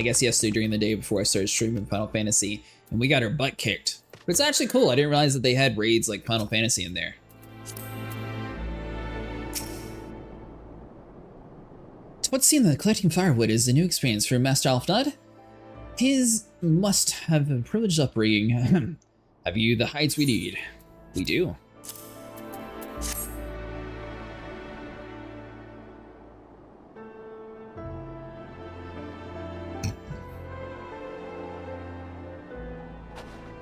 guess yesterday during the day before I started streaming Final Fantasy, and we got our butt kicked. But it's actually cool. I didn't realize that they had raids like Final Fantasy in there. What's seen that collecting firewood is a new experience for Master Alfnud? His must have a privileged upbringing. Have you the hides we need? We do.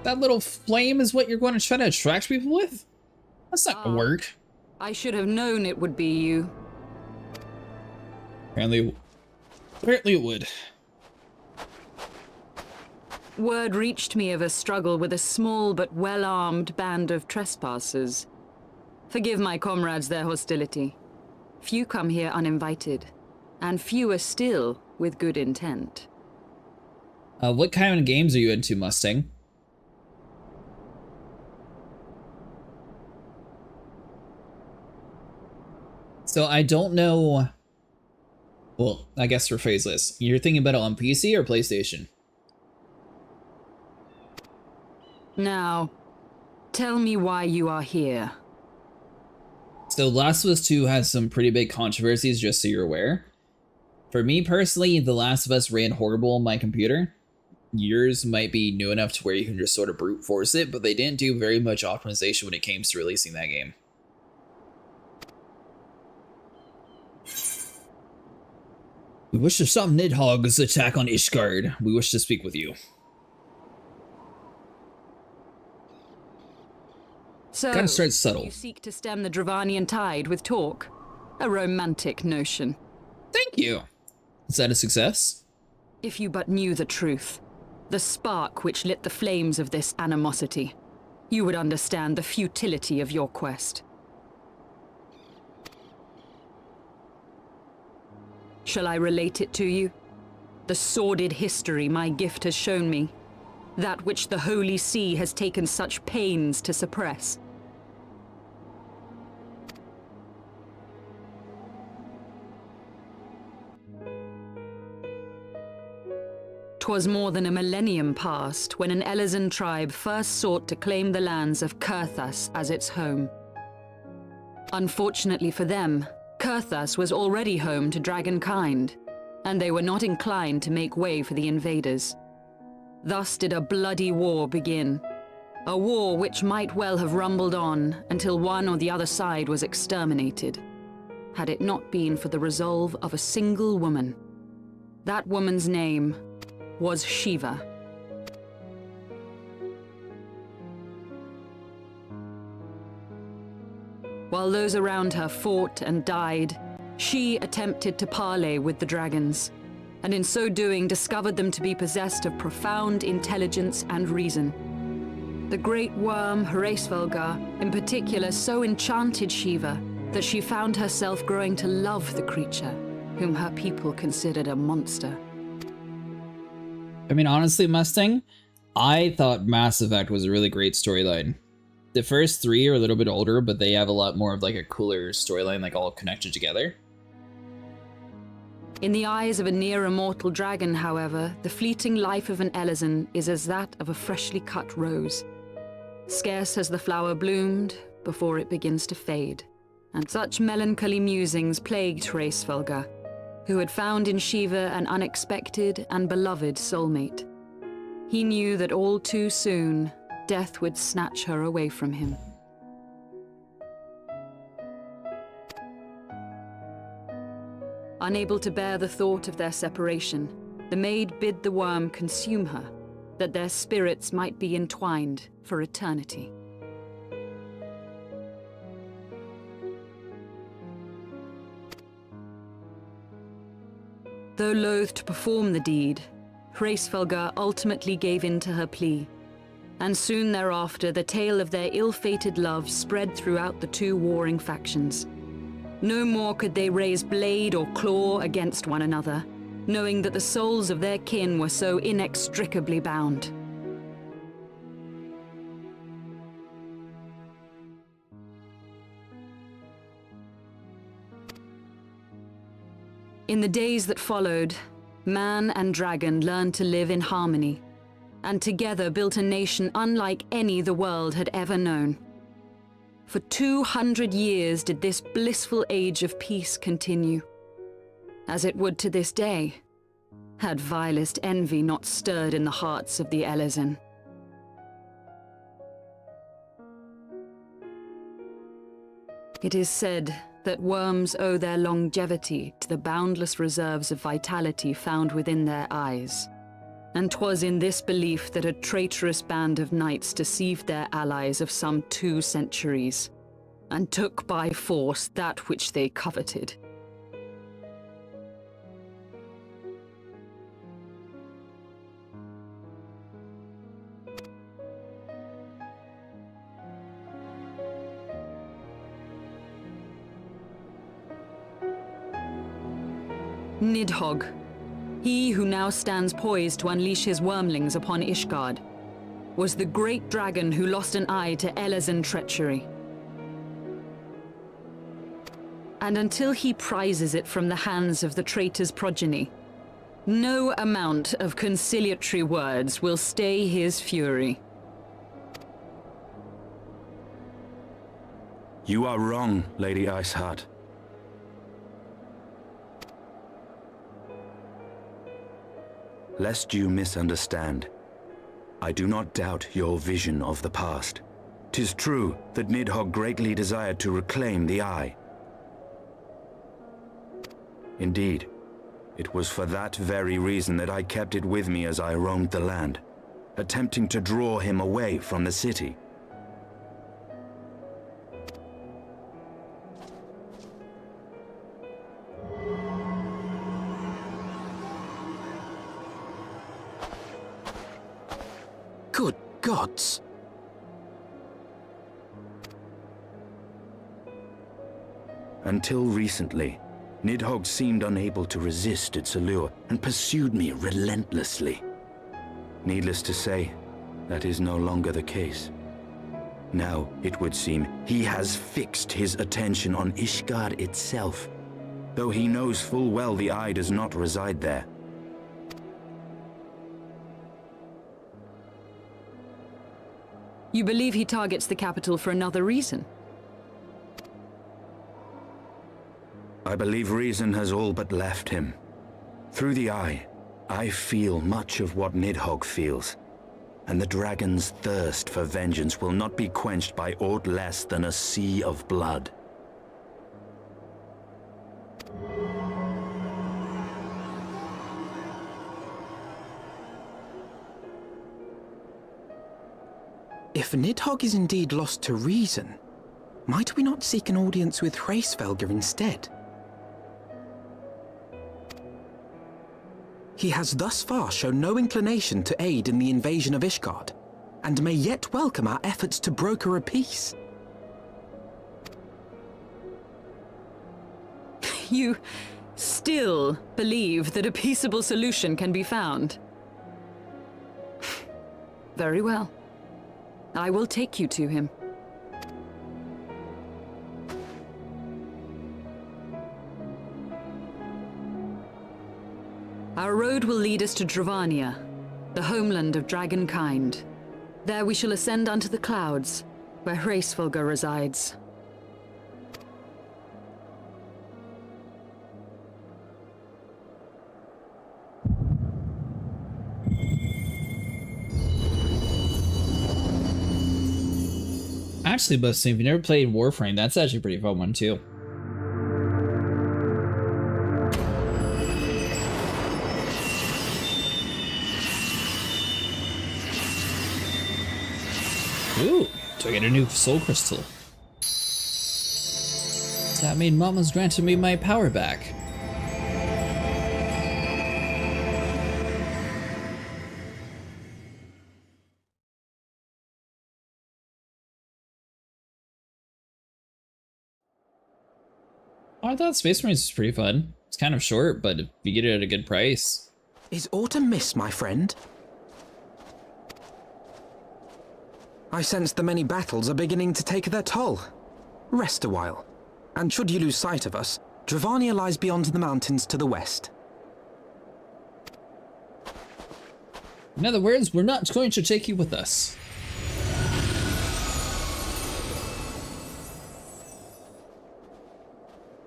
That little flame is what you're going to try to attract people with? That's not gonna work. I should have known it would be you. Apparently it would. Word reached me of a struggle with a small but well-armed band of trespassers. Forgive my comrades their hostility. Few come here uninvited, and fewer still with good intent. What kind of games are you into, Mustang? So I don't know. Well, I guess rephrase this. You're thinking about it on PC or PlayStation? Now, tell me why you are here. So Last of Us 2 has some pretty big controversies, just so you're aware. For me personally, The Last of Us ran horrible on my computer. Yours might be new enough to where you can just sort of brute force it, but they didn't do very much optimization when it came to releasing that game. We wish to stop Nidhogg's attack on Ishgard. We wish to speak with you. So, Gotta start subtle. You seek to stem the Dravanian tide with talk? A romantic notion. Thank you. Is that a success? If you but knew the truth, the spark which lit the flames of this animosity, you would understand the futility of your quest. Shall I relate it to you? The sordid history my gift has shown me. That which the Holy See has taken such pains to suppress. 'Twas more than a millennium past when an Elezen tribe first sought to claim the lands of Coerthas as its home. Unfortunately for them, Coerthas was already home to dragonkind, and they were not inclined to make way for the invaders. Thus did a bloody war begin. A war which might well have rumbled on until one or the other side was exterminated, had it not been for the resolve of a single woman. That woman's name was Shiva. While those around her fought and died, she attempted to parley with the dragons, and in so doing discovered them to be possessed of profound intelligence and reason. The great worm, Heavensward, in particular, so enchanted Shiva that she found herself growing to love the creature, whom her people considered a monster. I mean, honestly, Mustang, I thought Mass Effect was a really great storyline. The first 3 are a little bit older, but they have a lot more of like a cooler storyline, like all connected together. In the eyes of a near-immortal dragon, however, the fleeting life of an Elezen is as that of a freshly cut rose. Scarce has the flower bloomed before it begins to fade, and such melancholy musings plagued Heavensward, who had found in Shiva an unexpected and beloved soulmate. He knew that all too soon, death would snatch her away from him. Unable to bear the thought of their separation, the maid bid the worm consume her, that their spirits might be entwined for eternity. Though loath to perform the deed, Heavensward ultimately gave in to her plea, and soon thereafter the tale of their ill-fated love spread throughout the two warring factions. No more could they raise blade or claw against one another, knowing that the souls of their kin were so inextricably bound. In the days that followed, man and dragon learned to live in harmony, and together built a nation unlike any the world had ever known. For 200 years did this blissful age of peace continue, as it would to this day, had vilest envy not stirred in the hearts of the Elezen. It is said that worms owe their longevity to the boundless reserves of vitality found within their eyes. And 'twas in this belief that a traitorous band of knights deceived their allies of some 2 centuries, and took by force that which they coveted. Nidhogg, he who now stands poised to unleash his wormlings upon Ishgard, was the great dragon who lost an eye to Elezen treachery. And until he prizes it from the hands of the traitor's progeny, no amount of conciliatory words will stay his fury. You are wrong, Lady Iceheart. Lest you misunderstand, I do not doubt your vision of the past. 'Tis true that Nidhogg greatly desired to reclaim the Eye. Indeed, it was for that very reason that I kept it with me as I roamed the land, attempting to draw him away from the city. Good gods! Until recently, Nidhogg seemed unable to resist its allure and pursued me relentlessly. Needless to say, that is no longer the case. Now, it would seem, he has fixed his attention on Ishgard itself, though he knows full well the Eye does not reside there. You believe he targets the capital for another reason? I believe reason has all but left him. Through the eye, I feel much of what Nidhogg feels, and the dragon's thirst for vengeance will not be quenched by aught less than a sea of blood. If Nidhogg is indeed lost to reason, might we not seek an audience with Hraesvelgr instead? He has thus far shown no inclination to aid in the invasion of Ishgard, and may yet welcome our efforts to broker a peace. You still believe that a peaceable solution can be found? Very well. I will take you to him. Our road will lead us to Dravania, the homeland of dragonkind. There we shall ascend unto the clouds, where Hraesvelgr resides. Actually, Busting, if you never played Warframe, that's actually a pretty fun one too. Ooh, do I get a new soul crystal? Does that mean Mama's granted me my power back? I thought Space Marines was pretty fun. It's kind of short, but if you get it at a good price. Is autumn mist, my friend? I sense the many battles are beginning to take their toll. Rest a while, and should you lose sight of us, Dravania lies beyond the mountains to the west. In other words, we're not going to take you with us.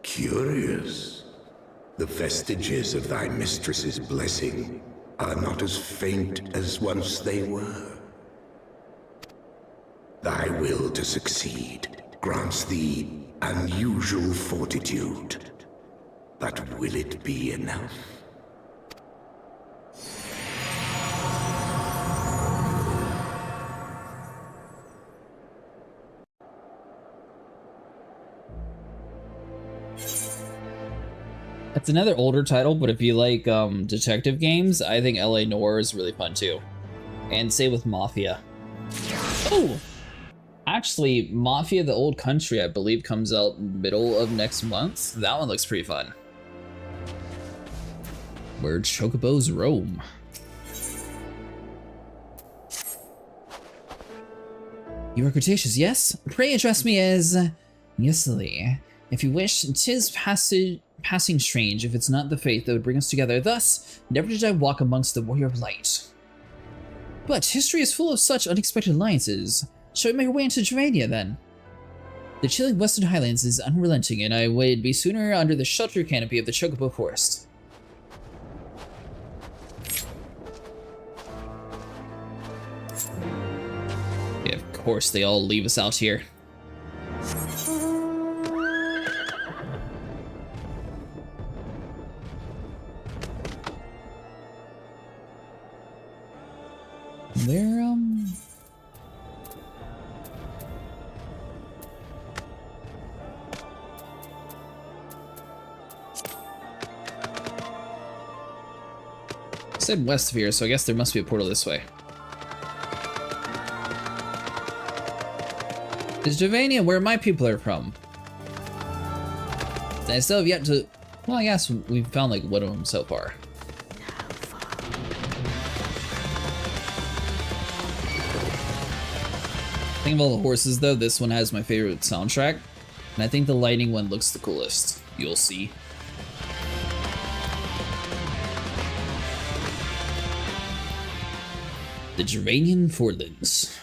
Curious. The vestiges of thy mistress's blessing are not as faint as once they were. Thy will to succeed grants thee unusual fortitude. But will it be enough? It's another older title, but if you like detective games, I think LA Noire is really fun too. And same with Mafia. Oh! Actually, Mafia the Old Country, I believe, comes out middle of next month. That one looks pretty fun. Where chocobos roam. You are Cretaceous, yes? Pray address me as Yesly. If you wish, 'tis passing strange if it's not the fate that would bring us together. Thus, never did I walk amongst the warrior of light. But history is full of such unexpected alliances. Shall we make our way into Dravania, then? The chilling Western Highlands is unrelenting, and I would be sooner under the shelter canopy of the Chocobo Forest. Yeah, of course they all leave us out here. They're, said west of here, so I guess there must be a portal this way. Is Dravania where my people are from? I still have yet to... Well, I guess we've found like one of them so far. Think of all the horses though, this one has my favorite soundtrack. And I think the lightning one looks the coolest. You'll see. The Dravanian Fordlands.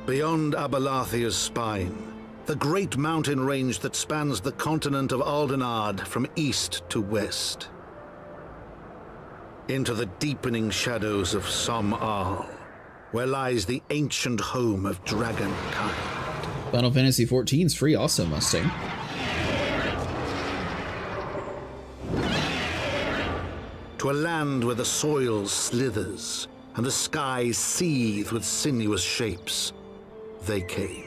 Beyond Abalathia's spine, the great mountain range that spans the continent of Aldenard from east to west. Into the deepening shadows of Som-Al, where lies the ancient home of dragonkind. Final Fantasy XIV's free also, Mustang. To a land where the soil slithers and the skies seethe with sinuous shapes, they came.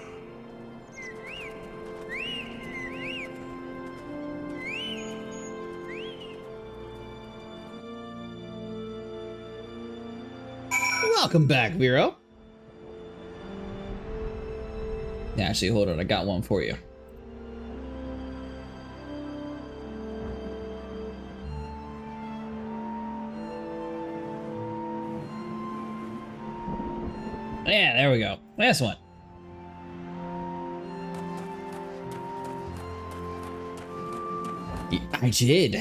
Welcome back, Vero. Actually, hold on, I got one for you. Yeah, there we go. Last one. I did.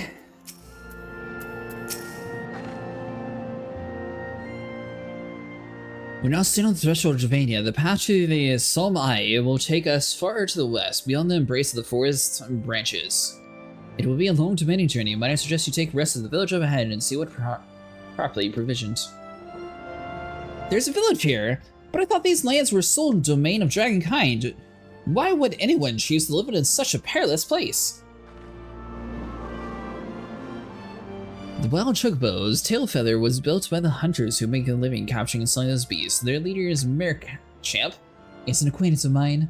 We now stand on the threshold of Javania. The path to the Som-Al will take us far to the west, beyond the embrace of the forest's branches. It will be a long, demanding journey. Might I suggest you take rest at the village up ahead and see what properly provisioned. There's a village here, but I thought these lands were sole domain of dragonkind. Why would anyone choose to live in such a perilous place? The wild chocobo's tail feather was built by the hunters who make a living capturing and selling those beasts. Their leader is Merchamp. It's an acquaintance of mine.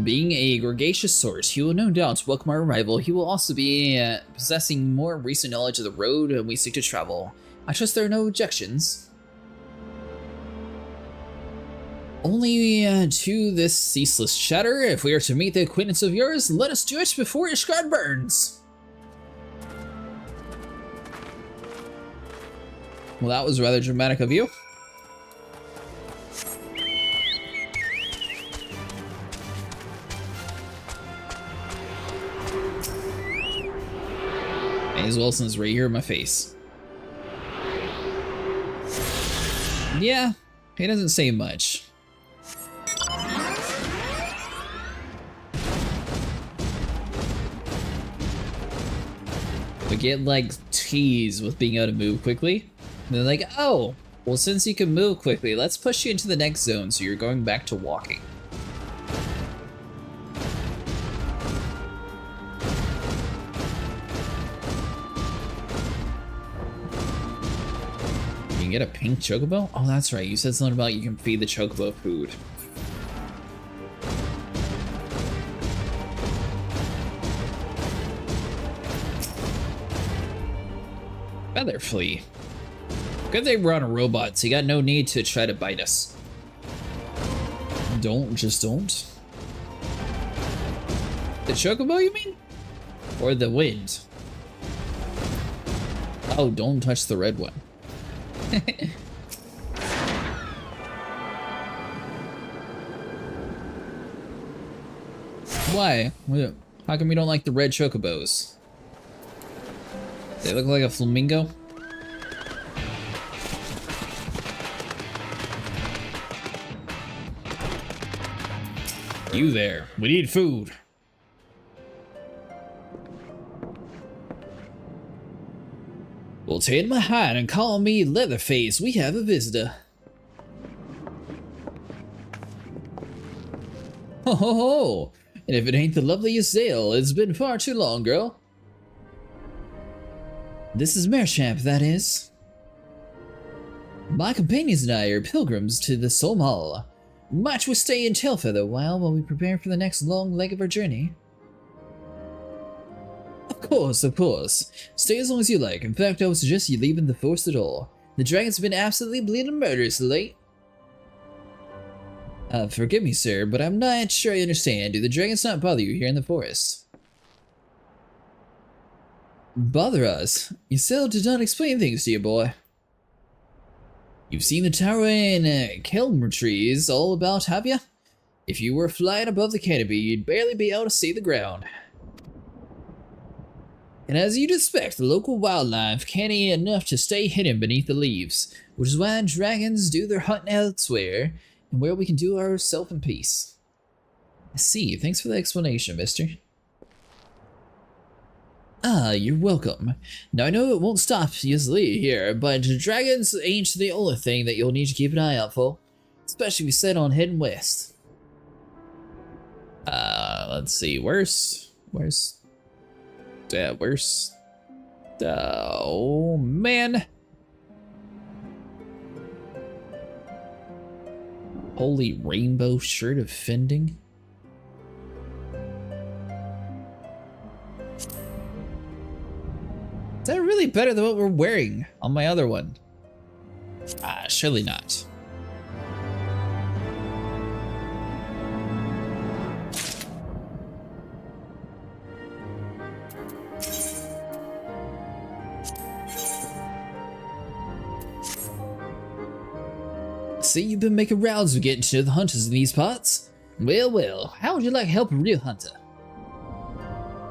Being a gregarious source, he will no doubt welcome our arrival. He will also be possessing more recent knowledge of the road we seek to travel. I trust there are no objections. Only to this ceaseless chatter. If we are to meet the acquaintance of yours, let us do it before Ishgard burns. Well, that was rather dramatic of you. May as well since right here in my face. Yeah, he doesn't say much. We get like teased with being able to move quickly. And they're like, oh, well, since you can move quickly, let's push you into the next zone so you're going back to walking. You can get a pink chocobo? Oh, that's right. You said something about you can feed the chocobo food. Feather flea. Good thing we're on a robot, so you got no need to try to bite us. Just don't. The chocobo, you mean? Or the wind? Oh, don't touch the red one. Why? How come you don't like the red chocobos? They look like a flamingo? You there. We need food. Well, take my hat and call me Leatherface. We have a visitor. Ho ho ho! And if it ain't the loveliest Zale, it's been far too long, girl. This is Merchamp, that is. My companions and I are pilgrims to the Som-Al. Might we stay in Tailfeather while we prepare for the next long leg of our journey? Of course, of course. Stay as long as you like. In fact, I would suggest you leave in the forest at all. The dragon's been absolutely bleeding murderously. Forgive me, sir, but I'm not sure I understand. Do the dragons not bother you here in the forest? Bother us? You still did not explain things to you, boy. You've seen the tower and kelm trees all about, have you? If you were flying above the canopy, you'd barely be able to see the ground. And as you'd expect, the local wildlife canny enough to stay hidden beneath the leaves, which is why dragons do their hunting elsewhere, and where we can do ourselves in peace. I see. Thanks for the explanation, mister. Ah, you're welcome. Now I know it won't stop easily here, but dragons ain't the only thing that you'll need to keep an eye out for. Especially if you set on heading west. Let's see, where's... Oh, man. Holy rainbow shirt of fending. Is that really better than what we're wearing on my other one? Surely not. See, you've been making rounds of getting to know the hunters in these parts. Well, how would you like help a real hunter?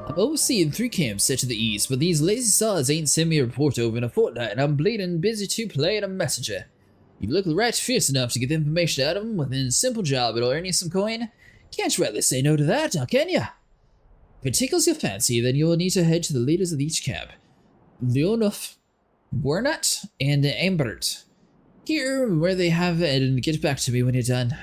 I'm overseeing 3 camps set to the east, but these lazy saws ain't sent me a report over in a fortnight, and I'm bleeding busy to playing a messenger. You look right fierce enough to get the information out of them within a simple job it'll earn you some coin. Can't rightly say no to that, now can ya? If it tickles your fancy, then you'll need to head to the leaders of each camp. Leonuf, Warnut, and Ambert. Hear where they have it and get back to me when you're done.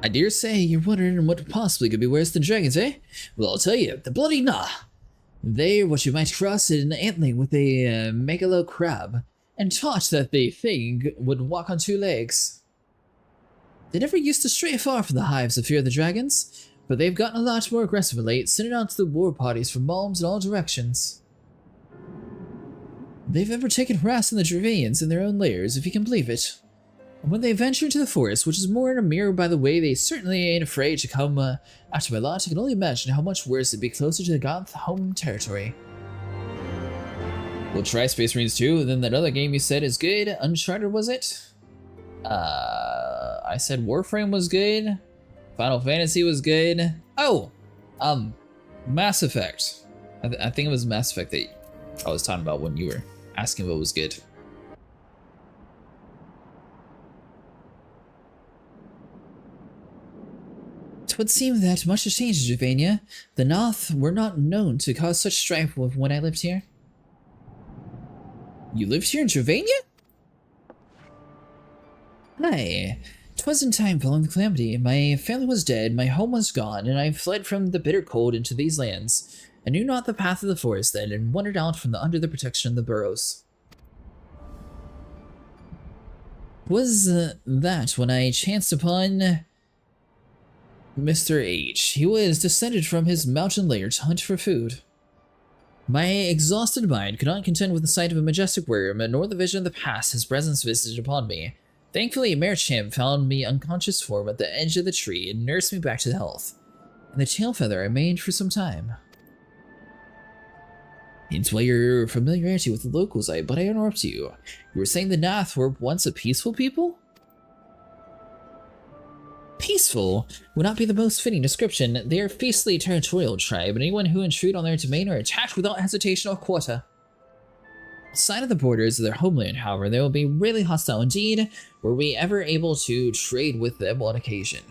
I dare say you're wondering what possibly could be worse than dragons, eh? Well, I'll tell you, the bloody nah. They're what you might cross an antling with a megalo crab, and taught that they thing would walk on 2 legs. They never used to stray far from the hives of fear of the dragons, but they've gotten a lot more aggressive of late, sending out to the war parties from bombs in all directions. They've ever taken harassing the Dravanians in their own lairs, if you can believe it. And when they venture into the forest, which is more in a mirror by the way they certainly ain't afraid to come after my lot, I can only imagine how much worse it'd be closer to the Goth home territory. We'll try Space Marines 2, and then that other game you said is good. Uncharted, was it? I said Warframe was good. Final Fantasy was good. Oh! Mass Effect. I think it was Mass Effect that I was talking about when you were asking what was good. It would seem that much has changed in Javania. The Noth were not known to cause such strife when I lived here. You lived here in Javania? Aye. 'Twas in time following the calamity. My family was dead, my home was gone, and I fled from the bitter cold into these lands. I knew not the path of the forest then, and wandered out from under the protection of the burrows. Was that when I chanced upon Mr. H. He was descended from his mountain lair to hunt for food. My exhausted mind could not contend with the sight of a majestic worm, nor the vision of the past his presence visited upon me. Thankfully, a Marecham found me unconscious form at the edge of the tree and nursed me back to health. And the tail feather I remained for some time. Hence why your familiarity with the locals, but I interrupt you. You were saying the Nath were once a peaceful people? Peaceful would not be the most fitting description. They are a fiercely territorial tribe, and anyone who intrude on their domain are attacked without hesitation or quarter. Outside of the borders of their homeland, however, they will be really hostile indeed, were we ever able to trade with them on occasion.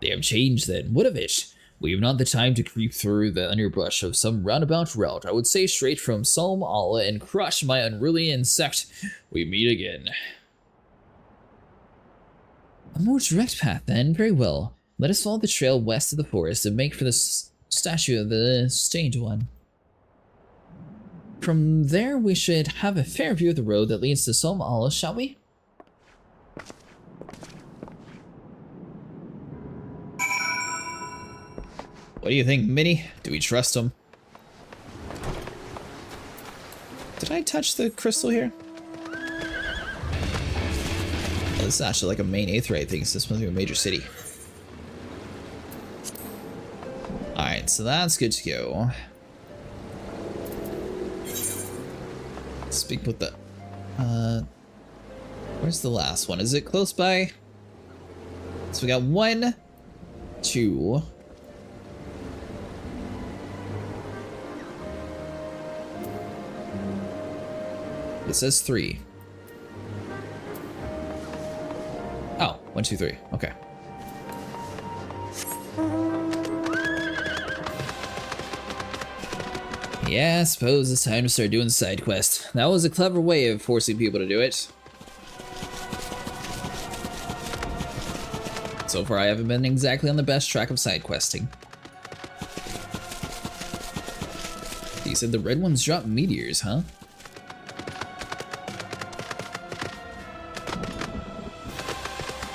They have changed then, what of it? We have not the time to creep through the underbrush of some roundabout route. I would say straight from Solm Allah and crush my unruly insect. We meet again. A more direct path then, very well. Let us follow the trail west of the forest and make for the statue of the Stained One. From there we should have a fair view of the road that leads to Solm Allah, shall we? What do you think, Minnie? Do we trust him? Did I touch the crystal here? Oh, this is actually like a main aetherite thing, so this must be a major city. Alright, so that's good to go. Speak with the... where's the last one? Is it close by? So we got 1, 2... It says 3. Oh, 1, 2, 3. Okay. Yeah, I suppose it's time to start doing side quests. That was a clever way of forcing people to do it. So far, I haven't been exactly on the best track of side questing. You said the red ones drop meteors, huh?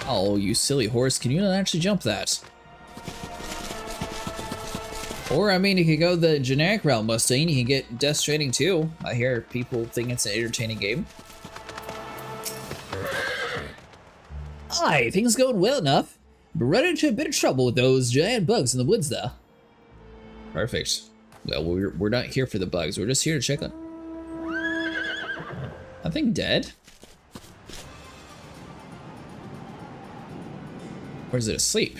Oh, you silly horse, can you not actually jump that? Or, I mean, you could go the generic route Mustang, you can get Death Stranding too. I hear people think it's an entertaining game. Aye, things going well enough, but run into a bit of trouble with those giant bugs in the woods though. Perfect. Well, we're not here for the bugs, we're just here to check on... Nothing dead? Or is it asleep?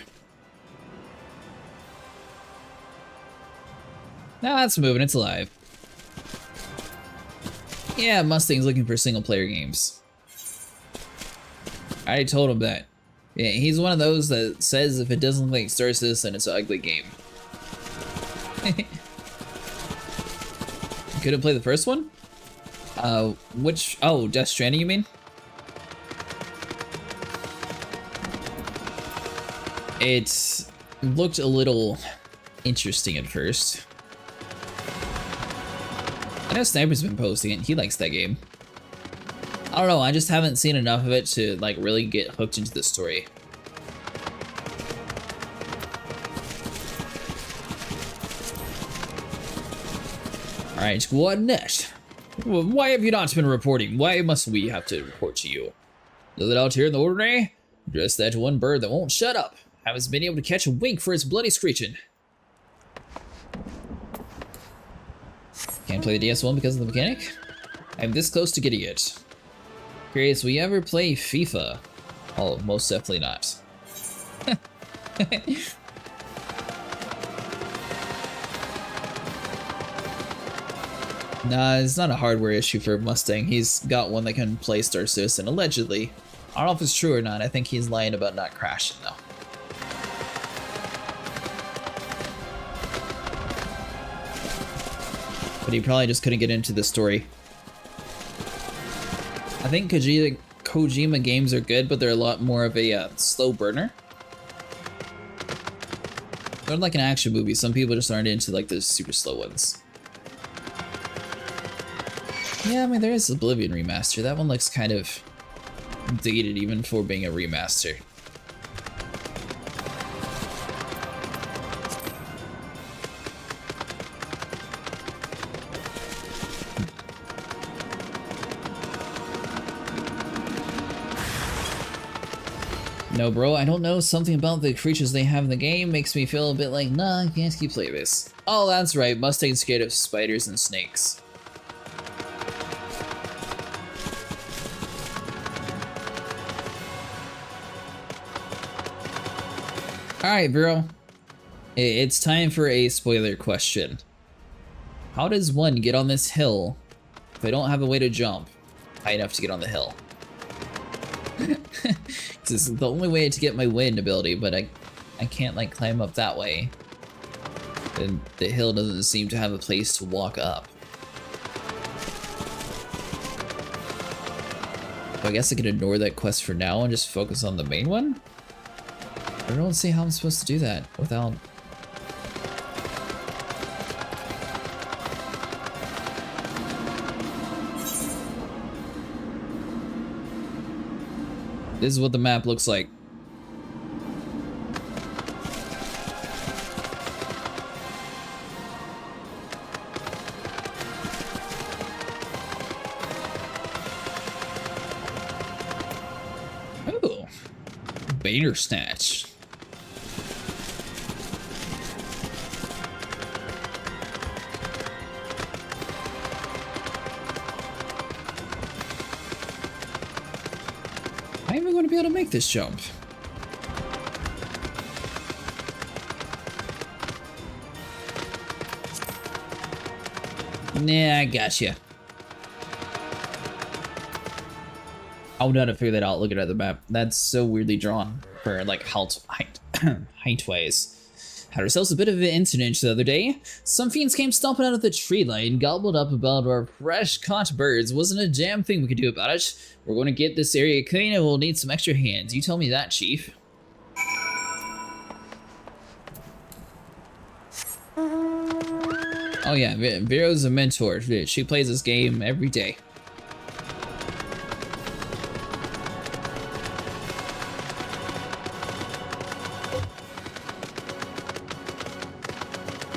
Nah, it's moving, it's alive. Yeah, Mustang's looking for single player games. I already told him that. Yeah, he's one of those that says if it doesn't look like Star Citizen, it's an ugly game. Couldn't play the first one? Which, oh, Death Stranding you mean? It looked a little interesting at first. I know Sniper's been posting it, he likes that game. I don't know, I just haven't seen enough of it to like really get hooked into the story. Alright, what next? Why have you not been reporting? Why must we have to report to you? Is it out here in the ordinary? Just that one bird that won't shut up. Haven't been able to catch a wink for its bloody screeching. Can't play the DS1 because of the mechanic? I'm this close to getting it. Curious, will you ever play FIFA? Oh, most definitely not. Nah, it's not a hardware issue for Mustang. He's got one that can play Star Citizen, allegedly. I don't know if it's true or not. I think he's lying about not crashing, though. But he probably just couldn't get into the story. I think Kojima games are good, but they're a lot more of a slow burner. They're like an action movie. Some people just aren't into like the super slow ones. Yeah, I mean, there is Oblivion remaster. That one looks kind of dated even for being a remaster. No, bro, I don't know. Something about the creatures they have in the game makes me feel a bit like, nah, I can't keep playing this. Oh, that's right. Mustang's scared of spiders and snakes. Alright, bro. It's time for a spoiler question. How does one get on this hill if I don't have a way to jump high enough to get on the hill? This is the only way to get my wind ability, but I can't like climb up that way. And the hill doesn't seem to have a place to walk up. So I guess I could ignore that quest for now and just focus on the main one? I don't see how I'm supposed to do that without... This is what the map looks like. Oh, Banner Snatch. How am I going to be able to make this jump? Nah, I gotcha. I would know how to figure that out looking at the map. That's so weirdly drawn for like height-wise. Had ourselves a bit of an incident the other day. Some fiends came stomping out of the tree line and gobbled up about our fresh caught birds. Wasn't a damn thing we could do about it. We're going to get this area clean and we'll need some extra hands. You tell me that, Chief. Oh yeah, Vero's a mentor. She plays this game every day.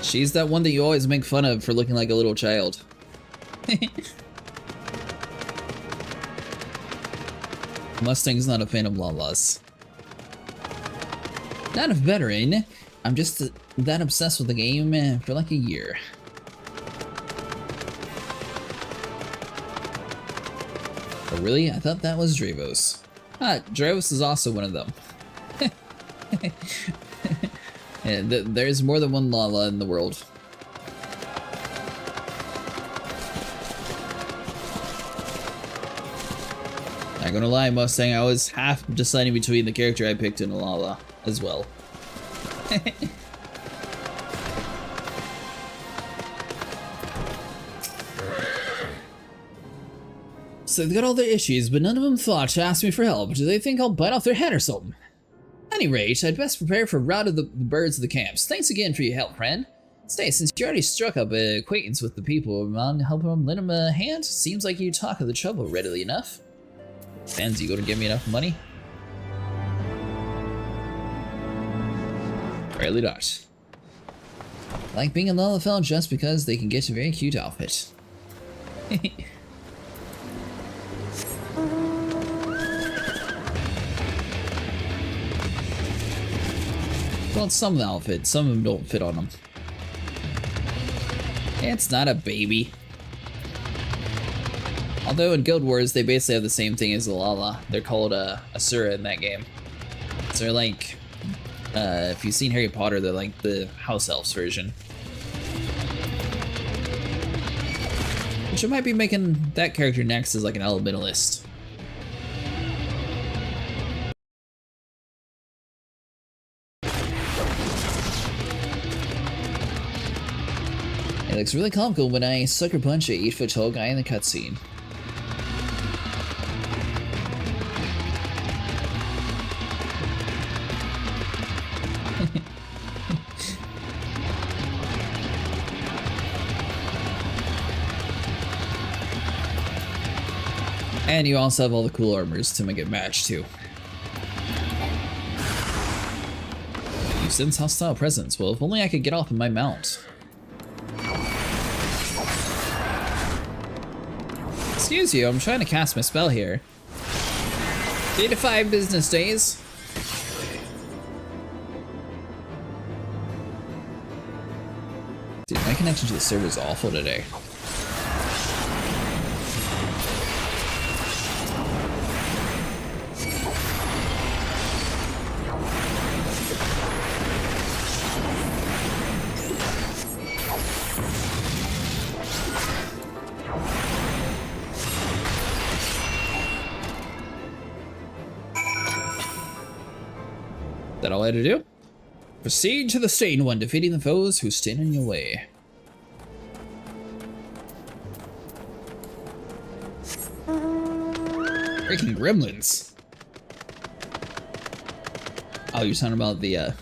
She's that one that you always make fun of for looking like a little child. Mustang's not a fan of Lala's. Not a veteran. I'm just that obsessed with the game for like a year. Oh really? I thought that was Dravos. Ah, Dravos is also one of them. Yeah, there's more than one Lala in the world. Not gonna lie, Mustang, I was half deciding between the character I picked and Lala as well. So they've got all their issues, but none of them thought to ask me for help. Do they think I'll bite off their head or something? At any rate, I'd best prepare for a rout of the birds of the camps. Thanks again for your help, friend. Stay, since you already struck up an acquaintance with the people, help them lend them a hand? Seems like you talk of the trouble readily enough. Fans, you gonna give me enough money? Really not. Like being a Lalafell just because they can get a very cute outfit. Well, some of the outfits, some of them don't fit on them. It's not a baby. Although in Guild Wars, they basically have the same thing as the Lala. They're called Asura in that game. So they're like, if you've seen Harry Potter, they're like the House Elves version. Which I might be making that character next as like an elementalist. It looks really comical when I sucker punch a 8-foot-tall guy in the cutscene. And you also have all the cool armors to make it match too. You sense hostile presence. Well, if only I could get off of my mount. Excuse you, I'm trying to cast my spell here. 3 to 5 business days. Dude, my connection to the server is awful today. That all I had to do? Proceed to the Stained One, defeating the foes who stand in your way. Freaking gremlins. Oh, you're talking about the,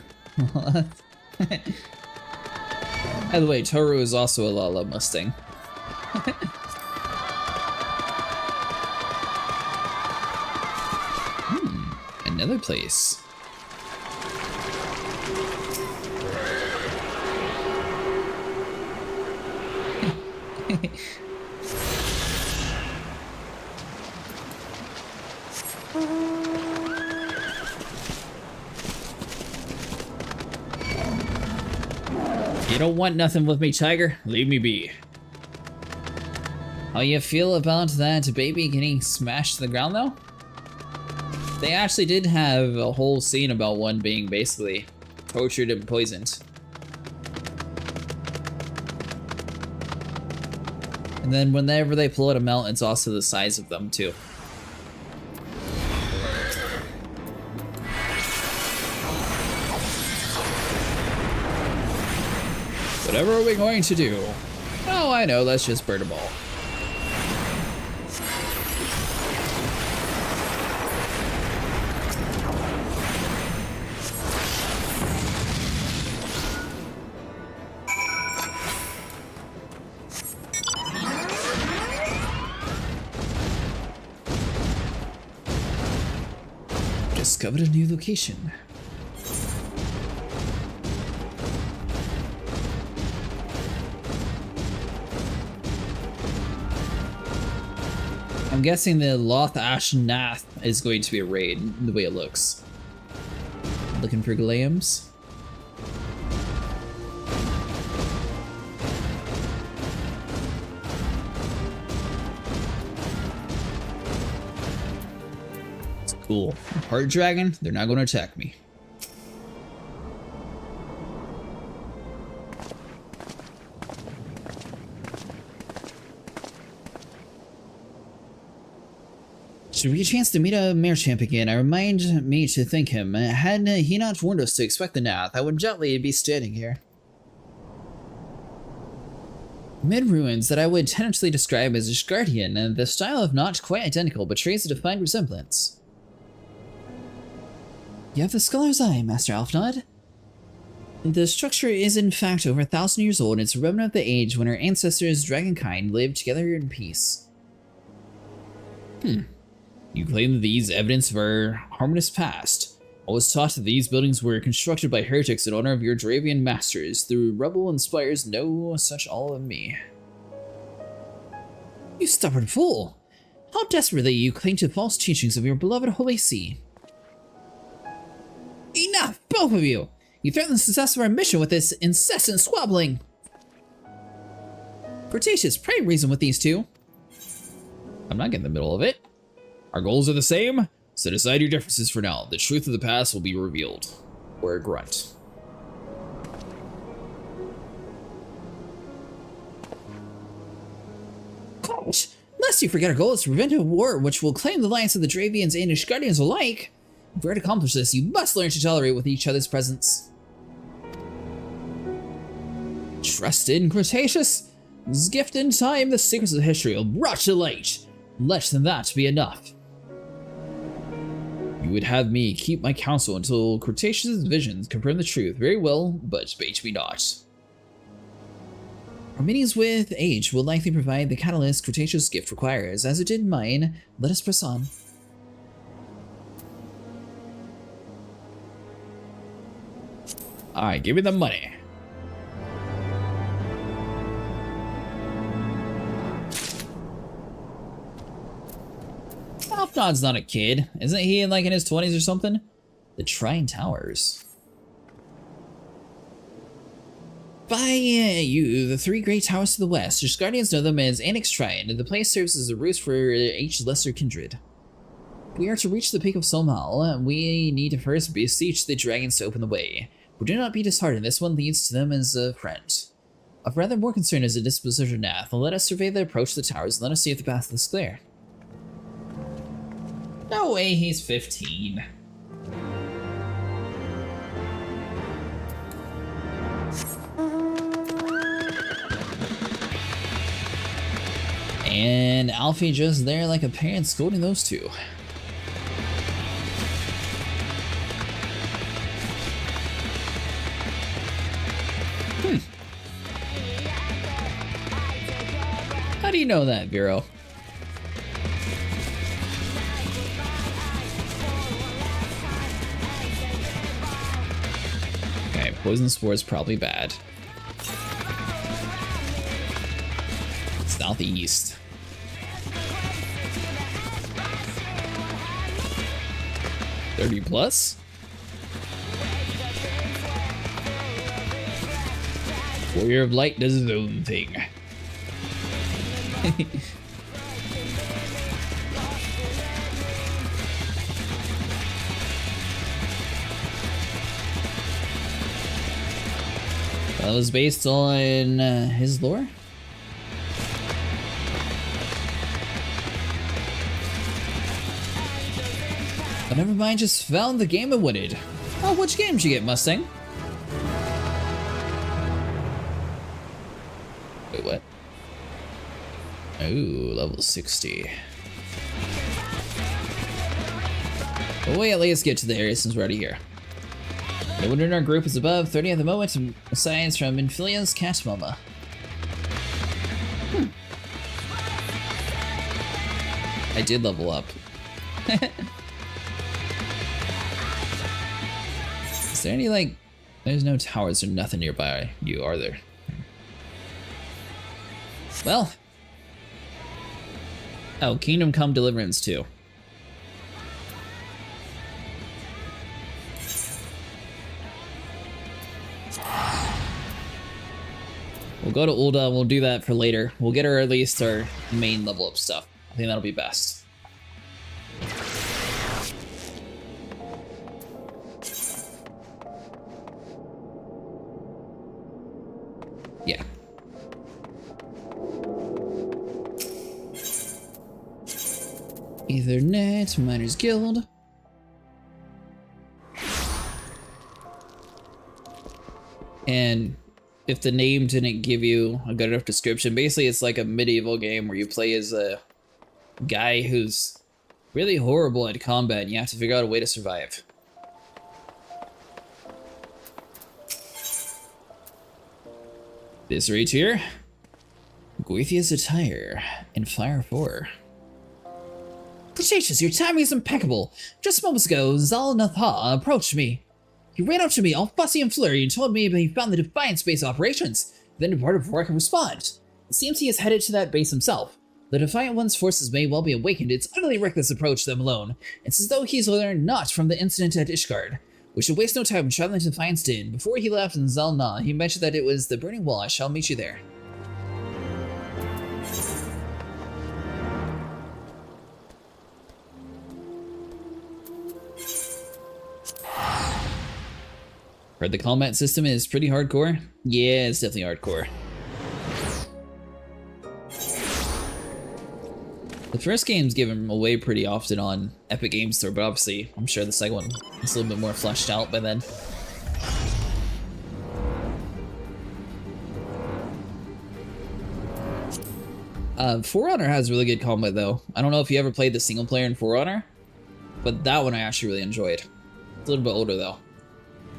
By the way, Toru is also a Lala Mustang. Another place. You don't want nothing with me, Tiger. Leave me be. How you feel about that baby getting smashed to the ground, though? They actually did have a whole scene about one being basically tortured and poisoned. And then whenever they pull it out, it's also the size of them, too. Whatever are we going to do? Oh, I know, let's just burn them all. Discovered a new location. I'm guessing the Loth Ash Nath is going to be a raid, the way it looks. Looking for glams. It's cool. Heart Dragon, they're not going to attack me. Should we get a chance to meet a mare champ again, I remind me to thank him. Had he not warned us to expect the Nath, I would gently be standing here. Mid ruins that I would tentatively describe as Ishgardian, and the style of not quite identical, but betrays a defined resemblance. You have the scholar's eye, Master Alfnod. The structure is in fact over 1,000 years old, and it's a remnant of the age when our ancestors, dragonkind, lived together in peace. You claim that these evidence of our harmonious past. I was taught that these buildings were constructed by heretics in honor of your Dravian masters. The rebel inspires no such all of me. You stubborn fool! How desperately you cling to false teachings of your beloved Holy See. Enough, both of you! You threaten the success of our mission with this incessant squabbling! Cretaceous, pray reason with these two. I'm not getting in the middle of it. Our goals are the same. Set aside your differences for now. The truth of the past will be revealed. Or a grunt. Quote, lest you forget our goal is to prevent a war which will claim the alliance of the Dravians and Ishgardians alike. If we're to accomplish this, you must learn to tolerate with each other's presence. Trust in Cretaceous? This gift in time, the secrets of history will brought to light. Let that be enough. You would have me keep my counsel until Cretaceous' visions confirm the truth. Very well, but bait me not. Our meetings with age will likely provide the catalyst Cretaceous' gift requires. As it did mine, let us press on. Alright, give me the money. Alfnod's not a kid. Isn't he like in his 20s or something? The Trine Towers. By you, the three great towers to the west. Your guardians know them as Annex Trine. The place serves as a roost for each lesser kindred. We are to reach the peak of Somal. We need to first beseech the dragons to open the way. But do not be disheartened. This one leads to them as a friend. Of rather more concern is the disposition of Nath. Let us survey the approach to the towers and let us see if the path is clear. No way he's 15. And Alfie just there like a parent scolding those two. How do you know that, Vero? Poison Spore is probably bad. Southeast. $30+? Warrior of Light does his own thing. That was based on his lore? But never mind, just found the game I wanted. Oh, which game did you get, Mustang? Ooh, level 60. Well, we at least get to the area since we're already here. The winner in our group is above 30 at the moment, aside from Infilea's cat mama. I did level up. Is there any, like, there's no towers or nothing nearby you, are there? Well. Oh, Kingdom Come Deliverance too. We'll go to Ul'dah, we'll do that for later. We'll get her at least our main level up stuff. I think that'll be best. Yeah. Ethernet, Miners Guild. And if the name didn't give you a good enough description, basically it's like a medieval game where you play as a guy who's really horrible at combat and you have to figure out a way to survive. This right here, Coerthas attire in Fire 4. Cretaceous, your timing is impeccable. Just moments ago, Zal Natha approached me. He ran up to me all fussy and flurry and told me he found the Defiance base operations, then departed before I could respond. It seems he is headed to that base himself. The Defiant One's forces may well be awakened. It's utterly reckless approach them alone. It's as though he's learned not from the incident at Ishgard. We should waste no time traveling to Defiance Den. Before he left in Zal Na, he mentioned that it was the Burning Wall. I shall meet you there. Heard the combat system is pretty hardcore? Yeah, it's definitely hardcore. The first game's given away pretty often on Epic Games Store, but obviously I'm sure the second one is a little bit more fleshed out by then. For Honor has really good combat though. I don't know if you ever played the single player in For Honor, but that one I actually really enjoyed. It's a little bit older though.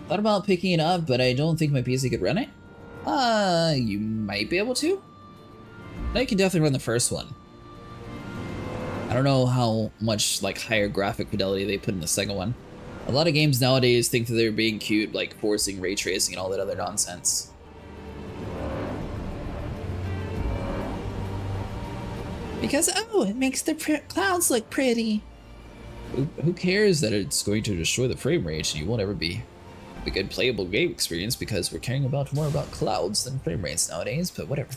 Thought about picking it up, but I don't think my PC could run it. You might be able to. No, you can definitely run the first one. I don't know how much like higher graphic fidelity they put in the second one. A lot of games nowadays think that they're being cute, like forcing ray tracing and all that other nonsense. Because, oh, it makes the clouds look pretty. Who cares that it's going to destroy the frame rate and you won't ever be a good playable game experience because we're caring about more about clouds than frame rates nowadays, but whatever.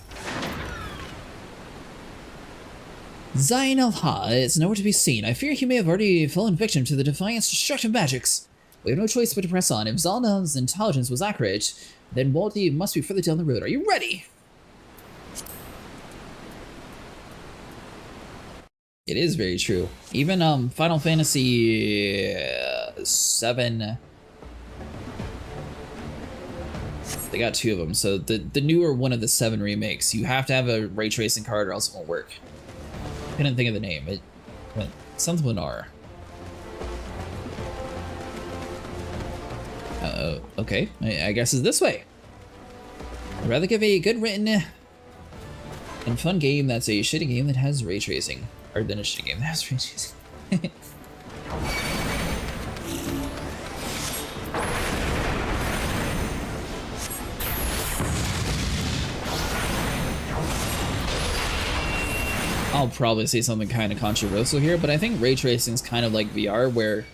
Zain al-Ha is nowhere to be seen. I fear he may have already fallen victim to the Defiance destructive magics. We have no choice but to press on. If Zalna's intelligence was accurate, then Waldi must be further down the road. Are you ready? It is very true. Even Final Fantasy VII, they got 2 of them. So the newer one of the 7 remakes, you have to have a ray tracing card or else it won't work. I couldn't think of the name. It went something with an R. Okay. I guess it's this way. I'd rather give a good written and fun game that's a shitty game that has ray tracing. Or than a shitty game that has ray tracing. I'll probably say something kind of controversial here, but I think ray tracing is kind of like VR, where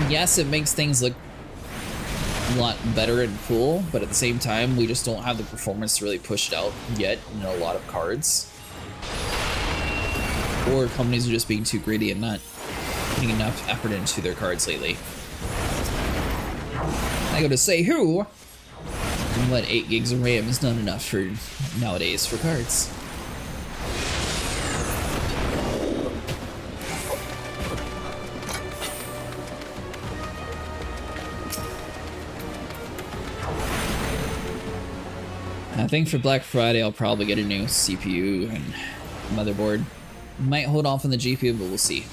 yes, it makes things look a lot better and cool, but at the same time, we just don't have the performance to really push it out yet in a lot of cards. Or companies are just being too greedy and not putting enough effort into their cards lately. I go to say who? What, 8 gigs of RAM is not enough for nowadays for cards. I think for Black Friday I'll probably get a new CPU and motherboard. Might hold off on the GPU, but we'll see.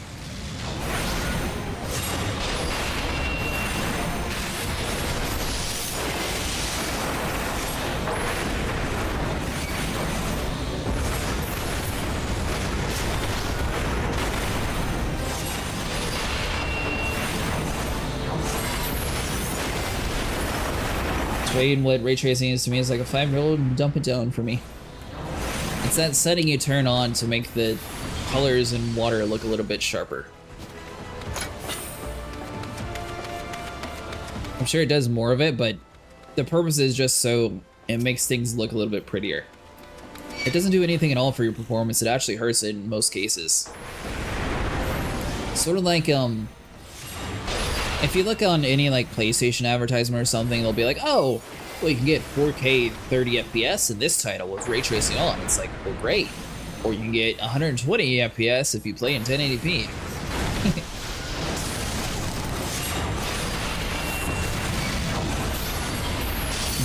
Explain what ray tracing is to me is like a 5-year-old, dump it down for me. It's that setting you turn on to make the colors in water look a little bit sharper. I'm sure it does more of it, but the purpose is just so it makes things look a little bit prettier. It doesn't do anything at all for your performance, it actually hurts it in most cases. Sort of like, if you look on any like PlayStation advertisement or something, they'll be like, oh, well, you can get 4K 30 FPS in this title with ray tracing on. It's like, well, great. Or you can get 120 FPS if you play in 1080p.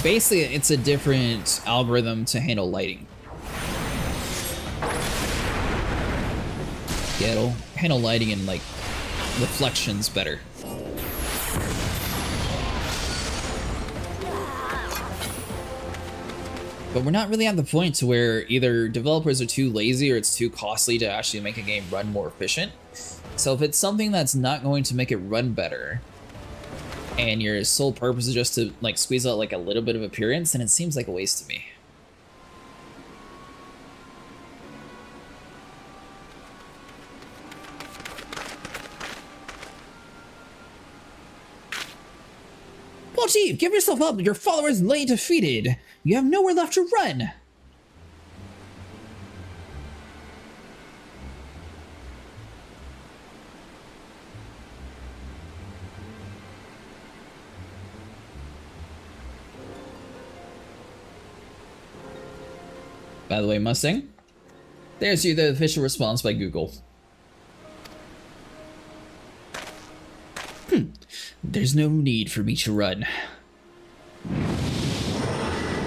Basically, it's a different algorithm to handle lighting. Yeah, it'll handle lighting and like reflections better. But we're not really at the point to where either developers are too lazy or it's too costly to actually make a game run more efficient. So if it's something that's not going to make it run better, and your sole purpose is just to like squeeze out like a little bit of appearance, then it seems like a waste to me. Motif, give yourself up. Your followers lay defeated. You have nowhere left to run. By the way, Mustang, there's the official response by Google. There's no need for me to run.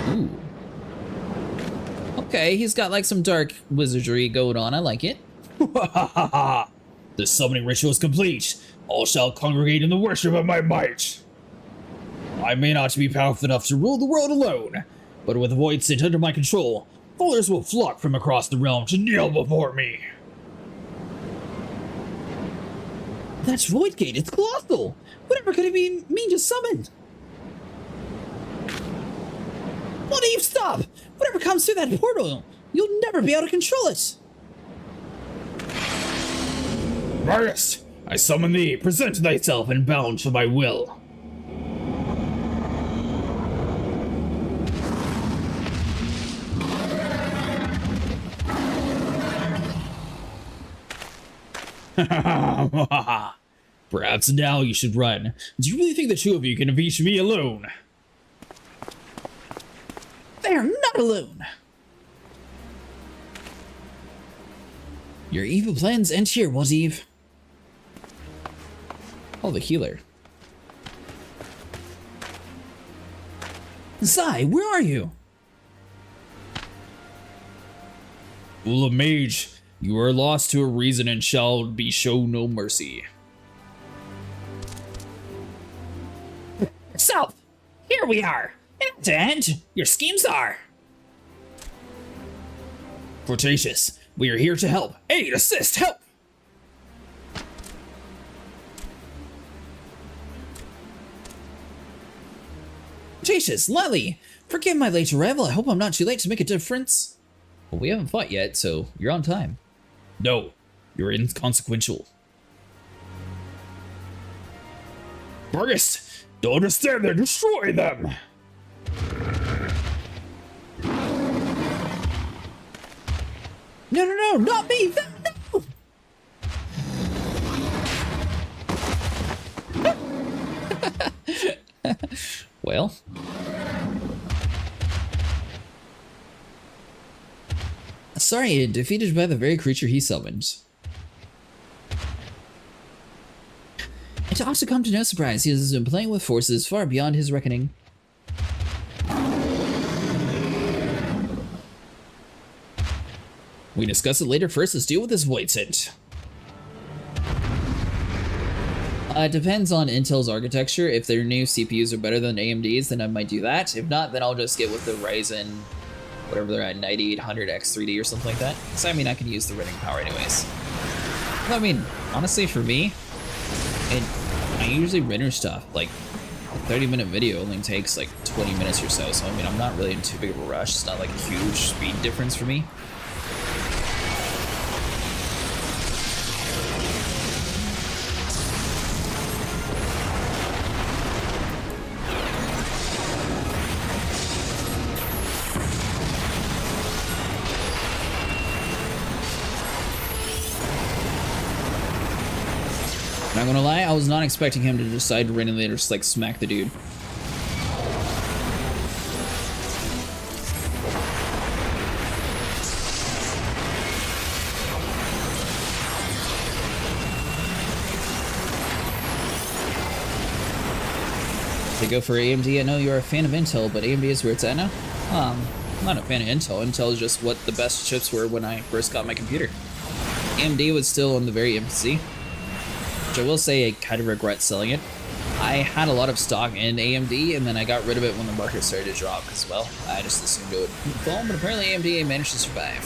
Ooh. Okay, he's got like some dark wizardry going on. I like it. The summoning ritual is complete. All shall congregate in the worship of my might. I may not be powerful enough to rule the world alone, but with the void sent under my control, followers will flock from across the realm to kneel before me. That's Voidgate, it's colossal! Whatever could it mean to summon? What do you stop? Whatever comes through that portal, you'll never be able to control it! Vargas, I summon thee, present thyself and bound to my will. Perhaps now you should run. Do you really think the two of you can defeat me alone? They are not alone! Your evil plans end here, Motif. Oh, the healer. Zai, where are you? Fool of Mage, you are lost to a reason and shall be shown no mercy. So, here we are. And to end, your schemes are. Cretaceous, we are here to help. Aid, assist, help! Cretaceous, Lily, forgive my late arrival. I hope I'm not too late to make a difference. Well, we haven't fought yet, so you're on time. No, you're inconsequential. Vargas, don't stand there, destroy them! No, not me! No! Well. Sorry, defeated by the very creature he summoned. It ought to come to no surprise, he has been playing with forces far beyond his reckoning. We discuss it later. First, let's deal with this void tint. It depends on Intel's architecture. If their new CPUs are better than AMD's, then I might do that. If not, then I'll just get with the Ryzen, whatever they're at, 9800 X3D or something like that. Because I mean, I can use the rendering power anyways. I mean, honestly, for me, I usually render stuff. Like, a 30-minute video only takes like 20 minutes or so. So I mean, I'm not really in too big of a rush. It's not like a huge speed difference for me. Not gonna lie, I was not expecting him to decide to randomly just like smack the dude. They go for AMD. I know you're a fan of Intel, but AMD is where it's at now. I'm not a fan of Intel. Intel is just what the best chips were when I first got my computer. AMD was still in the very infancy. I will say I kind of regret selling it. I had a lot of stock in AMD, and then I got rid of it when the market started to drop as well. I just assumed it would fall, but apparently AMD managed to survive.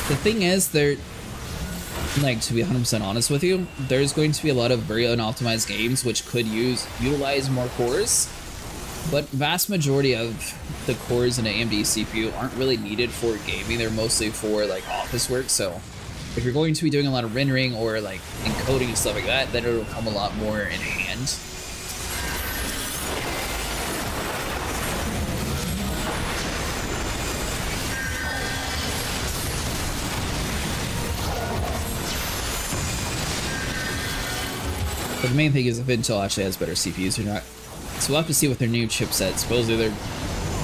The thing is, they're like, to be 100% honest with you, there's going to be a lot of very unoptimized games which could utilize more cores. But vast majority of the cores in an AMD CPU aren't really needed for gaming. They're mostly for like office work. So if you're going to be doing a lot of rendering or like encoding and stuff like that, then it'll come a lot more in hand. But the main thing is if Intel actually has better CPUs or not. So we'll have to see with their new chipset. Supposedly they're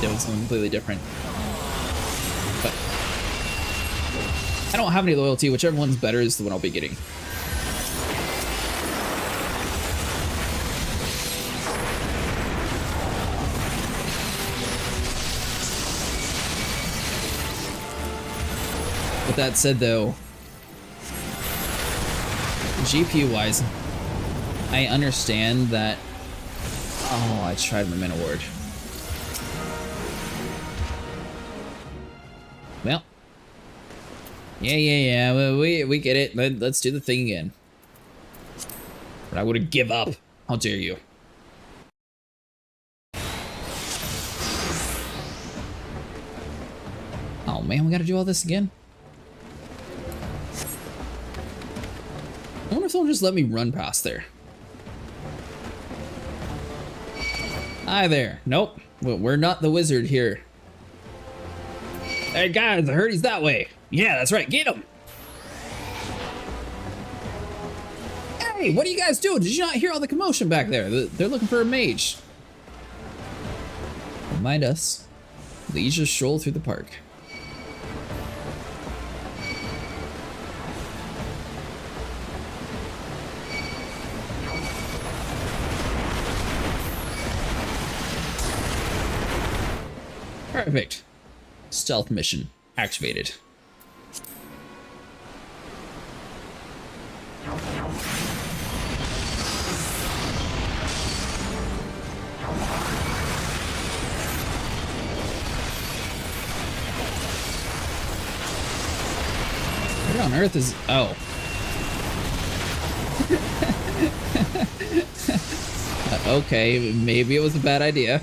doing something completely different. But I don't have any loyalty. Whichever one's better is the one I'll be getting. With that said though, GPU wise, I understand that. Oh, I tried my mana ward. Well. Yeah. We get it. Let's do the thing again. But I wouldn't give up. How dare you? Oh man, we gotta do all this again? I wonder if they'll just let me run past there. Hi there. Nope. We're not the wizard here. Hey guys, I heard he's that way. Yeah, that's right. Get him. Hey, what are you guys doing? Did you not hear all the commotion back there? They're looking for a mage. Remind us. Leisure stroll through the park. Perfect. Stealth mission activated. What on earth is... Oh. Okay, maybe it was a bad idea.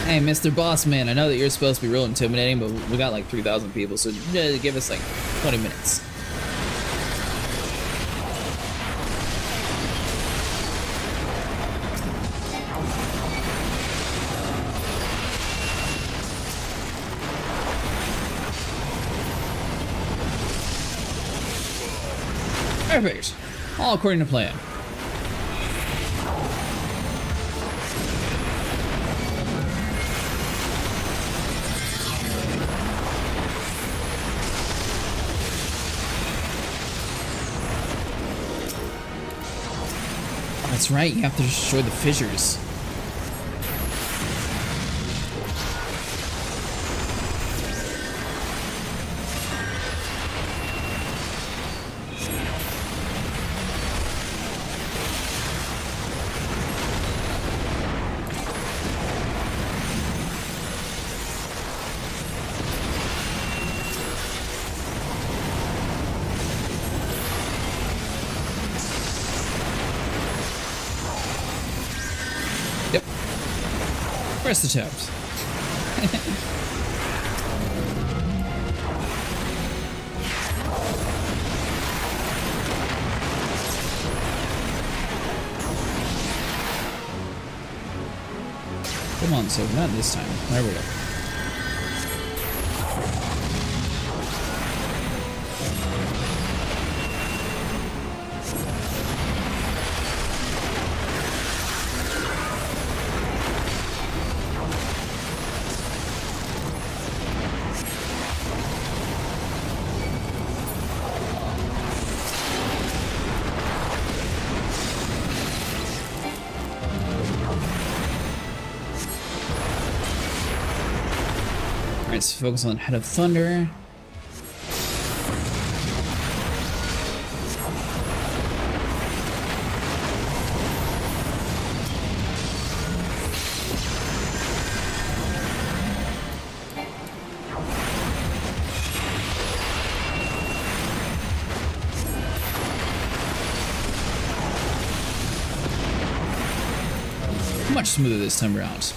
Hey, Mr. Boss Man, I know that you're supposed to be real intimidating, but we got like 3,000 people, so give us like 20 minutes. Perfect. All according to plan. That's right, you have to destroy the fissures. First attempt. Come on, so not this time. There we go. Let's focus on Head of Thunder. Much smoother this time around.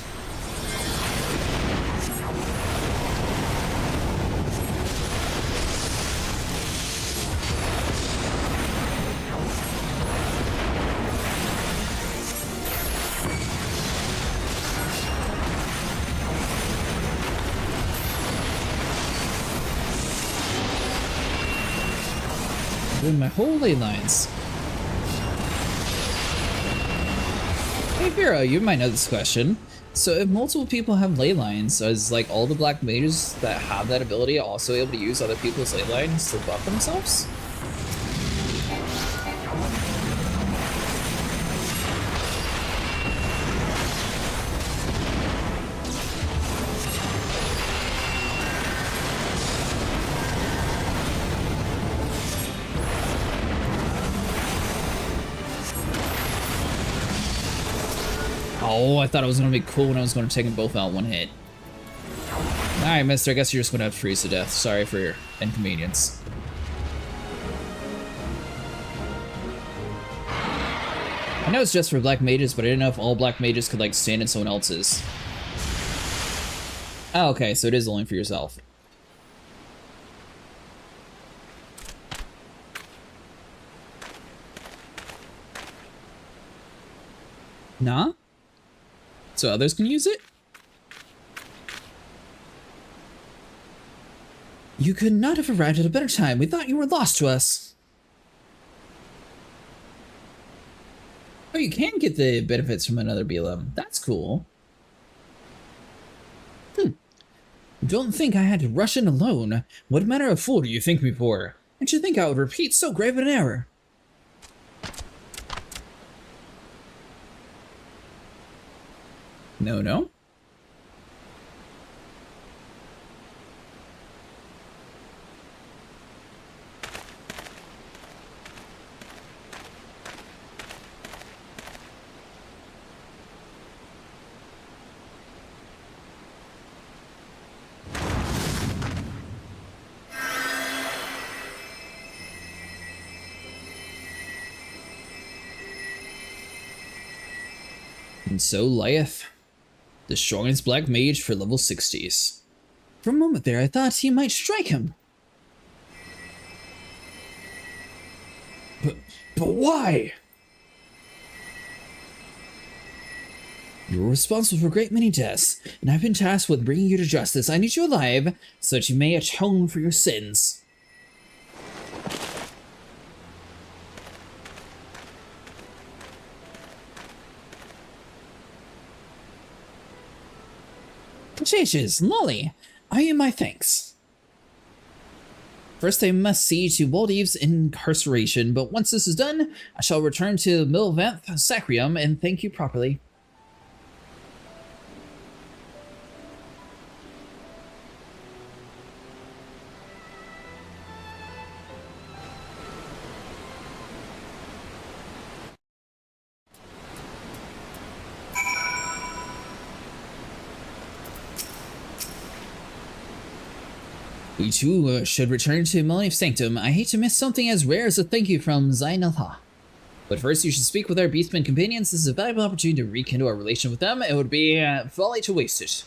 Doing my whole ley lines. Hey Vera, you might know this question. So if multiple people have ley lines, is like all the black mages that have that ability also able to use other people's ley lines to buff themselves? Oh, I thought it was going to be cool when I was going to take them both out one hit. Alright, mister, I guess you're just going to have to freeze to death. Sorry for your inconvenience. I know it's just for black mages, but I didn't know if all black mages could, like, stand in someone else's. Oh, okay, so it is only for yourself. Nah? So others can use it? You could not have arrived at a better time. We thought you were lost to us. Oh, you can get the benefits from another BLM. That's cool. Don't think I had to rush in alone. What manner of fool do you think me for? And you think I would repeat so grave an error? No, no. And so lieth the strongest black mage for level 60s. For a moment there, I thought he might strike him. But why? You were responsible for a great many deaths, and I've been tasked with bringing you to justice. I need you alive, so that you may atone for your sins. Pachaches, Lolly, I am my thanks. First, I must see to Waldeve's incarceration, but once this is done, I shall return to Milvanth Sacrium and thank you properly. We too should return to Millennium Sanctum. I hate to miss something as rare as a thank you from Zainalha. But first you should speak with our Beastmen companions. This is a valuable opportunity to rekindle our relation with them. It would be folly to waste it.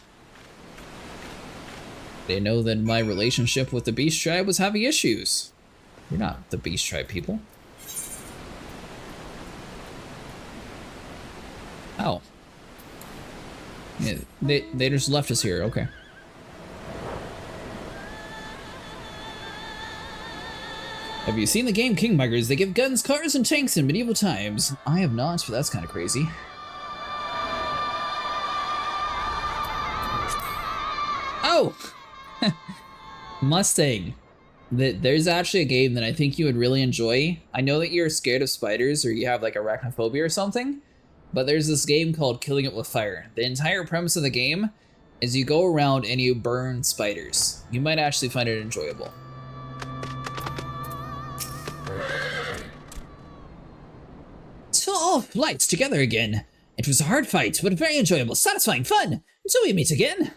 They know that my relationship with the Beast Tribe was having issues. You're not the Beast Tribe people. Oh. Yeah, they just left us here, okay. Have you seen the game Kingmakers? They give guns, cars, and tanks in medieval times. I have not, but that's kind of crazy. Oh! Mustang. There's actually a game that I think you would really enjoy. I know that you're scared of spiders or you have like arachnophobia or something, but there's this game called Killing It With Fire. The entire premise of the game is you go around and you burn spiders. You might actually find it enjoyable. So all lights together again. It was a hard fight, but very enjoyable, satisfying, fun. Until we meet again.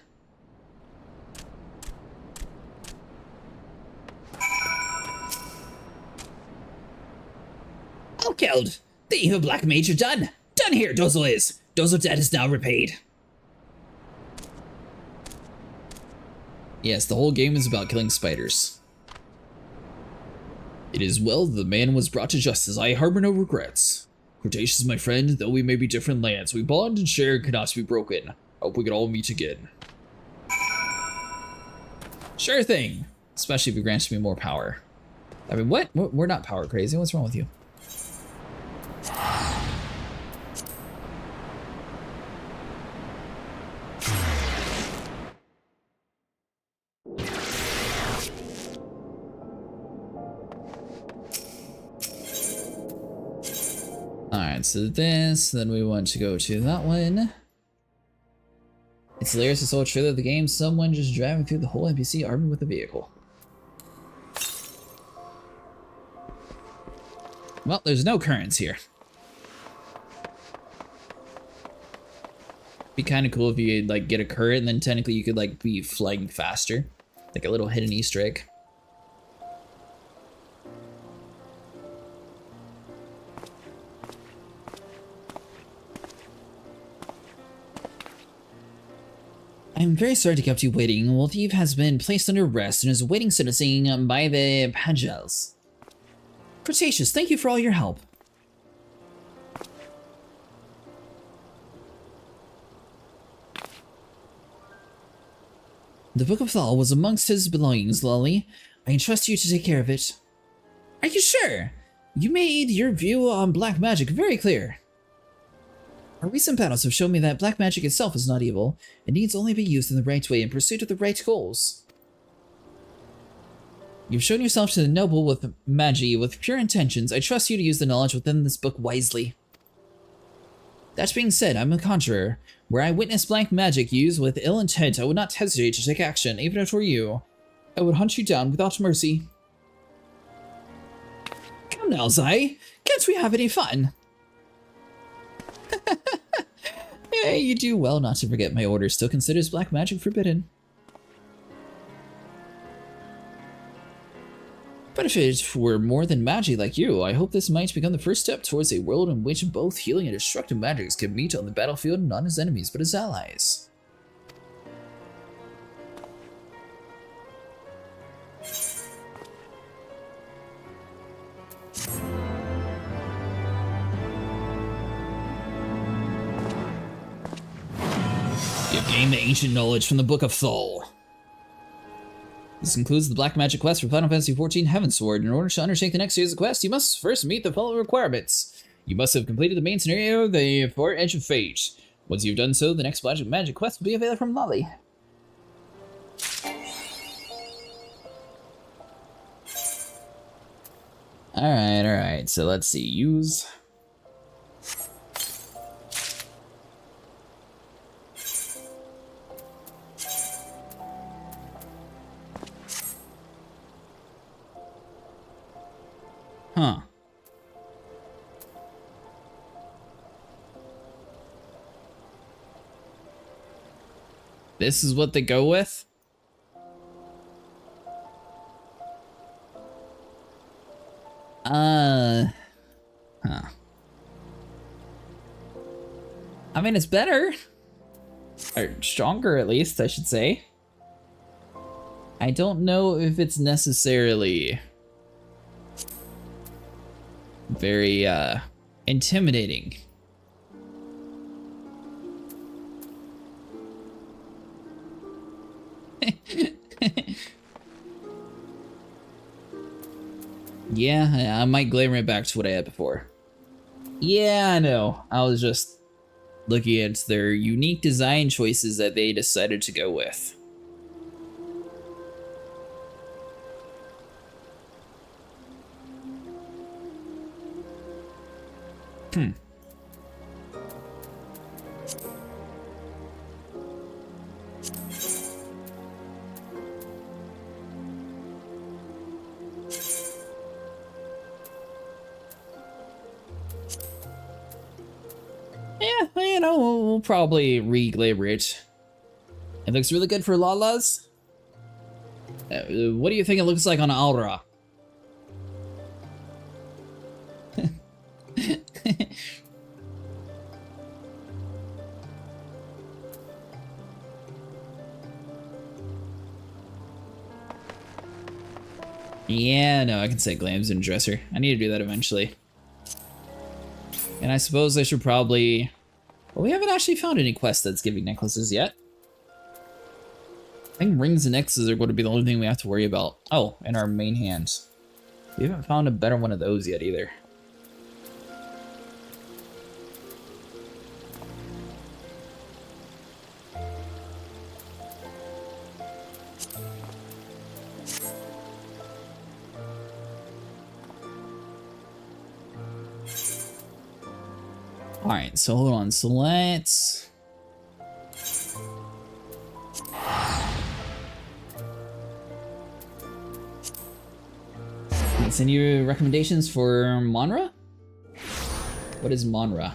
All killed. The evil Black Mage are done. Done here, Dozel is. Dozel debt is now repaid. Yes, the whole game is about killing spiders. It is well that the man was brought to justice. I harbor no regrets. Cretaceous, my friend, though we may be different lands, we bond and share cannot be broken. Hope we can all meet again. Sure thing. Especially if you grant me more power. I mean, what? We're not power crazy. What's wrong with you? Alright, so this, then we want to go to that one. It's hilarious to so true that the game, someone just driving through the whole NPC armed with a vehicle. Well, there's no currents here. Be kind of cool if you like get a current and then technically you could like be flying faster. Like a little hidden Easter egg. I'm very sorry to keep you waiting. Waldev has been placed under arrest and is awaiting sentencing by the Pagels. Cretaceous, thank you for all your help. The Book of Thal was amongst his belongings, Lolly. I entrust you to take care of it. Are you sure? You made your view on black magic very clear. Our recent battles have shown me that black magic itself is not evil. It needs only be used in the right way in pursuit of the right goals. You've shown yourself to the noble with magi with pure intentions. I trust you to use the knowledge within this book wisely. That being said, I'm a conjurer. Where I witness black magic used with ill intent, I would not hesitate to take action, even if it were you. I would hunt you down without mercy. Come now, Zai. Can't we have any fun? Hey, you do well not to forget my order still considers black magic forbidden. But if it were more than magi like you, I hope this might become the first step towards a world in which both healing and destructive magics can meet on the battlefield not as enemies but as allies. You've gained the ancient knowledge from the Book of Thal. This concludes the Black Magic quest for Final Fantasy XIV Heavensward. In order to undertake the next series of quests, you must first meet the following requirements. You must have completed the main scenario of the Far Edge of Fate. Once you've done so, the next Black Magic quest will be available from Lolly. Alright, so let's see, use. Huh. This is what they go with? Huh. I mean, it's better. Or stronger, at least, I should say. I don't know if it's necessarily very, intimidating. Yeah, I might glamour it back to what I had before. Yeah, I know. I was just looking at their unique design choices that they decided to go with. Yeah, you know, we'll probably re-glamour it. It looks really good for Lala's. What do you think it looks like on Aura? Yeah, no, I can say glams in dresser. I need to do that eventually. And I suppose I should probably... Well, we haven't actually found any quest that's giving necklaces yet. I think rings and necklaces are going to be the only thing we have to worry about. Oh, and our main hands. We haven't found a better one of those yet either. Alright, so hold on, so let's... Any recommendations for Monra? What is Monra?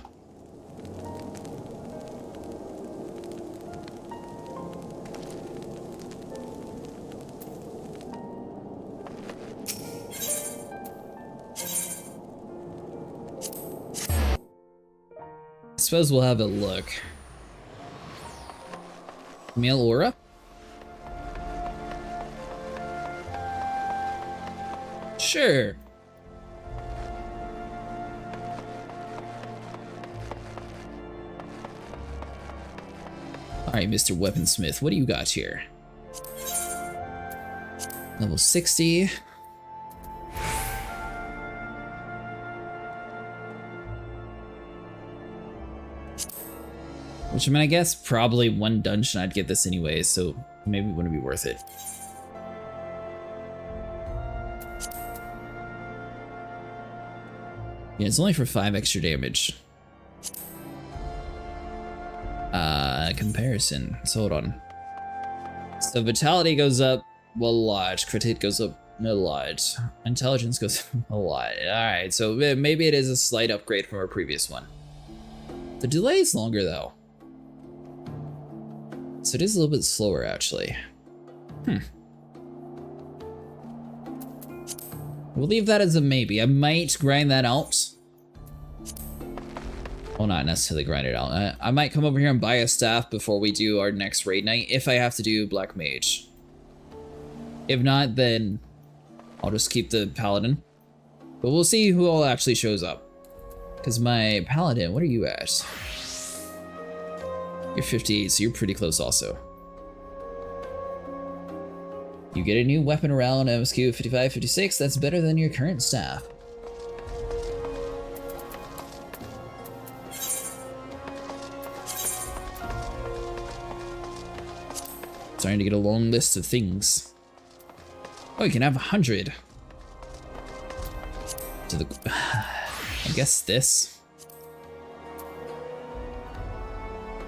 I suppose we'll have a look. Male aura? Sure. Alright, Mr. Weaponsmith, what do you got here? Level 60. Which, I mean, I guess probably one dungeon I'd get this anyway, so maybe it wouldn't be worth it. Yeah, it's only for 5 extra damage. Comparison. So hold on. So vitality goes up a lot. Crit hit goes up a lot. Intelligence goes up a lot. Alright, so maybe it is a slight upgrade from our previous one. The delay is longer though. So it is a little bit slower actually. We'll leave that as a maybe. I might grind that out. Well, not necessarily grind it out. I might come over here and buy a staff before we do our next raid night, if I have to do Black Mage. If not, then I'll just keep the Paladin. But we'll see who all actually shows up. Because my Paladin, what are you at? You're 58, so you're pretty close also. You get a new weapon around MSQ 55, 56, that's better than your current staff. Starting to get a long list of things. Oh, you can have 100. To the... I guess this.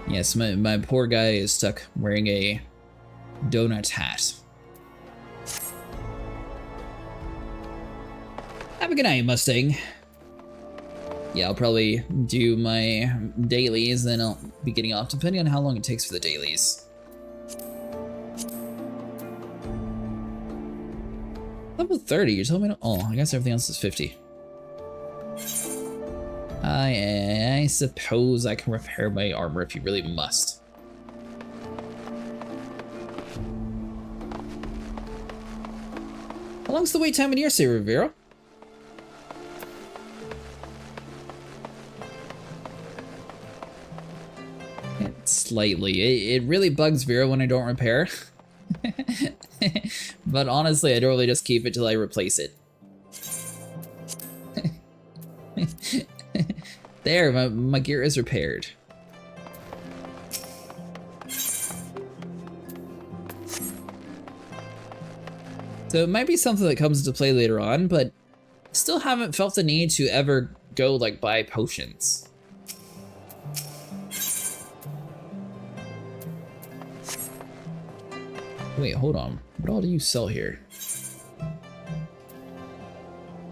Yes, my poor guy is stuck wearing a donut hat. Have a good night, Mustang. Yeah, I'll probably do my dailies, then I'll be getting off, depending on how long it takes for the dailies. Level 30, you're telling me to... Oh, I guess everything else is 50. I suppose I can repair my armor if you really must. How long's the wait time in your server, Vera? Slightly. It really bugs Vera when I don't repair. But honestly, I normally just keep it till I replace it. There, my gear is repaired. So it might be something that comes into play later on, but still haven't felt the need to ever go like buy potions. Wait, hold on. What all do you sell here?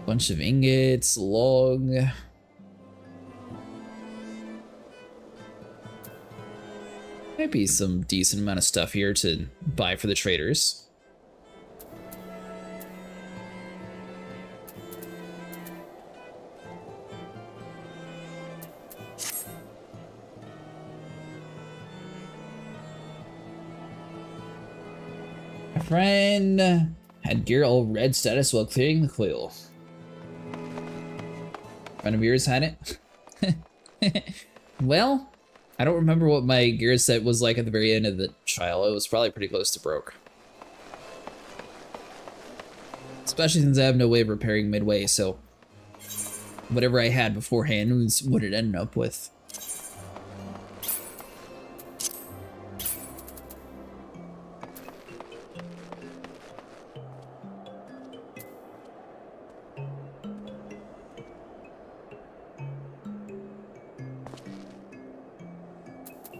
Bunch of ingots, log. Might be some decent amount of stuff here to buy for the traders. My friend had gear all red status while clearing the coil. Friend of yours had it? Well, I don't remember what my gear set was like at the very end of the trial. It was probably pretty close to broke. Especially since I have no way of repairing midway, so whatever I had beforehand was what it ended up with.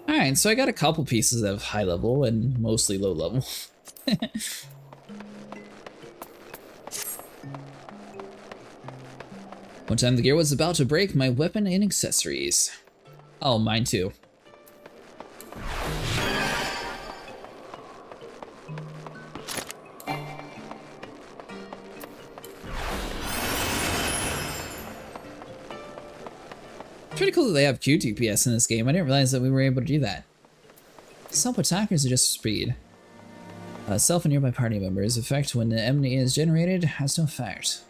Alright, so I got a couple pieces of high level and mostly low level. One time the gear was about to break my weapon and accessories. Oh, mine too. Pretty cool that they have QTPS in this game. I didn't realize that we were able to do that. Self-attackers are just speed. Self and nearby party members. Effect when the enemy is generated has no effect.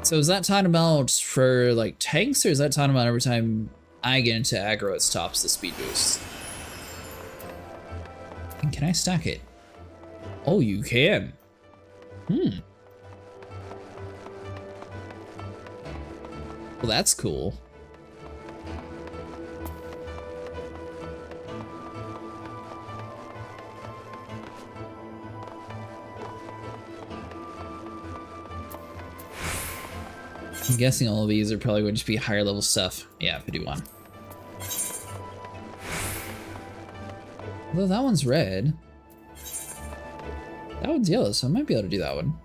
So is that talking about for like tanks, or is that talking about every time I get into aggro it stops the speed boost? And can I stack it? Oh, you can. Well, that's cool. I'm guessing all of these are probably going to be higher level stuff. Yeah, 51. Although that one's red. That one's yellow, so I might be able to do that one.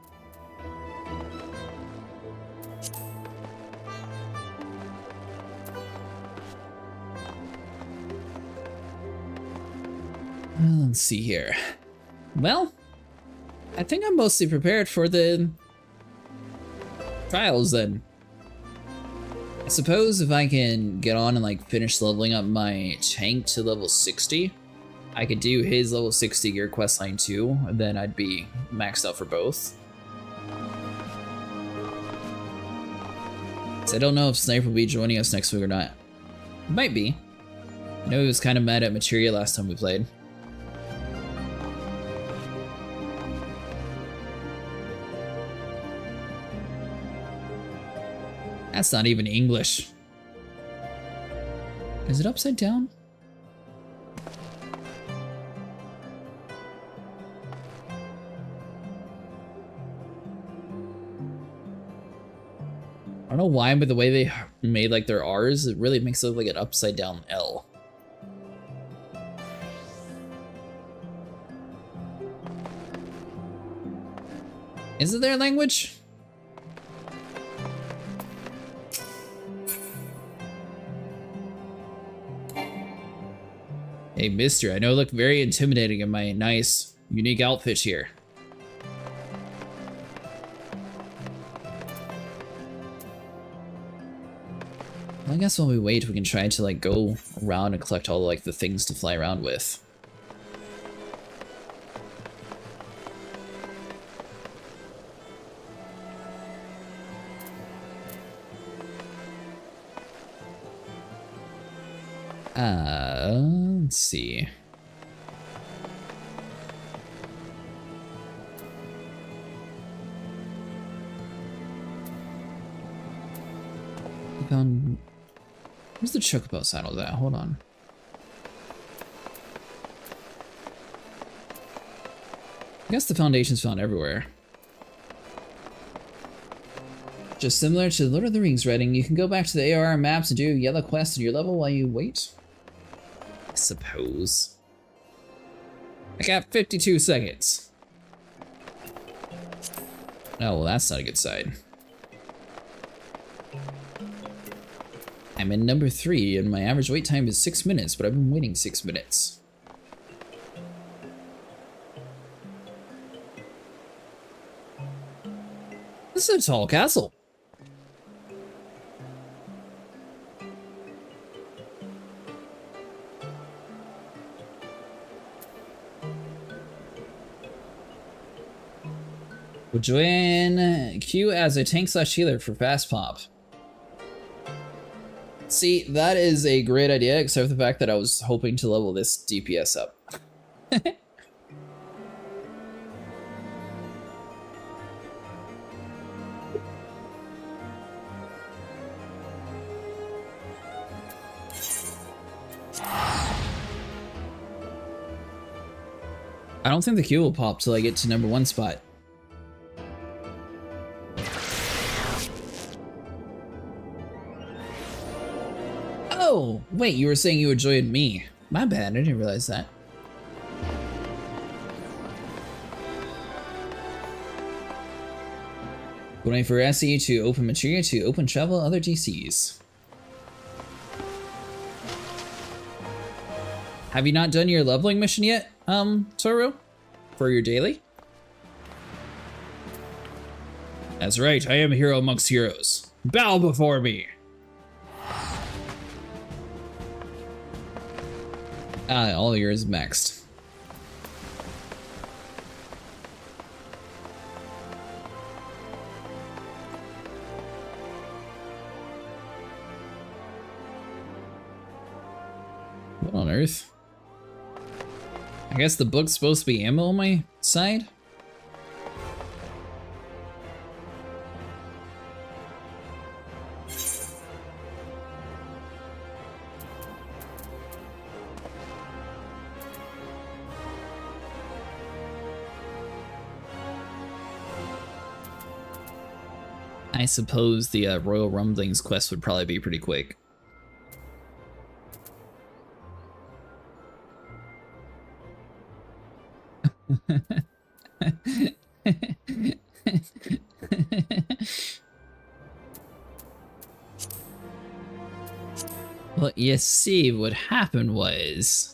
Well, let's see here. Well, I think I'm mostly prepared for the trials then. I suppose if I can get on and like finish leveling up my tank to level 60, I could do his level 60 gear questline too, and then I'd be maxed out for both. So I don't know if Sniper will be joining us next week or not. Might be. I know he was kind of mad at Materia last time we played. That's not even English. Is it upside down? don't know why, but the way they made like their R's, it really makes it look like an upside down L. Is it their language? Hey, mister, I know I look very intimidating in my nice, unique outfit here. I guess while we wait, we can try to like go around and collect all like the things to fly around with. Let's see. Where's the chocobo saddle at? Hold on. I guess the foundation's found everywhere. Just similar to Lord of the Rings writing, you can go back to the AR maps and do yellow quests at your level while you wait. I suppose. I got 52 seconds. Oh, well, that's not a good sign. I'm in number 3, and my average wait time is 6 minutes, but I've been waiting 6 minutes. This is a tall castle. We'll join Q as a tank/healer for fast pop. See, that is a great idea, except for the fact that I was hoping to level this DPS up. I don't think the Q will pop till I get to number 1 spot. Oh, wait, you were saying you enjoyed me. My bad, I didn't realize that. Waiting for SE to open materia to open travel other DCs. Have you not done your leveling mission yet, Toru? For your daily? That's right, I am a hero amongst heroes. Bow before me! All yours maxed. What on earth? I guess the book's supposed to be ammo on my side? I suppose the Royal Rumblings quest would probably be pretty quick. Well, you see, what happened was...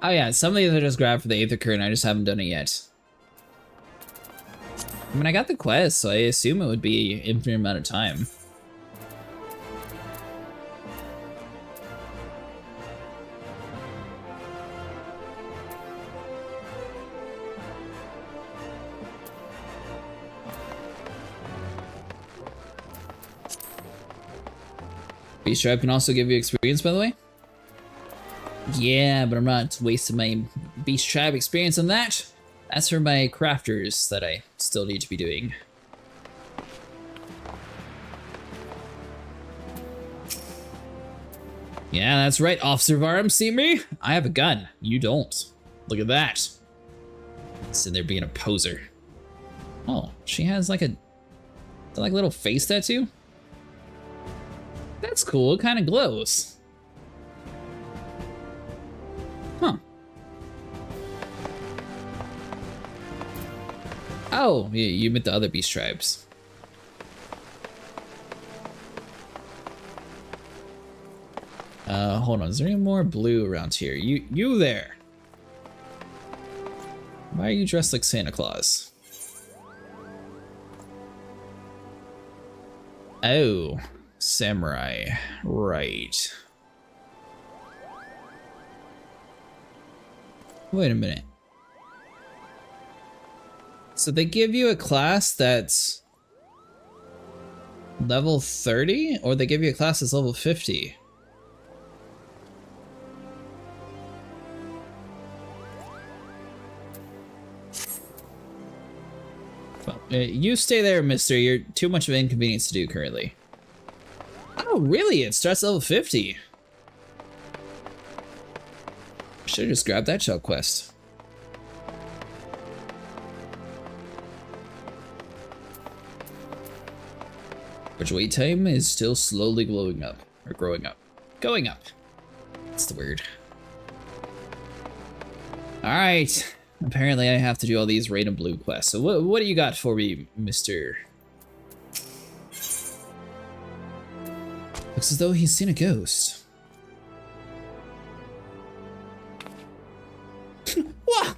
Oh yeah, some of these I just grabbed for the aether current, I just haven't done it yet. I mean, I got the quest, so I assume it would be an infinite amount of time. Beast Tribe can also give you experience, by the way. Yeah, but I'm not wasting my Beast Tribe experience on that. That's for my crafters that I still need to be doing. Yeah, that's right, Officer Varm, see me? I have a gun. You don't. Look at that. Sitting there being a poser. Oh, she has like a little face tattoo? That's cool, it kind of glows. Huh. Oh, you met the other beast tribes. Hold on, is there any more blue around here? You there. Why are you dressed like Santa Claus? Oh, samurai, right. Wait a minute. So they give you a class that's level 30, or they give you a class that's level 50? Well, you stay there, mister. You're too much of an inconvenience to do currently. Oh, really? It starts level 50. Should've just grabbed that shell quest. Which wait time is still slowly glowing up. Or growing up. Going up. That's the word. Alright. Apparently I have to do all these red and blue quests. So what do you got for me, mister? Looks as though he's seen a ghost. What?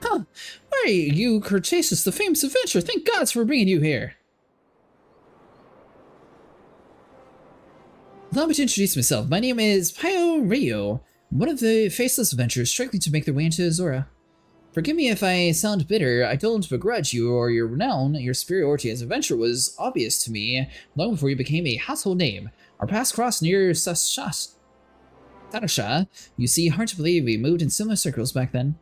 Huh. Why are you, Coerthas, the famous adventurer? Thank gods for bringing you here. Allow me to introduce myself. My name is Pio Rio, one of the faceless adventurers struggling to make their way into Azora. Forgive me if I sound bitter. I don't begrudge you or your renown. Your superiority as an adventurer was obvious to me long before you became a household name. Our paths crossed near Tatasha. You see, hard to believe we moved in similar circles back then.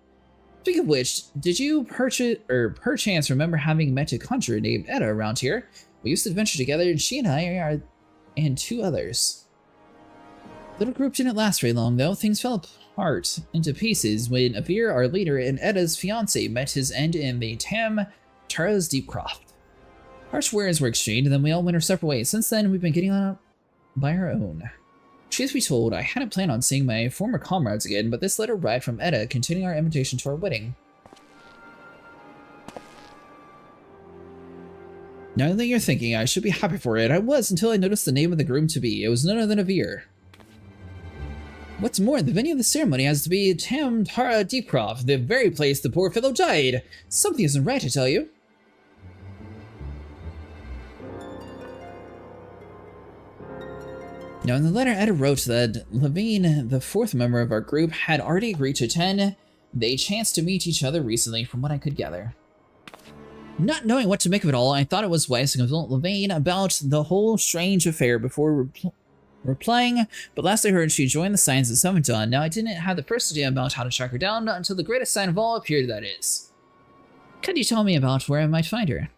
Speaking of which, did you perchance remember having met a conjurer named Etta around here? We used to adventure together, and she and I are, and two others. The little group didn't last very long, though. Things fell apart into pieces when Avir, our leader, and Etta's fiance met his end in the Tam Tara's Deepcroft. Harsh words were exchanged, and then we all went our separate ways. Since then, we've been getting on by our own. Truth be told, I hadn't planned on seeing my former comrades again, but this letter arrived from Etta containing our invitation to our wedding. Now that you're thinking I should be happy for it, I was until I noticed the name of the groom-to-be. It was none other than Avir. What's more, the venue of the ceremony has to be Tam Tara Deepcroft, the very place the poor fellow died. Something isn't right, I tell you. Now, in the letter, Etta wrote that Levine, the fourth member of our group, had already agreed to attend. They chanced to meet each other recently, from what I could gather. Not knowing what to make of it all, I thought it was wise to consult Levine about the whole strange affair before replying, but last I heard she joined the Signs of Seven Dawn. Now, I didn't have the first idea about how to track her down until the greatest sign of all appeared, that is. Could you tell me about where I might find her?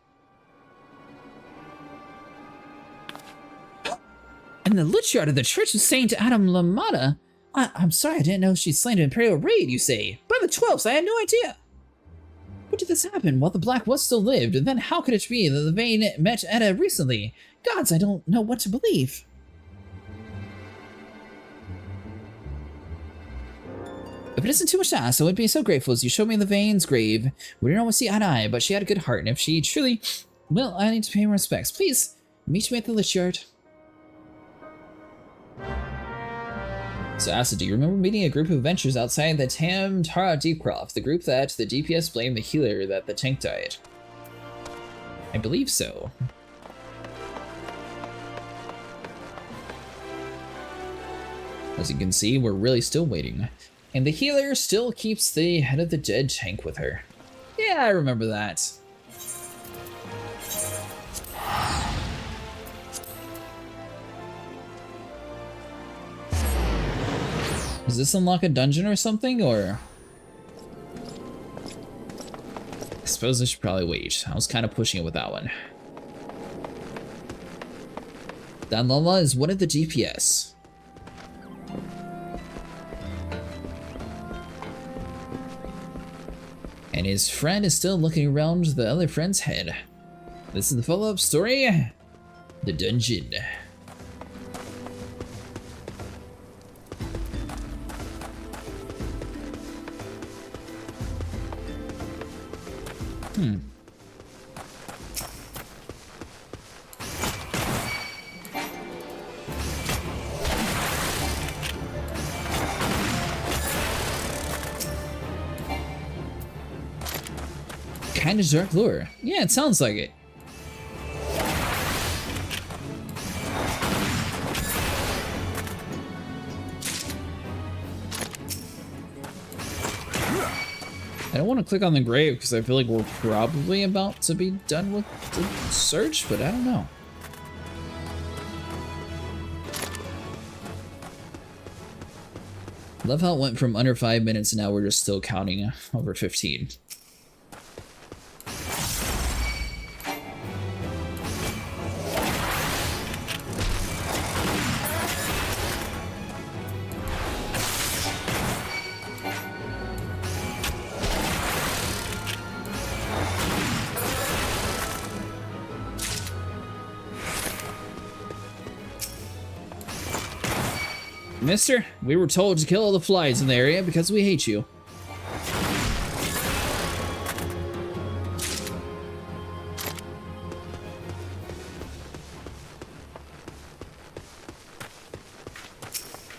In the lich yard of the Church of Saint Adam Lamada? I'm sorry, I didn't know she'd slain an Imperial raid, you say. By the 12th, I had no idea. When did this happen? While the Black was still lived, and then how could it be that the Vane met Etta recently? Gods, I don't know what to believe. If it isn't too much to ask, I would be so grateful as you showed me the Vane's grave. We didn't always see eye to eye, but she had a good heart, and if she truly... Well, I need to pay my respects. Please, meet me at the lich yard. So, Acid, do you remember meeting a group of adventurers outside the Tam Tara Deepcroft, the group that the DPS blamed the healer that the tank died? I believe so. As you can see, we're really still waiting. And the healer still keeps the head of the dead tank with her. Yeah, I remember that. Does this unlock a dungeon or something, or? I suppose I should probably wait. I was kind of pushing it with that one. Danlala is one of the DPS. And his friend is still looking around the other friend's head. This is the follow-up story, The Dungeon. Kind of dark lore. Yeah, it sounds like it. I don't want to click on the grave because I feel like we're probably about to be done with the search, but I don't know. Love how it went from under 5 minutes and now we're just still counting over 15. Mister, we were told to kill all the flies in the area because we hate you.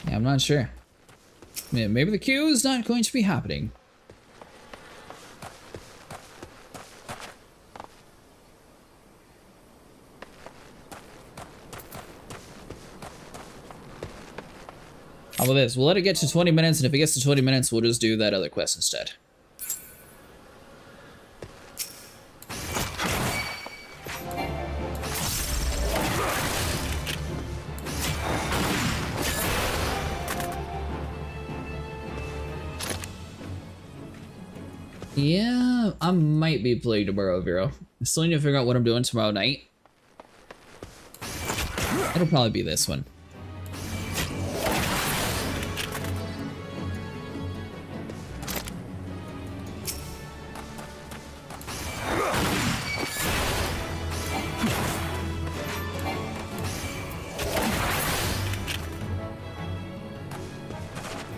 Yeah, I'm not sure. Yeah, maybe the queue is not going to be happening. How about this? We'll let it get to 20 minutes, and if it gets to 20 minutes, we'll just do that other quest instead. Yeah, I might be playing tomorrow, Vero. I still need to figure out what I'm doing tomorrow night. It'll probably be this one.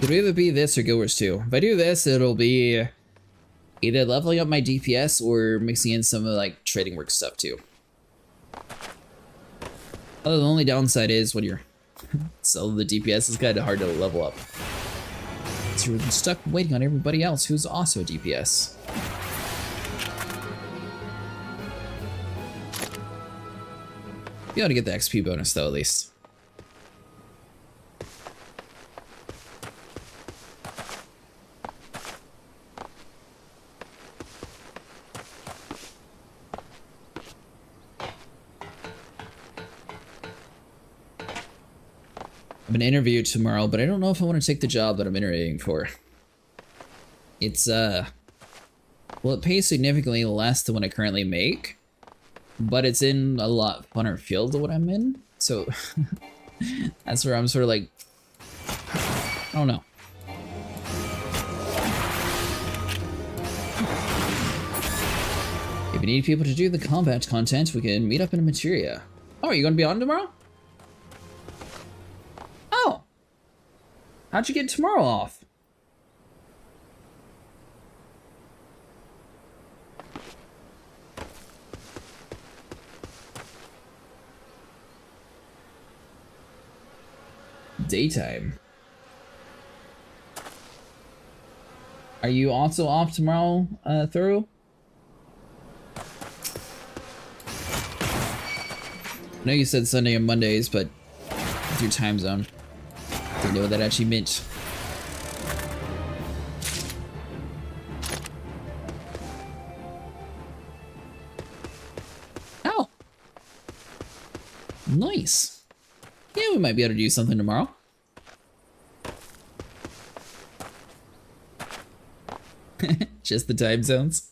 It'll either be this or Guilders 2. If I do this, it'll be either leveling up my DPS or mixing in some of like trading work stuff too. Although the only downside is when you're selling the DPS, it's kind of hard to level up. So you're stuck waiting on everybody else who's also a DPS. You ought to get the XP bonus though, at least. I'm gonna interview tomorrow, but I don't know if I want to take the job that I'm interviewing for. It's, well, it pays significantly less than what I currently make, but it's in a lot funner field than what I'm in, so that's where I'm sort of like, I don't know. If you need people to do the combat content, we can meet up in a materia. Oh, are you gonna be on tomorrow? How'd you get tomorrow off? Daytime. Are you also off tomorrow, Thorough? I know you said Sunday and Mondays, but it's your time zone. I know what that actually meant. Oh! Nice. Yeah, we might be able to do something tomorrow. Just the time zones.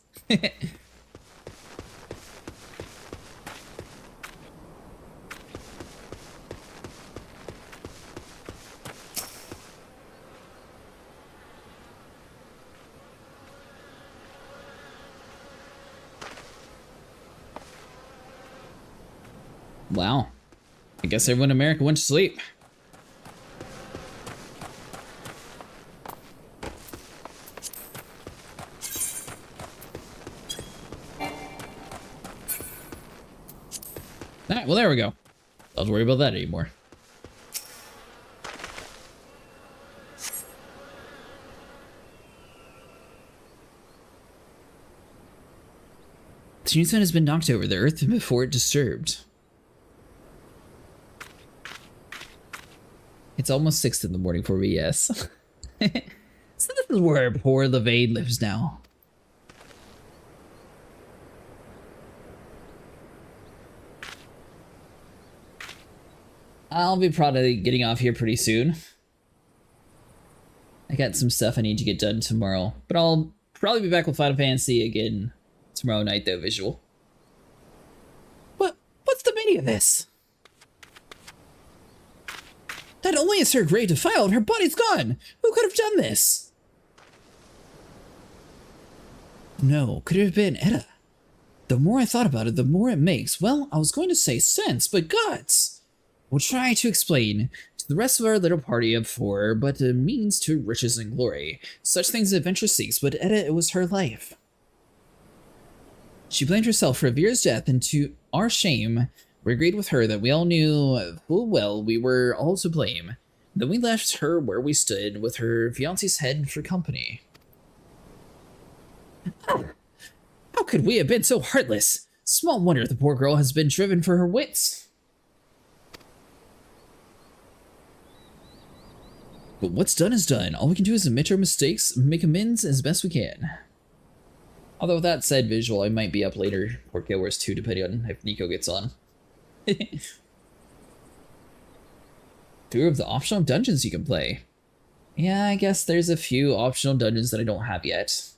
Wow. I guess everyone in America went to sleep. Alright, well there we go. Don't have to worry about that anymore. The new sun has been knocked over the earth before it disturbed. It's almost 6 in the morning for me, yes. So this is where poor Levain lives now. I'll be probably getting off here pretty soon. I got some stuff I need to get done tomorrow, but I'll probably be back with Final Fantasy again tomorrow night, though, Visual. What's the meaning of this? Not only is her grave defiled, her body's gone! Who could have done this? No, could it have been Edda? The more I thought about it, the more it makes, well, I was going to say sense, but gods! We'll try to explain to the rest of our little party of 4, but a means to riches and glory. Such things adventure seeks, but Edda, it was her life. She blamed herself for Avira's death, and to our shame, we agreed with her that we all knew full well we were all to blame. Then we left her where we stood with her fiancé's head for company. How could we have been so heartless? Small wonder the poor girl has been driven for her wits. But what's done is done. All we can do is admit our mistakes and make amends as best we can. Although with that said, Visual, I might be up later for Guild Wars 2, depending on if Nico gets on. 2 of the optional dungeons you can play. Yeah, I guess there's a few optional dungeons that I don't have yet.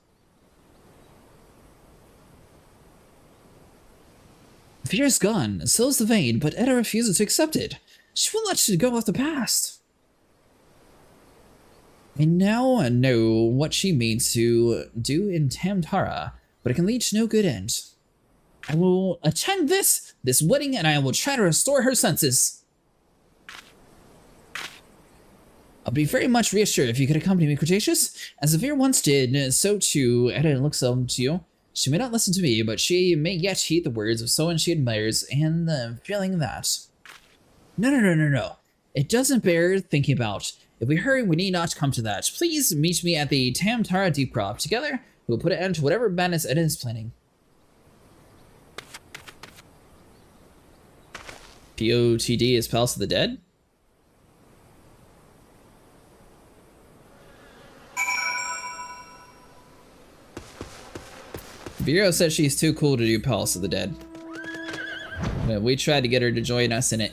Fear's gone, so is the vein, but Edda refuses to accept it. She won't let you go off the past. I now know what she means to do in Tamtara, but it can lead to no good end. I will attend this wedding, and I will try to restore her senses. I'll be very much reassured if you could accompany me, Cretaceous. As Avira once did, so too Edda looks up to you. She may not listen to me, but she may yet heed the words of someone she admires, and the feeling that... No. It doesn't bear thinking about. If we hurry, we need not come to that. Please meet me at the Tamtara Deep Crop. Together, we will put an end to whatever madness Edda is planning. POTD is Palace of the Dead? Vero says she's too cool to do Palace of the Dead. But we tried to get her to join us in it.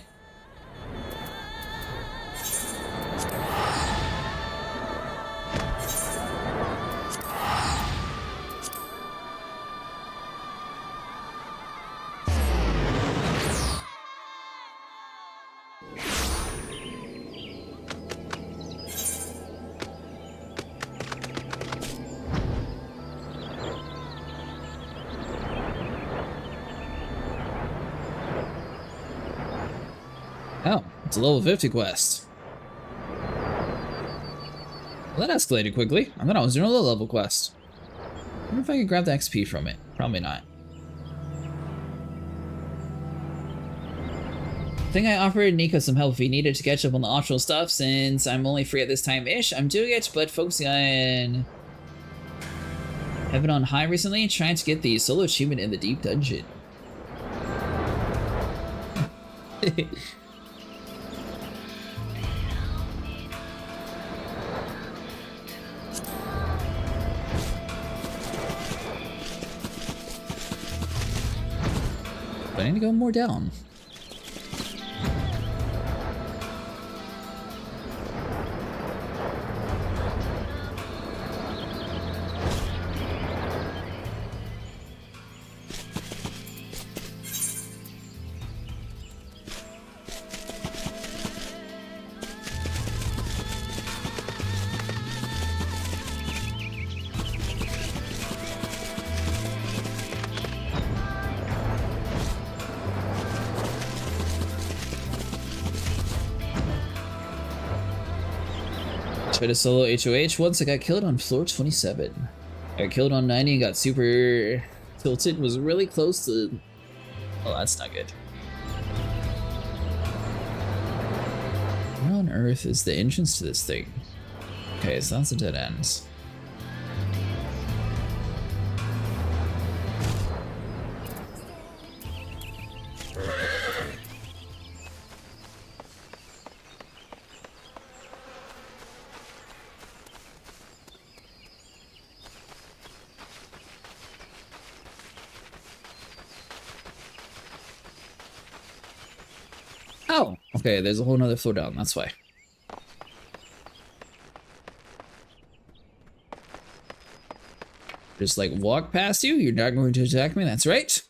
Oh, it's a level 50 quest. Well, that escalated quickly. I thought I was doing a low level quest. I wonder if I could grab the XP from it. Probably not. I think I offered Nico some help if he needed to catch up on the optional stuff. Since I'm only free at this time-ish, I'm doing it, but focusing on Heaven on High recently, trying to get the solo achievement in the deep dungeon. I need to go more down. Tried to solo HOH once I got killed on floor 27. I got killed on 90 and got super tilted. Was really close to... Oh, that's not good. Where on earth is the entrance to this thing? Okay, so that's a dead end. Oh, okay, there's a whole nother floor down, that's why. Just like walk past you, you're not going to attack me, that's right.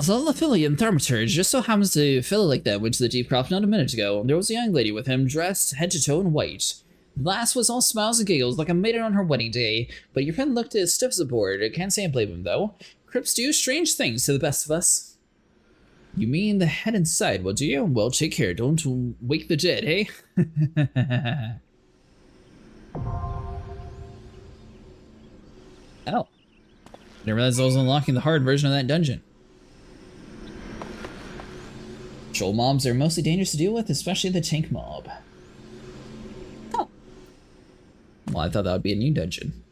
So the Philly thaumaturge just so happens to feel like that went to the deep craft not a minute ago. There was a young lady with him dressed head to toe in white. The lass was all smiles and giggles like a maiden on her wedding day, but your friend looked as stiff as a board. I can't say I blame him though. Crypts do strange things to the best of us. You mean the head inside, well do you? Well, take care, don't wake the dead, hey? Oh. Didn't realize I was unlocking the hard version of that dungeon. Troll mobs are mostly dangerous to deal with, especially the tank mob. Oh. Well, I thought that would be a new dungeon.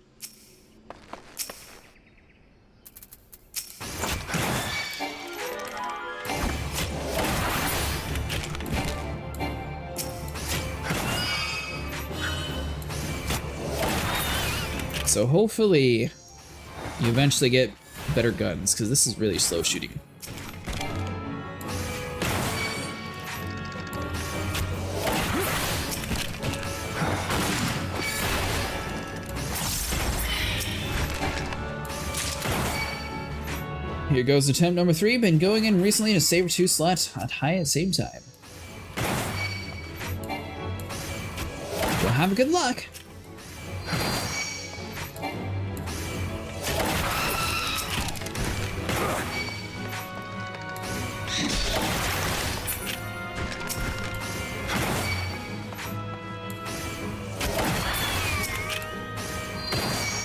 So hopefully you eventually get better guns, because this is really slow shooting. Here goes attempt number 3, been going in recently to Saber 2 slot at high at the same time. Well, have a good luck.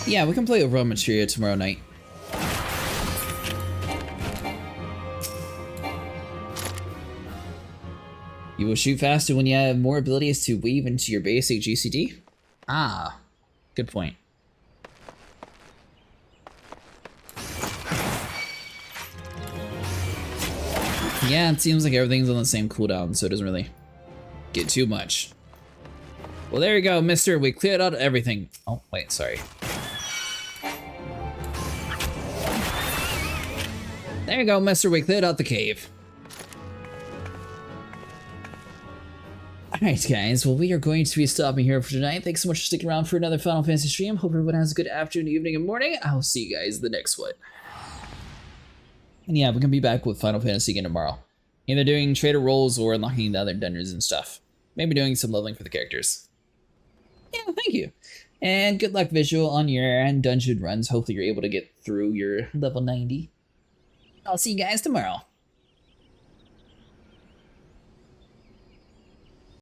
Yeah, we can play over on Materia tomorrow night. You will shoot faster when you have more abilities to weave into your basic GCD? Ah, good point. Yeah, it seems like everything's on the same cooldown, so it doesn't really get too much. Well, there you go, mister. We cleared out everything. Oh, wait, sorry. There you go, mister. We cleared out the cave. Alright, guys. Well, we are going to be stopping here for tonight. Thanks so much for sticking around for another Final Fantasy stream. Hope everyone has a good afternoon, evening, and morning. I'll see you guys in the next one. And yeah, we're going to be back with Final Fantasy again tomorrow. Either doing trader roles or unlocking the other dungeons and stuff. Maybe doing some leveling for the characters. Yeah, thank you. And good luck, Visual, on your dungeon runs. Hopefully you're able to get through your level 90. I'll see you guys tomorrow.